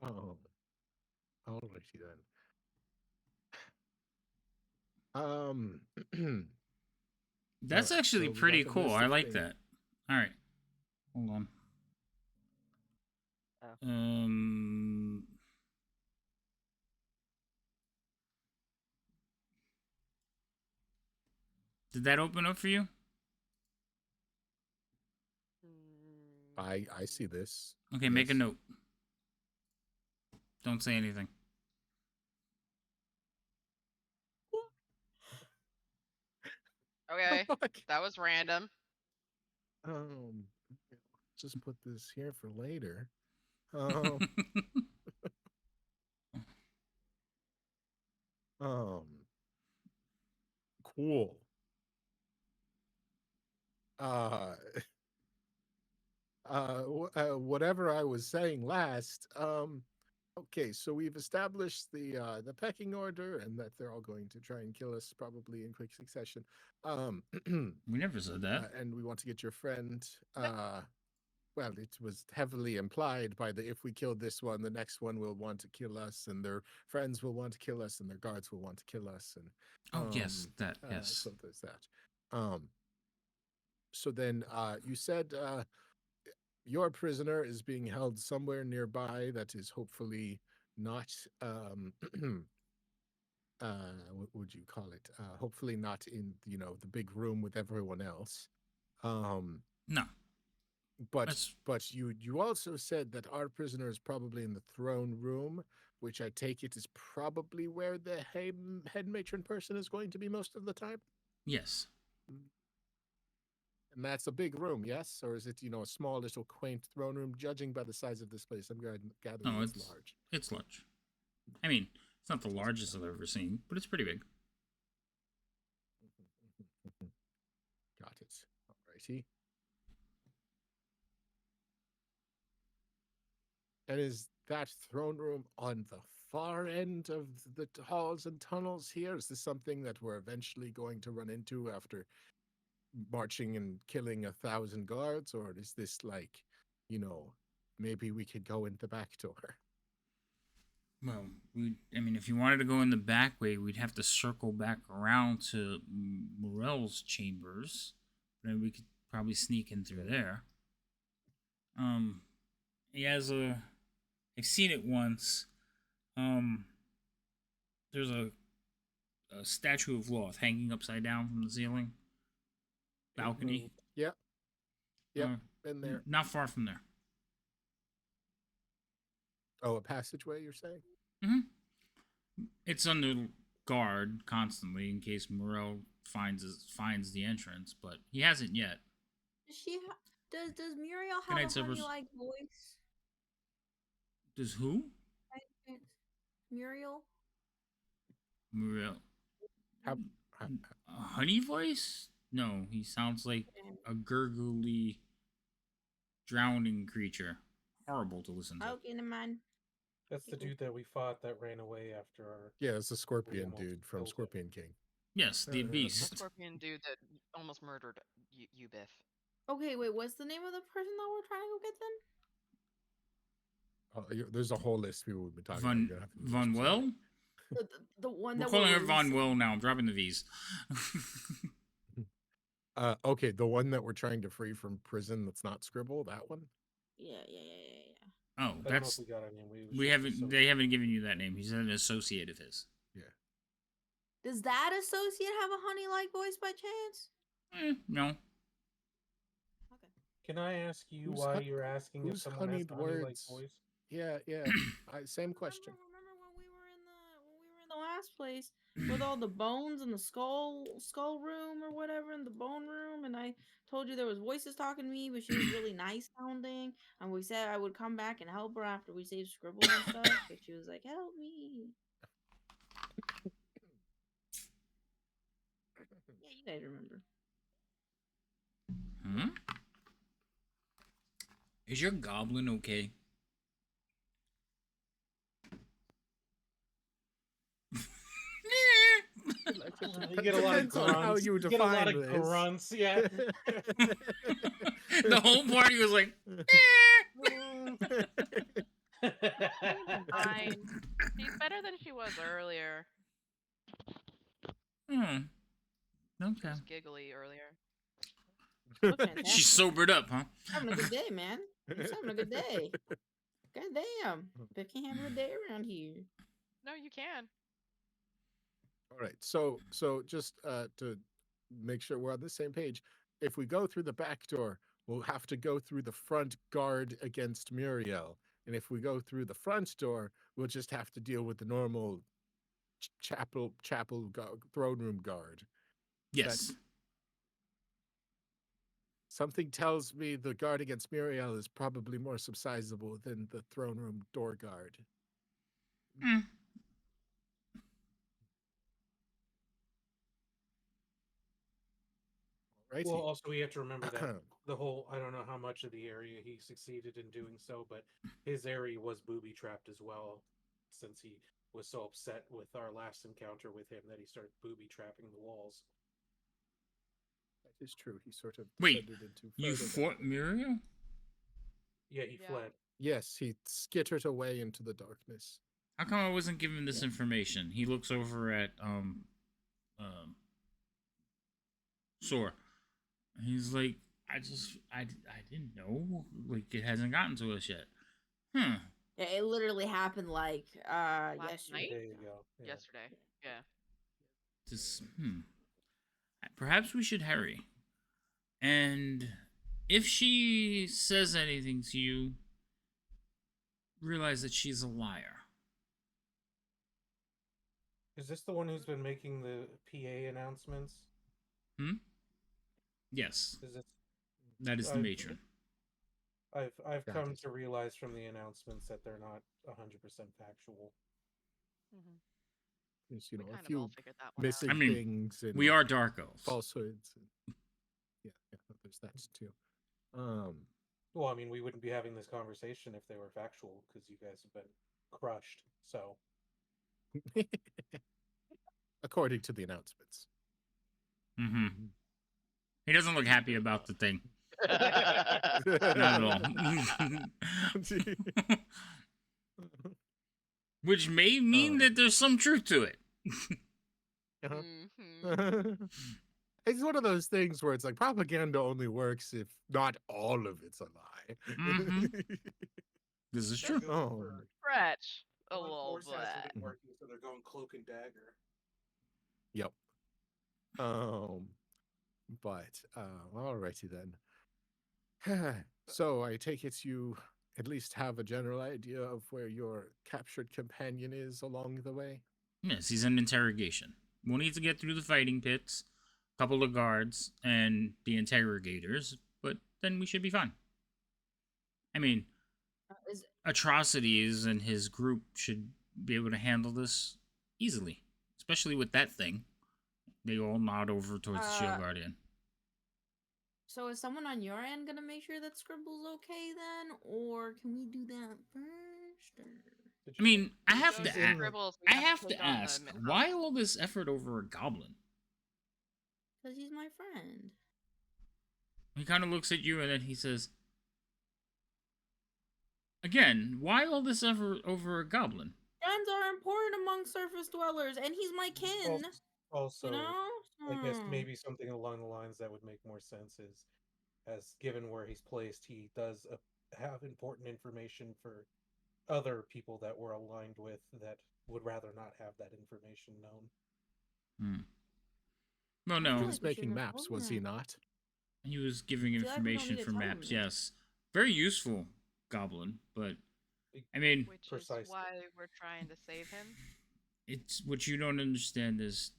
Oh. Alrighty then. That's Alright, actually so we got pretty the cool. list I of like things. that. All right. Hold on. Did that open up for you? I see this. Okay, make a Yes. note. Don't say anything. Okay, that was random. Just put this here for later. Cool. Whatever I was saying last. Okay, so we've established the pecking order, and that they're all going to try and kill us probably in quick succession. We never said that. And we want to get your friend. Well, it was heavily implied by the if we kill this one, the next one will want to kill us, and their friends will want to kill us, and their guards will want to kill us. And Yes, that yes. So there's that. So then you said your prisoner is being held somewhere nearby that is hopefully not what would you call it? Hopefully not in the big room with everyone else. No. But you also said that our prisoner is probably in the throne room, which I take it is probably where the head matron person is going to be most of the time. Yes. And that's a big room, yes? Or is it, a small little quaint throne room? Judging by the size of this place, I'm gathering No, it's large. It's large. I mean, it's not the largest I've ever seen, but it's pretty big. Got it. Alrighty. And is that throne room on the far end of the halls and tunnels here? Is this something that we're eventually going to run into after marching and killing 1,000 guards, or is this like, maybe we could go in the back door? Well, I mean, if you wanted to go in the back way, we'd have to circle back around to Morel's chambers. Then we could probably sneak in through there. He has I've seen it once. There's a statue of Loth hanging upside down from the ceiling. Balcony. Yep. Been there. Not far from there. Oh, a passageway, you're saying? Mm-hmm. It's under guard constantly in case Morel finds the entrance, but he hasn't yet. Does Muriel have a honey-like voice? Does who? Muriel. A honey voice? No, he sounds like a gurgly, drowning creature. Horrible to listen to. Okay, never mind. That's the dude that we fought that ran away after our. Yeah, it's the Scorpion dude from Scorpion King. Yes, the beast. The scorpion dude that almost murdered you, Biff. Okay, wait. What's the name of the person that we're trying to go get then? There's a whole list of people we've been talking about. Von Well? The one We're that calling her Von Well now. I'm dropping the V's. Okay, the one that we're trying to free from prison that's not Scribble, that one? Yeah. Oh, that's. We haven't. They haven't given you that name. He's an associate of his. Yeah. Does that associate have a honey-like voice by chance? No. Okay. Can I ask you why you're asking if someone has a honey-like voice? Yeah. Same question. Remember when we were in the last place with all the bones in the skull room or whatever, in the bone room, and I told you there was voices talking to me, but she was really nice sounding, and we said I would come back and help her after we saved Scribble and stuff, but she was like, "Help me." Yeah, you guys remember. Is your goblin okay? You get a lot of grunts. How you get a lot of this. grunts, yeah. The whole party was like, Fine. She's better than she was earlier. Okay. She was giggly earlier. She's sobered up, huh? Having a good day, man. Just having a good day. God damn. They can't have a good day around here. No, you can. All right. So just to make sure we're on the same page, if we go through the back door, we'll have to go through the front guard against Muriel. And if we go through the front door, we'll just have to deal with the normal chapel throne room guard. Yes. Something tells me the guard against Muriel is probably more subsizable than the throne room door guard. Well, also we have to remember that the whole, I don't know how much of the area he succeeded in doing so, but his area was booby trapped as well, since he was so upset with our last encounter with him that he started booby trapping the walls. That is true. He sort of Wait, descended into you fought Muriel? Yeah, he fled. Yes, he skittered away into the darkness. How come I wasn't given this information? He looks over at Sore. He's like, I didn't know. Like, it hasn't gotten to us yet. Yeah, it literally happened like yesterday. There you go. Yeah. Yesterday. Yeah. Just perhaps we should hurry. And if she says anything to you, realize that she's a liar. Is this the one who's been making the PA announcements? Yes. Is it? That is the matron. I've come to realize from the announcements that they're not 100% factual. There's, a kind of few all figured that one out. missing I mean, things. And we are dark elves. falsehoods. Yeah, there's that too. Well, I mean, we wouldn't be having this conversation if they were factual, because you guys have been crushed. So, according to the announcements. He doesn't look happy about the thing. Not at all. Which may mean that there's some truth to it. It's one of those things where it's like propaganda only works if not all of it's a lie. This is true. Oh. Stretch a Blunt little force hasn't bit. been working, so they're going cloak and dagger. Yep. But alrighty then. So I take it you at least have a general idea of where your captured companion is along the way? Yes, he's in interrogation. We'll need to get through the fighting pits, a couple of guards, and the interrogators, but then we should be fine. I mean, Atrocities and his group should be able to handle this easily, especially with that thing. They all nod over towards the Shield Guardian. So is someone on your end gonna make sure that Scribble's okay then, or can we do that first? Or... I mean, I have Those to Scribbles, we I have have to to take on the ask, minimum. why all this effort over a goblin? Because he's my friend. He kind of looks at you and then he says, again, why all this effort over a goblin? Friends are important among surface dwellers, and he's my kin. Also, you know? I guess maybe something along the lines that would make more sense is, as given where he's placed, he does have important information for other people that we're aligned with that would rather not have that information known. No, no. He was making maps, was he not? He was giving information for maps, yes. Very useful goblin, but I mean, Which is why we're trying to save him. It's what you don't understand is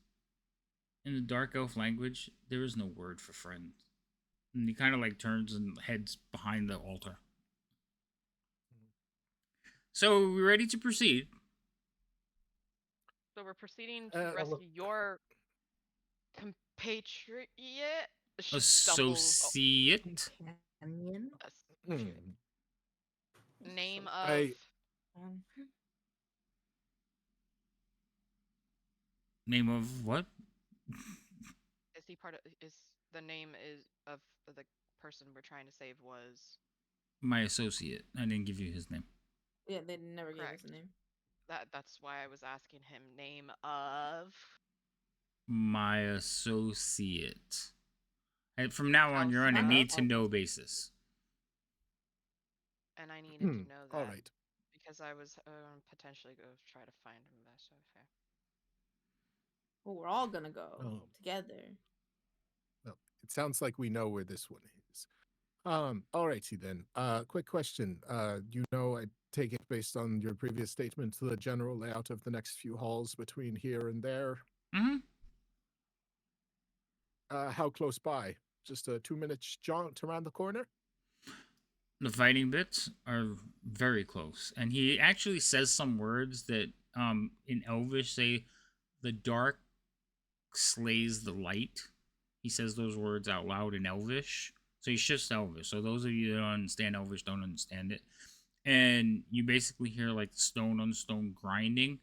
in the Dark Elf language, there is no word for friend. And he kind of like turns and heads behind the altar. So, we're ready to proceed. So we're proceeding to rescue your compatriot? Associate? Name of... Name of what? Is he part of... Is the name of the person we're trying to save was... My associate. I didn't give you his name. Yeah, they never gave us a name. That's why I was asking him name of... My associate. And from now on, you're on a need-to-know basis. And I needed to know that. All right. Because I was potentially going to try to find him. That's so fair. Well, we're all gonna go together. Well, it sounds like we know where this one is. Alrighty then. Quick question. You know, I take it based on your previous statement, the general layout of the next few halls between here and there. How close by? Just a 2-minute jaunt around the corner? The fighting bits are very close. And he actually says some words that in Elvish say the dark slays the light. He says those words out loud in Elvish. So he shifts to Elvish. So those of you that don't understand Elvish don't understand it. And you basically hear like stone on stone grinding.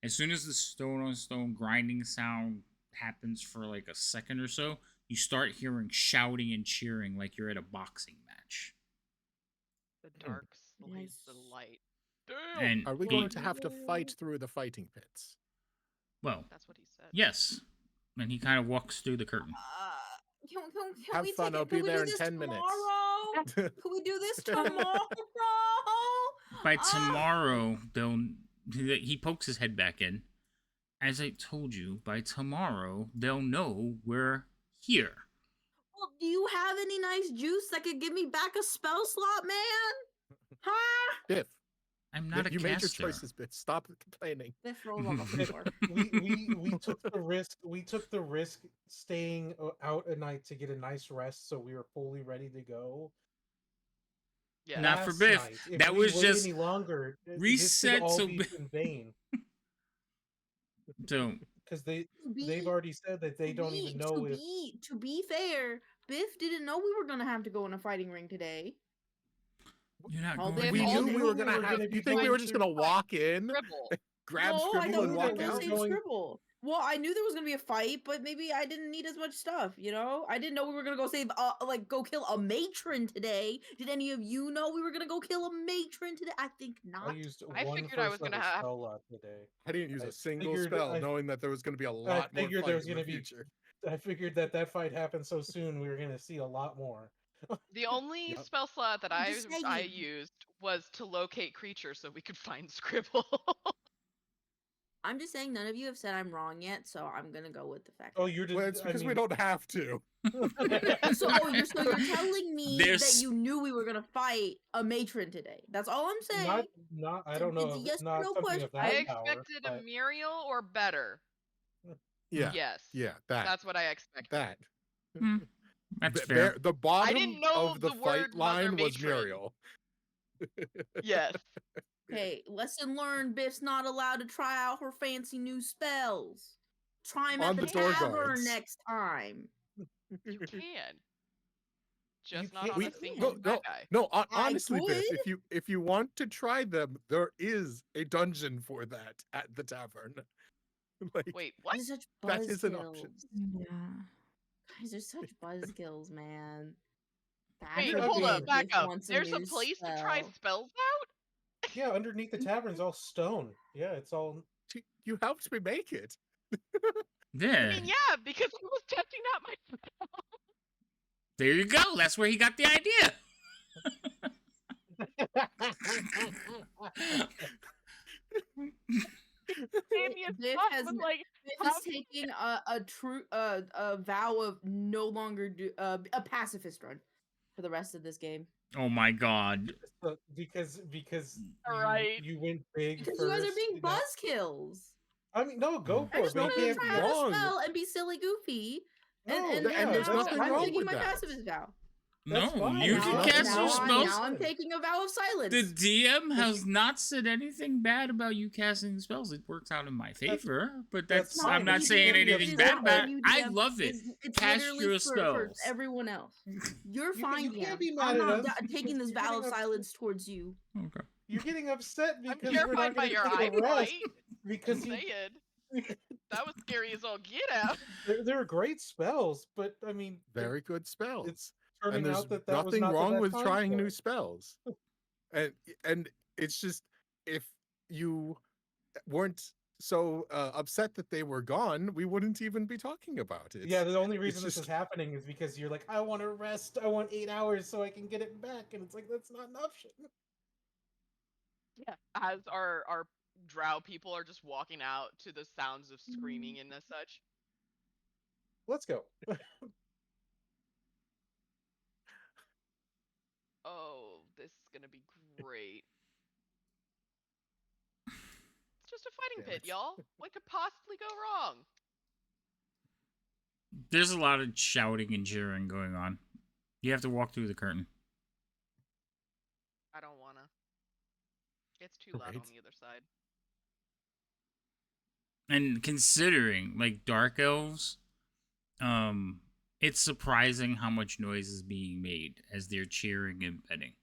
As soon as the stone on stone grinding sound happens for like a second or so, you start hearing shouting and cheering like you're at a boxing match. The dark slays the light. Damn! And are we going to have to fight through the fighting pits? Well, that's what he said. Yes. And he kind of walks through the curtain. Can have we fun, I'll be there in 10 minutes. Can we do this tomorrow? By tomorrow, he pokes his head back in. As I told you, by tomorrow, they'll know we're here. Well, do you have any nice juice that could give me back a spell slot, man? Huh? Biff. I'm not a you caster. Made your choices, Biff. Stop complaining. Biff rolls on the floor. we took the risk. We took the risk staying out a night to get a nice rest, so we were fully ready to go. Yeah. Not for Biff. That was just any longer. reset. This could So all be in vain. So because they've already said that they don't even know if. To be fair, Biff didn't know we were gonna have to go in a fighting ring today. You're not going. We knew we were gonna have. You think we were just gonna walk in, grab Scribble, and walk out? Scribble. Well, I knew there was gonna be a fight, but maybe I didn't need as much stuff, you know? I didn't know we were gonna go save, go kill a matron today. Did any of you know we were gonna go kill a matron today? I think I not. used I one figured I was first level gonna have. spell lot today. I didn't use I a single figured spell, knowing that there was going to be a I lot more figured fight there was in gonna the be. future. I figured that fight happened so soon we were gonna see a lot more. The only Yep. spell slot that I'm I just I saying. used was to locate creatures so we could find Scribble. I'm just saying none of you have said I'm wrong yet, so I'm gonna go with the fact. Oh, you're just. Well, it's because we don't have to. So you're telling me that you knew we were gonna fight a matron today. That's all I'm saying. Not. I don't know. It's a yes or Not no something of I that power. expected But a Muriel or better. Yeah. Yes. Yeah. That's what I expected. That. That's The- fair. The bottom didn't know of the the fight word Mother line was Matron. Muriel. Yes. Okay, lesson learned. Biff's not allowed to try out her fancy new spells. Try them On at the the door tavern guards. next time. You can. Just You not can't- on we- a single bad guy. No, I honestly, Biff, could. if you want to try them, there is a dungeon for that at the tavern. Like, Wait, what? These are such that is an option. buzzkills. Guys, they're such buzzkills, man. Wait, God hold up, forbid back Biff up. wants There's a new place to try spell. spells out? yeah, underneath the tavern's all stone. Yeah, it's all. You helped me make it. Yeah. I mean, yeah, because I was testing out my spell. There you go. That's where he got the idea. Biff has taking a vow of no longer do a pacifist run for the rest of this game. Oh my god. Because Right. you went big Because first. you guys are being and that- buzzkills. I mean, no, go I for just it. But wanted you to can't. try out a wrong. spell and be silly goofy. No, And there's now nothing I'm wrong taking with my that. pacifist vow. That's No, fine. you Now- can cast now your I- spells. Now I'm taking a vow of silence. The DM has not said anything bad about you casting spells. It works out in my favor, but that's fine. I'm not You saying can- anything it's bad not about on it. you, I DM. love it. It's Cast literally your for spells. everyone else. You're You fine, can't DM. be I'm mad at not us taking this because you're vow of getting silence towards you. Okay. You're getting upset I'm because we're terrified not by going to your take a rest eyesight. because Say it. That was scary as all get out. they're great spells, but I mean, Very good spells. it's turning And there's out that was nothing not the wrong best with time trying for new it. spells. And it's just, if you weren't so upset that they were gone, we wouldn't even be talking about it. Yeah, the only reason this just- is happening is because you're like, I want to rest. I want 8 hours so I can get it back, and it's like that's not an option. Yeah. As our drow people are just walking out to the sounds of screaming and as such. Let's go. Oh, this is gonna be great. It's just a fighting Damn pit, it. y'all. What could possibly go wrong? There's a lot of shouting and cheering going on. You have to walk through the curtain. I don't wanna. It's too loud on Right. the other side. And considering like dark elves, it's surprising how much noise is being made as they're cheering and betting.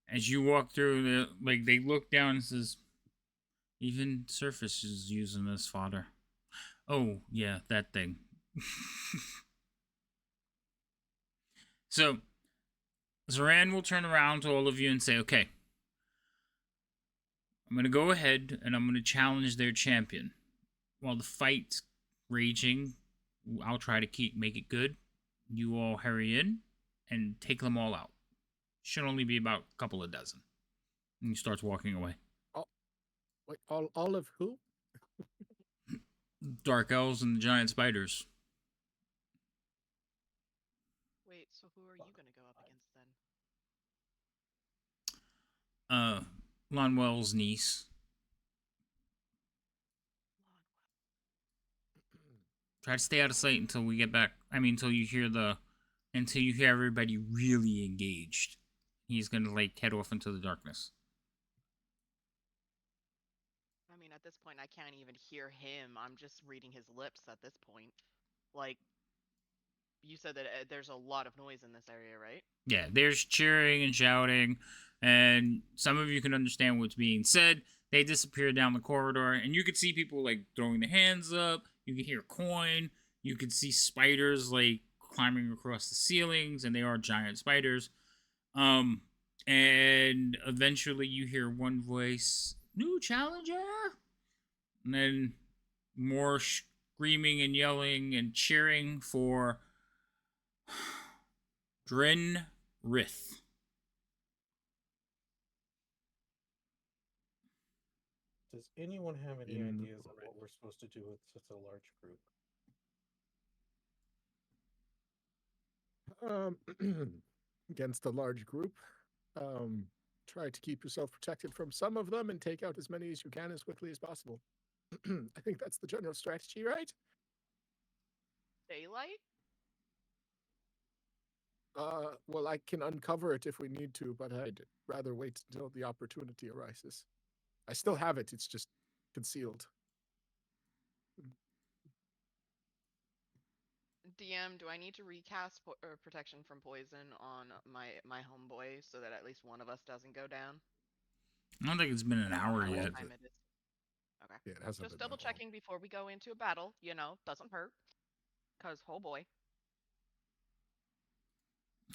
As you walk through, they look down and says, "Even Surface is using this fodder." Oh yeah, that thing. So, Zoran will turn around to all of you and say, "Okay, I'm going to go ahead and I'm going to challenge their champion. While the fight's raging, I'll try to make it good. You all hurry in and take them all out. Should only be about a couple of dozen." And he starts walking away. Wait, all of who? Dark elves and the giant spiders. Wait, so who are you gonna go up against then? Lonwell's niece. Try to stay out of sight until we get back. Until you hear everybody really engaged. He's gonna head off into the darkness. I mean, at this point, I can't even hear him. I'm just reading his lips at this point. Like, you said that there's a lot of noise in this area, right? Yeah, there's cheering and shouting, and some of you can understand what's being said. They disappear down the corridor, and you could see people throwing their hands up, You can hear coin. You can see spiders like climbing across the ceilings, and they are giant spiders. And eventually you hear one voice, "New challenger," and then more screaming and yelling and cheering for Drin Rith. Does anyone have any ideas of what we're supposed to do with such a large group? Against a large group, try to keep yourself protected from some of them and take out as many as you can as quickly as possible. I think that's the general strategy, right? Daylight? Well, I can uncover it if we need to, but I'd rather wait until the opportunity arises. I still have it, it's just concealed. DM, do I need to recast protection from poison on my homeboy so that at least one of us doesn't go down? I don't think it's been an hour How much yet. time it is? Okay. Yeah, it hasn't Just been double that long. checking before we go into a battle, you know, doesn't hurt. Cause oh boy.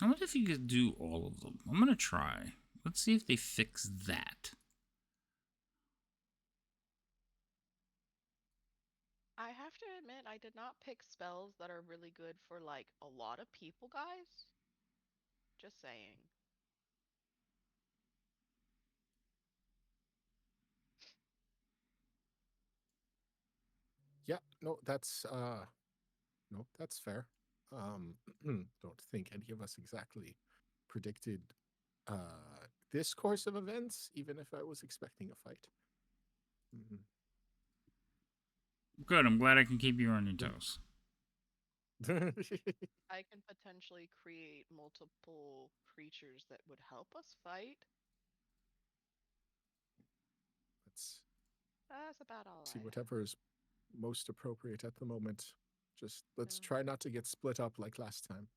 I wonder if you could do all of them. I'm gonna try. Let's see if they fix that. I have to admit, I did not pick spells that are really good for like a lot of people, guys. Just saying. Yeah, no, that's fair. Don't think any of us exactly predicted this course of events, even if I was expecting a fight. Good, I'm glad I can keep you on your toes. I can potentially create multiple creatures that would help us fight. That's about all See I whatever is most appropriate at the moment. Just let's try not to get split up like last time.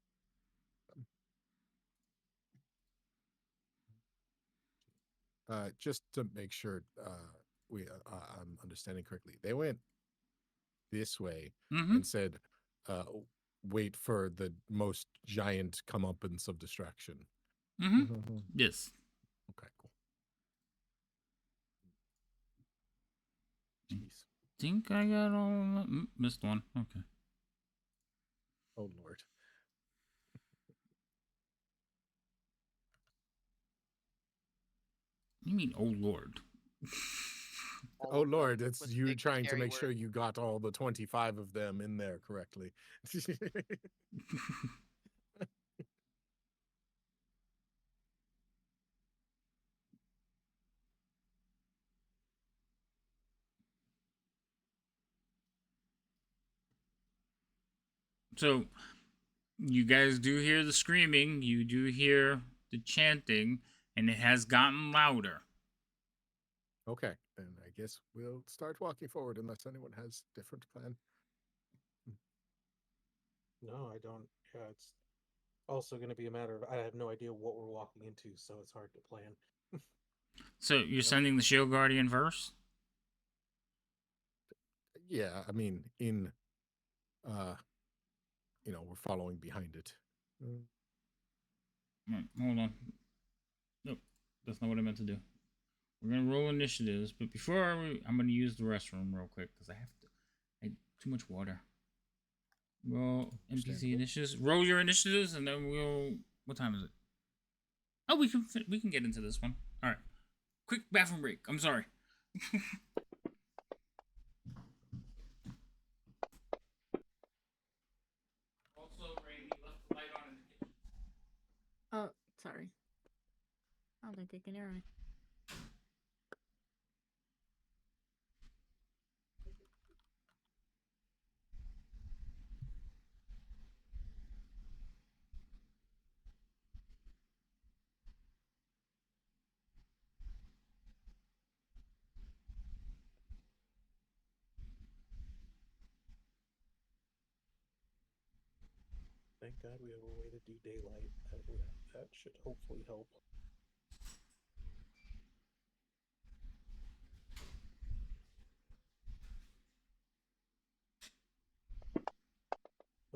Just to make sure I'm understanding correctly, they went this way and said, "Wait for the most giant comeuppance of distraction." Yes. Okay, cool. Jeez. Think I got all of them. Missed one. Okay. Oh Lord. You mean, oh Lord? Oh Lord, it's you trying to make sure you got all the 25 of them in there correctly. So, you guys do hear the screaming, you do hear the chanting, and it has gotten louder. Okay, then I guess we'll start walking forward unless anyone has a different plan. No, I don't. Yeah, it's also going to be a matter of I have no idea what we're walking into, so it's hard to plan. So, you're sending the Shield Guardian first? Yeah, I mean, we're following behind it. Hold on. Nope, that's not what I meant to do. We're gonna roll initiatives, but before I'm gonna use the restroom real quick because I have to. I too much water. Roll NPC initiatives. Roll your initiatives, and then we'll. What time is it? Oh, we can get into this one. All right. Quick bathroom break. I'm sorry. Also, Ray, we left the light on in the kitchen. Oh, sorry. I don't think you can hear me. Thank God we have a way to do daylight. That should hopefully help.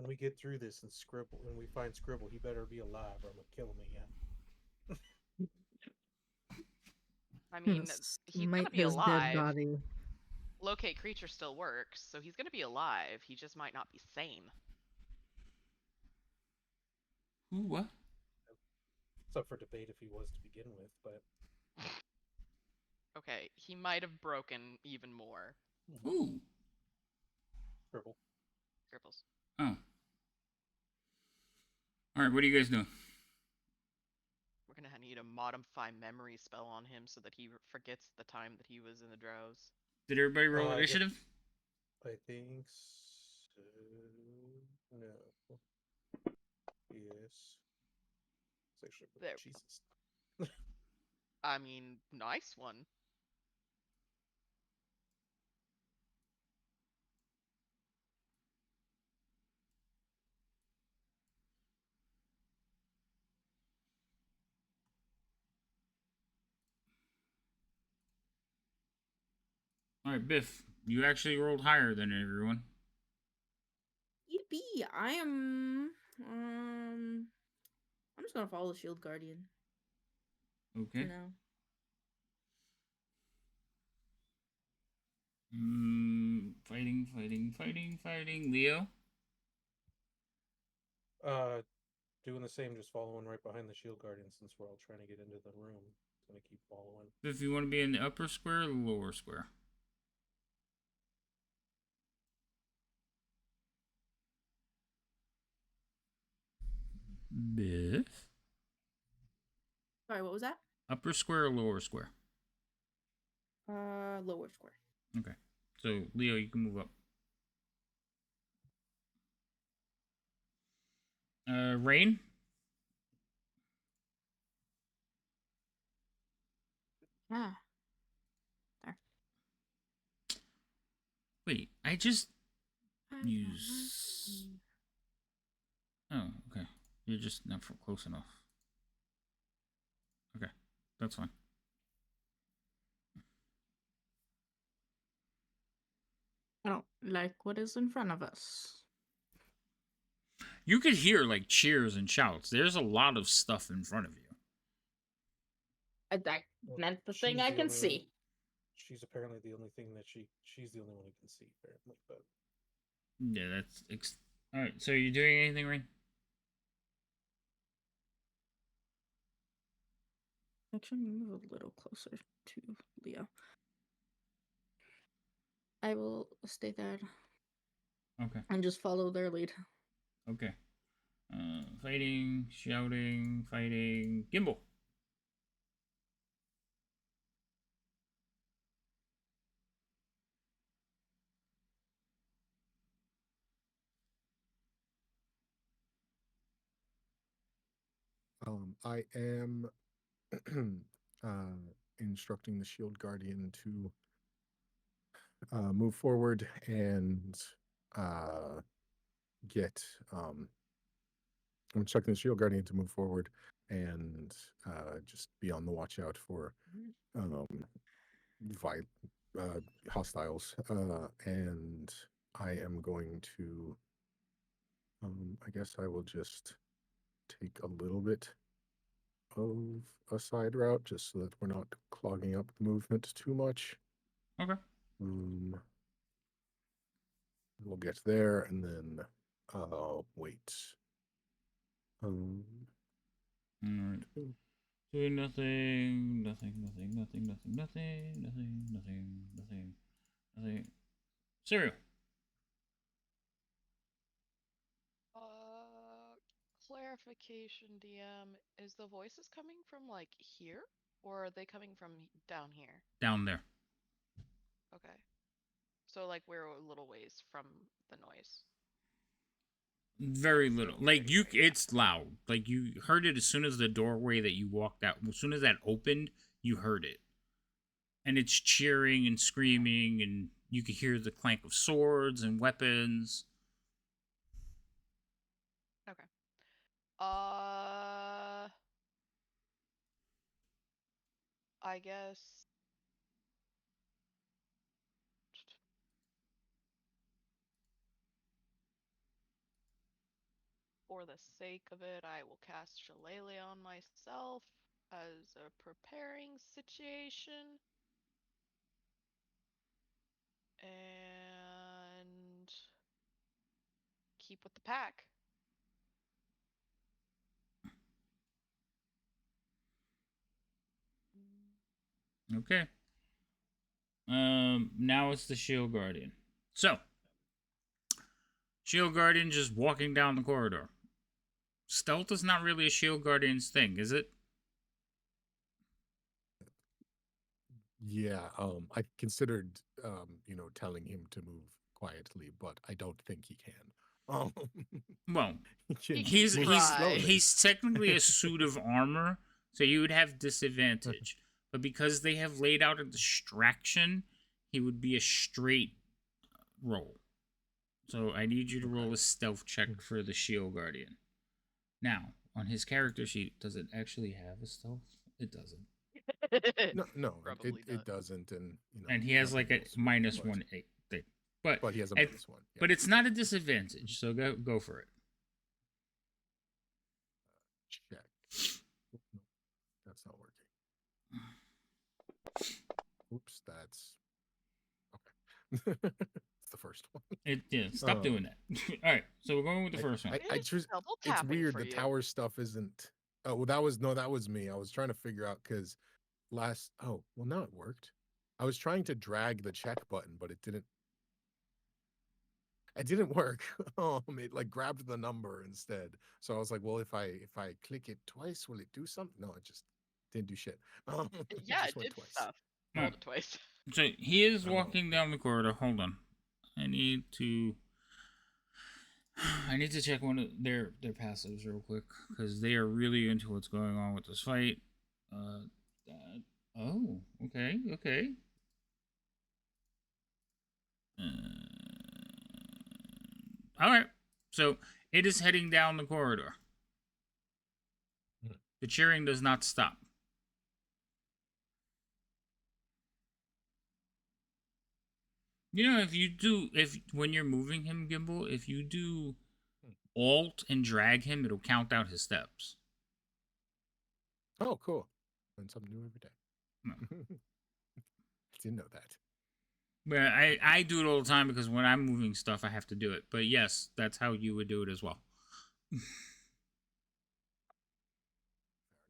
we get through this and we find Scribble, he better be alive or I'm gonna kill him again. I mean, he's gonna Smite be his dead alive. body. Locate creature still works, so he's gonna be alive. He just might not be sane. Ooh, what? It's up for debate if he was to begin with, but Okay, he might have broken even more. Ooh. Scribble. Scribbles. Oh. All right, what are you guys doing? We're gonna need a modify memory spell on him so that he forgets the time that he was in the drowse. Did everybody roll I initiative? I think so. No. Yes. It's actually There. Jesus. I mean, nice one. All right, Biff, you actually rolled higher than everyone. Yippee! I am. I'm just gonna follow the Shield Guardian Okay. for now. Fighting. Leo? Doing the same, just following right behind the Shield Guardian since we're all trying to get into the room. It's gonna keep following. Biff, you want to be in the upper square or the lower square? Biff? Sorry, what was that? Upper square or lower square? Lower square. Okay. So, Leo, you can move up. Rain? Ah. There. Wait, I just use... Oh, okay. You're just not close enough. Okay, that's fine. I don't like what is in front of us. You could hear, like, cheers and shouts. There's a lot of stuff in front of you. I meant the thing She's I the can only see. one- She's apparently the only thing that she's the only one who can see, apparently. But Yeah, that's... Alright, so you doing anything, Rain? Actually, move a little closer to Leo. I will stay there. Okay. And just follow their lead. Okay. Fighting, shouting, fighting. Gimbal. I am instructing the Shield Guardian to move forward and get. I'm instructing the Shield Guardian to move forward and just be on the watch out for hostiles. And I am going to. I guess I will just take a little bit of a side route just so that we're not clogging up the movement too much. Okay. We'll get there and then wait. Alright. Doing nothing. Cereal. Clarification, DM. Is the voices coming from, like, here? Or are they coming from down here? Down there. Okay. So, like, we're a little ways from the noise. Very little. Like, it's loud. Like, you heard it as soon as the doorway that you walked out, as soon as that opened, you heard it. And it's cheering and screaming, and you could hear the clank of swords and weapons. Okay. I guess. for the sake of it, I will cast Shillelagh on myself as a preparing situation. And keep with the pack. Okay. Now it's the Shield Guardian. So, Shield Guardian just walking down the corridor. Stealth is not really a Shield Guardian's thing, is it? Yeah, I considered, telling him to move quietly, but I don't think he can. Well, He can he's move he's slowly. he's technically a suit of armor, so you would have disadvantage. But because they have laid out a distraction, he would be a straight roll. So I need you to roll a stealth check for the Shield Guardian. Now, on his character sheet, does it actually have a stealth? It doesn't. No, Probably it not. doesn't, and And he has like a nothing else, minus but- 1/8 thing. But he has a minus one. Yeah. But it's not a disadvantage, so go for it. Check. No, that's not working. Oops, that's okay. It's the first one. Stop doing that. All right, so we're going with the first one. I just Double it's tapping weird. for The you. tower stuff isn't. Oh, well, that was me. I was trying to figure out because now it worked. I was trying to drag the check button, but it didn't. It didn't work. It like grabbed the number instead. So I was like, well, if I click it twice, will it do something? No, it just didn't do shit. Yeah, just it went did twice. stuff. Hmm. Rolled it twice. So he is walking down the corridor. Hold on, I need to check one of their passives real quick because they are really into what's going on with this fight. Oh, okay. All right. So it is heading down the corridor. The cheering does not stop. You know, if when you're moving him, Gimbal, if you do Alt and drag him, it'll count out his steps. Oh, cool. Learn something new every day. I didn't know that. But I do it all the time because when I'm moving stuff, I have to do it. But yes, that's how you would do it as well. Fair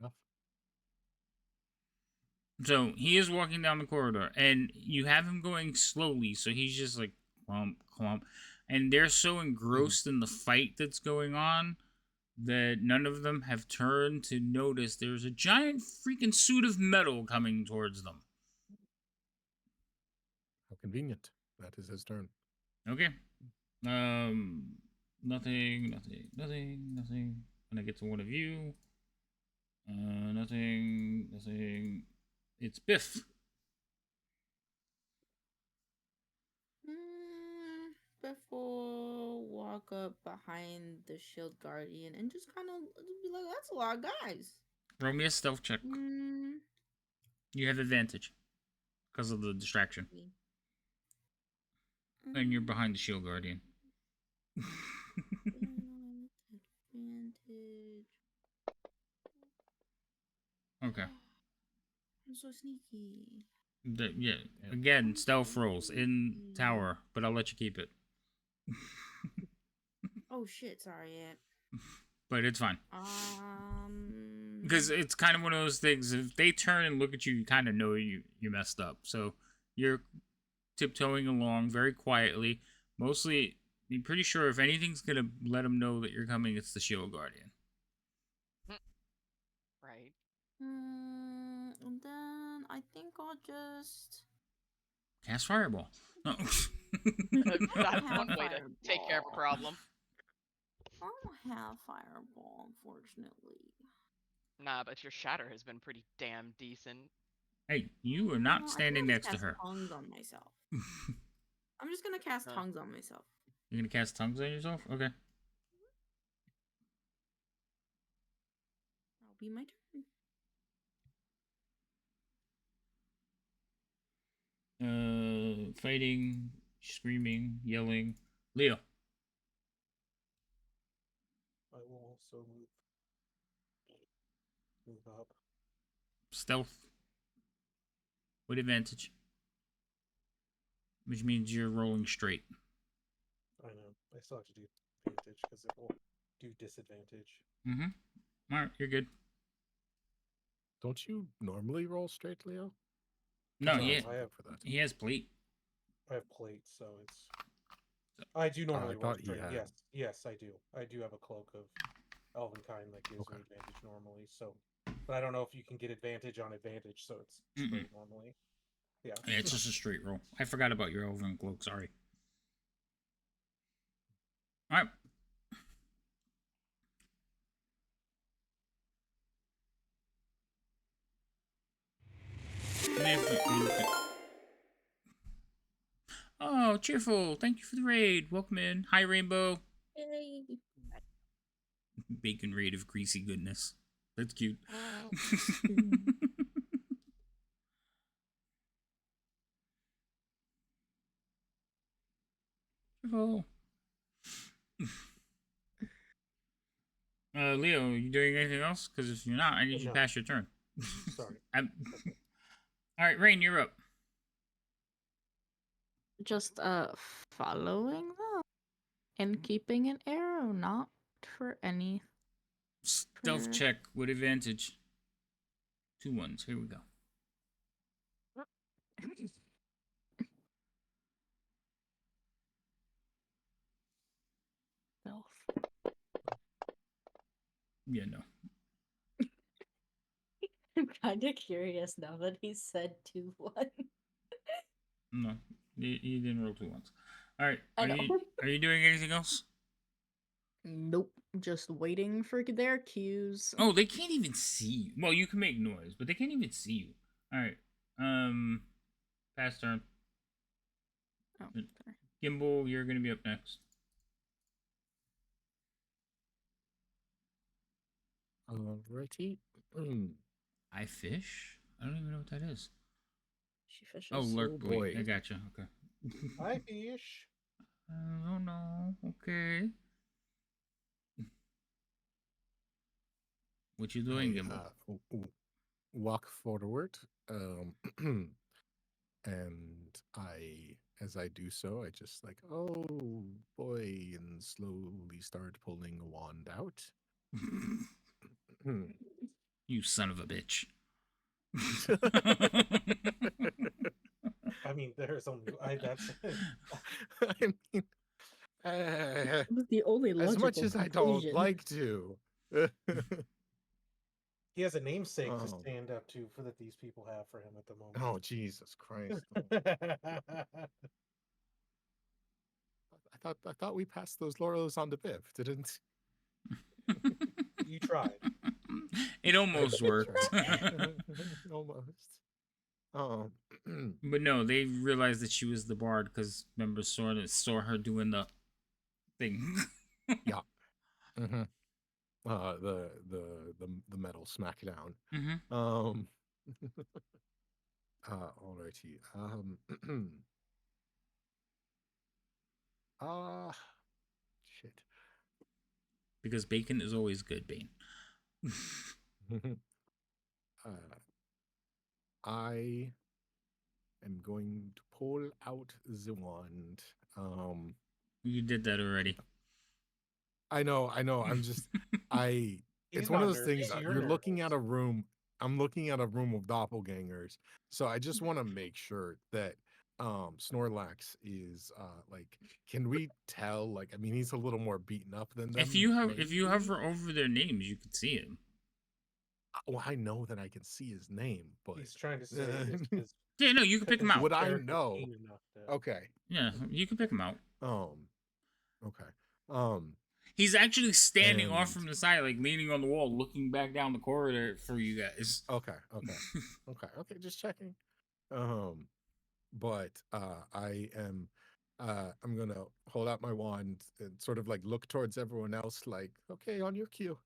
enough. So he is walking down the corridor, and you have him going slowly, so he's just like clump, clump. And they're so engrossed in the fight that's going on that none of them have turned to notice there's a giant freaking suit of metal coming towards them. How convenient. That is his turn. Okay. Nothing. When I get to one of you. Nothing. It's Biff. Biff will walk up behind the Shield Guardian and just kind of be like, "That's a lot of guys." Roll me a stealth check. You have advantage because of the distraction. And you're behind the Shield Guardian. Advantage. Okay. I'm so sneaky. Again, stealth rolls in tower, but I'll let you keep it. Oh shit! Sorry, yeah. But it's fine. Because it's kind of one of those things. If they turn and look at you, you kind of know you messed up. So you're tiptoeing along very quietly. Mostly, I'm pretty sure if anything's gonna let them know that you're coming, it's the Shield Guardian. Right. And then I think I'll just cast Fireball. No. That's one way to take care of a problem. I don't have Fireball, unfortunately. Nah, but your Shatter has been pretty damn decent. Hey, you are not standing next to her. Tongues on myself. I'm just gonna cast tongues on myself. You're gonna cast tongues on yourself? Okay. That'll be my turn. Fighting, screaming, yelling. Leo. I will So move up. Stealth. With advantage. Which means you're rolling straight. I know. I still have to do advantage because it will do disadvantage. Mm-hmm. Alright, you're good. Don't you normally roll straight, Leo? No, No, he, I have for that. he has plate. I have plate, so it's. I do normally roll thought he straight. had. Yes, yes, I do. I do have a cloak of Elvenkind that gives Okay. me advantage normally. So, but I don't know if you can get advantage on advantage. So it's straight normally. Yeah. Yeah, it's just a straight roll. I forgot about your Elven cloak. Sorry. All right. Oh, cheerful! Thank you for the raid. Welcome in. Hi, Rainbow. Yay. Bacon raid of greasy goodness. That's cute. Cheerful. Leo, you doing anything else? Because if you're not, I need you to pass your turn. Sorry. All right, Rain, you're up. Just following them and keeping an arrow, not for any. Stealth check with advantage. 2 1s. Here we go. Yeah, no. I'm kind of curious now that he said 2-1. No, you didn't roll 2 1s. All right. I know. Are you doing anything else? Nope. Just waiting for their cues. Oh, they can't even see you. Well, you can make noise, but they can't even see you. All right. Pass turn. Oh, sorry. Gimbal, you're gonna be up next. Alrighty. I fish? I don't even know what that is. She fishes. Oh, lurk. Oh, Wait, boy. I gotcha. Okay. Hi, fish. Oh no. Okay. What you doing, Gimbal? Walk forward, and as I do so, I just like, oh boy, and slowly start pulling a wand out. You son of a bitch. I mean, there's only that's. I mean, The only logical as much as I don't conclusion. like to. He has a namesake to Oh. stand up to for that these people have for him at the moment. Oh, Jesus Christ! I thought we passed those laurels on to Biv, didn't? You tried. It almost worked. Almost. Oh. But no, they realized that she was the bard because remember saw her doing the thing. Yeah. Mm-hmm. The metal smackdown. Mm-hmm. Alrighty. Shit. Because bacon is always good, Bane. I am going to pull out the wand. You did that already. I know. I'm just He's it's one of not those things. nervous, You're looking nervous. at a room. I'm looking at a room of doppelgangers. So I just want to make sure that Snorlax is like, can we tell? Like, I mean, he's a little more beaten up than them. If you maybe? hover over their names, you can see him. Well, I know that I can see his name, but He's trying to say is yeah, no, you can pick him out. would I character know? keen enough to- Okay. Yeah, you can pick him out. Okay. He's actually standing off from the side, like leaning on the wall, looking back down the corridor for you guys. Okay. Just checking. But I am I'm gonna hold out my wand and sort of like look towards everyone else, like, okay, on your cue.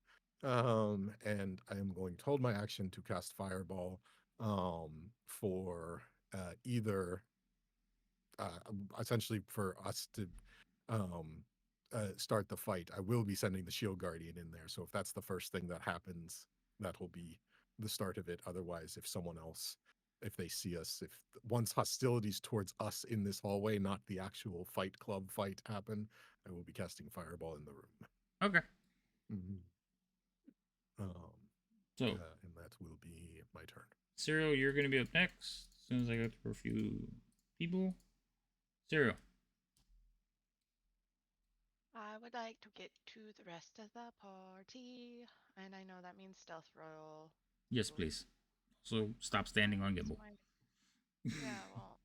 And I am going to hold my action to cast Fireball for either essentially for us to start the fight, I will be sending the Shield Guardian in there. So if that's the first thing that happens, that will be the start of it. Otherwise, if someone else, if they see us, if once hostilities towards us in this hallway, not the actual fight club fight happen, I will be casting Fireball in the room. Okay. So, and that will be my turn. Cyril, you're going to be up next. As soon as I go through a few people. Cyril. I would like to get to the rest of the party, and I know that means stealth roll. Yes, please. So stop standing on Gimbal. Yeah, well,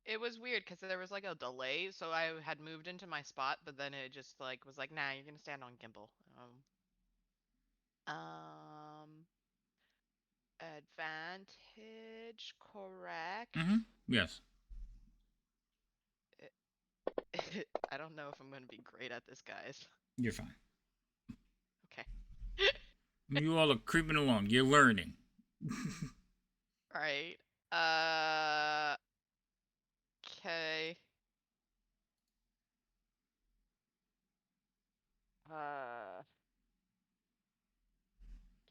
it was weird because there was like a delay, so I had moved into my spot, but then it just like was like, nah, you're gonna stand on Gimbal. Advantage, correct? Yes. I don't know if I'm gonna be great at this, guys. You're fine. Okay. You all are creeping along. You're learning. Right. Okay.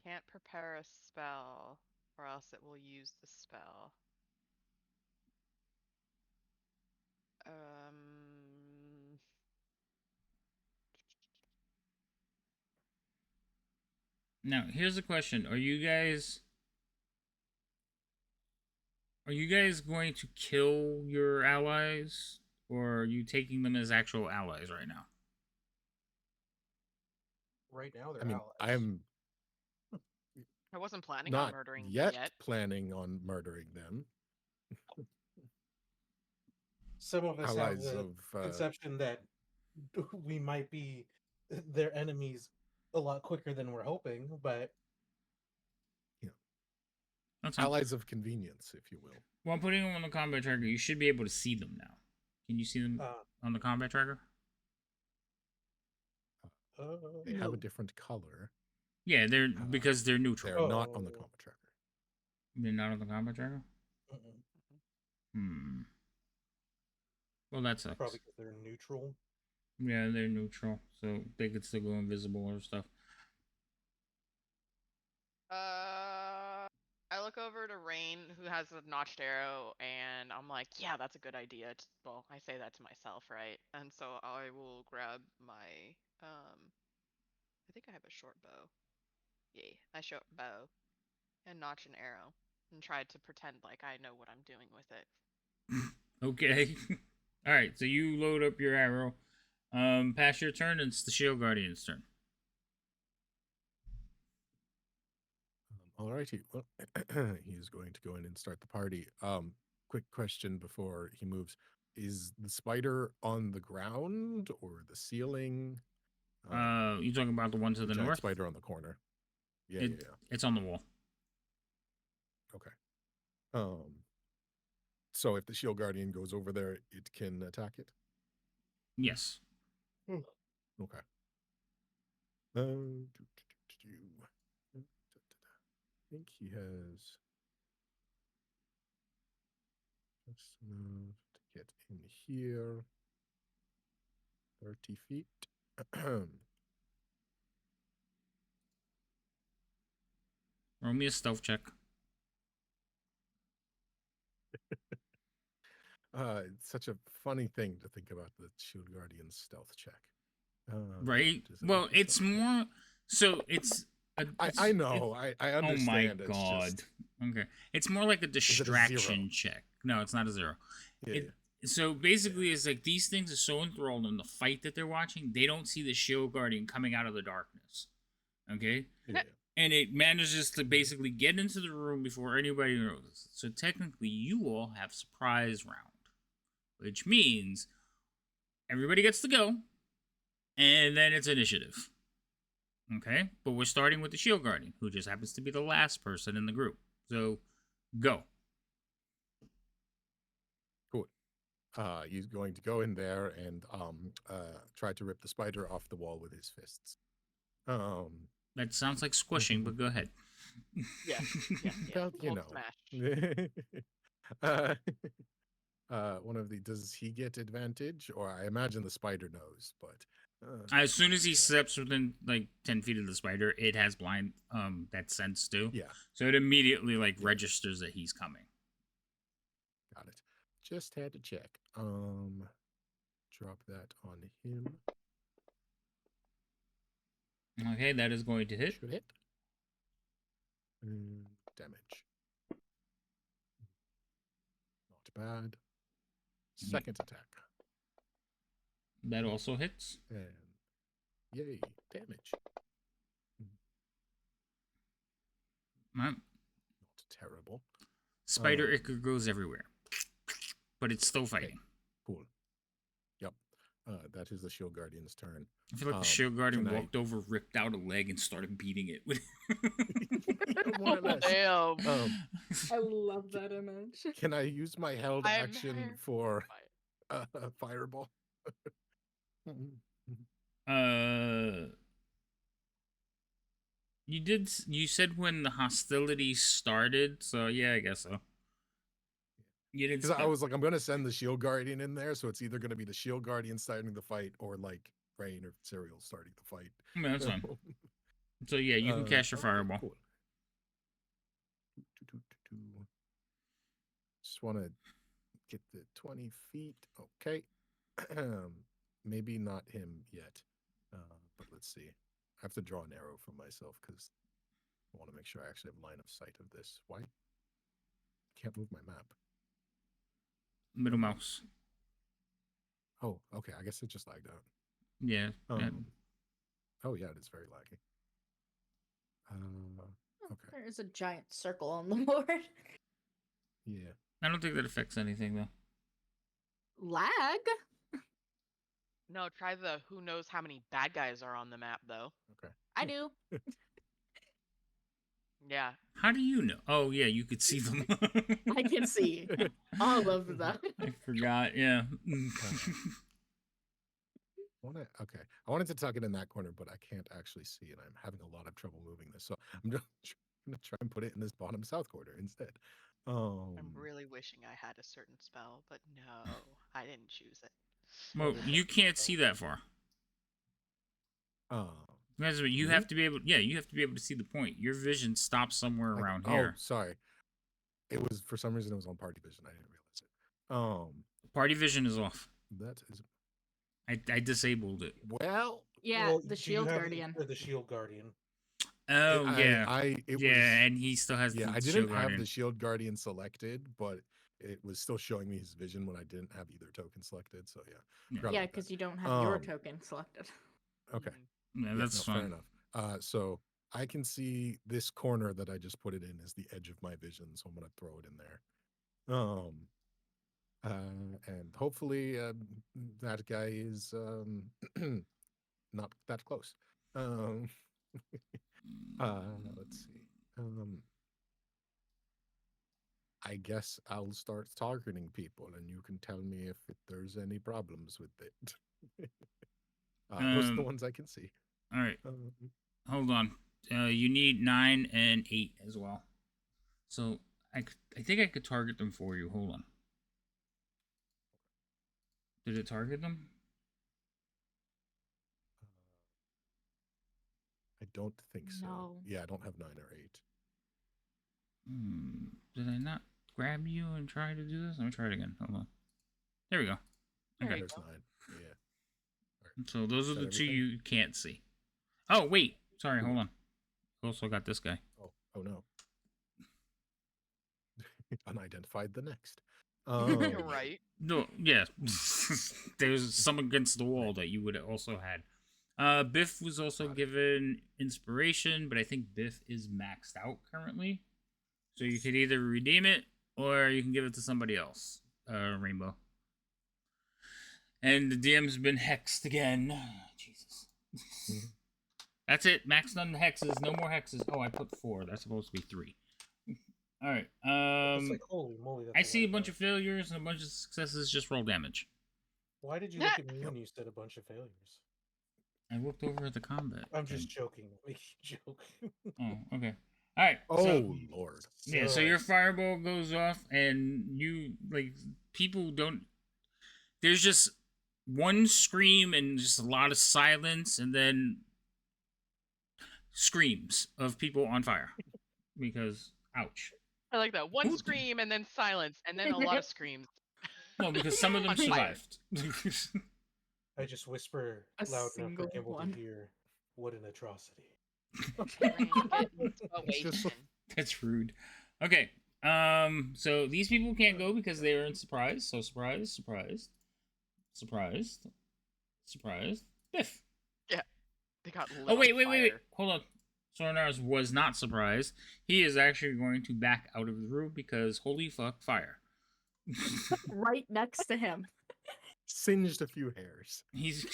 Can't prepare a spell, or else it will use the spell. Now, here's the question. Are you guys going to kill your allies, or are you taking them as actual allies right now? Right now, they're allies. I wasn't planning not on murdering yet them yet. planning on murdering them. Some of us Allies have the of, conception that we might be their enemies a lot quicker than we're hoping, but allies of convenience, if you will. Well, I'm putting them on the combat tracker. You should be able to see them now. Can you see them on the combat tracker? They have a different color. Yeah, they're because they're neutral. They're not on the combat tracker. They're not on the combat tracker? Well, that sucks. Probably because they're neutral. Yeah, they're neutral, so they could still go invisible or stuff. I look over to Rain, who has a notched arrow, and I'm like, yeah, that's a good idea. Well, I say that to myself, right? And so I will grab my, I think I have a short bow. Yay, a short bow, and notch an arrow, and try to pretend like I know what I'm doing with it. Okay. All right, so you load up your arrow. Pass your turn, and it's the Shield Guardian's turn. Alrighty. Well, he's going to go in and start the party. Quick question before he moves: is the spider on the ground or the ceiling? You talking about the one to the giant north? Spider on the corner. Yeah. It's on the wall. Okay. So if the Shield Guardian goes over there, it can attack it? Yes. Okay. I think he has just enough to get in here. 30 feet. Roll me a stealth check. It's such a funny thing to think about the Shield Guardian's stealth check. Right? Well, it's more... So, it's... I know. I understand. Oh my god. Okay. It's more like a distraction check. No, it's not a 0. Yeah. So basically, it's like these things are so enthralled in the fight that they're watching, they don't see the Shield Guardian coming out of the darkness. Okay? Yeah. And it manages to basically get into the room before anybody knows. So technically, you all have surprise round, which means everybody gets to go, and then it's initiative. Okay? But we're starting with the Shield Guardian, who just happens to be the last person in the group. So, go. Cool. He's going to go in there and try to rip the spider off the wall with his fists. That sounds like squishing, but go ahead. Yeah. Well, you know. Smash. One of the... Does he get advantage? Or I imagine the spider knows, but As soon as he steps within like 10 feet of the spider, it has blind that sense too. Yeah, So it immediately like registers that he's coming. got it. Just had to check. Drop that on him. Okay, that is going to hit. Should hit. Damage. Not bad. Second attack. That also hits. And yay, damage. Right. Not terrible. Spider ichor goes everywhere, but it's still fighting. Cool. Yep. That is the Shield Guardian's turn. I feel like the Shield Guardian can I- walked over, ripped out a leg, and started beating it with. More or less. Damn. I love that image. Can I use my held I'm action here. for fireball? You did. You said when the hostilities started, so yeah, I guess so. You didn't. Because I was like, I'm gonna send the Shield Guardian in there, so it's either gonna be the Shield Guardian starting the fight or like Rain or Serial starting the fight. Yeah, that's fine. So yeah, you can cast your fireball. Cool. Just want to get the 20 feet. Okay. Maybe not him yet, but let's see. I have to draw an arrow for myself because I want to make sure I actually have line of sight of this. Why? I can't move my map. Middle mouse. Oh, okay. I guess it just lagged out. Yeah. Oh, yeah, it is very laggy. Okay. There is a giant circle on the board. Yeah. I don't think that affects anything though. Lag? No, try the who knows how many bad guys are on the map though. Okay. I do. Yeah. How do you know? Oh yeah, you could see them. I can see all of them. I forgot. Yeah. Okay. I wanted to tuck it in that corner, but I can't actually see it. I'm having a lot of trouble moving this. So I'm just going to try and put it in this bottom south corner instead. I'm really wishing I had a certain spell, but no, I didn't choose it. Well, you can't see that far. That's what you have to be able. Yeah, you have to be able to see the point. Your vision stops somewhere around here. Oh, sorry. It was for some reason it was on party vision. I didn't realize it. Party vision is off. That is. I disabled it. Well. Yeah, Well, the do you Shield have Guardian. Or the Shield Guardian. Oh yeah. It yeah, was, and he still has. Yeah, the I didn't Shield have Guardian. the Shield Guardian selected, but it was still showing me his vision when I didn't have either token selected. So yeah. forgot Yeah, about that. because you don't have your token selected. Okay. Yeah, Yeah, that's no, fine. fair enough. So I can see this corner that I just put it in is the edge of my vision, so I'm gonna throw it in there. And hopefully that guy is not that close. Let's see. I guess I'll start targeting people, and you can tell me if there's any problems with it. Those are the ones I can see. All right. Hold on. You need 9 and 8 as well. So I think I could target them for you. Hold on. Did it target them? I don't think so. No. Yeah, I don't have 9 or 8. Did I not grab you and try to do this? Let me try it again. Hold on. There we go. Okay. There's 9. Yeah. So those are Is that the two everything? you can't see. Oh, wait. Sorry, hold on. Also got this guy. Oh no. Unidentified the next. You're right. No, yeah. There's some against the wall that you would have also had. Biff was also given inspiration, but I think Biff is maxed out currently. So you could either redeem it or you can give it to somebody else. Rainbow. And the DM's been hexed again. Jesus. That's it. Maxed on the hexes. No more hexes. Oh, I put 4. That's supposed to be 3. All right. It's like, holy moly. I see a bunch of failures and a bunch of successes. Just roll damage. Why did you look at me when you said a bunch of failures? I looked over at the combat. I'm just joking. Make you joke. Oh, okay. All right. Oh so, Lord. Yeah. So your fireball goes off, and you like people don't. There's just one scream and just a lot of silence, and then screams of people on fire. Because, ouch. I like that. One Who- scream and then silence, and then a lot of screams. No, because some of them On fire. survived. I just whisper A loud enough for single Gimbal one. to hear. What an atrocity. It's just That's rude. Okay. So these people can't go because they are in surprise. So surprised. Biff. Yeah, they got lit Oh wait. on fire. Hold on. Sornars was not surprised. He is actually going to back out of the room because holy fuck, fire. Right next to him. singed a few hairs. He's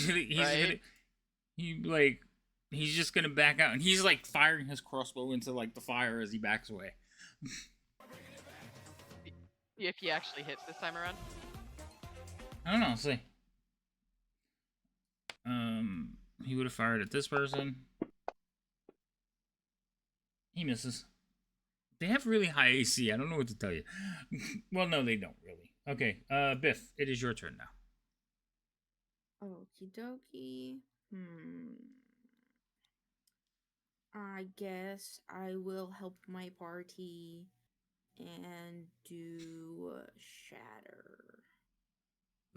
Right? he's just gonna back out, and he's like firing his crossbow into like the fire as he backs away. See if he actually hits this time around. I don't know. Let's see. He would have fired at this person. He misses. They have really high AC. I don't know what to tell you. Well, no, they don't really. Okay, Biff, it is your turn now. Okie dokie. I guess I will help my party and do shatter.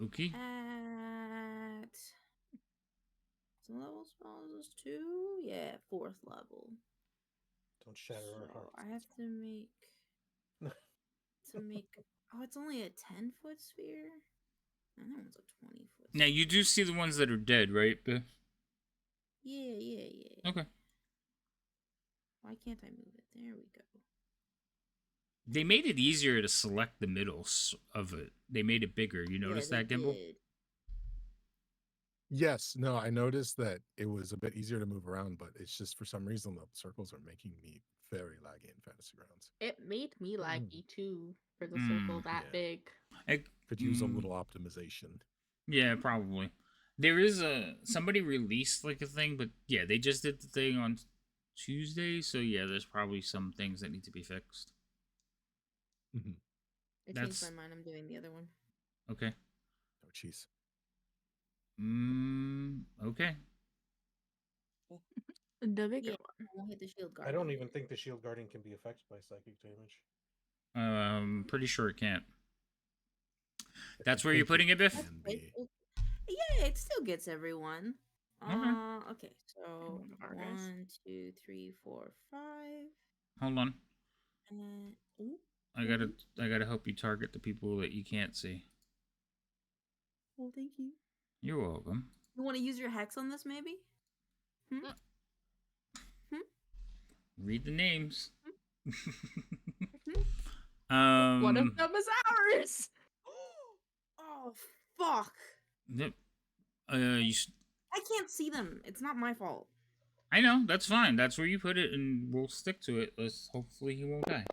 Okay. At some level spell is this 2? Yeah, 4th level. Don't shatter our So hearts. I have to make oh, it's only a 10-foot sphere? And that one's a 20-foot. Now you do see the ones that are dead, right, Biff? Yeah. Okay. Why can't I move it? There we go. They made it easier to select the middle of it. They made it bigger. You noticed that, Gimbal? Yes, no, I noticed that it was a bit easier to move around, but it's just for some reason the circles are making me very laggy in Fantasy Grounds. It made me laggy too for the Mm, circle that yeah. big. I Could use a little optimization. Yeah, probably. There is somebody released like a thing, but yeah, they just did the thing on Tuesday, so yeah, there's probably some things that need to be fixed. I changed my mind. I'm doing the other one. Okay. Oh, jeez. Okay. The bigger Yeah, one. I won't hit the shield guard. I don't even think the shield guardian can be affected by psychic damage. Pretty sure it can't. That's where you're putting it, Biff? Yeah, it still gets everyone. Okay, so Our guys. 1, 2, 3, 4, 5. Hold on. Ooh, I gotta help you target the people that you can't see. well, thank you. You're welcome. You want to use your hex on this, maybe? Read the names. One of them is ours. Oh, fuck. Yep. I can't see them. It's not my fault. I know, that's fine. That's where you put it, and we'll stick to it. Hopefully he won't die.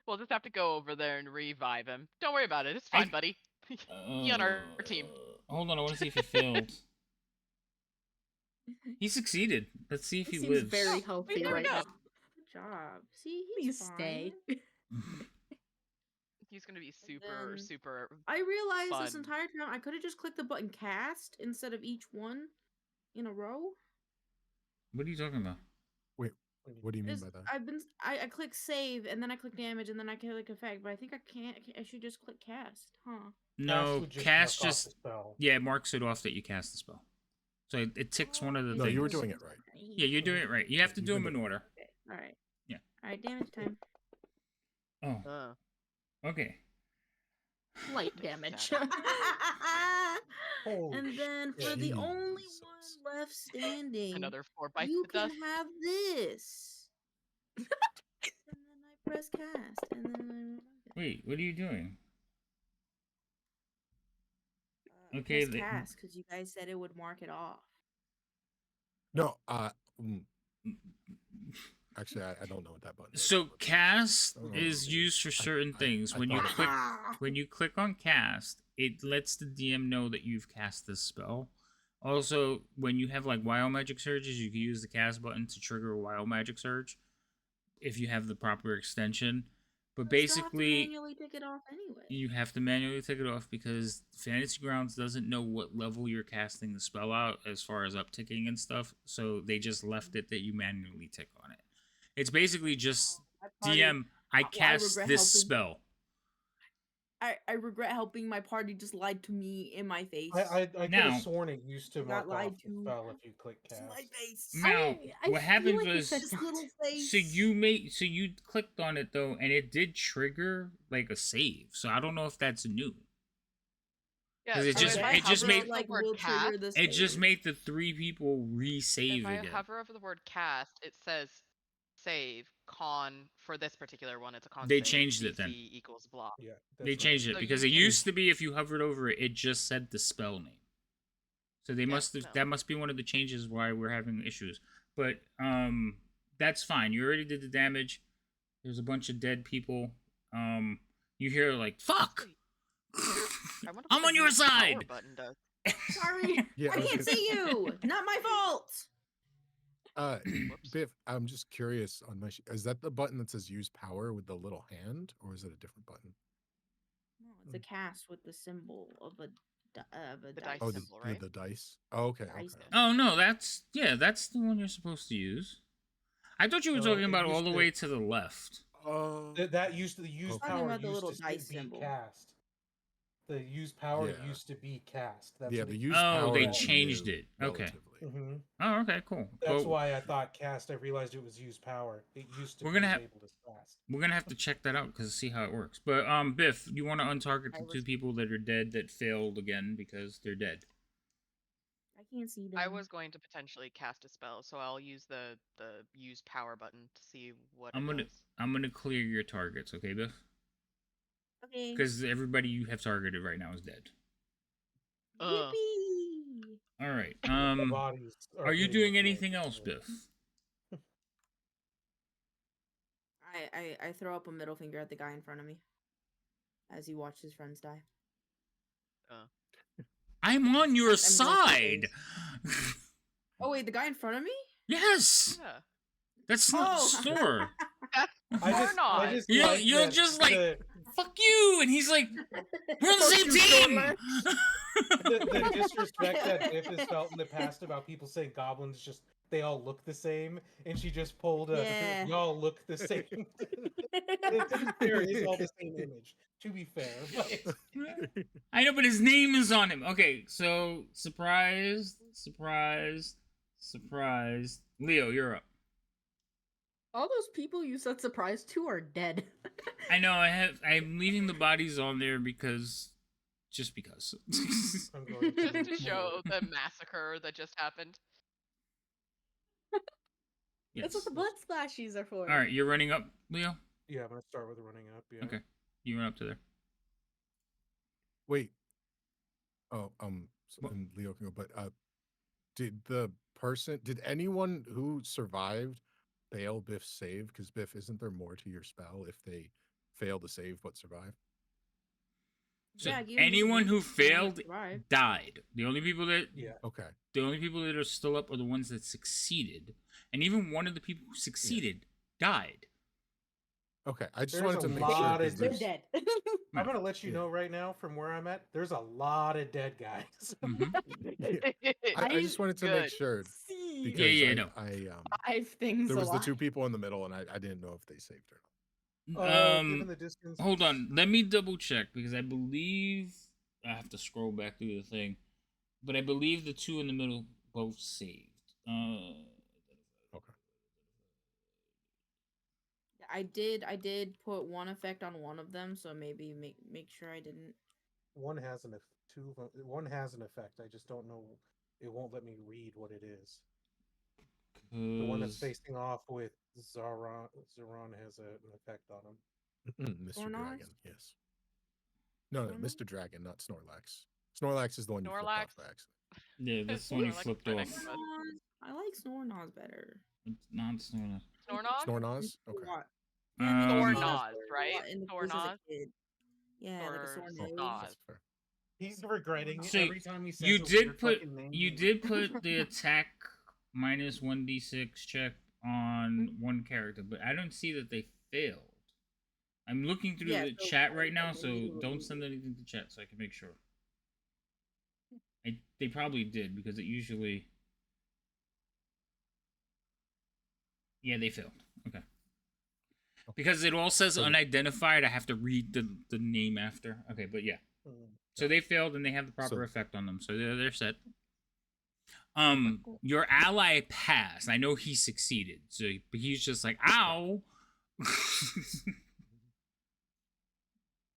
We'll just have to go over there and revive him. Don't worry about it. It's fine, buddy. He on our team. Hold on, I want to see if he failed. He succeeded. Let's see if he Seems lives. very healthy never right know. now. Good job. See, Please he's stay. He's gonna be then super. I realized this fun. entire time I could have just clicked the button cast instead of each one in a row. What are you talking about? Wait, what do you mean This- by that? I click save and then I click damage and then I click effect, but I think I can't. I should just click cast, huh? No, would just cast mark off just the spell. yeah, it marks it off that you cast the spell. So it ticks one of the No, things. you were doing it right. Yeah, you're doing it right. You have to do them in order. Okay. All right. Yeah. All right. Damage time. Oh, okay. Light damage. Holy And then for the only Jesus. one left standing, Another 4 bites you of can dust. have this. And then I press cast, and then Wait, what are you doing? I Okay, press cast because you guys said it would mark it off. No, actually, I don't know what that button is. So cast Oh, is used for certain things. I When you thought it click on cast, it lets the DM know that you've cast this spell. Also, when you have like wild magic surges, you can use the cast button to trigger a wild magic surge if you have the proper extension. But I still have to basically, manually take it off anyway. you have to manually take it off because Fantasy Grounds doesn't know what level you're casting the spell out as far as upticking and stuff. So they just left it that you manually tick on it. It's basically just My party- DM. I well, cast regret this helping. spell. I regret helping my party just lied to me in my face. I could Now- have sworn it used to I got mark off lied the to. spell if you click To my cast. face. Now, I what feel happened like you was, said This that. little face. so you clicked on it though, and it did trigger like a save. So I don't know if that's new. Yeah, 'Cause it so just- if I it just hover made- over like the word will cast, trigger the It just save. made the 3 people resave if I again. hover over the word cast, it says save con for this particular one. It's a constant. They changed it then. DC equals blah. Yeah, They that's changed right. it So because you it can- used to be if you hovered over it, it just said the spell name. So they Yeah, must have, no. that must be one of the changes why we're having issues. But that's fine. You already did the damage. There's a bunch of dead people. You hear like fuck. I wonder what I'm the on your use power side. button does. Sorry, Yeah, I can't see you. Not my fault. Whoops. Biff, I'm just curious on my. Is that the button that says use power with the little hand, or is it a different button? No, it's a cast with the symbol of a The dice. dice Oh, symbol, yeah, right? the dice. Oh, okay, Dice. okay. Oh no, that's the one you're supposed to use. I thought you were No, talking it about all used the to- way to the left. Oh, That used to the use Okay. Talking power about the used little to dice be symbol. cast. The use power Yeah. used to be cast. That's yeah, what the it use Oh, power. they is changed new, it. Okay. relatively. hmm Oh, okay, cool. That's Well, why I thought cast. I realized it was use power. It used to We're be gonna have- labeled as cast. we're gonna have to check that out because see how it works. But Biff, you want to untarget I the was- 2 people that are dead that failed again because they're dead. I can't see them. I was going to potentially cast a spell, so I'll use the use power button to see what I'm it gonna does. I'm gonna clear your targets, okay, Biff? Okay. Because everybody you have targeted right now is dead. Ugh. Yippee! All right. The bodies Are you hitting doing the floor anything for else, some Biff? reason. I throw up a middle finger at the guy in front of me as he watched his friends die. I'm on your I'm going side. Oh wait, the guy in front of me? Yes, Yeah. that's not Oh. Snore. That's I just, not. I just You're- like you're that just like- the, Fuck you, and he's like, we're on the same team. the disrespect that Biff has felt in the past about people saying goblins just they all look the same, and she just pulled a Yeah. y'all look the same. To be fair, it is all the same image. To be fair, but I know, but his name is on him. Okay, so surprise. Leo, you're up. All those people you said surprise to are dead. I know. I'm leaving the bodies on there because, just because. I'm going Just to to show the massacre that just happened. That's what the blood splashies are for. All right, you're running up, Leo. Yeah, I'm gonna start with running up. Yeah. Okay, you run up to there. Wait. Oh, so What? and Leo can go, but did anyone who survived fail Biff's save? Because Biff, isn't there more to your spell if they fail to save but survive? So Yeah, you anyone who just can't failed survive. died. The only people that Yeah. Okay. are still up are the ones that succeeded, and even one of the people who succeeded died. Okay. I just There's wanted a to make lot sure. of 'cause They're there's- dead. I'm gonna let you Yeah. know right now from where I'm at. There's a lot of dead guys. Mhm. I just wanted to make Good. sure See, because Yeah, no. I 5 things there was the alive. 2 people in the middle, and I didn't know if they saved or not. Given the distance. Hold on. Let me double check because I believe I have to scroll back through the thing, but I believe the 2 in the middle both saved. Okay. I did put one effect on one of them, so maybe make sure I didn't. One has an one has an effect. I just don't know. It won't let me read what it is. The one that's 'Cause- facing off with Zaron has an effect on him. Mr. Snorlax? Dragon, yes. No, Snorlax? Mr. Dragon, not Snorlax. Snorlax is the one you flipped Snorlax? off by accident. Yeah, that's the one you Snorlax flipped is right off. next to us. I like Snornoz better. It's not Snorlax. Snornog? Snornoz? Okay. What? Thornoz, right? In the voice as a Thornoz? kid. Yeah, like a sore Thornoz. nose. Thornoz. That's fair. He's regretting it So, every time he says You a did weird put fucking name. you did put the attack minus 1d6 check on one character, but I don't see that they failed. I'm looking through Yeah, the so chat I- right now, I so believe it don't was- send anything to chat so I can make sure. They probably did because it usually. Yeah, they failed. Okay. Because it all says So- unidentified, I have to read the name after. Okay, but yeah. So they failed and they have the proper So- effect on them, so they're set. Your ally passed. I know he succeeded, so but he's just like, ow.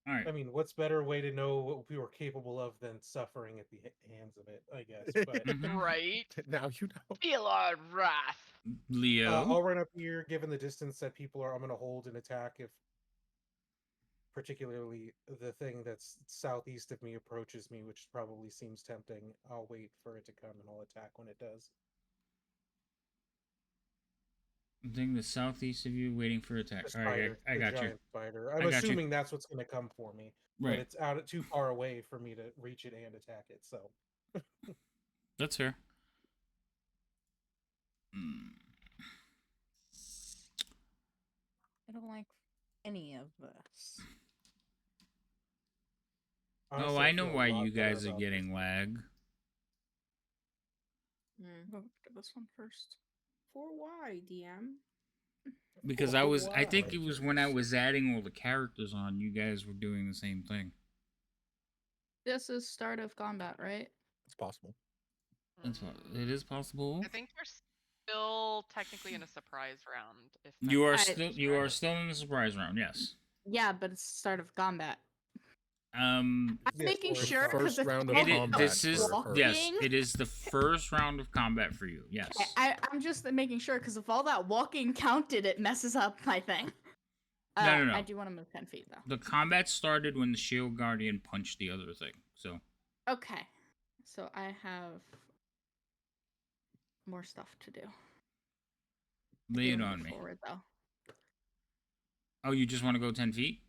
All right. I mean, what's better way to know what we were capable of than suffering at the hands of it? I guess. But Mhm. Right? Now you know. Feel our wrath. Leo. I'll run up here, given the distance that people are. I'm going to hold an attack if, particularly, the thing that's southeast of me approaches me, which probably seems tempting. I'll wait for it to come and I'll attack when it does. The thing the southeast of you waiting for attack. The All right, spider, I the got you. giant spider. I I'm got you. assuming that's what's going to come for me, Right. but it's out too far away for me to reach it and attack it. So That's fair. I don't like any of this. honestly, Oh, I know feel a why lot you better guys are about getting lag. Go to this one first. For why, DM? Because I think it was when I was adding all the characters on, you guys were doing the same thing. This is start of combat, right? It's possible. It is possible. I think we're still technically in a surprise round. If You are that's still in the surprise round, yes. Yeah, but it's start of combat. Um, I'm making the sure first because if round of people combat this is for her. yes, it is the first round of combat for you. Yes. I'm just making sure because if all that walking counted, it messes up my thing. No. I do want to move 10 feet though. The combat started when the Shield Guardian punched the other thing. So Okay, so I have more stuff to do. lay it Moving on me. forward though. Oh, you just want to go 10 feet?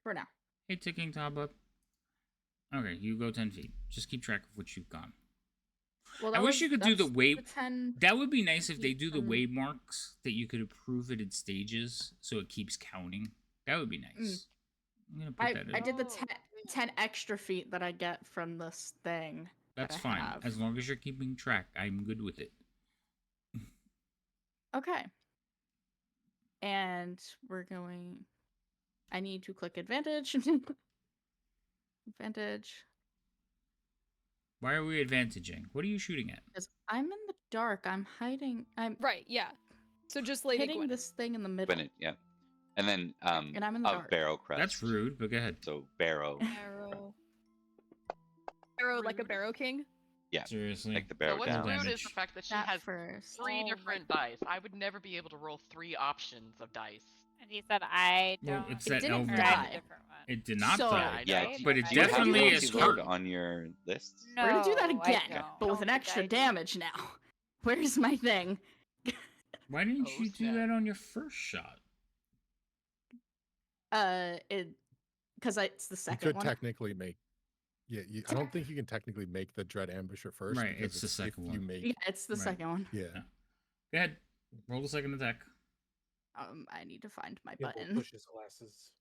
For now. Hey, ticking top up. Okay, you go 10 feet. Just keep track of what you've gone. Well, I wish you could do the that's way. 10 That would be nice if they feet do the from- way marks that you could approve it in stages, so it keeps counting. That would be nice. I'm gonna put that in. I did the Oh, 10 extra feet that I get from this thing. That's that I fine have. as long as you're keeping track. I'm good with it. Okay. And we're going. I need to click advantage. Advantage. Why are we advantaging? What are you shooting at? Because I'm in the dark. I'm hiding. I'm Right, yeah. So just Lady hitting Gwen. this thing in the middle. Gwyneth, yeah. And then And I'm in the of dark. Barrow Crest. That's rude, but go ahead. So Barrow. Barrow. Barrow like a Barrow King? Yeah. Seriously. Like the So Barrow what's down. rude is the fact that she That has first. three Oh different dice. I would never be able to roll 3 options of dice. And he said, I Well, don't. it's It that didn't elven. or I have a die. different one. It did not So- die. Yeah, Right? but it do you have definitely the is multi-lord hurt. on your list. No, We're gonna do that I again, don't. but with an Don't extra think I do. damage now. Where's my thing? Why didn't Oh, you do snap. that on your first shot? Because it's the You second could one. technically make. Yeah, I don't think you can technically make the Dread Ambusher first. Right, because it's the second if you one. make. Yeah, it's the Right. second one. Yeah. Go ahead. Roll the second attack. I need to find my Gimble button. pushes glasses.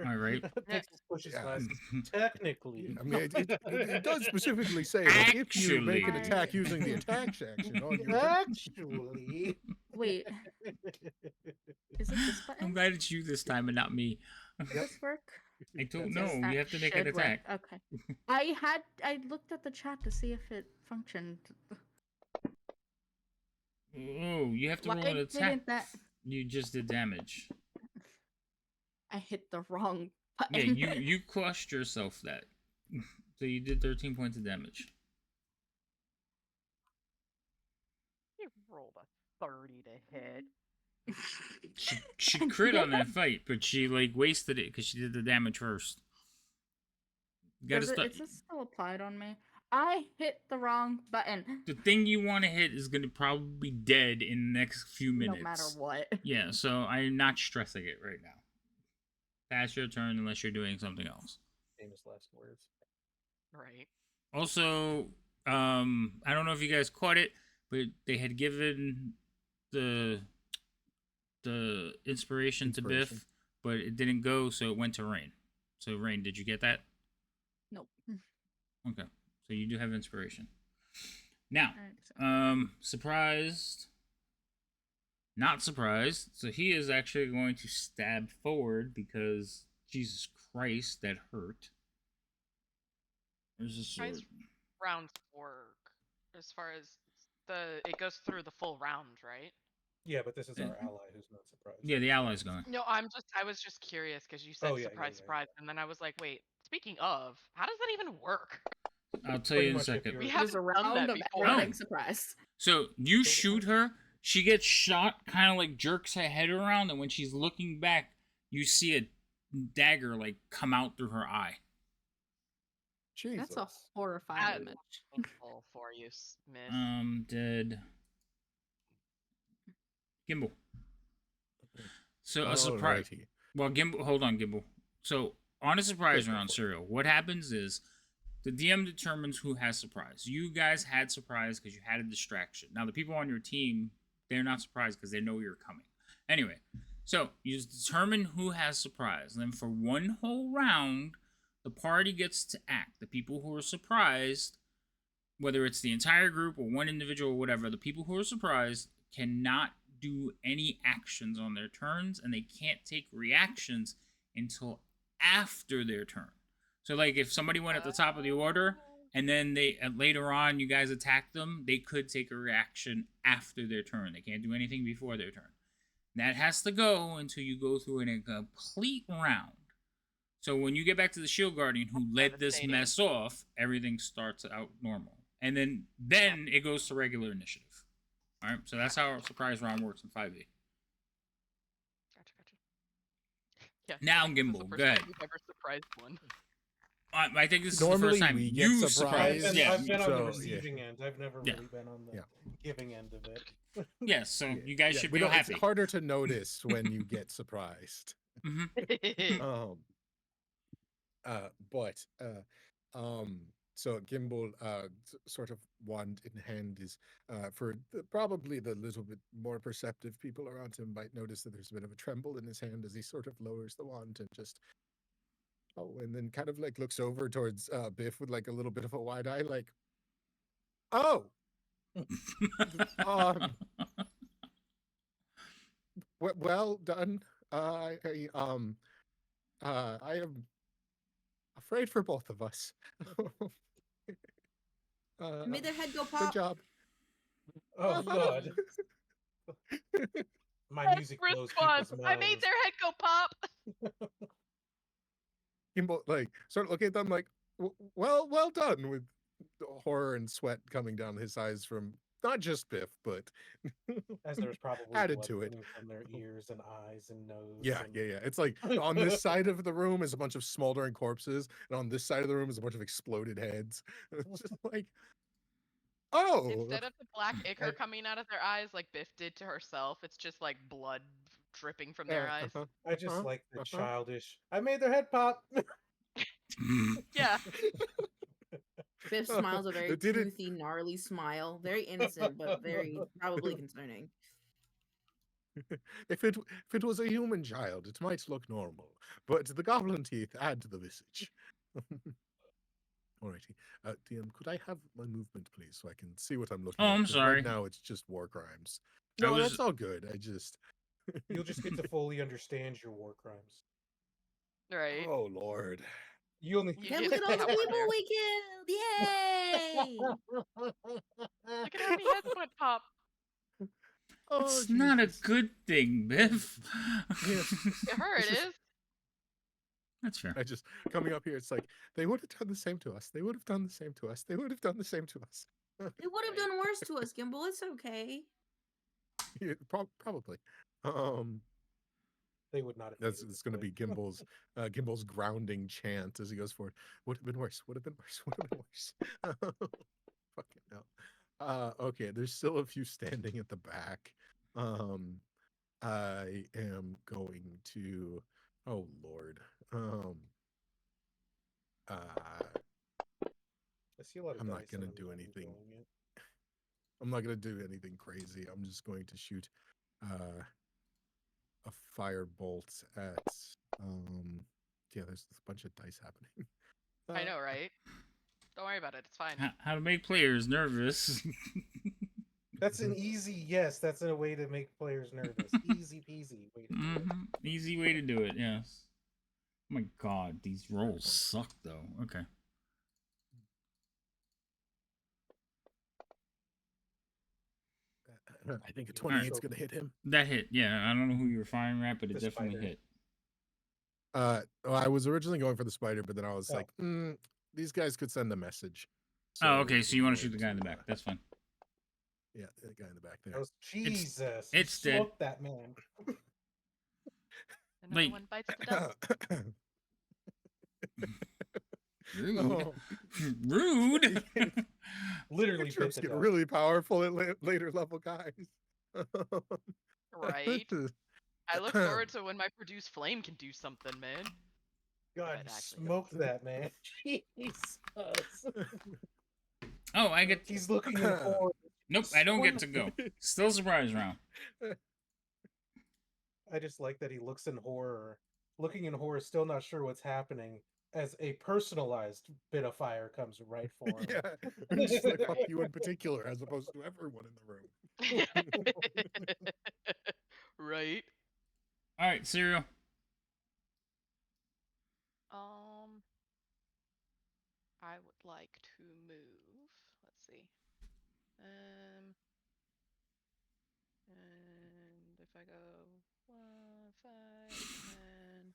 All right. Pixel pushes Yeah. glasses. Technically, I mean, it does specifically say that if you make an Actually. attack using the attack section on your actually. Wait, is it this I'm button? glad it's you this time and not me. Does this work? I don't Yes, know. that You have to make an should work. attack. Okay. I looked at the chat to see if it functioned. Oh, you have to Why roll an attack. didn't that? You just did damage. I hit the wrong Yeah, button. you crushed yourself that. So you did 13 points of damage. You rolled a 30 to hit. She crit on that fight, but she like wasted it because she did the damage first. You gotta start. Is this still applied on me? I hit the wrong button. The thing you want to hit is gonna probably be dead in the next few minutes. No matter what. Yeah, so I'm not stressing it right now. Pass your turn unless you're doing something else. Famous last words. Right. Also, I don't know if you guys caught it, but they had given the inspiration to Biff but it didn't go, so it went to Rain. So Rain, did you get that? Nope. Okay, so you do have inspiration. Now, Alright, so surprised, not surprised. So he is actually going to stab forward because Jesus Christ, that hurt. There's a sword. Guys, rounds work as far as it goes through the full round, right? Yeah, but this is our ally who's not surprised. Yeah, the ally's going. No, I was just curious because you said Oh, yeah, surprise, yeah. surprise, and then I was like, wait. Speaking of, how does that even work? I'll tell you in a second. We there's haven't a done round that of before. everything surprised. So you shoot her, she gets shot, kind of like jerks her head around, and when she's looking back, you see a dagger like come out through her eye. Jesus. That's a horrifying image. Painful for you, Miss. Dead. Gimbal. So a surprise. Alrighty. Well, Gimbal, hold on, Gimbal. So on a surprise round, Serial, what happens is the DM determines who has surprise. You guys had surprise because you had a distraction. Now the people on your team, they're not surprised because they know you're coming. Anyway, so you determine who has surprise. And then for one whole round, the party gets to act. The people who are surprised, whether it's the entire group or one individual or whatever, the people who are surprised cannot do any actions on their turns, and they can't take reactions until after their turn. So, like, if somebody went at the top of the order, and then they later on you guys attack them, they could take a reaction after their turn. They can't do anything before their turn. That has to go until you go through in a complete round. So when you get back to the Shield Guardian who led this mess off, everything starts out normal. And then it goes to regular initiative. All right, so that's how our surprise round works in 5e. Gotcha. Yeah. Now, this is the Gimbal, first go ahead. time we've ever surprised one. I think this is Normally the first time we get you surprised. surprised. I've been on the So, receiving end. I've never really been on the giving end of it. Yes, so you guys should we feel don't- happy. It's harder to notice when you get surprised. So Gimbal, sort of wand in hand, is probably the little bit more perceptive people around him might notice that there's a bit of a tremble in his hand as he sort of lowers the wand and just and then kind of like looks over towards Biff with like a little bit of a wide eye, like, oh, well done. I am afraid for both of us. Made their head go Good pop. job. Oh God. My music blows Response. people's I made minds. their head go pop. Gimbal, like, sort of looking at them like, well done, with horror and sweat coming down his eyes from not just Biff, but As there's probably added blood to it. coming from their ears and eyes and nose. Yeah. and... It's like on this side of the room is a bunch of smoldering corpses, and on this side of the room is a bunch of exploded heads. It's just like, oh. Instead of the black ichor coming out of their eyes like Biff did to herself, it's just like blood dripping from their eyes. I just like the childish. I made their head pop. Yeah. Biff smiles a very toothy, gnarly smile. Very innocent, but very probably concerning. If it was a human child, it might look normal, but the goblin teeth add to the visage. Alrighty. DM, could I have my movement, please, so I can see what I'm looking at? I'm 'Cause sorry. Right now, it's just war crimes. No, that's all good. I just... You'll just get to fully understand your war crimes. Right. Oh, Lord. You only Hey, look at all the people we killed! Yay! Look at how many heads went pop. It's not a good thing, Biff. To her, it is. That's fair. I just, coming up here, it's like, they would have done the same to us. They would have done the same to us. They would have done the same to us. They would have done worse to us, Gimbal. It's okay. Yeah, probably. They would not have. It's going to be Gimbal's grounding chant as he goes forward. Would have been worse. Would have been worse. Would have been worse. Fucking hell. Okay, there's still a few standing at the back. I am going to. Oh Lord. I see a lot of I'm not dice gonna and do I'm anything. enjoying it. I'm not gonna do anything crazy. I'm just going to shoot a firebolt at Yeah, there's a bunch of dice happening. I know, right? Don't worry about it. It's fine. How to make players nervous. That's an easy yes. That's a way to make players nervous. Easy peasy way to do it. Easy way to do it, yes. Oh my god, these rolls suck though. Okay. I think a 28 is going to hit him. That hit, yeah. I don't know who you were firing at, but it The definitely spider. hit. Well, I was originally going for the spider, but then I was like, these guys could send a message. Oh, okay. So you want to shoot the guy in the back? That's fine. Yeah, the guy in the back there. Oh, Jesus! It's you dead. smoked that man. Another one bites the dust. Rude. Oh. Rude. Literally Trips bit the get dust. really powerful at later level guys. Right? I look forward to when my produce flame can do something, man. God, But you actually, smoked that man. Jesus. Oh, I get. He's looking in horror. Nope, I don't get to go. Still surprise round. I just like that he looks in horror. Looking in horror, still not sure what's happening, as a personalized bit of fire comes right for him. Yeah, and just like fuck you in particular, as opposed to everyone in the room. Right? All right, cereal. I would like to move. Let's see. And if I go 1, 5, 10,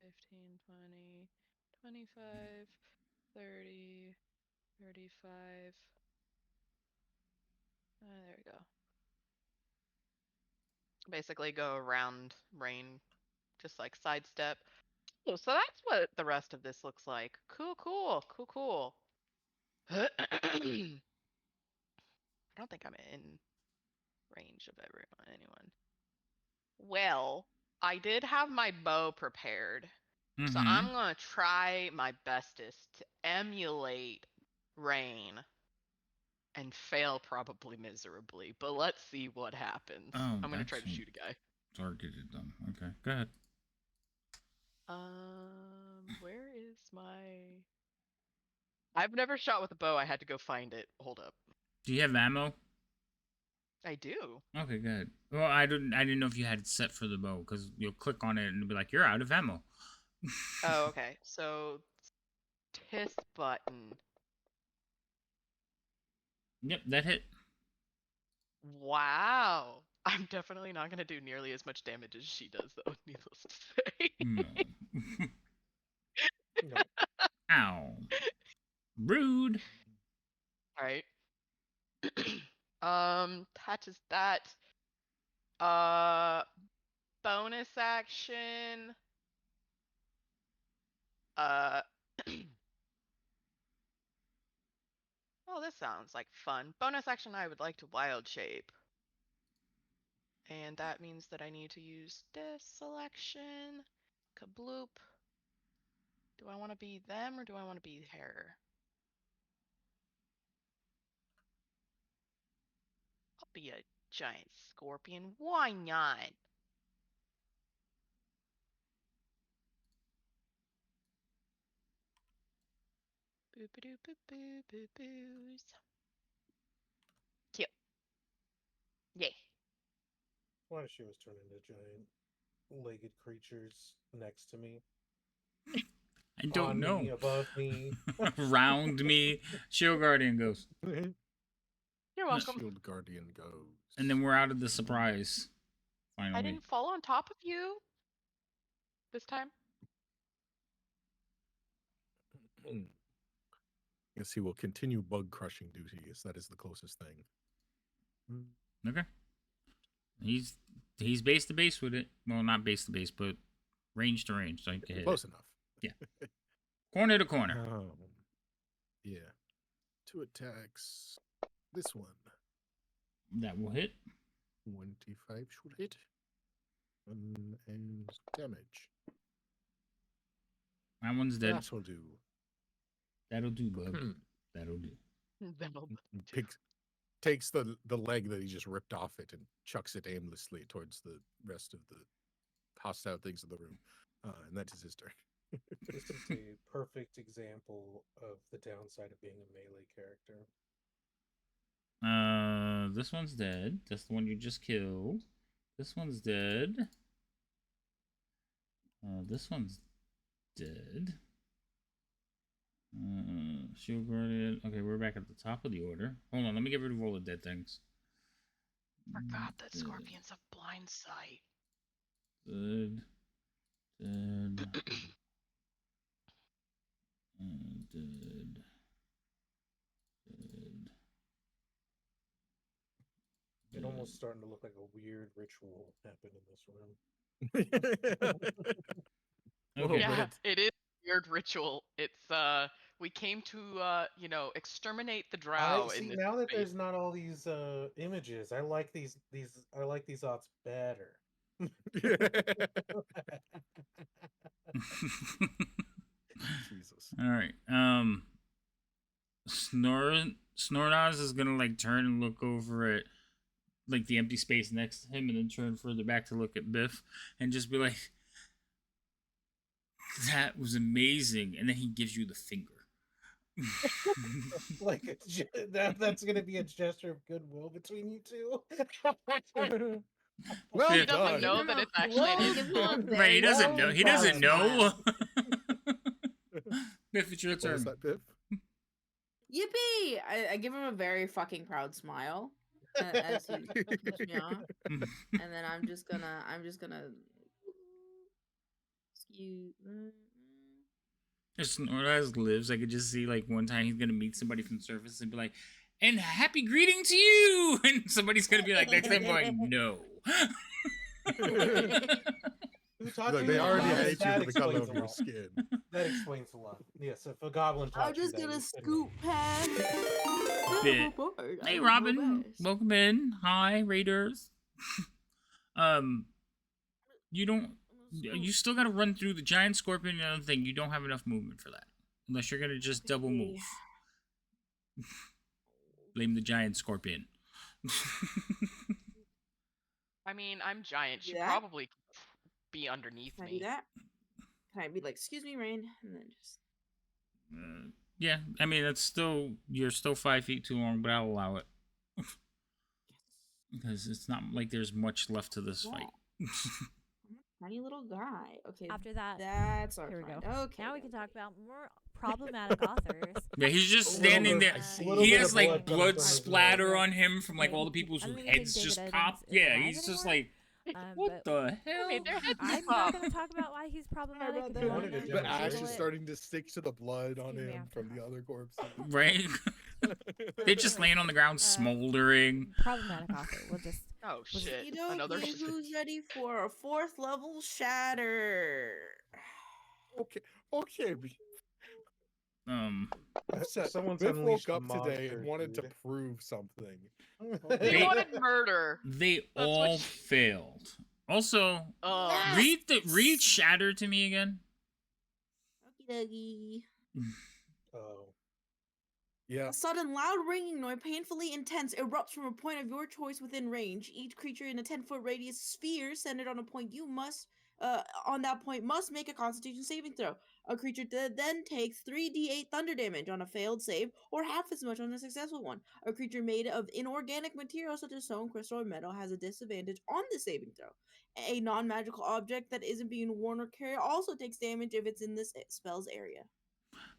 15, 20, 25, 30, 35. There we go. Basically go around Rain, just like sidestep. Oh, so that's what the rest of this looks like. Cool. I don't think I'm in range of anyone. Well, I did have my bow prepared. So I'm going to try my bestest to emulate Rain and fail probably miserably, but let's see what happens. Oh, I'm going to try to shoot a guy. Targeted them. Okay, go ahead. Where is my... I've never shot with a bow. I had to go find it. Hold up. Do you have ammo? I do. Okay, good. Well, I didn't know if you had it set for the bow, because you'll click on it and it'll be like, you're out of ammo. Oh, okay. So, TIS button. Yep, that hit. Wow. I'm definitely not going to do nearly as much damage as she does, though, needless to say. No. Ow. Rude. Alright. Touches that. Bonus action. Oh, this sounds like fun. Bonus action, I would like to wild shape. And that means that I need to use this selection. Kabloop. Do I want to be them or do I want to be her? I'll be a giant scorpion. Why not? Boop-a-doo boop boo boos. Cute. Yay. Why does she always turn into giant legged creatures next to me? I don't On know. Me, above me. Around me. Shield Guardian goes. You're welcome. Shield Guardian goes. And then we're out of the surprise. Finally. I didn't fall on top of you this time. Yes, he will continue bug crushing duty, as that is the closest thing. Okay. He's base to base with it. Well, not base to base, but range to range. So I can hit Close it. enough. Yeah. Corner to corner. Yeah. 2 attacks. This one. That will hit. 25 should hit. And damage. That one's dead. That'll do. That'll do, bub. That'll do. That'll Takes the leg that he just ripped off it and chucks it aimlessly towards the rest of the hostile things in the room. And that's his turn. This is a perfect example of the downside of being a melee character. This one's dead. That's the one you just killed. This one's dead. This one's dead. Shield Guardian. Okay, we're back at the top of the order. Hold on, let me get rid of all the dead things. Forgot that scorpions have blind sight. Dead. Dead. Dead. Dead. It's almost starting to look like a weird ritual happened in this room. Okay. Yeah, it is a weird ritual. It's we came to exterminate the drow I see in this now that space. there's not all these images. I like these I like these ops better. Jesus. All right. Snornoz is gonna like turn and look over at like the empty space next to him, and then turn further back to look at Biff, and just be like, "That was amazing," and then he gives you the finger. Like that's gonna be a gesture of goodwill between you two. Well, He doesn't know that it's actually an insult. Right? He doesn't know. He doesn't know. Biff, it's your What was turn. that, Biff? Yippee! I give him a very fucking proud smile as he puts me off, and then I'm just gonna excuse. If Snorlax lives, I could just see like one time he's gonna meet somebody from the surface and be like, "And happy greeting to you," and somebody's gonna be like next time going, "No." Like, they already hate you for the color of your lot. skin. That explains a lot. Yes, if a goblin I'm taught you just that, gonna you couldn't- scoot past. Bit. Hey, Robin, welcome in. Hi, Raiders. You still gotta run through the giant scorpion and the other thing. You don't have enough movement for that, unless you're gonna just double move. Blame the giant scorpion. I mean, I'm giant. She Yeah. probably could be underneath Can I me. do that? Can I be like, excuse me, Rain, and then just. Yeah, I mean you're still 5 feet too long, but I'll allow it because it's not like there's much left to this fight. Tiny little guy. Okay. After that, that's our here we friend. go. Okay. Now we can talk about more problematic authors. Yeah, he's just standing there. He has like blood splatter on him from like all the people's I don't even heads think just David popped. Evans is Yeah, alive he's just anymore. like, what the hell? I'm not going to talk about why he's problematic. But Ash is starting to stick to the blood on him from the other corpses. Right? They're just laying on the ground, smoldering. Problematic author. We'll just. Oh shit! You Another. Who's ready for a 4th level shatter? Okay. Upset. Someone's Biff unleashed woke a up today monster, and wanted to dude. prove something. He wanted murder. They That's all what failed. Also, read Shatter to me again. Okie Oh. Yeah. A sudden loud ringing noise, painfully intense, erupts from a point of your choice within range. Each creature in a 10-foot radius sphere centered on a point on that point must make a Constitution saving throw. A creature then takes 3d8 thunder damage on a failed save, or half as much on a successful one. A creature made of inorganic material such as stone, crystal, or metal has a disadvantage on the saving throw. A non-magical object that isn't being worn or carried also takes damage if it's in this spell's area.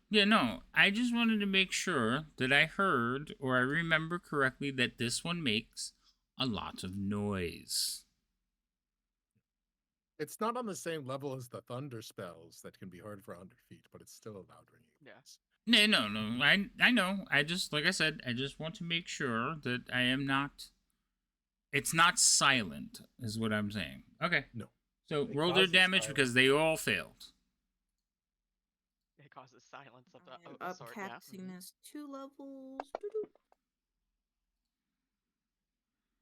Yeah, no, I just wanted to make sure that I heard or I remember correctly that this one makes a lot of noise. It's not on the same level as the thunder spells that can be heard for 100 feet, but it's still a loud ringing. Yes. No. I know. I just, like I said, I just want to make sure that I am not. It's not silent, is what I'm saying. Okay. No. So It roll their causes damage silence. because they all failed. It causes silence of I'm the sort. Yeah. upcasting this 2 levels. Doo-doo.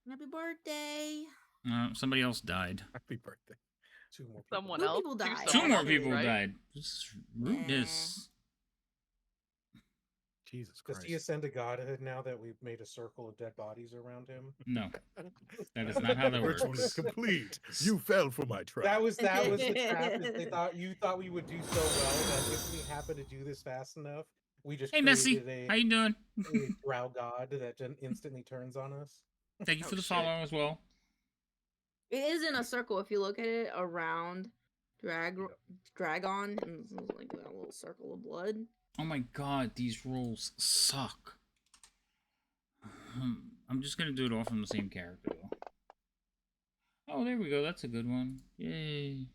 Happy birthday! Somebody else died. Happy birthday. 2 more people. Someone Two else. people died. Two more actually, people right? died. This is rudeness. Jesus Does Christ. he ascend to godhood now that we've made a circle of dead bodies around him? No, that is not how that Ritual is works. complete. You fell for my trap. That was the trap. Is you thought we would do so well that if we happen to do this fast enough, we just Hey, created Nessie, how you doing? a drow god that instantly turns on us. Thank you Oh, for the shit. follow as well. It is in a circle if you look at it around Dragon, and it's like that little circle of blood. Oh my god, these rolls suck. I'm just gonna do it all from the same character though. Oh, there we go. That's a good one. Yay.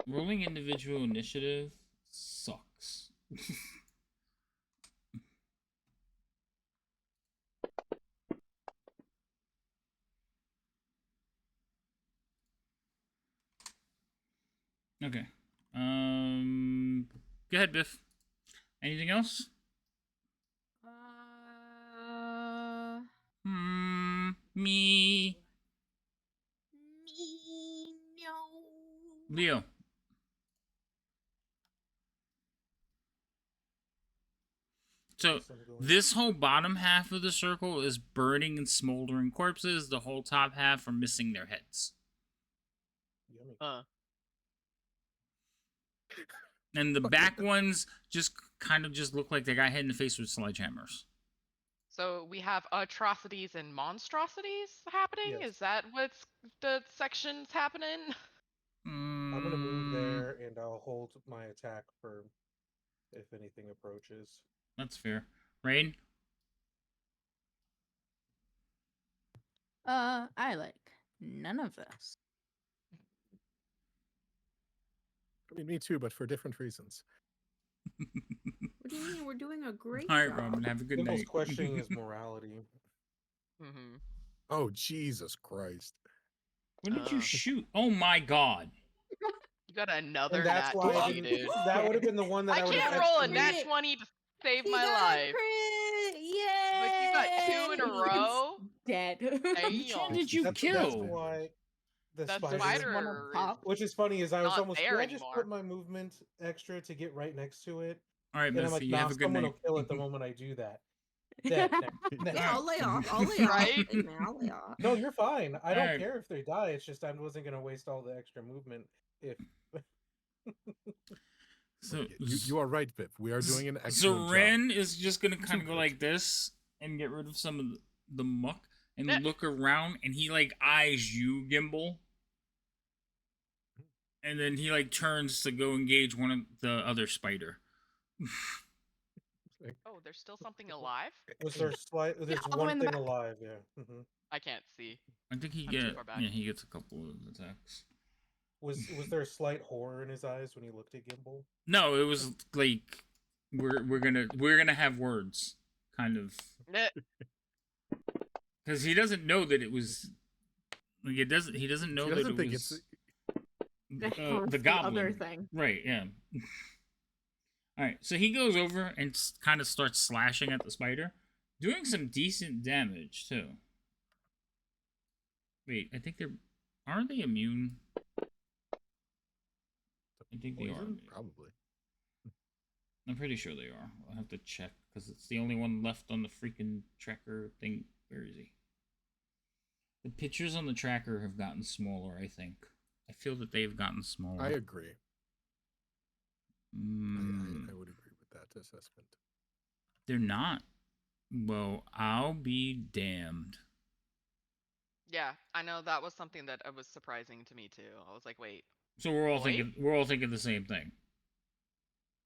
Rolling individual initiative sucks. Okay. Go ahead, Biff. Anything else? Me. Leo. So this whole bottom half of the circle is burning and smoldering corpses. The whole top half are missing their heads. And the back ones just kind of just look like they got hit in the face with sledgehammers. So we have atrocities and monstrosities happening? Yes. Is that what's the section's happening? I'm gonna move there, and I'll hold my attack for if anything approaches. That's fair. Rain? I like none of this. I mean, me too, but for different reasons. What do you mean? We're doing a great All right, job. Roman, have a good Gimble's night. questioning his morality. Mm-hmm. Oh, Jesus Christ. What did you shoot? Oh my god. You got another And that's nat why I 20, didn't, dude. that would have been the one that I, I would have can't roll a extra nat made. 20 to save He my got a life. crit! Yay! But you got 2 in a row? Dead. Which one did you That's kill? why the That spider. spider is Which is funny is I was not almost. there Did I just anymore. put my movement extra to get right next to it? All right, And I'm Missy, like, you nah, have a good someone night. will kill it the moment I do that. Dead. Yeah, I'll lay off. I'll lay off. Right? Hey, man, I'll lay off. No, you're fine. I don't Alright. care if they die. It's just I wasn't gonna waste all the extra movement if. So You are right, Biff. We are doing an so excellent job. Ren is just gonna kind of go like this and get rid of some of the muck and look around, and he like eyes you, Gimbal, and then he like turns to go engage one of the other spider. Oh, there's still something alive? Was there there's all the way in one the thing back. alive, yeah. I can't see. I think he I'm too get far back. yeah he gets a couple of attacks. Was there a slight horror in his eyes when he looked at Gimbal? No, it was like we're gonna have words, kind of, because he doesn't know that it was. Like he doesn't know He that doesn't it think was it's the goblin other thing. Right? Yeah. All right, so he goes over and kind of starts slashing at the spider, doing some decent damage too. Wait, I think aren't they immune? I think they are. poison? Probably. I'm pretty sure they are. I'll have to check because it's the only one left on the freaking tracker thing. Where is he? The pictures on the tracker have gotten smaller, I think. I feel that they've gotten smaller. I agree. Mm, I would agree with that assessment. they're not. Well, I'll be damned. Yeah, I know that was something that was surprising to me too. I was like, wait. So we're all thinking the same thing.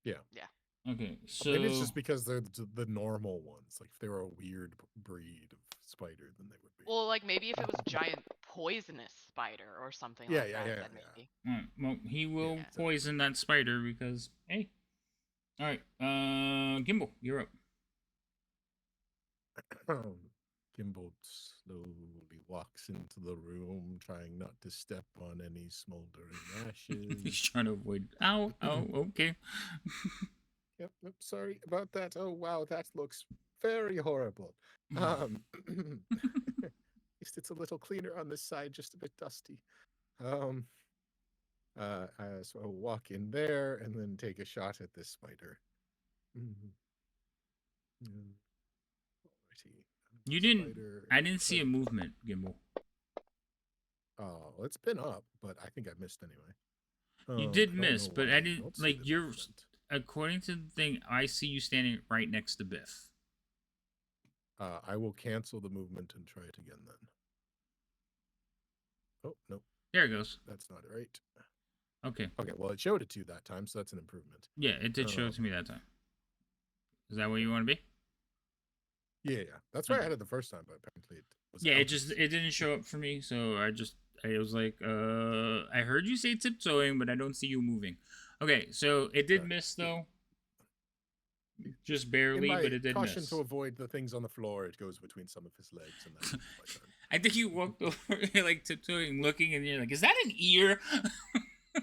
Yeah. Yeah. Okay, so Maybe it's just because they're the normal ones. Like if they were a weird breed of spider, then they would be. Well, like maybe if it was a giant poisonous spider or something Yeah, like yeah, that, yeah, then yeah. maybe. all right, well, he will Yeah. poison that spider because hey. All right, Gimbal, you're up. Gimbal slowly walks into the room, trying not to step on any smoldering He's ashes. trying to avoid. Ow, okay. Yep, sorry about that. Oh wow, that looks very horrible. At least it's a little cleaner on this side, just a bit dusty. So I'll walk in there and then take a shot at this spider. Alrighty. You didn't. Spider, I didn't see a movement, Gimbal. Oh, it's been up, but I think I missed anyway. You did I don't miss, know but why I didn't don't see like the you're. movement. According to the thing, I see you standing right next to Biff. I will cancel the movement and try it again then. Oh, no. There it goes. That's not right. Okay. Okay, well, it showed it to you that time, so that's an improvement. Yeah, it did show it to me that time. Is that where you want to be? Yeah. That's where I had it the first time, but apparently it was Yeah, out. it didn't show up for me, so I was like, I heard you say tiptoeing, but I don't see you moving. Okay, so it did miss though. Just barely, In my but it did caution miss. to avoid the things on the floor, it goes between some of his legs, and that's my turn. I think you walked over, you're like tiptoeing, looking, and you're like, "Is that an ear?" A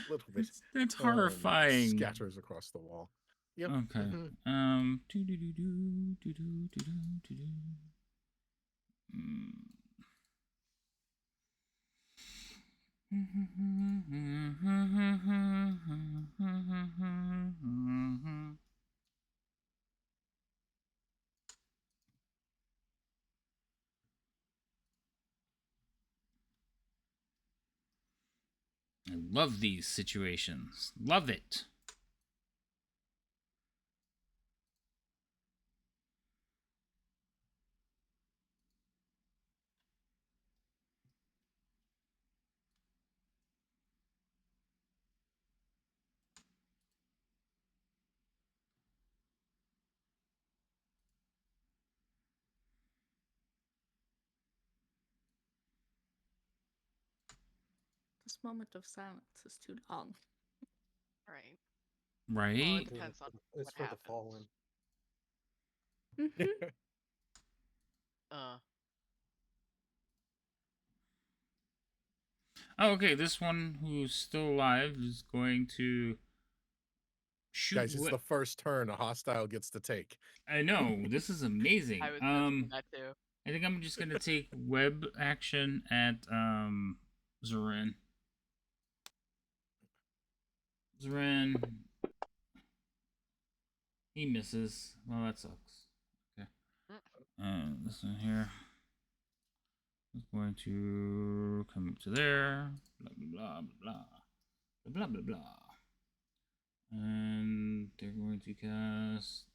little bit. That's horrifying. Scatters across the wall. Yep. Okay. I love these situations. Love it. This moment of silence is too long. Right. Right? Well, it depends on It's what for happens. the fallen. Oh, okay. This one who's still alive is going to shoot. Guys, it's the first turn a hostile gets to take. I know. This is amazing. I was thinking that too. I think I'm just gonna take web action at Zoran. Zoran. He misses. Well, that sucks. Okay. This one here is going to come up to there. Blah blah blah blah blah blah blah. And they're going to cast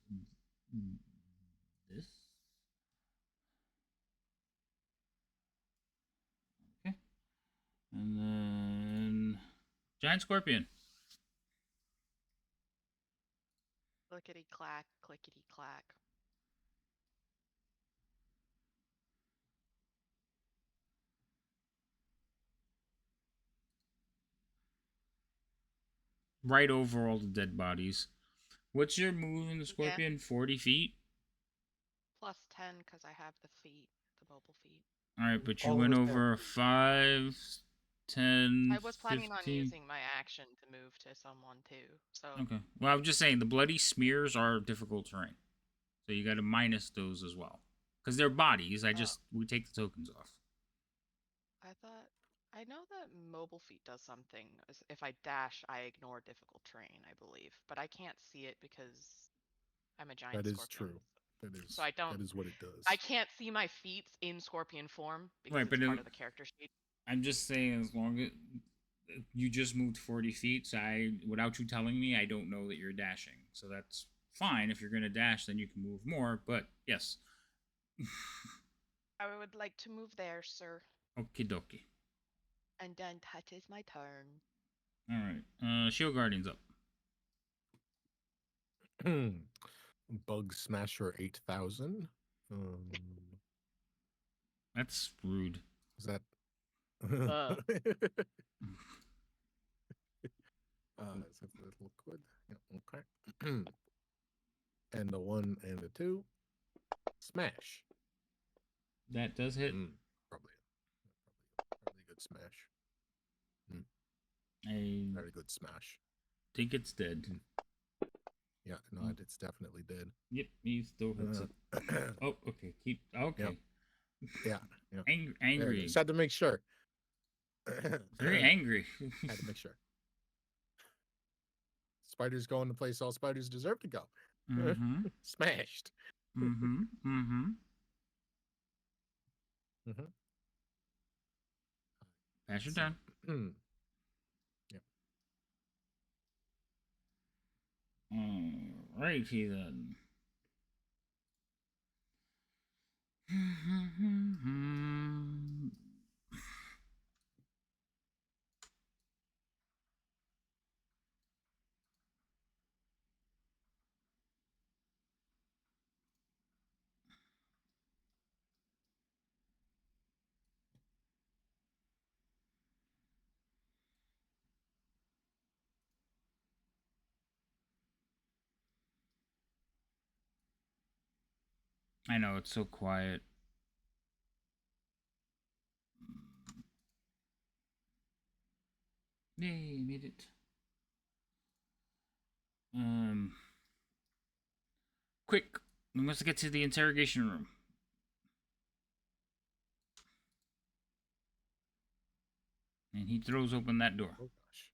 this. Okay. And then giant scorpion. Clickety clack, clickety clack. Right over all the dead bodies. What's your move in the scorpion? 40 feet? Plus 10 because I have the feet, the mobile feet. Alright, but you All went of us over 5, 10, I was planning 15. on using my action to move to someone too. So Okay. Well, I'm just saying the bloody smears are difficult terrain. So you got to minus those as well. Because they're bodies. We take the tokens off. I know that mobile feet does something. If I dash, I ignore difficult terrain, I believe. But I can't see it because I'm a giant That is scorpion. true. That is, so I don't. That is what it does. I can't see my feet in scorpion form because Right, it's but part of the character sheet. I'm just saying, as long as you just moved 40 feet, so without you telling me, I don't know that you're dashing. So that's fine. If you're going to dash, then you can move more. But yes. I would like to move there, sir. Okie dokie. And then that is my turn. All right. Shield Guardian's up. Bug Smasher 8000. That's rude. Is that? Is that the liquid? Yeah, okay. And the 1 and the 2. Smash. That does hit. Probably good smash. Very good smash. Think it's dead. Yeah, no, it's definitely dead. Yep, he still hits it. Oh, okay. Okay. Yep. Yeah. Yeah. Angry. Just had to make sure. Very angry. Had to make sure. Spiders go in the place all spiders deserve to go. Mm-hmm. Smashed. Mm-hmm. Mm-hmm. Mm-hmm. Pass your turn. Yep. Alrighty then. I know, it's so quiet. Yay, made it. Quick, we must get to the interrogation room. And he throws open that door. Oh gosh.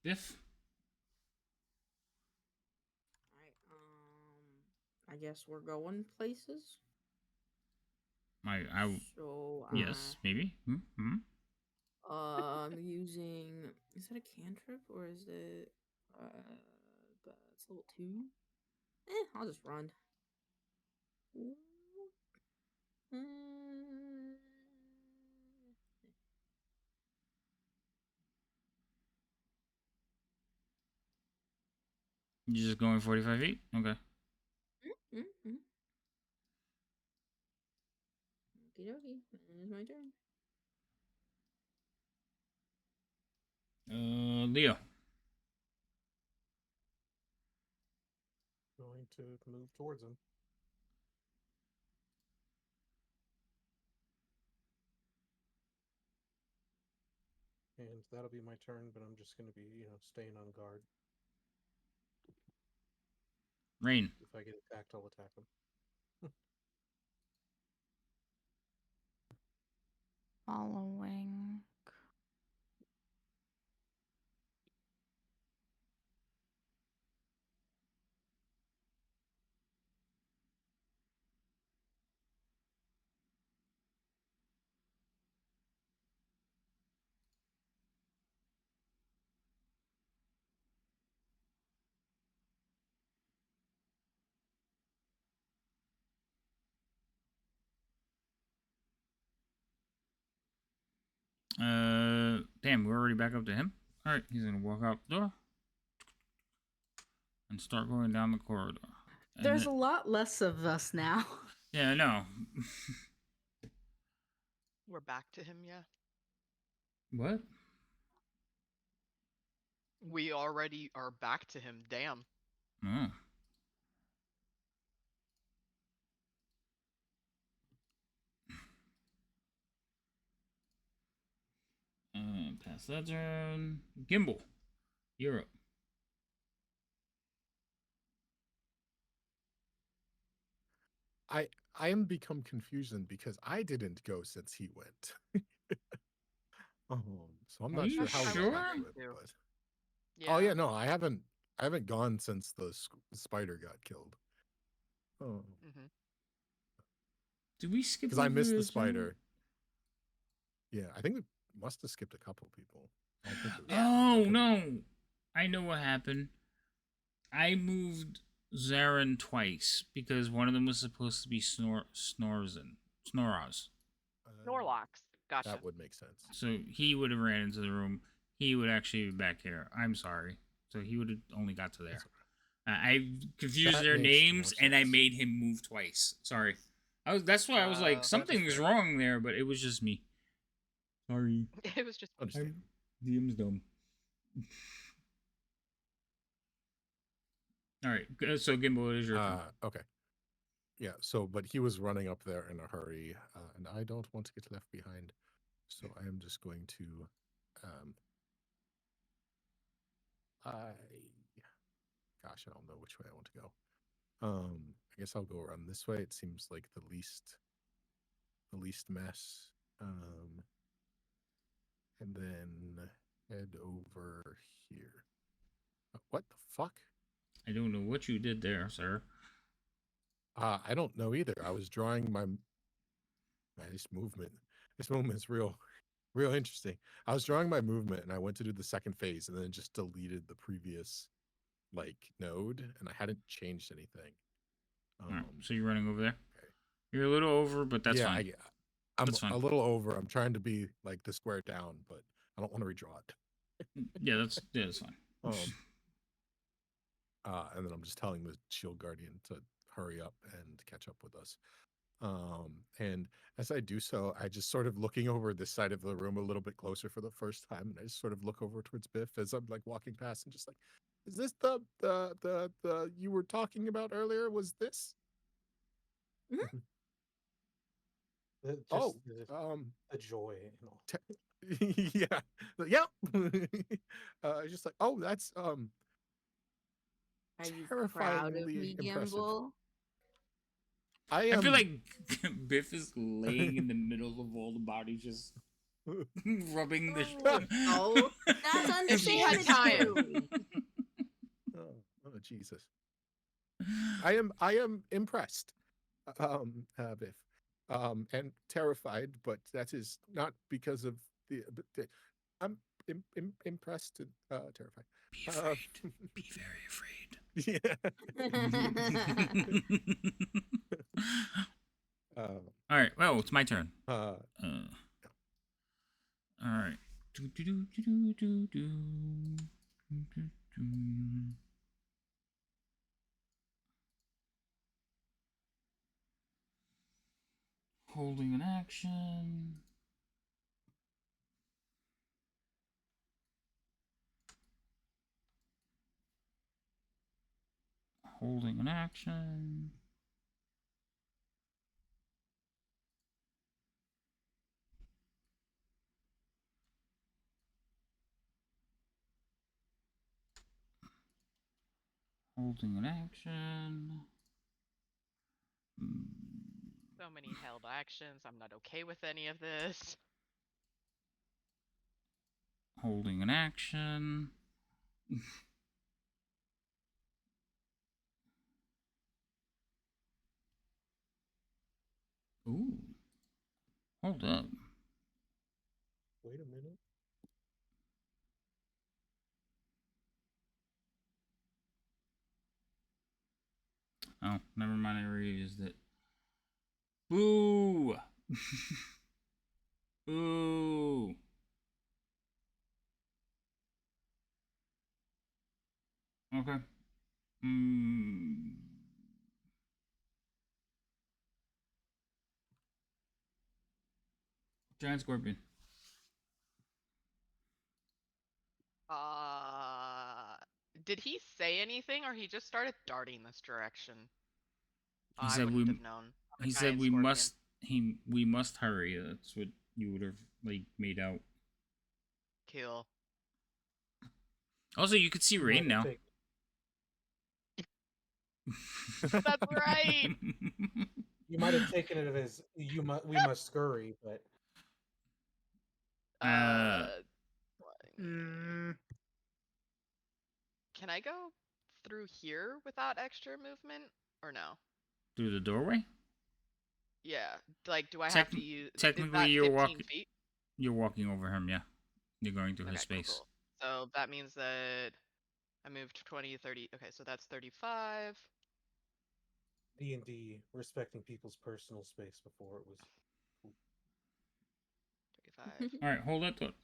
Biff? Alright, I guess we're going places. So yes, maybe. Mm-hmm. I'm using. Is that a cantrip or is it? It's level 2. I'll just run. You're just going 45 feet? Okay. Okie dokie. It's my turn. Leo. Going to move towards him. And that'll be my turn, but I'm just going to be, staying on guard. Rain. If I get attacked, I'll attack him. Following. Damn, we're already back up to him. All right, he's gonna walk out the door and start going down the corridor. And There's a lot less of us now. Yeah, I know. We're back to him, yeah. What? We already are back to him. Damn. Oh. Pass that turn. Gimbal, you're up. I am become confused because I didn't go since he went. So I'm Are not you sure how sure? we got to it, but Yeah. oh yeah, no, I haven't gone since the spider got killed. Oh, Did we skip? because I missed over the his turn? spider. Yeah, I think we must have skipped a couple people. I don't think it was Oh no, I know what happened. I moved Zarin twice because one of them was supposed to be Snoraz. Snorlocks. Gotcha. That would make sense. So he would have ran into the room. He would actually be back here. I'm sorry. So he would have only got to there. I confused their names and I made him move twice. Sorry. That's why I was like, something's wrong there, but it was just me. Sorry. It was just DM's dumb. All right. So Gimbal, it is your turn. Okay. Yeah. So, but he was running up there in a hurry, and I don't want to get left behind. So I am just going to, gosh, I don't know which way I want to go. guess I'll go around this way. It seems like the least mess. And then head over here. What the fuck? I don't know what you did there, sir. I don't know either. I was drawing my this movement. This movement is real interesting. I was drawing my movement and I went to do the second phase and then just deleted the previous like node and I hadn't changed anything. Alright, so you're running over there. Okay. You're a little over, but that's fine. I'm That's fine. a little over. I'm trying to be like the square down, but I don't want to redraw it. Yeah, that's fine. And then I'm just telling the Shield Guardian to hurry up and catch up with us. And as I do so, I just sort of looking over this side of the room a little bit closer for the first time, and I just sort of look over towards Biff as I'm like walking past and just like, is this the you were talking about earlier? Was this? The joy and all. Yeah. Yep. Just like, oh, that's Are you proud of terrifyingly me, impressive. Gamble? I feel like Biff is laying in the middle of all the bodies, just rubbing the. Oh, that's understandable. Oh, Jesus! I am impressed, Biff, and terrified, but that is not because of I'm impressed and terrified. Be afraid. Be very afraid. Yeah. All right. Well, it's my turn. All right. Holding an action. Holding an action. Holding an action. So many held actions. I'm not okay with any of this. Holding an action. Ooh. Hold up. Wait a minute. Oh, never mind. I reused it. Boo! Boo! Okay. Giant scorpion. Did he say anything, or he just started darting this direction? He I said wouldn't have known. He said we must. We must hurry. That's what you would have like made out. Kill. Also, you could see rain now. That's right. You might have taken it as we must scurry, but Can I go through here without extra movement, or no? Through the doorway? Yeah. Like, do I have to use? Technically, you're walking. Feet? You're walking over him. Yeah. You're going through his space. Cool. So that means that I moved 20, 30. Okay, so that's 35. D&D respecting people's personal space before it was. 35. All right, hold that thought.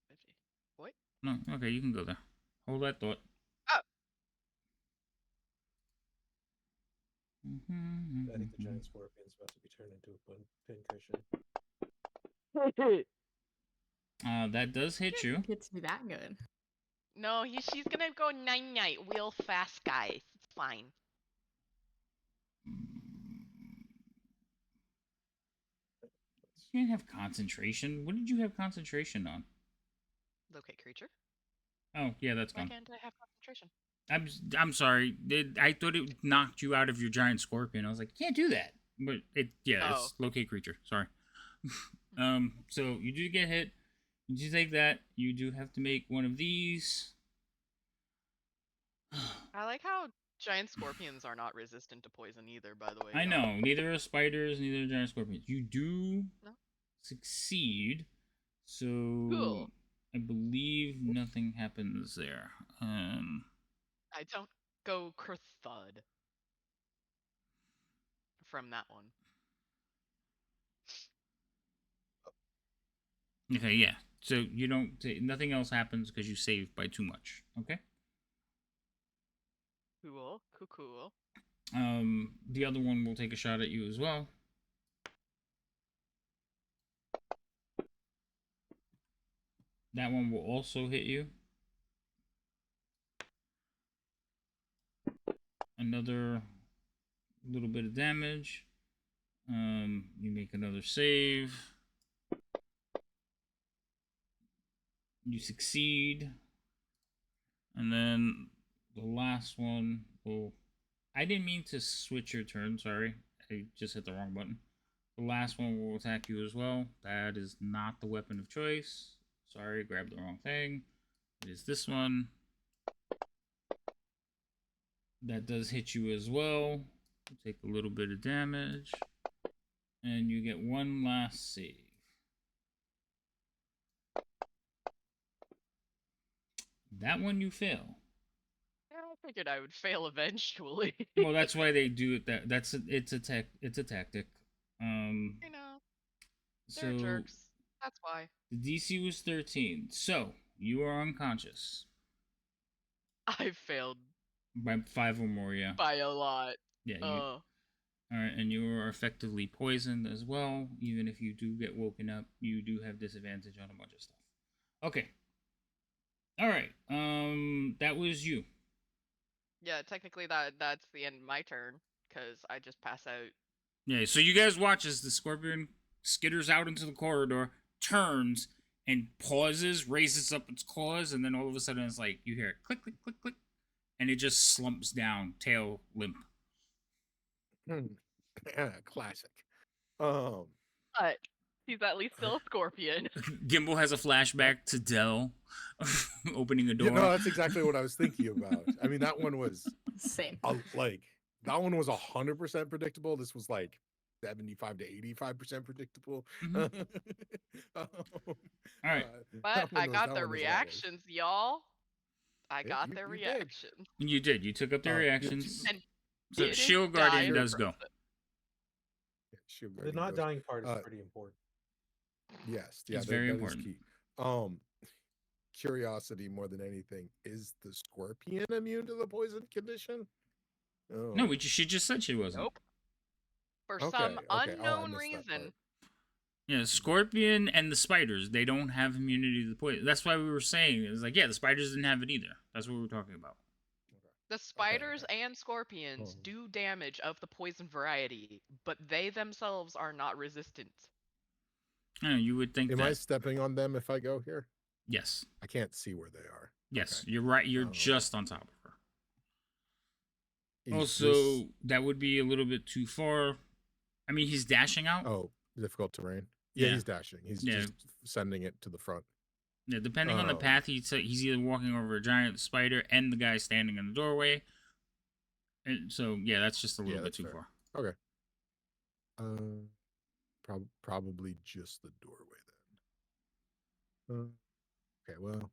50. What? No, okay, you can go there. Hold that thought. Oh. I think the giant scorpion's about to be turned into a pincushion. That does hit you. It's that good. No, she's gonna go night-night real fast, guys. It's fine. You didn't have concentration. What did you have concentration on? Locate creature. Oh, yeah, that's gone. Why can't I have concentration? I'm sorry. I thought it knocked you out of your giant scorpion. I was like, can't do that. But it's locate creature. Sorry. So you do get hit. You do take that. You do have to make one of these. I like how giant scorpions are not resistant to poison either, by the way. I y'all. know. Neither are spiders, neither are giant scorpions. You do No? succeed. So Cool. I believe nothing happens there. I don't go kerthud from that one. Okay, yeah. So you don't. Nothing else happens because you saved by too much. Okay. Cool. Cool. The other one will take a shot at you as well. That one will also hit you. Another little bit of damage. You make another save. You succeed. And then the last one will... I didn't mean to switch your turn, sorry. I just hit the wrong button. The last one will attack you as well. That is not the weapon of choice. Sorry, grabbed the wrong thing. It is this one. That does hit you as well. Take a little bit of damage. And you get one last save. That one you fail. Yeah, I figured I would fail eventually. Well, that's why they do it. It's a tactic. You know, they're jerks. That's why. The DC was 13, so you are unconscious. I failed By 5 or more, yeah. by a lot. Yeah. All right, and you are effectively poisoned as well. Even if you do get woken up, you do have disadvantage on a bunch of stuff. Okay. All right. That was you. Yeah, technically that's the end of my turn because I just pass out. Yeah. So you guys watch as the scorpion skitters out into the corridor, turns, and pauses, raises up its claws, and then all of a sudden it's like you hear it click, click, click, click, and it just slumps down, tail limp. Classic. But he's at least still a scorpion. Gimbal has a flashback to Dell opening a door. Yeah, no, that's exactly what I was thinking about. I mean, that one was same. That one was 100% predictable. This was like 75 to 85% predictable. Mm-hmm. All right, but I got their reactions, y'all. I got their reactions. You did. You took up their reactions. And so Shield Guardian does go. The not dying part is pretty important. Yes, it's very important. Key. Curiosity more than anything. Is the scorpion immune to the poison condition? Oh. No, she just said she wasn't. Nope. For some unknown reason. Yeah, scorpion and the spiders, they don't have immunity to the poison. That's why we were saying, it's like, yeah, the spiders didn't have it either. That's what we were talking about. The spiders and scorpions do damage of the poison variety, but they themselves are not resistant. You would think Am I stepping on them if I go here? Yes. I can't see where they are. Yes, you're right. You're just on top of her. Also, that would be a little bit too far. I mean, he's dashing out. Oh, difficult terrain. Yeah, he's dashing. He's just sending it to the front. Yeah, depending on the path, he's either walking over a giant spider and the guy standing in the doorway. And so, yeah, that's just a little bit too far. Okay. Probably just the doorway then. Okay, well, you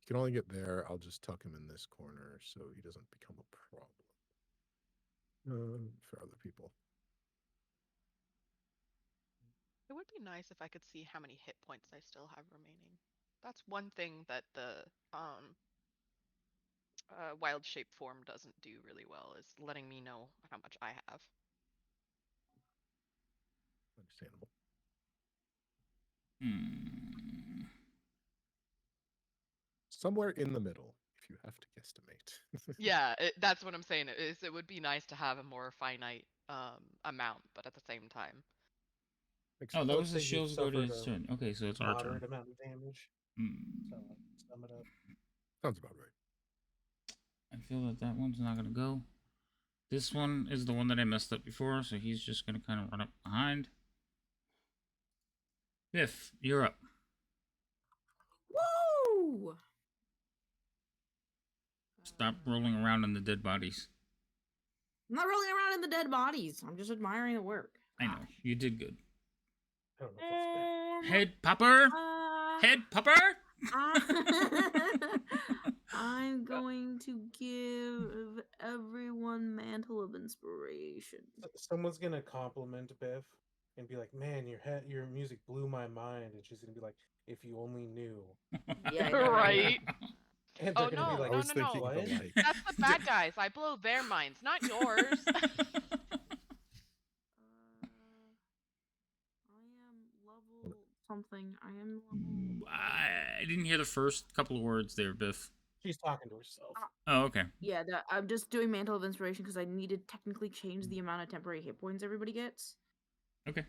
can only get there. I'll just tuck him in this corner so he doesn't become a problem for other people. It would be nice if I could see how many hit points I still have remaining. That's one thing that the wild shape form doesn't do really well, is letting me know how much I have. Understandable. Somewhere in the middle, if you have to guesstimate. Yeah, that's what I'm saying. It would be nice to have a more finite amount, but at the same time. Oh, that was the Shield Guardian's turn. Okay, so it's our turn. Moderate amount of damage. So sum it up. Sounds about right. I feel that that one's not gonna go. This one is the one that I messed up before, so he's just gonna kind of run up behind. Biff, you're up. Woo! Stop rolling around in the dead bodies. I'm not rolling around in the dead bodies. I'm just admiring the work. I know, you did good. I don't know if that's fair. Head popper! Head popper! I'm going to give everyone Mantle of Inspiration. Someone's gonna compliment Biff and be like, "Man, your music blew my mind," and she's gonna be like, "If you only knew." Yeah, I know, Right. And Oh they're gonna no, be like, I was no, thinking no. the What? like. That's the bad guys. I blow their minds, not yours. I am level something. I am level. I didn't hear the first couple of words there, Biff. She's talking to herself. Oh, okay. Yeah, I'm just doing Mantle of Inspiration because I need to technically change the amount of temporary hit points everybody gets. Okay.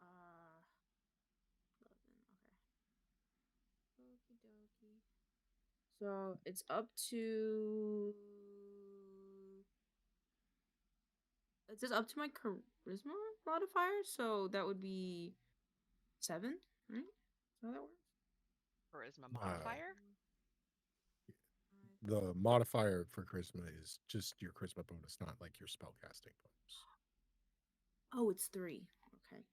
11, okay. Okie dokie. So it's up to. It says up to my charisma modifier, so that would be 7, right? Is that how that works? Charisma modifier? The modifier for charisma is just your charisma bonus, not like your spellcasting bonus. Oh, it's 3. Okay.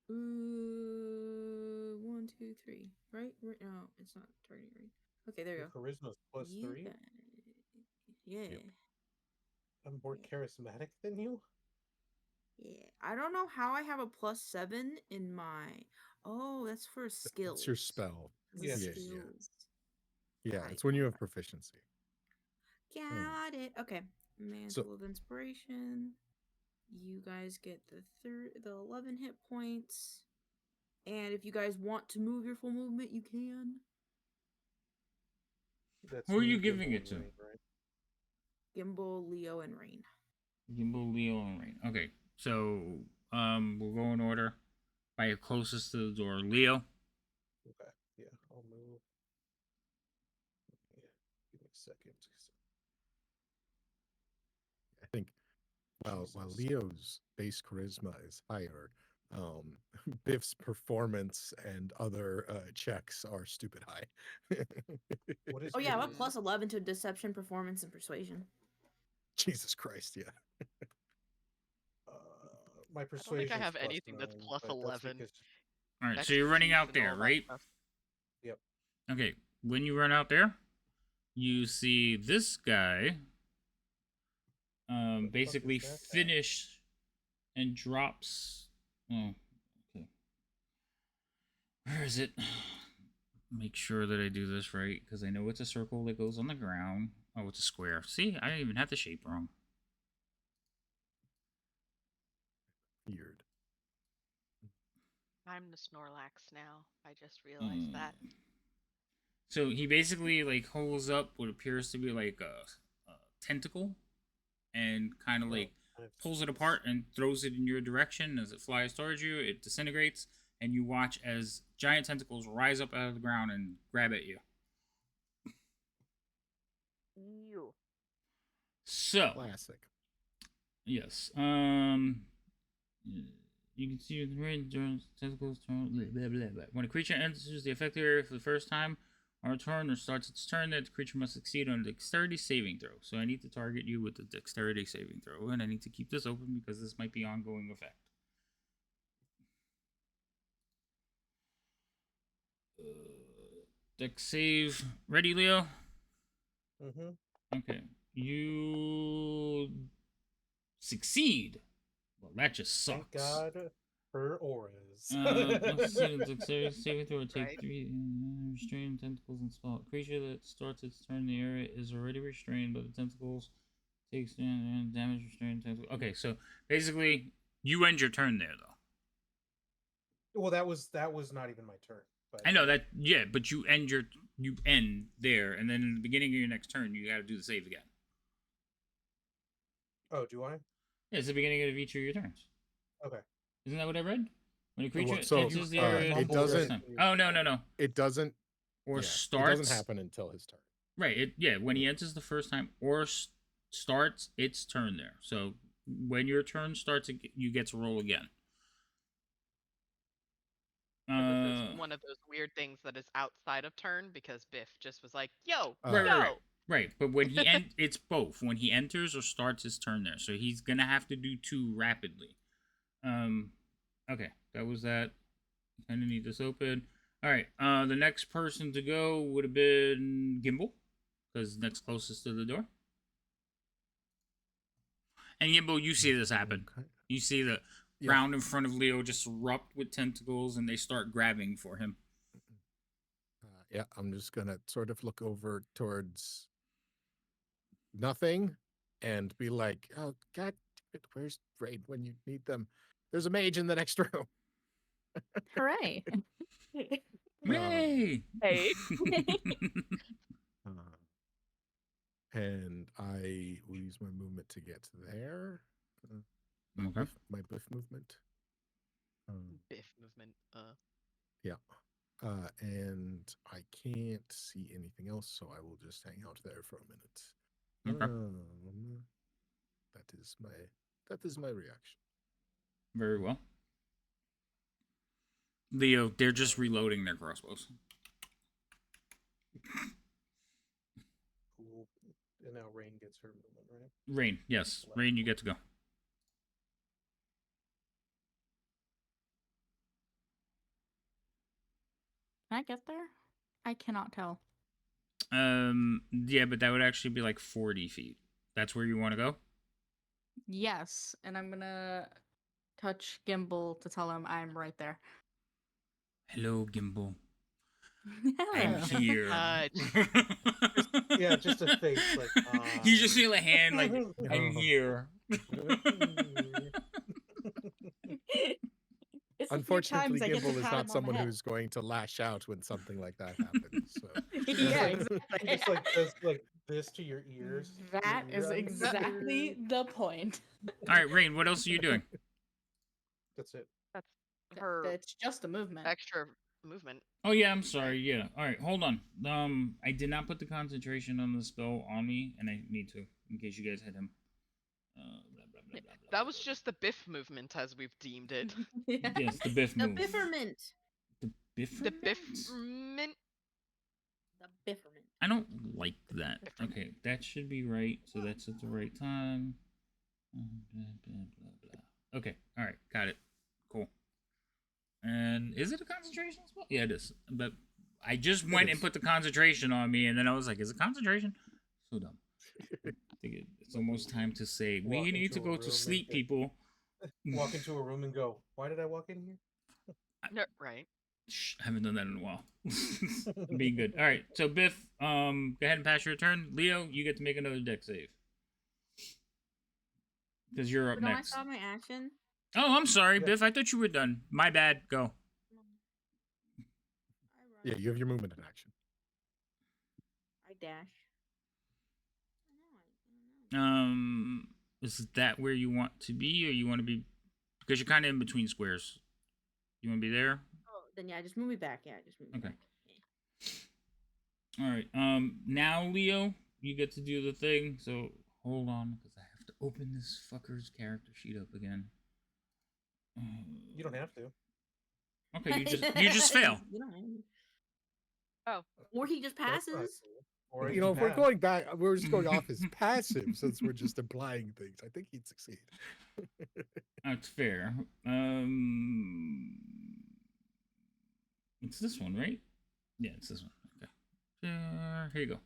1, 2, 3. Right? No, it's not targeting right. Okay, there you go. Charisma's plus 3. Yeah. Yep. I'm more charismatic than you. Yeah. I don't know how I have a plus 7 in my. Oh, that's for skills. It's your spell. Yes. Yeah, Skills. yeah. Right. It's when you have proficiency. Got it. Okay. Mantle of Inspiration. You guys get the 11 hit points. And if you guys want to move your full movement, you can. That's Who are me, you Gimbal, giving it and to? Rain, right? Gimbal, Leo, and Rain. Gimbal, Leo, and Rain. Okay, so we'll go in order by your closest to the door. Leo. Okay. Yeah, I'll move. Yeah, give me a second. I think while Leo's base charisma is higher, Biff's performance and other checks are stupid high. What is Oh yeah, I'm a charisma? plus 11 to Deception, Performance, and Persuasion. Jesus Christ, yeah. My I don't persuasion. think I have anything that's plus 11. All right, so you're running out there, right? Yep. Okay, when you run out there, you see this guy basically finish and drops. Oh, okay. Where is it? Make sure that I do this right, because I know it's a circle that goes on the ground. Oh, it's a square. See, I even had the shape wrong. Weird. I'm the Snorlax now. I just realized that. So he basically like holds up what appears to be like a tentacle, and kind of like pulls it apart and throws it in your direction. As it flies towards you, it disintegrates, and you watch as giant tentacles rise up out of the ground and grab at you. Ew. So classic. Yes. You can see the red tentacles turn. Blah, blah, blah. When a creature enters the affected area for the first time on a turn or starts its turn, that the creature must succeed on a dexterity saving throw. So I need to target you with the dexterity saving throw, and I need to keep this open because this might be ongoing effect. Dex save. Ready, Leo? Mm-hmm. Okay. You succeed. Well, that just sucks. Thank God her auras. Let's see. Dexterity saving throw. Take Right. 3 restrained tentacles and spell. Creature that starts its turn in the area is already restrained by the tentacles. Takes damage restrained tentacles. Okay, so basically, you end your turn there, though. Well, that was not even my turn. But I know that. Yeah, but you end there, and then in the beginning of your next turn, you got to do the save again. Oh, do I? Yeah, it's the beginning of each of your turns. Okay. Isn't that what I read? When a creature So, enters the area, it doesn't. Oh no. It doesn't. Or yeah, starts. It doesn't happen until his turn. Right. When he enters the first time or starts, its turn there. So when your turn starts, you get to roll again. This is one of those weird things that is outside of turn because Biff just was like, "Yo, Right. But when he it's both. When he enters or starts his turn there. So he's gonna have to do 2 rapidly. Okay, that was that. Kind of need this open. All right. The next person to go would have been Gimbal, because next closest to the door. And Gimbal, you see this happen. You see the ground in front of Leo just erupt with tentacles, and they start grabbing for him. Yeah, I'm just gonna sort of look over towards nothing and be like, "Oh God, where's Raid when you need them? There's a mage in the next room." Hooray! Yay! Hey. And I will use my movement to get there. Okay. My biff movement. Biff movement. Yeah. And I can't see anything else, so I will just hang out there for a minute. Okay. That is my reaction. Very well. Leo, they're just reloading their crossbows. Cool. And now Rain gets her movement, right? Rain, yes. Rain, you get to go. Can I get there? I cannot tell. Yeah, but that would actually be like 40 feet. That's where you want to go? Yes, and I'm gonna touch Gimbal to tell him I'm right there. Hello, Gimbal. Hello. I'm here. Yeah, just a face like. You just feel a hand like, I'm here. Unfortunately, Gimbal is not someone who's going to lash out when something like that happens. So. Yeah, exactly. Just like does like this to your ears. That is exactly the point. All right, Rain, what else are you doing? That's it. That's her. It's just a movement. Extra movement. Oh yeah, I'm sorry. Yeah. All right, hold on. I did not put the concentration on the spell on me, and I need to in case you guys hit him. Blah, blah, blah, blah, that was just the Biff movement, as we've deemed it. Yes, the Biff move. The Bifferment. The Bifferment? The Biffment. The Bifferment. I don't like that. Okay, that should be right. So that's at the right time. Blah, blah, blah, blah. Okay, all right, got it. Cool. And is it a concentration spell? Yeah, it is. But I just went and put the concentration on me, and then I was like, is it concentration? So dumb. I think it's almost time to say, we need to go to sleep, people. Walk into a room and go, why did I walk in here? No, right. Shh, I haven't done that in a while. I'm being good. All right, so Biff, go ahead and pass your turn. Leo, you get to make another deck save. Because you're up next. I saw my action. Oh, I'm sorry, Biff. I thought you were done. My bad. Go. Yeah, you have your movement in action. I dash. Is that where you want to be, or you want to be? Because you're kind of in between squares. You want to be there? Oh, then yeah, just move me back. Yeah, just move me back. All right. Now Leo, you get to do the thing. So hold on, because I have to open this fucker's character sheet up again. You don't have to. Okay, you just fail. You don't have to. Oh. Or he just passes. Or you know, if we're going back, we're just going off his passive since we're just implying things. I think he'd succeed. That's fair. It's this one, right? Yeah, it's this one. Okay. Here you go.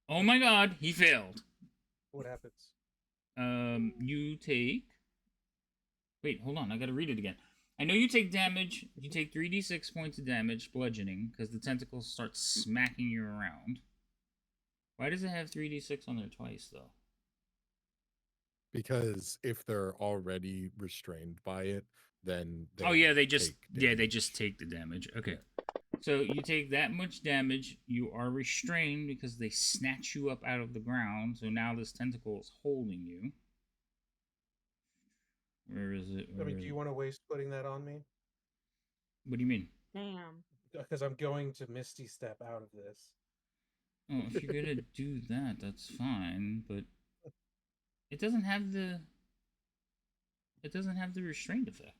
Oh my God, he failed. What happens? You take. Wait, hold on. I gotta read it again. I know you take damage. You take 3d6 points of damage, bludgeoning, because the tentacles start smacking you around. Why does it have 3d6 on there twice, though? Because if they're already restrained by it, then they just take the damage. Okay. So you take that much damage. You are restrained because they snatch you up out of the ground. So now this tentacle is holding you. Where is it? Do you want to waste putting that on me? What do you mean? Damn. because I'm going to Misty Step out of this. Oh, if you're gonna do that, that's fine, but it doesn't have the restraint effect.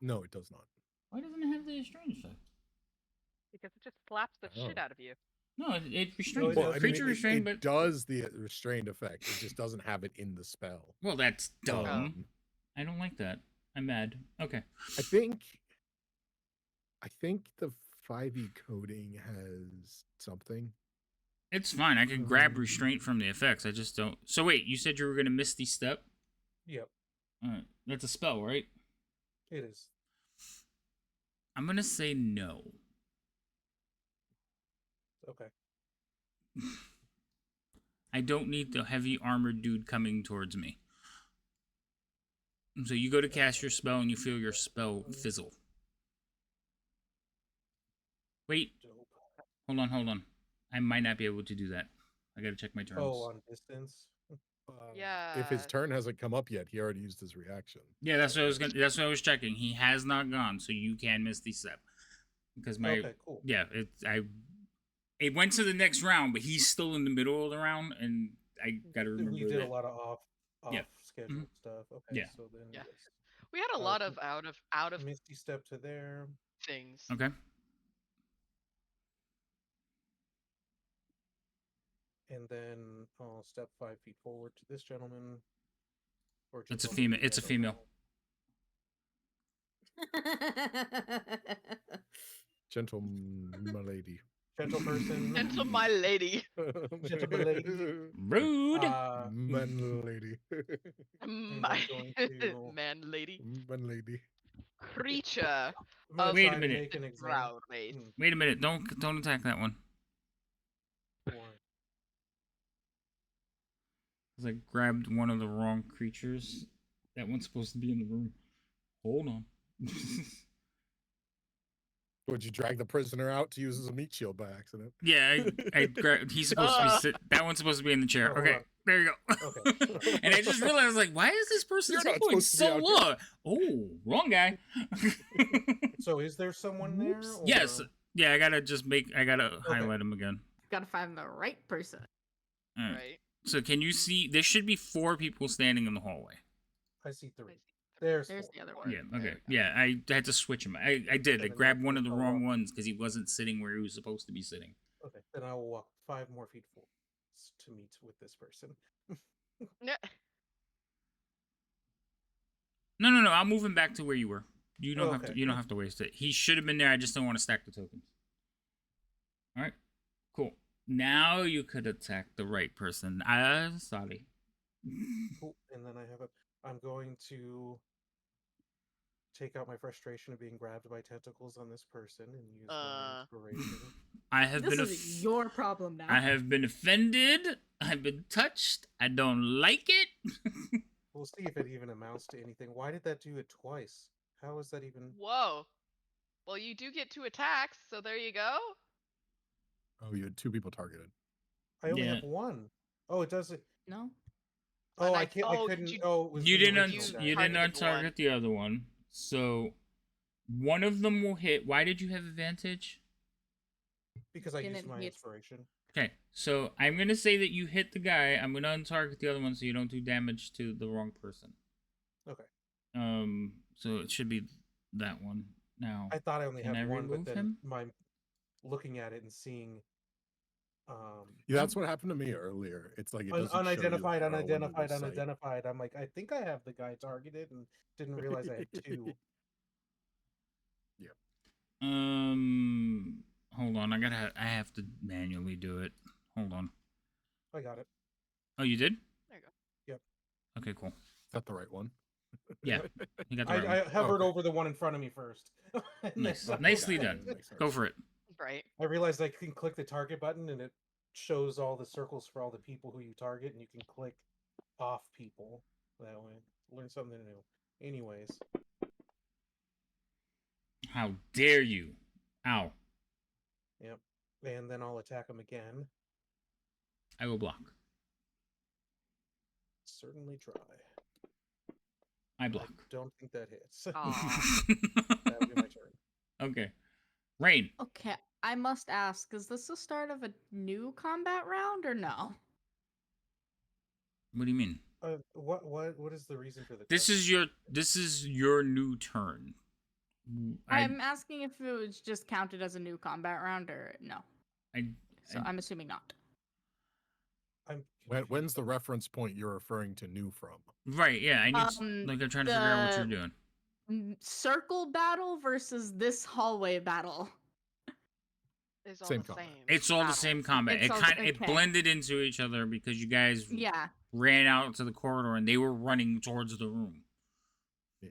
No, it does not. Why doesn't it have the restraint effect? Because it just slaps the Oh. shit out of you. No, it restrains. it Well, does. I mean, Creature it restrained, but does the restrained effect. It just doesn't have it in the spell. well, that's dumb. Um, I don't like that. I'm mad. Okay. I think the 5e coding has something. It's fine. I can grab restraint from the effects. I just don't. So wait, you said you were gonna Misty Step? Yep, Alright. That's a spell, right? it is. I'm gonna say no. Okay. I don't need the heavy armored dude coming towards me. So you go to cast your spell and you feel your spell fizzle. Wait. Hold on. I might not be able to do that. I gotta check my turns. Oh, on distance. Yeah. If his turn hasn't come up yet, he already used his reaction. Yeah, that's what I was checking. He has not gone, so you can Misty Step. Because my Okay, cool. yeah, it went to the next round, but he's still in the middle of the round, and I gotta remember We did that. a lot of off Yeah. scheduled stuff. Okay, Yeah. so then Yeah. yes. We had a lot of out of Misty Step to there. things. Okay. And then I'll step 5 feet forward to this gentleman. Or It's a gentleman, female. It's I a don't female. know. Gentle lady. Gentle person. Gentle my lady. Gentle my lady. Rude. Man lady. My going to- man lady. Man lady. Creature I'm gonna Wait a try to minute. make an exam. drow race. Wait a minute. Don't attack that one. Why? Because I grabbed one of the wrong creatures. That one's supposed to be in the room. Hold on. Would you drag the prisoner out to use as a meat shield by accident? Yeah, I grabbed. He's supposed to be that one's supposed to be in the chair. Oh, Okay, hold there you go. Okay. And I just realized, like, why is this person You're not going supposed to be so out low? Oh, wrong guy. So is there someone there? Whoops. Or... Yes. Yeah, I gotta highlight him again. Gotta find the right person. All right. Right. So can you see? There should be 4 people standing in the hallway. I see 3. There's There's 4. the other one. Yeah. Okay. Yeah, I had to switch him. I did. I grabbed one of the wrong ones because he wasn't sitting where he was supposed to be sitting. Okay, then I will walk 5 more feet forward to meet with this person. Yeah. No. I'll move him back to where you were. You don't have Okay. to. You don't have to waste it. He should have been there. I just don't want to stack the tokens. All right. Cool. Now you could attack the right person. Sorry. Cool. And then I'm going to take out my frustration of being grabbed by tentacles on this person and use my inspiration. I have This been. is your problem now. I have been offended. I've been touched. I don't like it. We'll see if it even amounts to anything. Why did that do it twice? How is that even? Whoa. Well, you do get 2 attacks, so there you go. Oh, you had 2 people targeted. I only Yeah. have 1. Oh, it doesn't. No. Oh, And I I- can't. oh, I couldn't. you- Oh, it was You the didn't. original guy. You didn't targeted one. untarget the other one. So one of them will hit. Why did you have advantage? Because I used Didn't my hit. inspiration. Okay, so I'm gonna say that you hit the guy. I'm gonna untarget the other one so you don't do damage to the wrong person. Okay. So it should be that one now. I thought I only Can had I 1, but remove then him? my looking at it and seeing. Yeah, that's what happened to me earlier. It's like it doesn't show you, Unidentified, when it was unidentified, sight. unidentified. I'm like, I think I have the guy targeted and didn't realize I had 2. Hold on. I have to manually do it. Hold on. I got it. Oh, you did? There you go. Yep. Okay, cool. Is that the right one? Yeah, you got the right I one. hovered Okay. over the one in front of me first. And then Nice. I Nicely got done. it. Makes sense. Go for it. Right. I realized I can click the target button and it shows all the circles for all the people who you target, and you can click off people that way. Learn something new. Anyways, How dare you? Ow. yep. And then I'll attack him again. I will block. Certainly try. I block. Don't think that hits. Aw. That'll be my turn. Okay. Rain. Okay, I must ask, is this the start of a new combat round or no? What do you mean? What is the reason for the This is your new turn. I'm asking if it was just counted as a new combat round or no. I'm assuming not. When's the reference point you're referring to new from? Right, yeah. I'm trying to figure out what you're doing. Circle battle versus this hallway battle. Is all Same the combat. same. It's all the same combat. It okay. blended into each other because you guys ran out to the corridor and they were running towards the room. Yeah.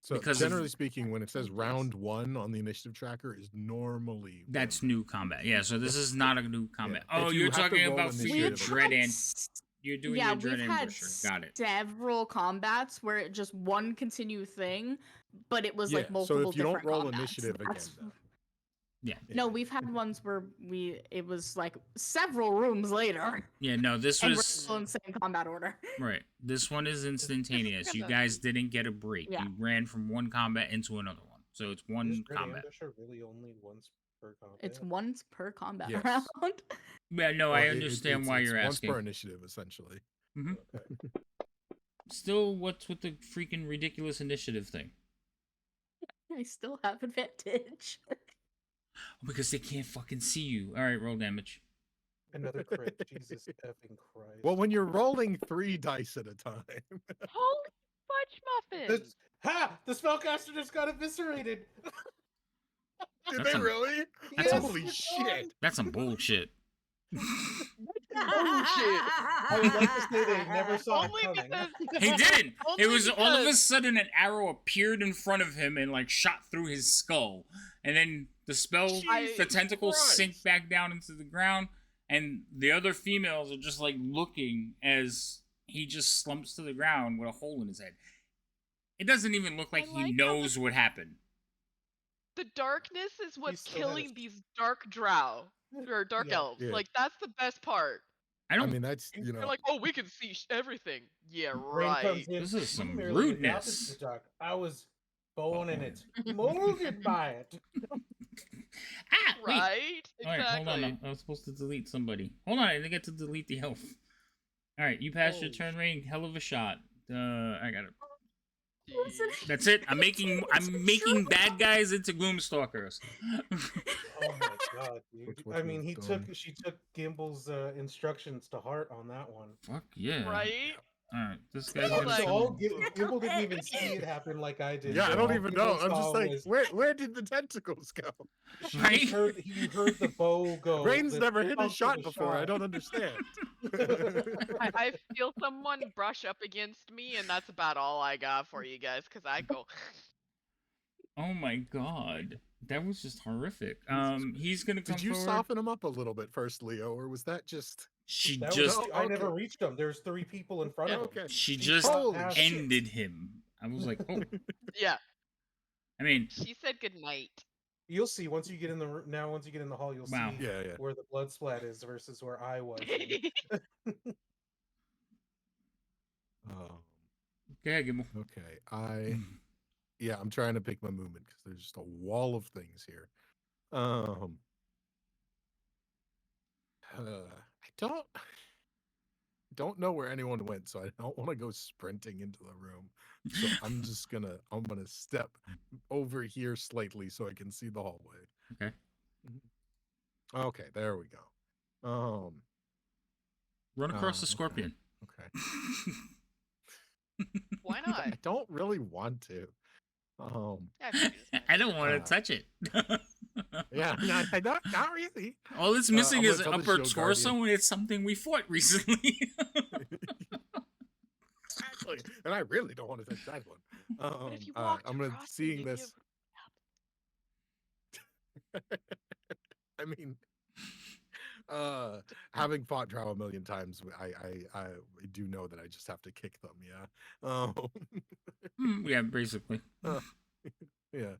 So generally speaking, when it says round 1 on the initiative tracker, is normally that's new combat. Yeah, so this is not a new combat. Yeah. Oh, If you you're have to talking roll about for your initiative, dread and you're doing your dread we've had ambusher. Got it. several combats where it just one continue thing, but it was like multiple so if you don't different roll combats. initiative again, though. Yeah. No, we've had ones where it was like several rooms later. Yeah, no, this and was we're still in the same combat order. right. This one is instantaneous. You guys didn't get a break. Yeah. You ran from one combat into another one. So it's one Is Dread combat. Ambusher really only once per combat? It's once per combat Yes. round. Yeah, no, I understand why you're once asking. per initiative, essentially. Mm-hmm. Still, what's with the freaking ridiculous initiative thing? I still have advantage. Because they can't fucking see you. All right, roll damage. Another crit. Jesus effing Christ. Well, when you're rolling 3 dice at a time. Holy fudge muffin! The spellcaster just got eviscerated. Did they really? Holy shit! That's some bullshit. I would like to say they never saw it coming. He didn't. It was all of a because- sudden an arrow appeared in front of him and like shot through his skull, and then the the tentacles sink back down into the ground, and the other females are just like looking as he just slumps to the ground with a hole in his head. It doesn't even look like he knows what happened. The darkness is what's killing these dark drow or dark elves. Yeah. Like that's the best part. I mean, that's They're like, oh, we can see everything. Yeah, Rain right. comes in, This is some merely adopted rudeness. the dark. I was born in it, molded by it. Wait. Right? All right, hold on. I was supposed to delete somebody. Hold on, I didn't get to delete the elf. All right, you passed your turn, Rain. Hell of a shot. I got it. That's it. I'm making bad guys into Gloomstalkers. Oh my god, dude. I mean, she took Gimble's instructions to heart on that one. Fuck yeah. Right? Alright, this guy's So gonna Gimble didn't even see it happen like I did. Yeah, I don't even know. I'm just saw like, was- where did the tentacles go? He heard the bow go. Rain's the never hit a pump of shot the before. I shot. don't understand. I feel someone brush up against me, and that's about all I got for you guys. Cause I go. Oh my god. That was just horrific. He's gonna come Did you forward. soften him up a little bit first, Leo, or was that just? I never reached him. There's 3 people in front of him. Okay. She just Holy shit. ended him. I was like, oh. Yeah. I mean, She said good night. You'll see once you get in the once you get in the hall, you'll Wow. see Yeah. where the blood splat is versus where I was. Okay, Gimble. Okay, I'm trying to pick my movement because there's just a wall of things here. I don't know where anyone went, so I don't want to go sprinting into the room. So I'm gonna step over here slightly so I can see the hallway. Okay. Okay, there we go. Run across the scorpion. Okay. Why not? I don't really want to. I don't want to touch it. Yeah, no, I don't, not really. All it's missing I'm is gonna tell the upper show torso, guardian. and it's something we fought recently. Exactly, and I really don't want to touch that one. But if you walked I'm gonna across it, seeing you'd this. I mean, having fought Drow a million times, I do know that I just have to kick them. Yeah. Yeah, basically. Yeah.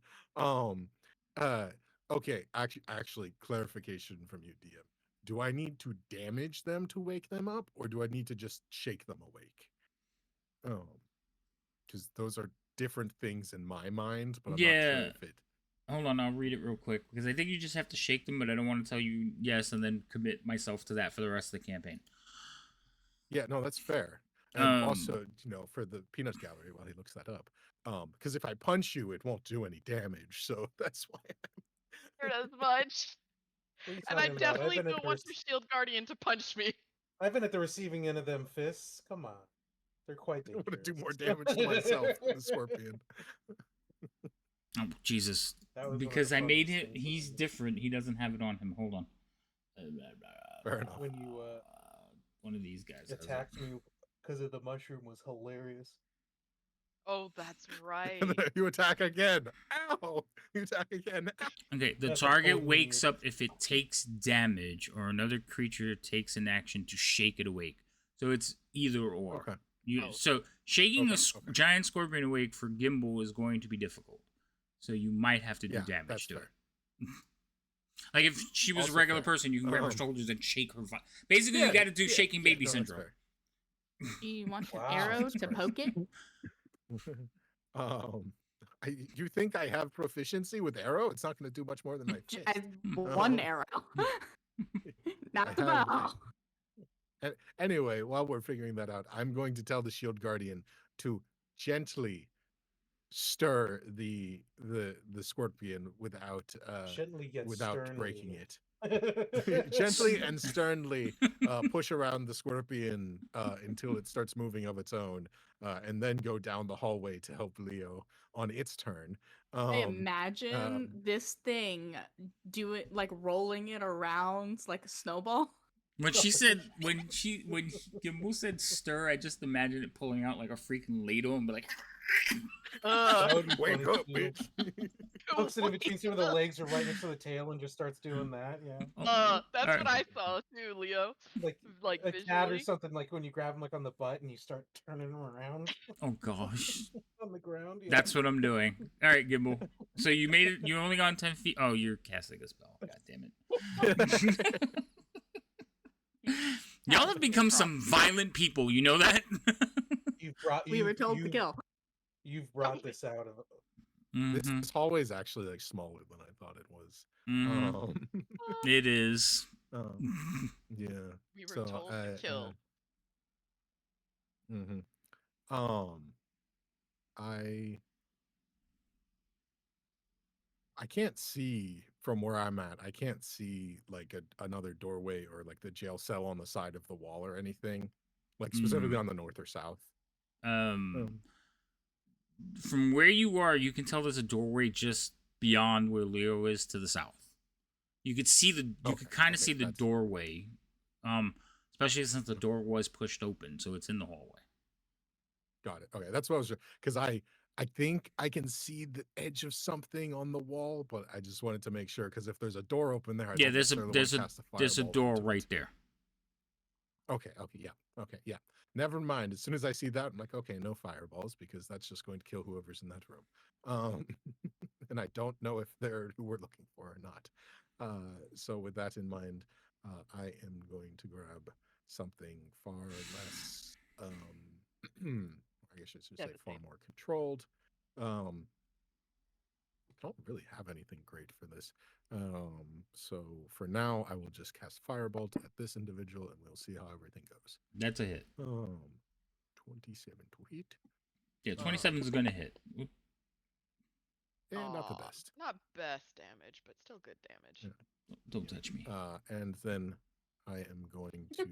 Okay. Actually, clarification from you, DM. Do I need to damage them to wake them up, or do I need to just shake them awake? Because those are different things in my mind. But I'm not sure if it Hold on, I'll read it real quick because I think you just have to shake them, but I don't want to tell you yes and then commit myself to that for the rest of the campaign. Yeah, no, that's fair. And also, for the peanut gallery, while he looks that up, because if I punch you, it won't do any damage. So that's why. Hurt as much. What are you And I talking about? definitely don't want your shield guardian to punch me. I've been at the receiving end of them fists. Come on. They're quite I dangerous. want to do more damage to myself than the scorpion. Oh, Jesus. That was one of Because the I made funniest him, things he's different. He doesn't have it on him. Hold on. Fair enough. when you One of these guys has it. attacked me because of the mushroom was hilarious. Oh, that's right. And then you attack again. Ow! You attack again. Ow! Okay, the That's target totally wakes weird. up if it takes damage or another creature takes an action to shake it awake. So it's either or. Okay. So shaking Okay, a giant scorpion awake for Gimbal is going to be difficult. So you might have to do damage that's to fair. it. Like if she was Also a regular fair. person, you can grab her shoulders and shake her. Basically, Yeah, you got to do yeah, shaking yeah, baby no, that's syndrome. fair. Do you want an Wow. arrow to poke it? You think I have proficiency with arrow? It's not going to do much more than my fist. One arrow. Not the bow. Anyway, while we're figuring that out, I'm going to tell the shield guardian to gently stir the scorpion without Gently yet sternly. breaking it. Gently and sternly push around the scorpion until it starts moving of its own, and then go down the hallway to help Leo on its turn. I imagine this thing rolling it around like a snowball. When she said when Gimbal said stir, I just imagined it pulling out like a freaking ladle and be like, wake up, bitch. Hooks it in between some of the legs or right next to the tail and just starts doing that. Yeah. That's All what I saw too, Leo. Like a visually. cat or something, like when you grab him like on the butt and you start turning him around oh gosh. on the ground. Yeah. That's what I'm doing. All right, Gimbal. So you made it. You only gone 10 feet. Oh, you're casting a spell. God damn it. Y'all have become some violent people. You know that? We were told to kill. You've brought this out of. This hallway is actually like smaller than I thought it was. It is. Yeah. We were told to kill. I can't see from where I'm at. I can't see like another doorway or like the jail cell on the side of the wall or anything, like specifically on the north or south. From where you are, you can tell there's a doorway just beyond where Leo is to the south. You could see you could kind of see the doorway, especially since the door was pushed open, so it's in the hallway. Got it. Okay, that's what I was, because I think I can see the edge of something on the wall, but I just wanted to make sure, because if there's a door open there, there's a door right there. Okay, yeah. Never mind. As soon as I see that, I'm like, okay, no fireballs, because that's just going to kill whoever's in that room. And I don't know if they're who we're looking for or not. So with that in mind, I am going to grab something far less, I guess I should say far more controlled. I don't really have anything great for this. So for now, I will just cast Firebolt at this individual, and we'll see how everything goes. That's a hit. 27 to hit. Yeah, 27 is going to hit. And not the best. Not best damage, but still good damage. Yeah. Don't touch me. And then I am going to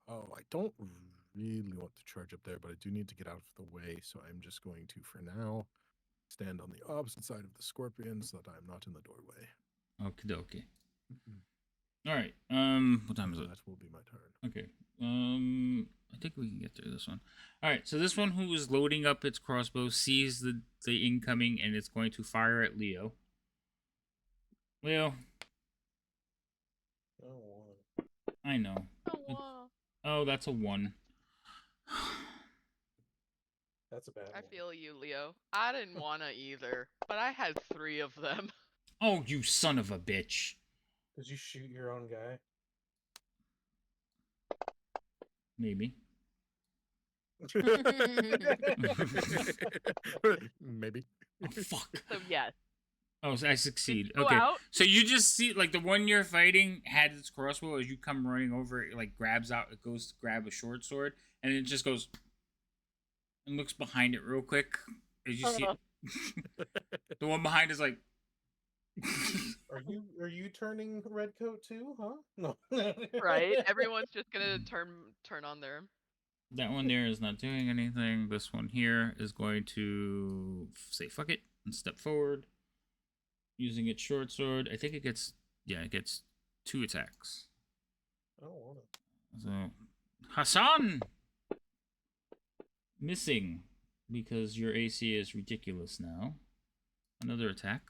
I don't really want to charge up there, but I do need to get out of the way, so I'm just going to, for now, stand on the opposite side of the scorpion so that I'm not in the doorway. Okie dokie. All right. What time is it? That will be my turn. Okay. I think we can get through this one. All right. So this one who is loading up its crossbow sees the incoming and it's going to fire at Leo. Leo. I know. Oh, that's a 1. That's a bad one. I feel you, Leo. I didn't wanna either, but I had 3 of them. Oh, you son of a bitch. Did you shoot your own guy? Maybe. Maybe. Oh, fuck. So yes. Oh, so I succeed. Go Okay. out. So you just see, like, the one you're fighting had its crossbow. As you come running over, it, like, grabs out, it goes to grab a short sword, and it just goes and looks behind it real quick. As you see it. The one behind is like... Are you turning redcoat too, huh? No. Right? Everyone's just gonna turn on their... That one there is not doing anything. This one here is going to say fuck it and step forward. Using its short sword. I think it gets, yeah, it gets 2 attacks. Oh, So, Hassan! Missing. Because your AC is ridiculous now. Another attack.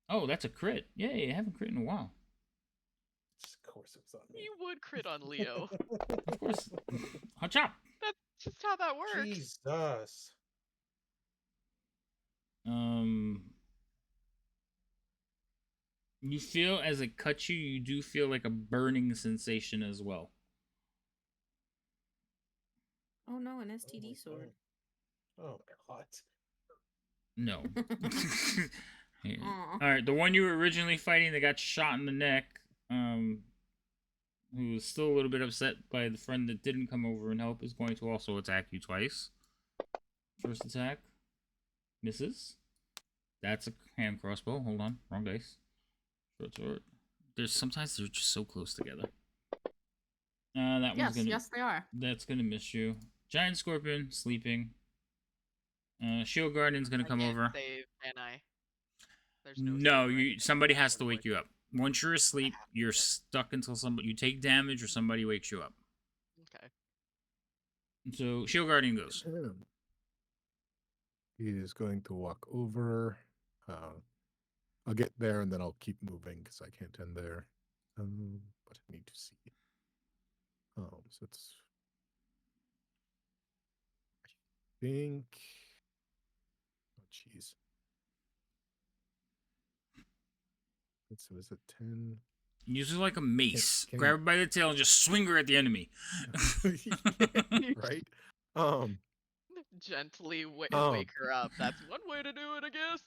Oh, that's a crit. Yay, I haven't crit in a while. Of course it was on me. You would crit on Leo. Of course. Hot chop! That's just how that works. Jesus. You feel as it cuts you, you do feel like a burning sensation as well. Oh no, an STD sword. Oh God. No. Alright, the one you were originally fighting that got shot in the neck, who was still a little bit upset by the friend that didn't come over and help, is going to also attack you twice. First attack. Misses. That's a hand crossbow. Hold on. Wrong dice. Short sword. Sometimes they're just so close together. That one's gonna... Yes, they are. That's gonna miss you. Giant scorpion, sleeping. Shield Guardian's gonna come over. Save, can I? There's No, somebody has to wake you up. Once you're asleep, you're stuck until you take damage or somebody wakes you up. Okay. So Shield Guardian goes. He is going to walk over. I'll get there and then I'll keep moving because I can't end there. But I need to see. So it's... I think... Oh, jeez. So is it 10? Use it like a mace. Grab her by the tail and just swing her at the enemy. Right? Gently wake her up. That's one way to do it, I guess.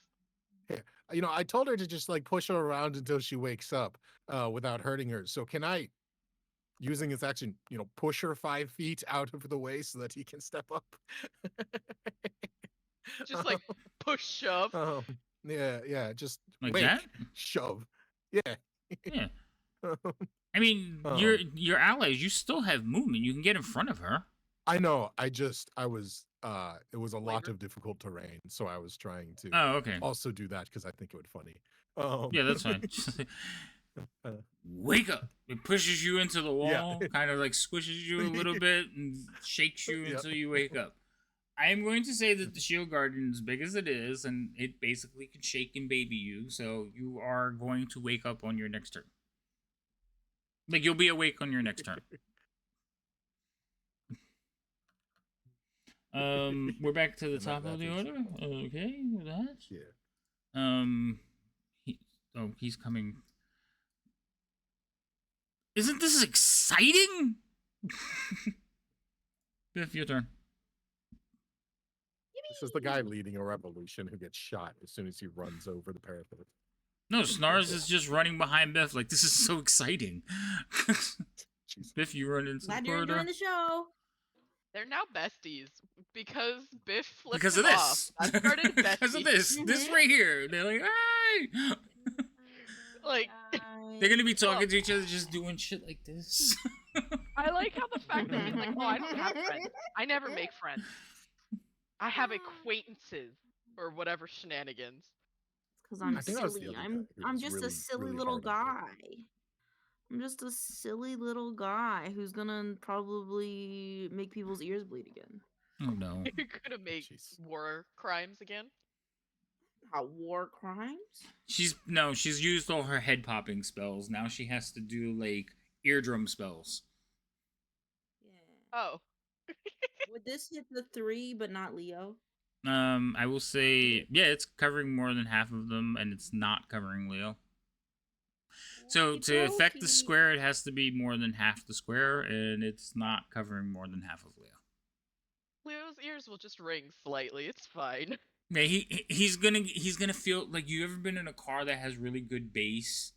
Yeah. I told her to just like push her around until she wakes up without hurting her. So can I, using his action, push her 5 feet out of the way so that he can step up? Just like push shove. Yeah, just like wake, that? shove. Yeah. Yeah. I mean, your allies, you still have movement. You can get in front of her. I know. I was it was a lot of difficult terrain, so I was trying to also do that because I think it would funny. Yeah, that's fine. Wake up! It pushes you into the wall, kind of like squishes you a little bit and shakes you until you wake up. I am going to say that the Shield Guardian, as big as it is, and it basically can shake and baby you, so you are going to wake up on your next turn. Like, you'll be awake on your next turn. We're back to the top of the order. Okay, with that. Yeah. He's coming. Isn't this exciting? Biff, your turn. This is the guy leading a revolution who gets shot as soon as he runs over the parapet. No, Snarls is just running behind Biff like, this is so exciting. Biff, you run into Glad the you're corridor. enjoying the show. They're now besties because Biff flipped Because him of off. this. That started besties. Because of this. This right here. They're like, hey! Like, they're going to be talking to each other, just doing shit like this. I like how the fact that he's like, oh, I don't have friends. I never make friends. I have acquaintances or whatever shenanigans. Because I'm I think that was the silly. other guy who I'm was just really, a silly really little hard on guy. I'm just a silly little guy who's gonna probably make people's ears bleed again. Oh no. You're gonna make war crimes again? War crimes? She's used all her head popping spells. Now she has to do like eardrum spells. Oh. Would this hit the 3 but not Leo? I will say, yeah, it's covering more than half of them, and it's not covering Leo. So to affect the Okey-dokey. square, it has to be more than half the square, and it's not covering more than half of Leo. Leo's ears will just ring slightly. It's fine. Yeah, he's gonna feel like, you ever been in a car that has really good bass,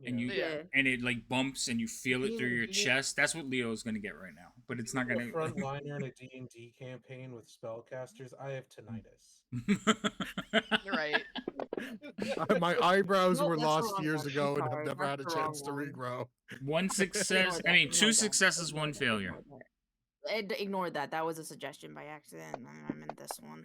and you Yeah. and it like bumps and you feel it through your Being- chest? That's what Leo is gonna get right now, but it's not a gonna. frontliner in a D&D campaign with spellcasters. I have tinnitus. You're right. My eyebrows Nope, were that's the lost wrong years one. I'm ago and have sorry, never that's had a the wrong chance to one. regrow. One success. I mean, two successes, one failure. Ignore that. That was a suggestion by accident. I meant this one.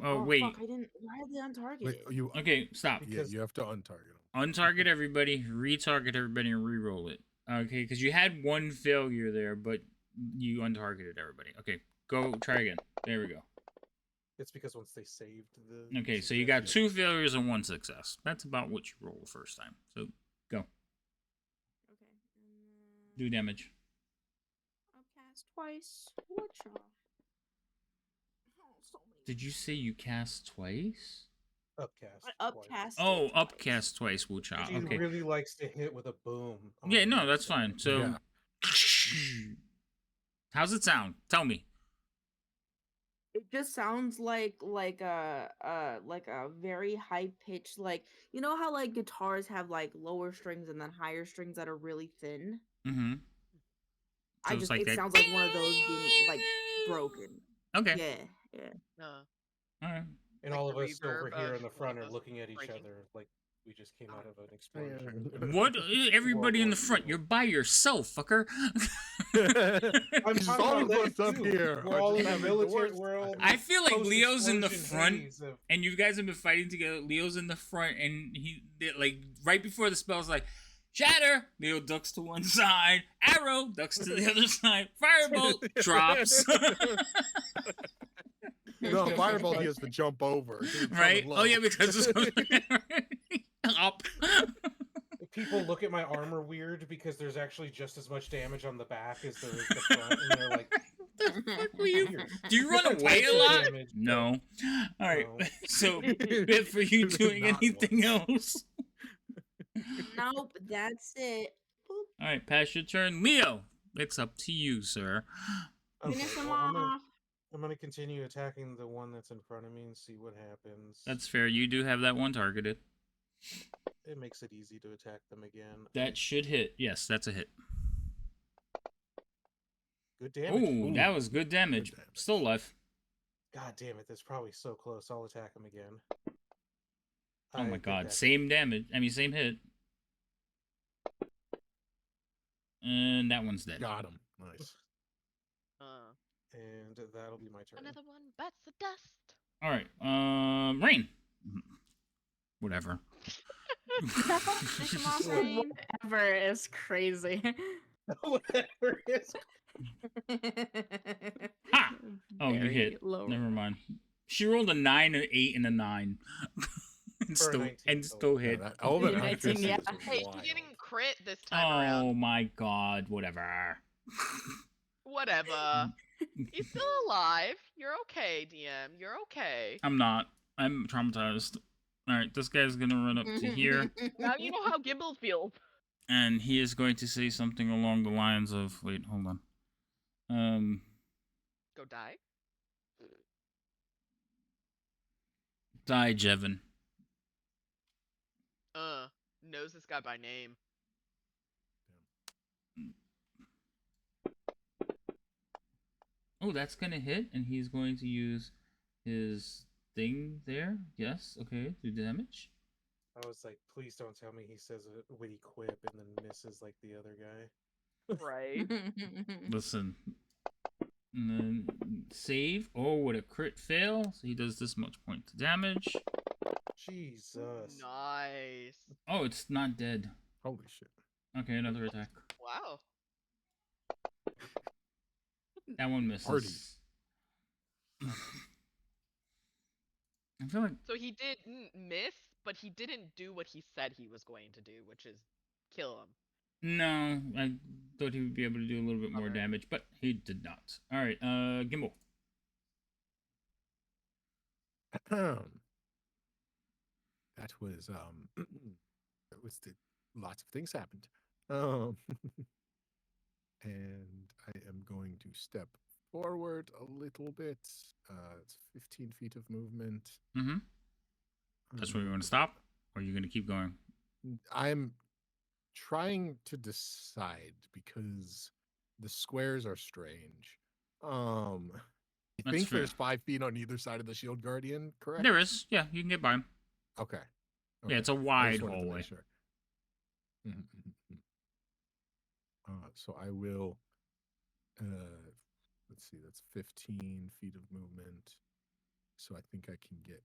Oh wait. Fuck, I didn't. Why are they untargeted? Wait, you Okay, stop. yeah, you have to untarget them. Untarget everybody, retarget everybody, and re-roll it. Okay, because you had one failure there, but you untargeted everybody. Okay, go try again. There we go. It's because once they saved the. Okay, so you got 2 failures and 1 success. That's about what you roll the first time. So go. Okay. Do damage. Upcast twice. Woodshop. Oh, so many. Did you say you cast twice? Upcast. Upcast. Oh, upcast twice, Wucha. He Okay. really likes to hit with a boom. Yeah, no, that's fine. So, Yeah. how's it sound? Tell me. It just sounds like a very high pitched, like, you know how like guitars have like lower strings and then higher strings that are really thin. Mm-hmm. So it's like it that. sounds like one of those being like broken. Okay. Yeah. All right. And Like all of the us over reverb here of in the one front of are those looking at each breaking. other like we just came out of an explosion. What? Everybody in the front. You're by yourself, fucker. I'm Just talking all about of that us up too. here. We're all in the having the military. worst We're all. I feel like Leo's in the post-explosion front, haze of- and you guys have been fighting together. Leo's in the front, and like right before the spell's like, shatter. Leo ducks to one side. Arrow ducks to the other side. Firebolt drops. No, Fireball he has to jump over. 'cause it's Right? coming Oh yeah, low. because it's up. People look at my armor weird because there's actually just as much damage on the back as there is the front, and they're like, Fuck were you? Weird. Do you run Different away types a of lot? damage, No. All right. No. So, Bit, for you doing Not anything else? Nope, that's it. Boop. All right, pass your turn, Leo. It's up to you, sir. okay, Finish them well, off. I'm gonna continue attacking the one that's in front of me and see what happens. That's fair. You do have that one targeted. It makes it easy to attack them again. That should hit. Yes, that's a hit. Good damage. Ooh, that was good damage. damage. Still alive. God damn it, that's probably so close. I'll attack him again. Oh I my did god, that. same damage. I mean, same hit. And that one's dead. Got him. Nice. And that'll be my turn. Another one bites the dust. All right, Rain. Whatever. Finish them off, Rain. Whatever is crazy. Whatever it is. Ha! Oh, you Very hit. low. Never mind. She rolled a 9, an 8, and a 9. and For a still, 19 and total. still Yeah, hit. that element 19, accuracy yeah. was Hey, wild. he didn't crit this time around. Oh my god, whatever. Whatever. He's still alive. You're okay, DM. You're okay. I'm not. I'm traumatized. Alright, this guy's gonna run up to here, Now you know how Gimbal feels. and he is going to say something along the lines of, wait, hold on. Go die. Die, Jevin. Knows this guy by name. Oh, that's gonna hit, and he's going to use his thing there. Yes, okay, do damage. I was like, please don't tell me he says a witty quip and then misses like the other guy. Right. Listen. And then save. Oh, what a crit fail. So he does this much point to damage. Jesus. Nice. Oh, it's not dead. Holy shit. Okay, another attack. Wow. That one misses. Party. I feel like So he didn't miss, but he didn't do what he said he was going to do, which is kill him. no, I thought he would be able to do a little bit more Okay. damage, but he did not. All right, Gimbal. that was lots of things happened. Um, and I am going to step forward a little bit. It's 15 feet of movement. Mm-hmm. That's where you want to stop, or are you going to keep going? I'm trying to decide because the squares are strange. I That's think fair. there's 5 feet on either side of the shield guardian, correct? There is. Yeah, you can get by him. Okay. Yeah, it's a I just wide wanted to make hallway. sure. So I will. Let's see. That's 15 feet of movement. So I think I can get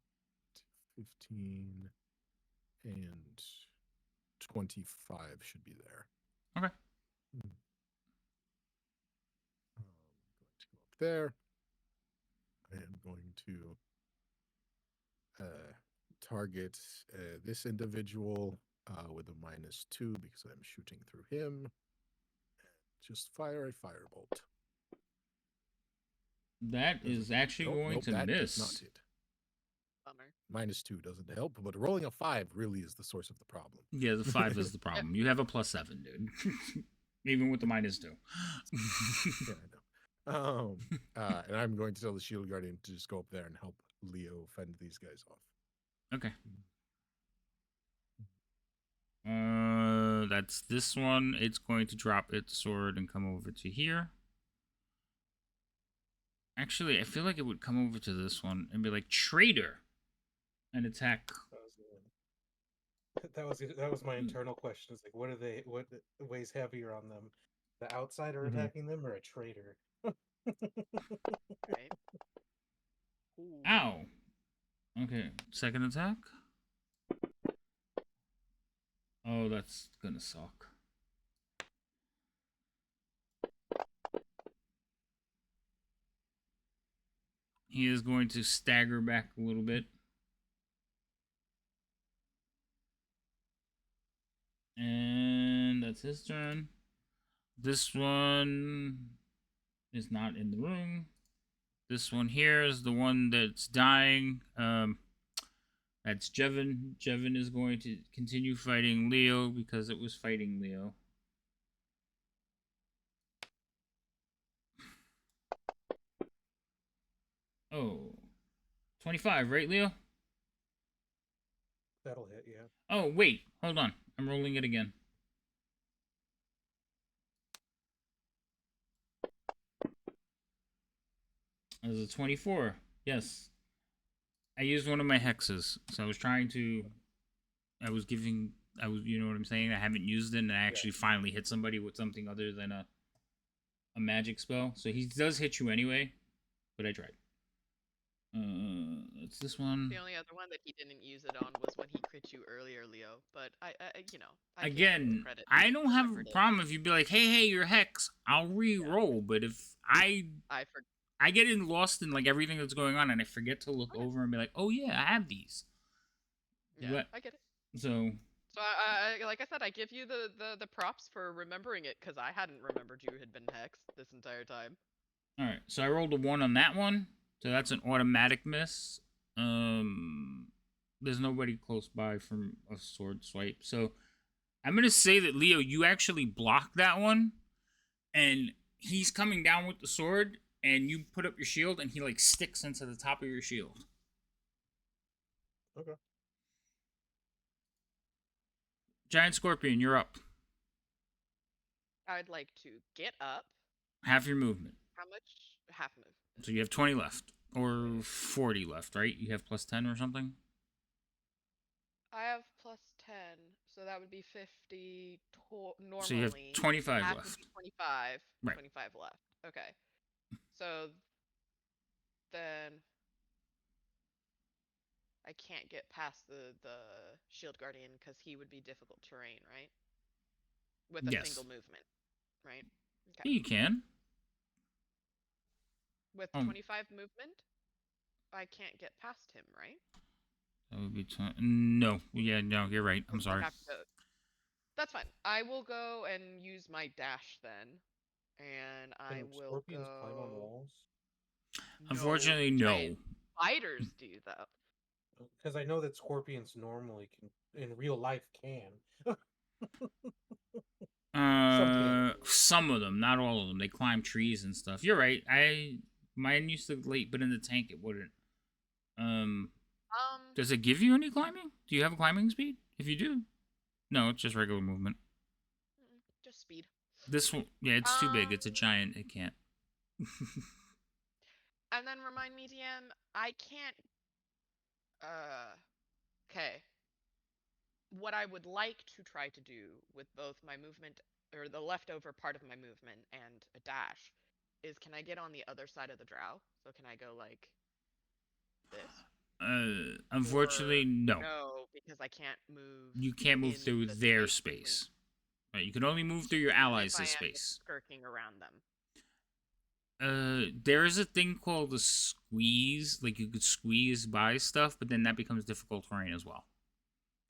15 and 25 should be there. Okay. I'm going to go up there. I am going to target this individual with a -2 because I'm shooting through him. Just fire a firebolt. That is actually going to that miss. Does not hit. Bummer. -2 doesn't help, but rolling a 5 really is the source of the problem. Yeah, the 5 is the problem. You have a +7, dude. Even with the -2. Yeah, I know. And I'm going to tell the shield guardian to just go up there and help Leo fend these guys off. Okay. That's this one. It's going to drop its sword and come over to here. Actually, I feel like it would come over to this one and be like, traitor, and attack. That was my internal question. It's like, what weighs heavier on them? The outsider attacking them or a traitor? Right. Ow. Okay, second attack. Oh, that's gonna suck. He is going to stagger back a little bit. And that's his turn. This one is not in the room. This one here is the one that's dying. That's Jevin. Jevin is going to continue fighting Leo because it was fighting Leo. Oh, 25, right, Leo? That'll hit, yeah. Oh, wait. Hold on. I'm rolling it again. That was a 24. Yes. I used one of my hexes. So I was trying to... you know what I'm saying? I haven't used it, and I actually finally hit somebody with something other than a magic spell. So he does hit you anyway, but I tried. It's this one. The only other one that he didn't use it on was when he crit you earlier, Leo. But I Again, I don't have a problem if you'd be like, hey, you're hex. I'll re-roll. But if I get lost in like everything that's going on, and I forget to look over and be like, oh yeah, I have these. Yeah, I get it. So I like I said, I give you the props for remembering it because I hadn't remembered you had been hexed this entire time. All right, so I rolled a 1 on that one, so that's an automatic miss. There's nobody close by from a sword swipe, so I'm gonna say that Leo, you actually blocked that one, and he's coming down with the sword, and you put up your shield, and he like sticks into the top of your shield. Okay. Giant Scorpion, you're up. I'd like to get up. Half your movement. How much? Half movement. So you have 20 left. Or 40 left, right? You have +10 or something? I have +10, so that would be 50 normally. So you have 25 half left. Would be 25. Right. 25 left. Okay. So then I can't get past the shield guardian because he would be difficult terrain, right? With a single movement, right? Okay. Yeah, you can. With 25 movement, I can't get past him, right? That would be no. Yeah, no, you're right. I'm sorry. That's fine. I will go and use my dash then, and I will Scorpions climb on walls? Unfortunately, no. Spiders do though. Because I know that scorpions normally can, in real life, can. Some of them, not all of them. They climb trees and stuff. You're right. Mine used to late, but in the tank it wouldn't. Does it give you any climbing? Do you have a climbing speed? If you do, no, it's just regular movement. Just speed. This one, yeah, it's too big. It's a giant. It can't. And then remind me, DM, I can't. Okay. What I would like to try to do with both my movement, or the leftover part of my movement, and a dash, is can I get on the other side of the drow? So can I go like this? Unfortunately, no. No, because I can't move. You can't move through their space. Right, you can only move through your allies' if I am space. just skirting around them. There is a thing called the squeeze. Like you could squeeze by stuff, but then that becomes difficult terrain as well.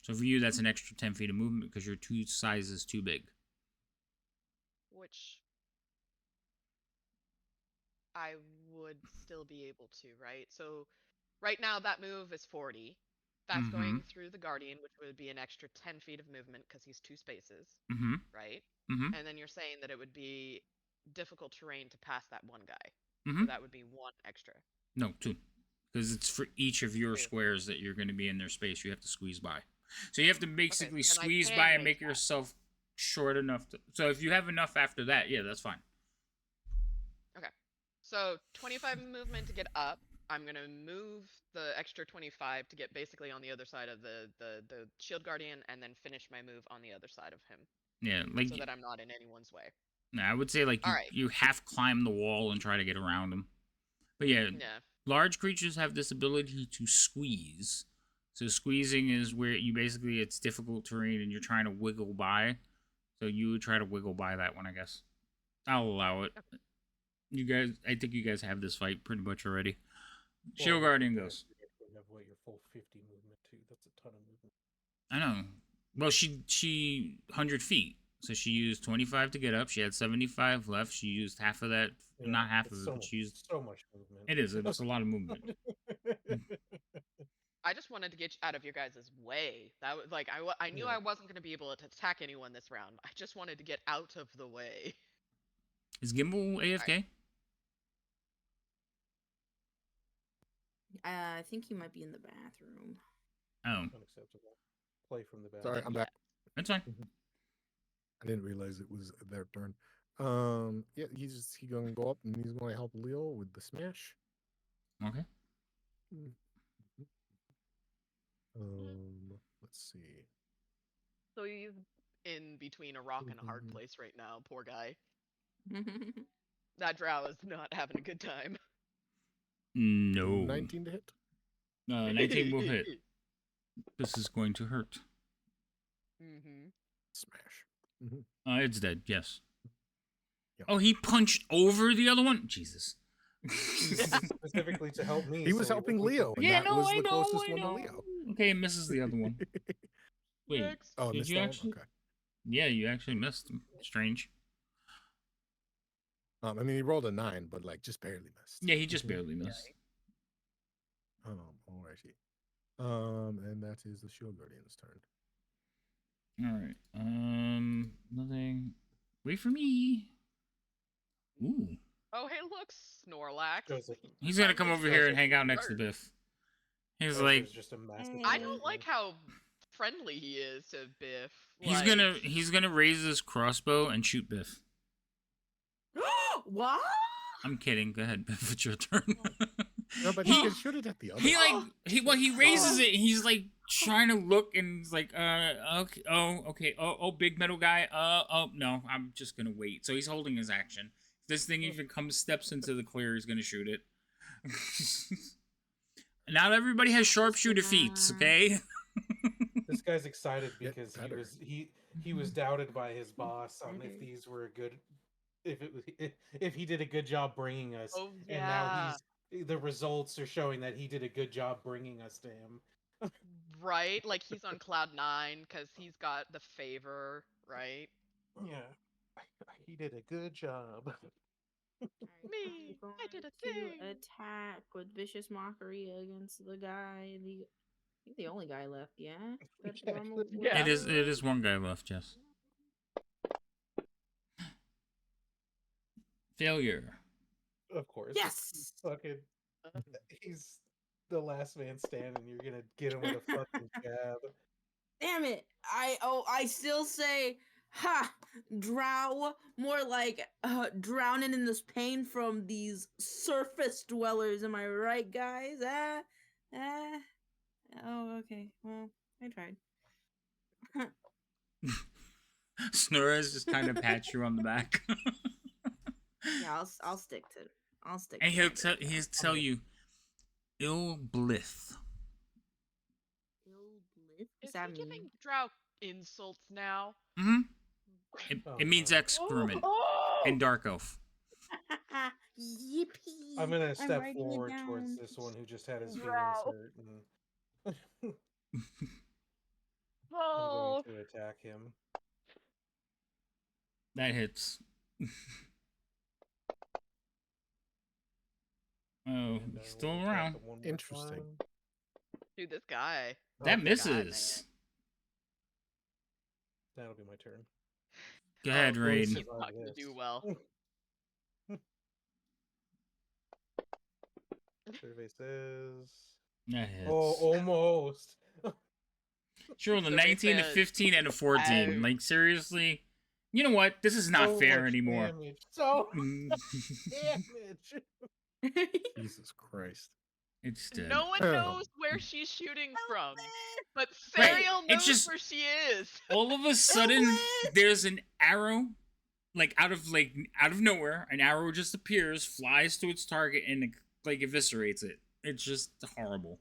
So for you, that's an extra 10 feet of movement because your two sizes too big. Which I would still be able to, right? So right now that move is 40. That's going through the Guardian, which would be an extra 10 feet of movement because he's two spaces, right? And then you're saying that it would be difficult terrain to pass that one guy. So that would be one extra. No, two. Because it's for each of your squares that you're going to be in their space. You have to squeeze by. So you have to basically squeeze by and make yourself short enough to... So if you have enough after that, yeah, that's fine. Okay. So 25 movement to get up. I'm going to move the extra 25 to get basically on the other side of the Shield Guardian and then finish my move on the other side of him. Yeah, like... So that I'm not in anyone's way. No, I would say like you half climb the wall and try to get around them. But yeah, large creatures have this ability to squeeze. So squeezing is where you basically, it's difficult terrain and you're trying to wiggle by. So you would try to wiggle by that one, I guess. I'll allow it. You guys, I think you guys have this fight pretty much already. Shield Guardian goes. You have what, your full 50 movement too. That's a ton of movement. I know. Well, she 100 feet. So she used 25 to get up. She had 75 left. She used half of that. Yeah, not half of it, but she used so much movement. It is. It's a lot of movement. I just wanted to get out of your guys' way. That was like I knew I wasn't going to be able to attack anyone this round. I just wanted to get out of the way. Is Gimbal AFK? I think he might be in the bathroom. Oh. Unacceptable. Play from the bathroom. Sorry, I'm back. That's fine. I didn't realize it was their turn. Yeah, he's gonna go up and he's gonna help Leo with the smash. Okay. Let's see. So he's in between a rock and a hard place right now. Poor guy. That drow is not having a good time. No. 19 to hit. 19 will hit. This is going to hurt. Smash. It's dead. Yes. Yep. Oh, he punched over the other one. Jesus. Specifically to help me. He was helping Leo. And yeah, that was the closest one to Leo. Okay, misses the other one. Wait, oh, did you actually? Okay. Yeah, you actually missed him. Strange. I mean, he rolled a 9, but like just barely missed. Yeah, he just barely missed. Alrighty. And that is the Shield Guardian's turn. All right. Nothing. Wait for me. Ooh. Oh, hey, look, Snorlax. He's gonna come over here and hang out next to Biff. He's like, just a massive I don't like how friendly he is to Biff. He's gonna raise his crossbow and shoot Biff. What? I'm kidding. Go ahead, Biff. It's your turn. No, but he can shoot it at the other. He raises it. He's like trying to look and he's like, okay, okay, big metal guy. No, I'm just gonna wait. So he's holding his action. If this thing even steps into the clear, he's gonna shoot it. Not everybody has sharpshooter feats, okay? This guy's excited because he was doubted by his boss on if these were a good, if he did a good job bringing us, and now the results are showing that he did a good job bringing us to him. Right, like he's on cloud 9 because he's got the favor, right? Yeah, he did a good job. Me, I did a thing. Attack with vicious mockery against the guy. You're the only guy left, yeah? That's Yeah. normal. Yeah. It is one guy left, Jess. Failure. Of course. Yes. Fucking, he's the last man standing. You're gonna get him with a fucking jab. Damn it. I still say, ha, drow. More like drowning in this pain from these surface dwellers. Am I right, guys? Oh, okay. Well, I tried. Snora's just kind of pats you on the back. Yeah, I'll stick to. I'll stick. And to he'll my tell you, ill blith. Is that he mean? giving Drow insults now? Mm-hmm. Oh, It means no. excrement and dark elf. Yippee! I'm gonna step writing it forward towards down. this one who just had his feelings Drow. hurt, and I'm Oh. going to attack him. That hits. Oh, And he's I still will attack around. him one more Interesting. time. Dude, this guy. That God, misses. That'll be my turn. Go ahead, Oh, Raid. He's Survive not gonna this. do well. Survey says. That hits. Oh, almost. She rolled a Survey 19, a says, 15, and a 14. Like, seriously? You know what? This is not So fair much anymore. Damage. So Mm. damage. Jesus Christ. It's dead. No one knows where she's shooting from, but Right, Sariel it's knows just- where she is. All of a sudden, there's an arrow, like out of nowhere. An arrow just appears, flies to its target, and like eviscerates it. It's just horrible.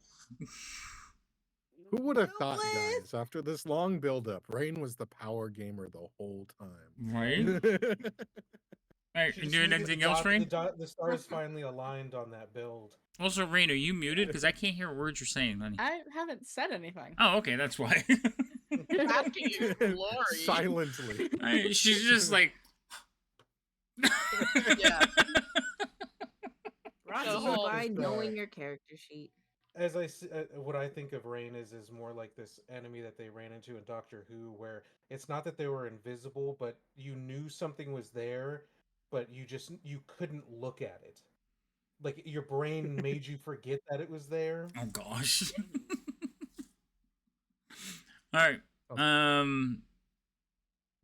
Who would have thought, guys, after this long build-up, Rain was the power gamer the whole time. Right? Alright, She you just doing needed anything the else, dot- Rain? The stars finally aligned on that build. Also, Rain, are you muted? Because I can't hear words you're saying, honey. I haven't said anything. Oh, okay, that's why. Asking you, glory. Silently. She's just like. Yeah. Brought The to you whole- by knowing your character sheet. As what I think of Rain is more like this enemy that they ran into in Doctor Who, where it's not that they were invisible, but you knew something was there, but you couldn't look at it. Like your brain made you forget that it was there. Oh gosh. All right.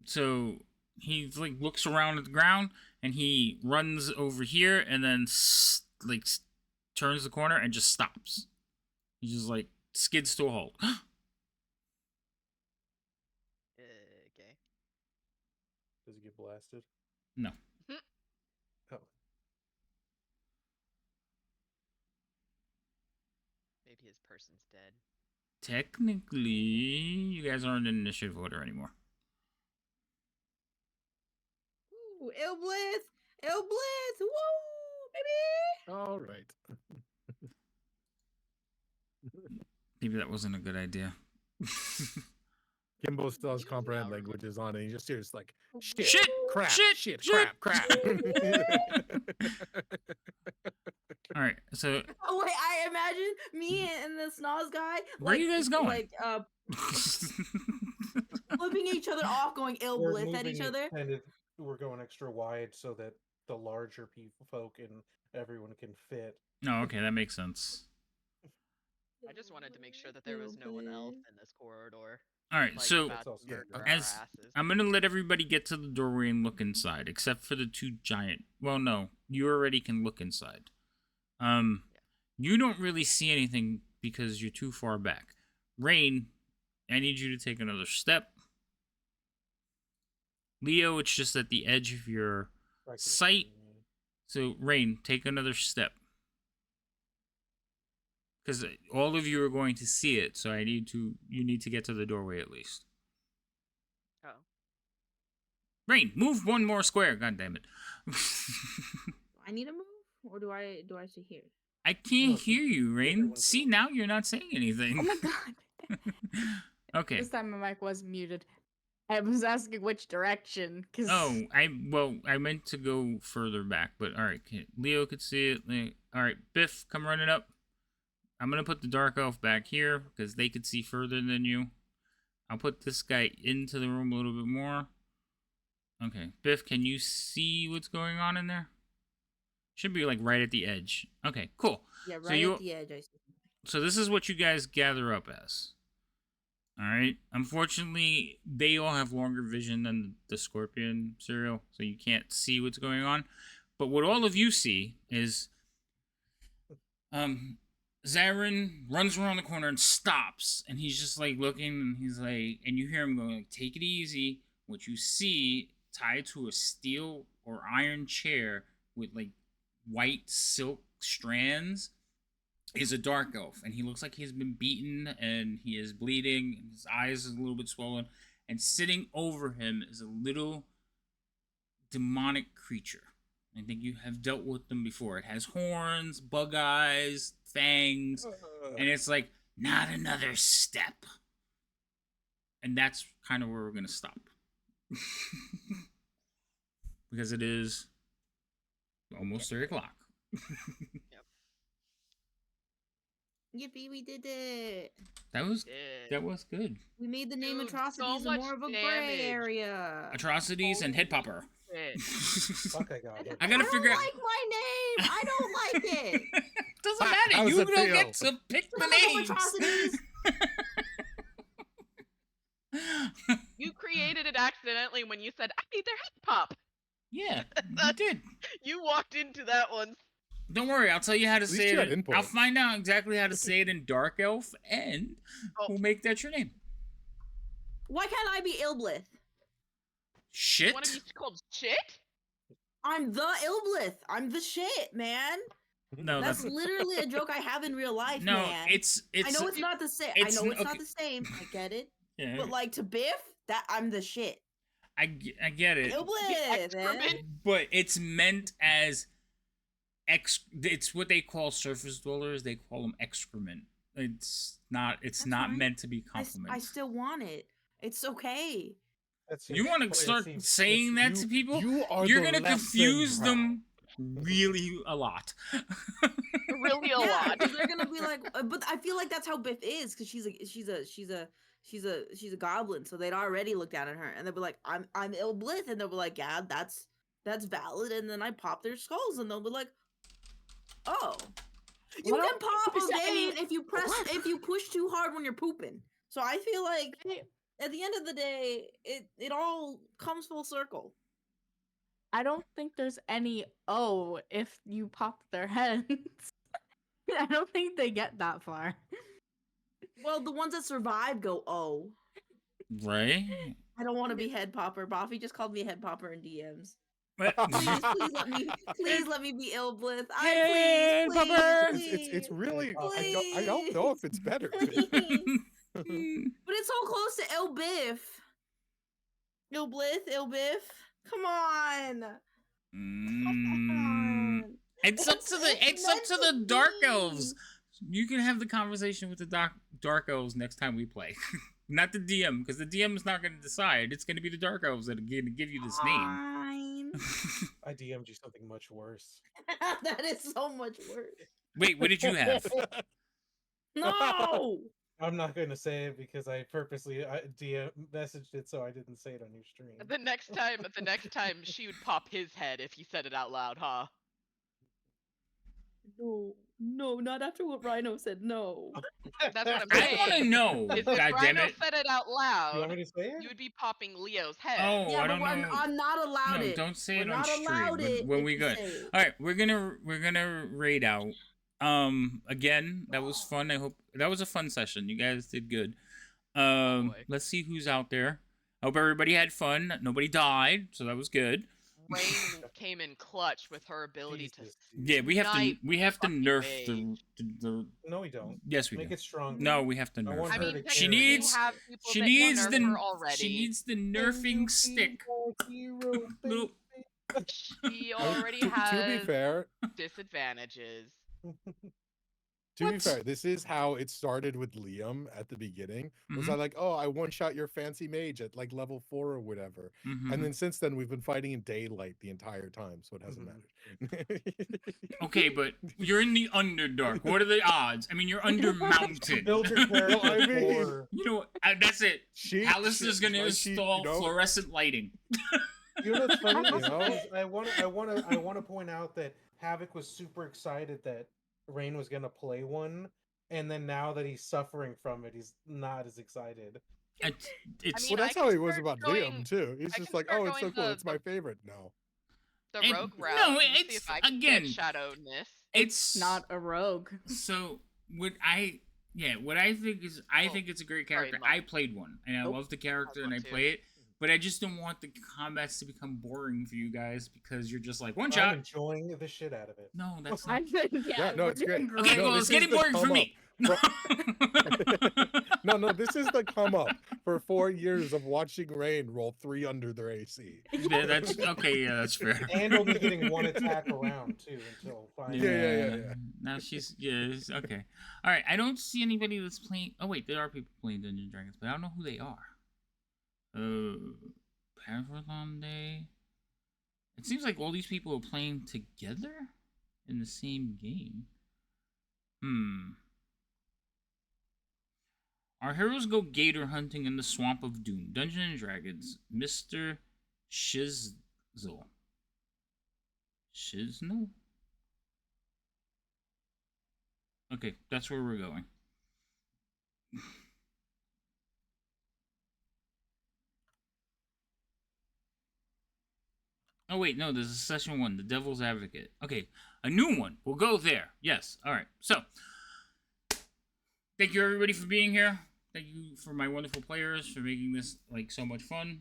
So he like looks around at the ground and he runs over here and then turns the corner and just stops. He just like skids to a halt. Okay. Does he get blasted? No. Oh. Maybe his person's dead. Technically, you guys aren't in initiative order anymore. Ooh, Ilblith! Ilblith! Woo! Baby! All right. Maybe that wasn't a good idea. Kimbo still has comprehend languages on, and he just hears like shit, Shit, crap, shit, crap, crap. All right, so Oh wait, I imagine me and the Snoz guy. Where are you guys going? Like flipping each other off, going ill We're blith at each moving other. we're going extra wide so that the larger folk and everyone can fit. no, okay, that makes sense. I just wanted to make sure that there was no one else in this corridor. All right, Like, so about to murder our as asses. I'm gonna let everybody get to the doorway and look inside, except for the two giant. Well, no, you already can look inside. You don't really see anything because you're too far back. Rain, I need you to take another step. Leo, it's just at the edge of your sight. So, Rain, take another step. Because all of you are going to see it, so you need to get to the doorway at least. Oh. Rain, move one more square, god damn it. I need to move? Or do I stay here? I can't hear you, Rain. See, now you're not saying anything. Oh my god. Okay. This time my mic was muted. I was asking which direction. Cause... Oh, I meant to go further back, but all right. Leo could see it. All right, Biff, come running up. I'm gonna put the dark elf back here because they could see further than you. I'll put this guy into the room a little bit more. Okay, Biff, can you see what's going on in there? Should be like right at the edge. Okay, cool. Yeah, right so you, at the edge. I see. So this is what you guys gather up as. All right. Unfortunately, they all have longer vision than the scorpion cereal, so you can't see what's going on. But what all of you see is, Zarin runs around the corner and stops, and he's just like looking, and he's like, and you hear him going like, "Take it easy." What you see tied to a steel or iron chair with like white silk strands is a dark elf, and he looks like he's been beaten and he is bleeding and his eyes is a little bit swollen, and sitting over him is a little demonic creature. I think you have dealt with them before. It has horns, bug eyes, fangs, and it's like, not another step. And that's kind of where we're going to stop. Because it is almost 3 o'clock. Yippee, we did it. That was good. We made the name Dude, atrocities so a more of a much gray damage. area. Atrocities and head popper. Fuck, I got it. I gotta figure out. like my name. I don't like it. Doesn't How matter. does You it don't feel? get to pick the names. Atrocities. You created it accidentally when you said, I need their head pop. Yeah, you did. You walked into that one. Don't worry, I'll tell you how to least say you had it. input. I'll find out exactly how to say it in Dark Elf, and we'll make that your name. Why can't I be Ilblith? Shit. You want to be called shit? I'm the Ilblith. I'm the shit, man. No, That's literally a joke I have in real life, no. man. It's. I know it's not the same. I know it's not the same. I get it. Yeah. But like to Biff, that I'm the shit. I get it. Ilblith, man. But it's meant as it's what they call surface dwellers. They call them excrement. It's not. It's not fine. meant to be I compliments. still want it. It's okay. You want to start saying that to people? You're gonna confuse them really a lot. Really a lot. Because they're gonna be like, but I feel like that's how Biff is, because she's a goblin, so they'd already looked down at her, and they'll be like, I'm Ilblith, and they'll be like, yeah, that's valid, and then I pop their skulls, and they'll be like, oh, you can pop a vein if you push too hard when you're pooping. So I feel like at the end of the day, it all comes full circle. I don't think there's any if you pop their heads. I don't think they get that far. Well, the ones that survive go oh. Right? I don't want to be head popper. Boffy just called me head popper in DMs. What? Please let me be Ilblith. Head popper! It's really. I don't know if it's better. But it's so close to Ilbiff. Ilbiff. Come on. It's up to the dark elves. You can have the conversation with the dark elves next time we play. Not the DM, because the DM is not going to decide. It's going to be the dark elves that are going to give you this name. I DM'd you something much worse. That is so much worse. Wait, what did you have? No! I'm not going to say it because I purposely DM messaged it so I didn't say it on your stream. The next time she would pop his head if he said it out loud, huh? No, not after what Rhino said. No. That's what I'm saying. I want to know. If God damn Rhino it. said it out loud, You want me to say it? you would be popping Leo's head. Oh, Yeah, I but don't know. I'm not allowed No, it. don't say We're it on not stream. allowed it When if we you go. say it. All right, we're gonna raid out. Again, that was fun. I hope that was a fun session. You guys did good. Let's see who's out there. I hope everybody had fun. Nobody died, so that was good. Rain came in clutch with her ability to. Yeah, we have to fucking nerf Mage. the. No, we don't. Yes, we Make do. it strong. No, we have to nerf. I her. mean, She technically you needs. have people She that needs can the. nerf her already. She needs the nerfing stick. Little. She already to has be fair, disadvantages. To be What? fair, this is how it started with Liam at the beginning. Was I like, oh, I one shot your fancy mage at like level 4 or whatever, and then since then we've been fighting in daylight the entire time, so it hasn't mattered. Okay, but you're in the Underdark. What are the odds? I mean, you're under mountain. Build your character I mean, for. You know, that's it. Alistair's gonna install fluorescent lighting. You know what's funny? You know? Is I want to point out that Havoc was super excited that Rain was gonna play one, and then now that he's suffering from it, he's not as excited. It's well, that's I how can he was start about going- Liam too. He's I just can like, start oh, it's so going cool. the- It's my favorite. No. The rogue route. no, and see it's if I can again get shadowedness. It's not a rogue. So what I think is I think it's a great character. I played one and I love the character and I play it, but I just don't want the combats to become boring for you guys because you're just like one shot. I'm enjoying the shit out of it. No, that's not. Yeah, no, it's great. Okay, No, well, this it's getting is the boring for come me. No, this is the come up for 4 years of watching Rain roll 3 under their AC. Yeah, that's okay. Yeah, that's fair. And only getting one attack around too until finally. Yeah. Now she's okay. All right, I don't see anybody that's playing. Oh wait, there are people playing Dungeons and Dragons, but I don't know who they are. Parathon Day. It seems like all these people are playing together in the same game. Our heroes go gator hunting in the Swamp of Doom. Dungeons and Dragons. Mr. Shizzle. Shiznle? Okay, that's where we're going. Oh wait, no, there's a session 1, the Devil's Advocate. Okay, a new one. We'll go there. Yes, alright. So, thank you everybody for being here. Thank you for my wonderful players for making this like so much fun.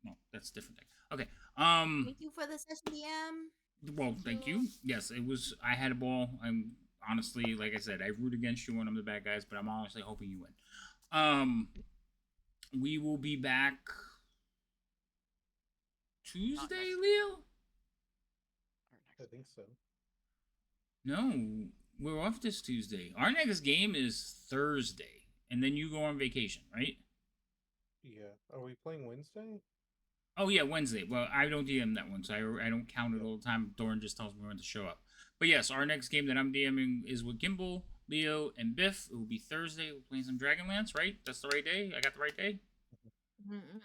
No, that's a different thing. Okay. Thank you for the session, DM. Well, thank you. Yes, it was. I had a ball. I'm honestly, like I said, I root against you when I'm the bad guys, but I'm honestly hoping you win. We will be back Tuesday, Leo. I think so. No, we're off this Tuesday. Our next game is Thursday, and then you go on vacation, right? Yeah. Are we playing Wednesday? Oh yeah, Wednesday. Well, I don't DM that one, so I don't count it all the time. Doran just tells me when to show up. But yes, our next game that I'm DMing is with Gimbal, Leo, and Biff. It will be Thursday. We're playing some Dragonlance, right? That's the right day? I got the right day?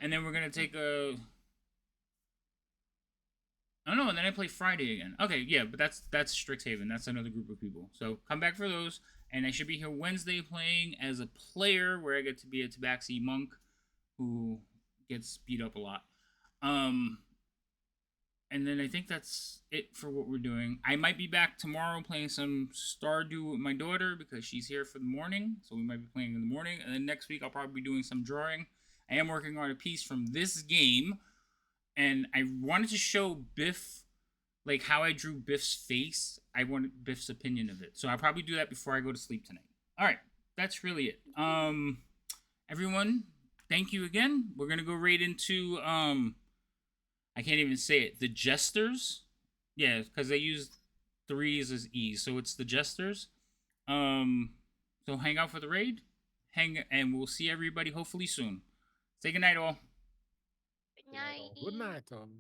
And then we're going to take a... Oh no, and then I play Friday again. Okay, yeah, but that's Strixhaven. That's another group of people. So come back for those. And I should be here Wednesday playing as a player where I get to be a Tabaxi monk who gets beat up a lot. And then I think that's it for what we're doing. I might be back tomorrow playing some Stardew with my daughter because she's here for the morning. So we might be playing in the morning. And then next week I'll probably be doing some drawing. I am working on a piece from this game. And I wanted to show Biff, like, how I drew Biff's face. I wanted Biff's opinion of it. So I'll probably do that before I go to sleep tonight. All right. That's really it. Everyone, thank you again. We're going to go right into, I can't even say it. The Jesters. Yeah, because they use 3s as E's. So it's the Jesters. So hang out for the raid. And we'll see everybody hopefully soon. Say goodnight, all. Good night. Good night, Tom.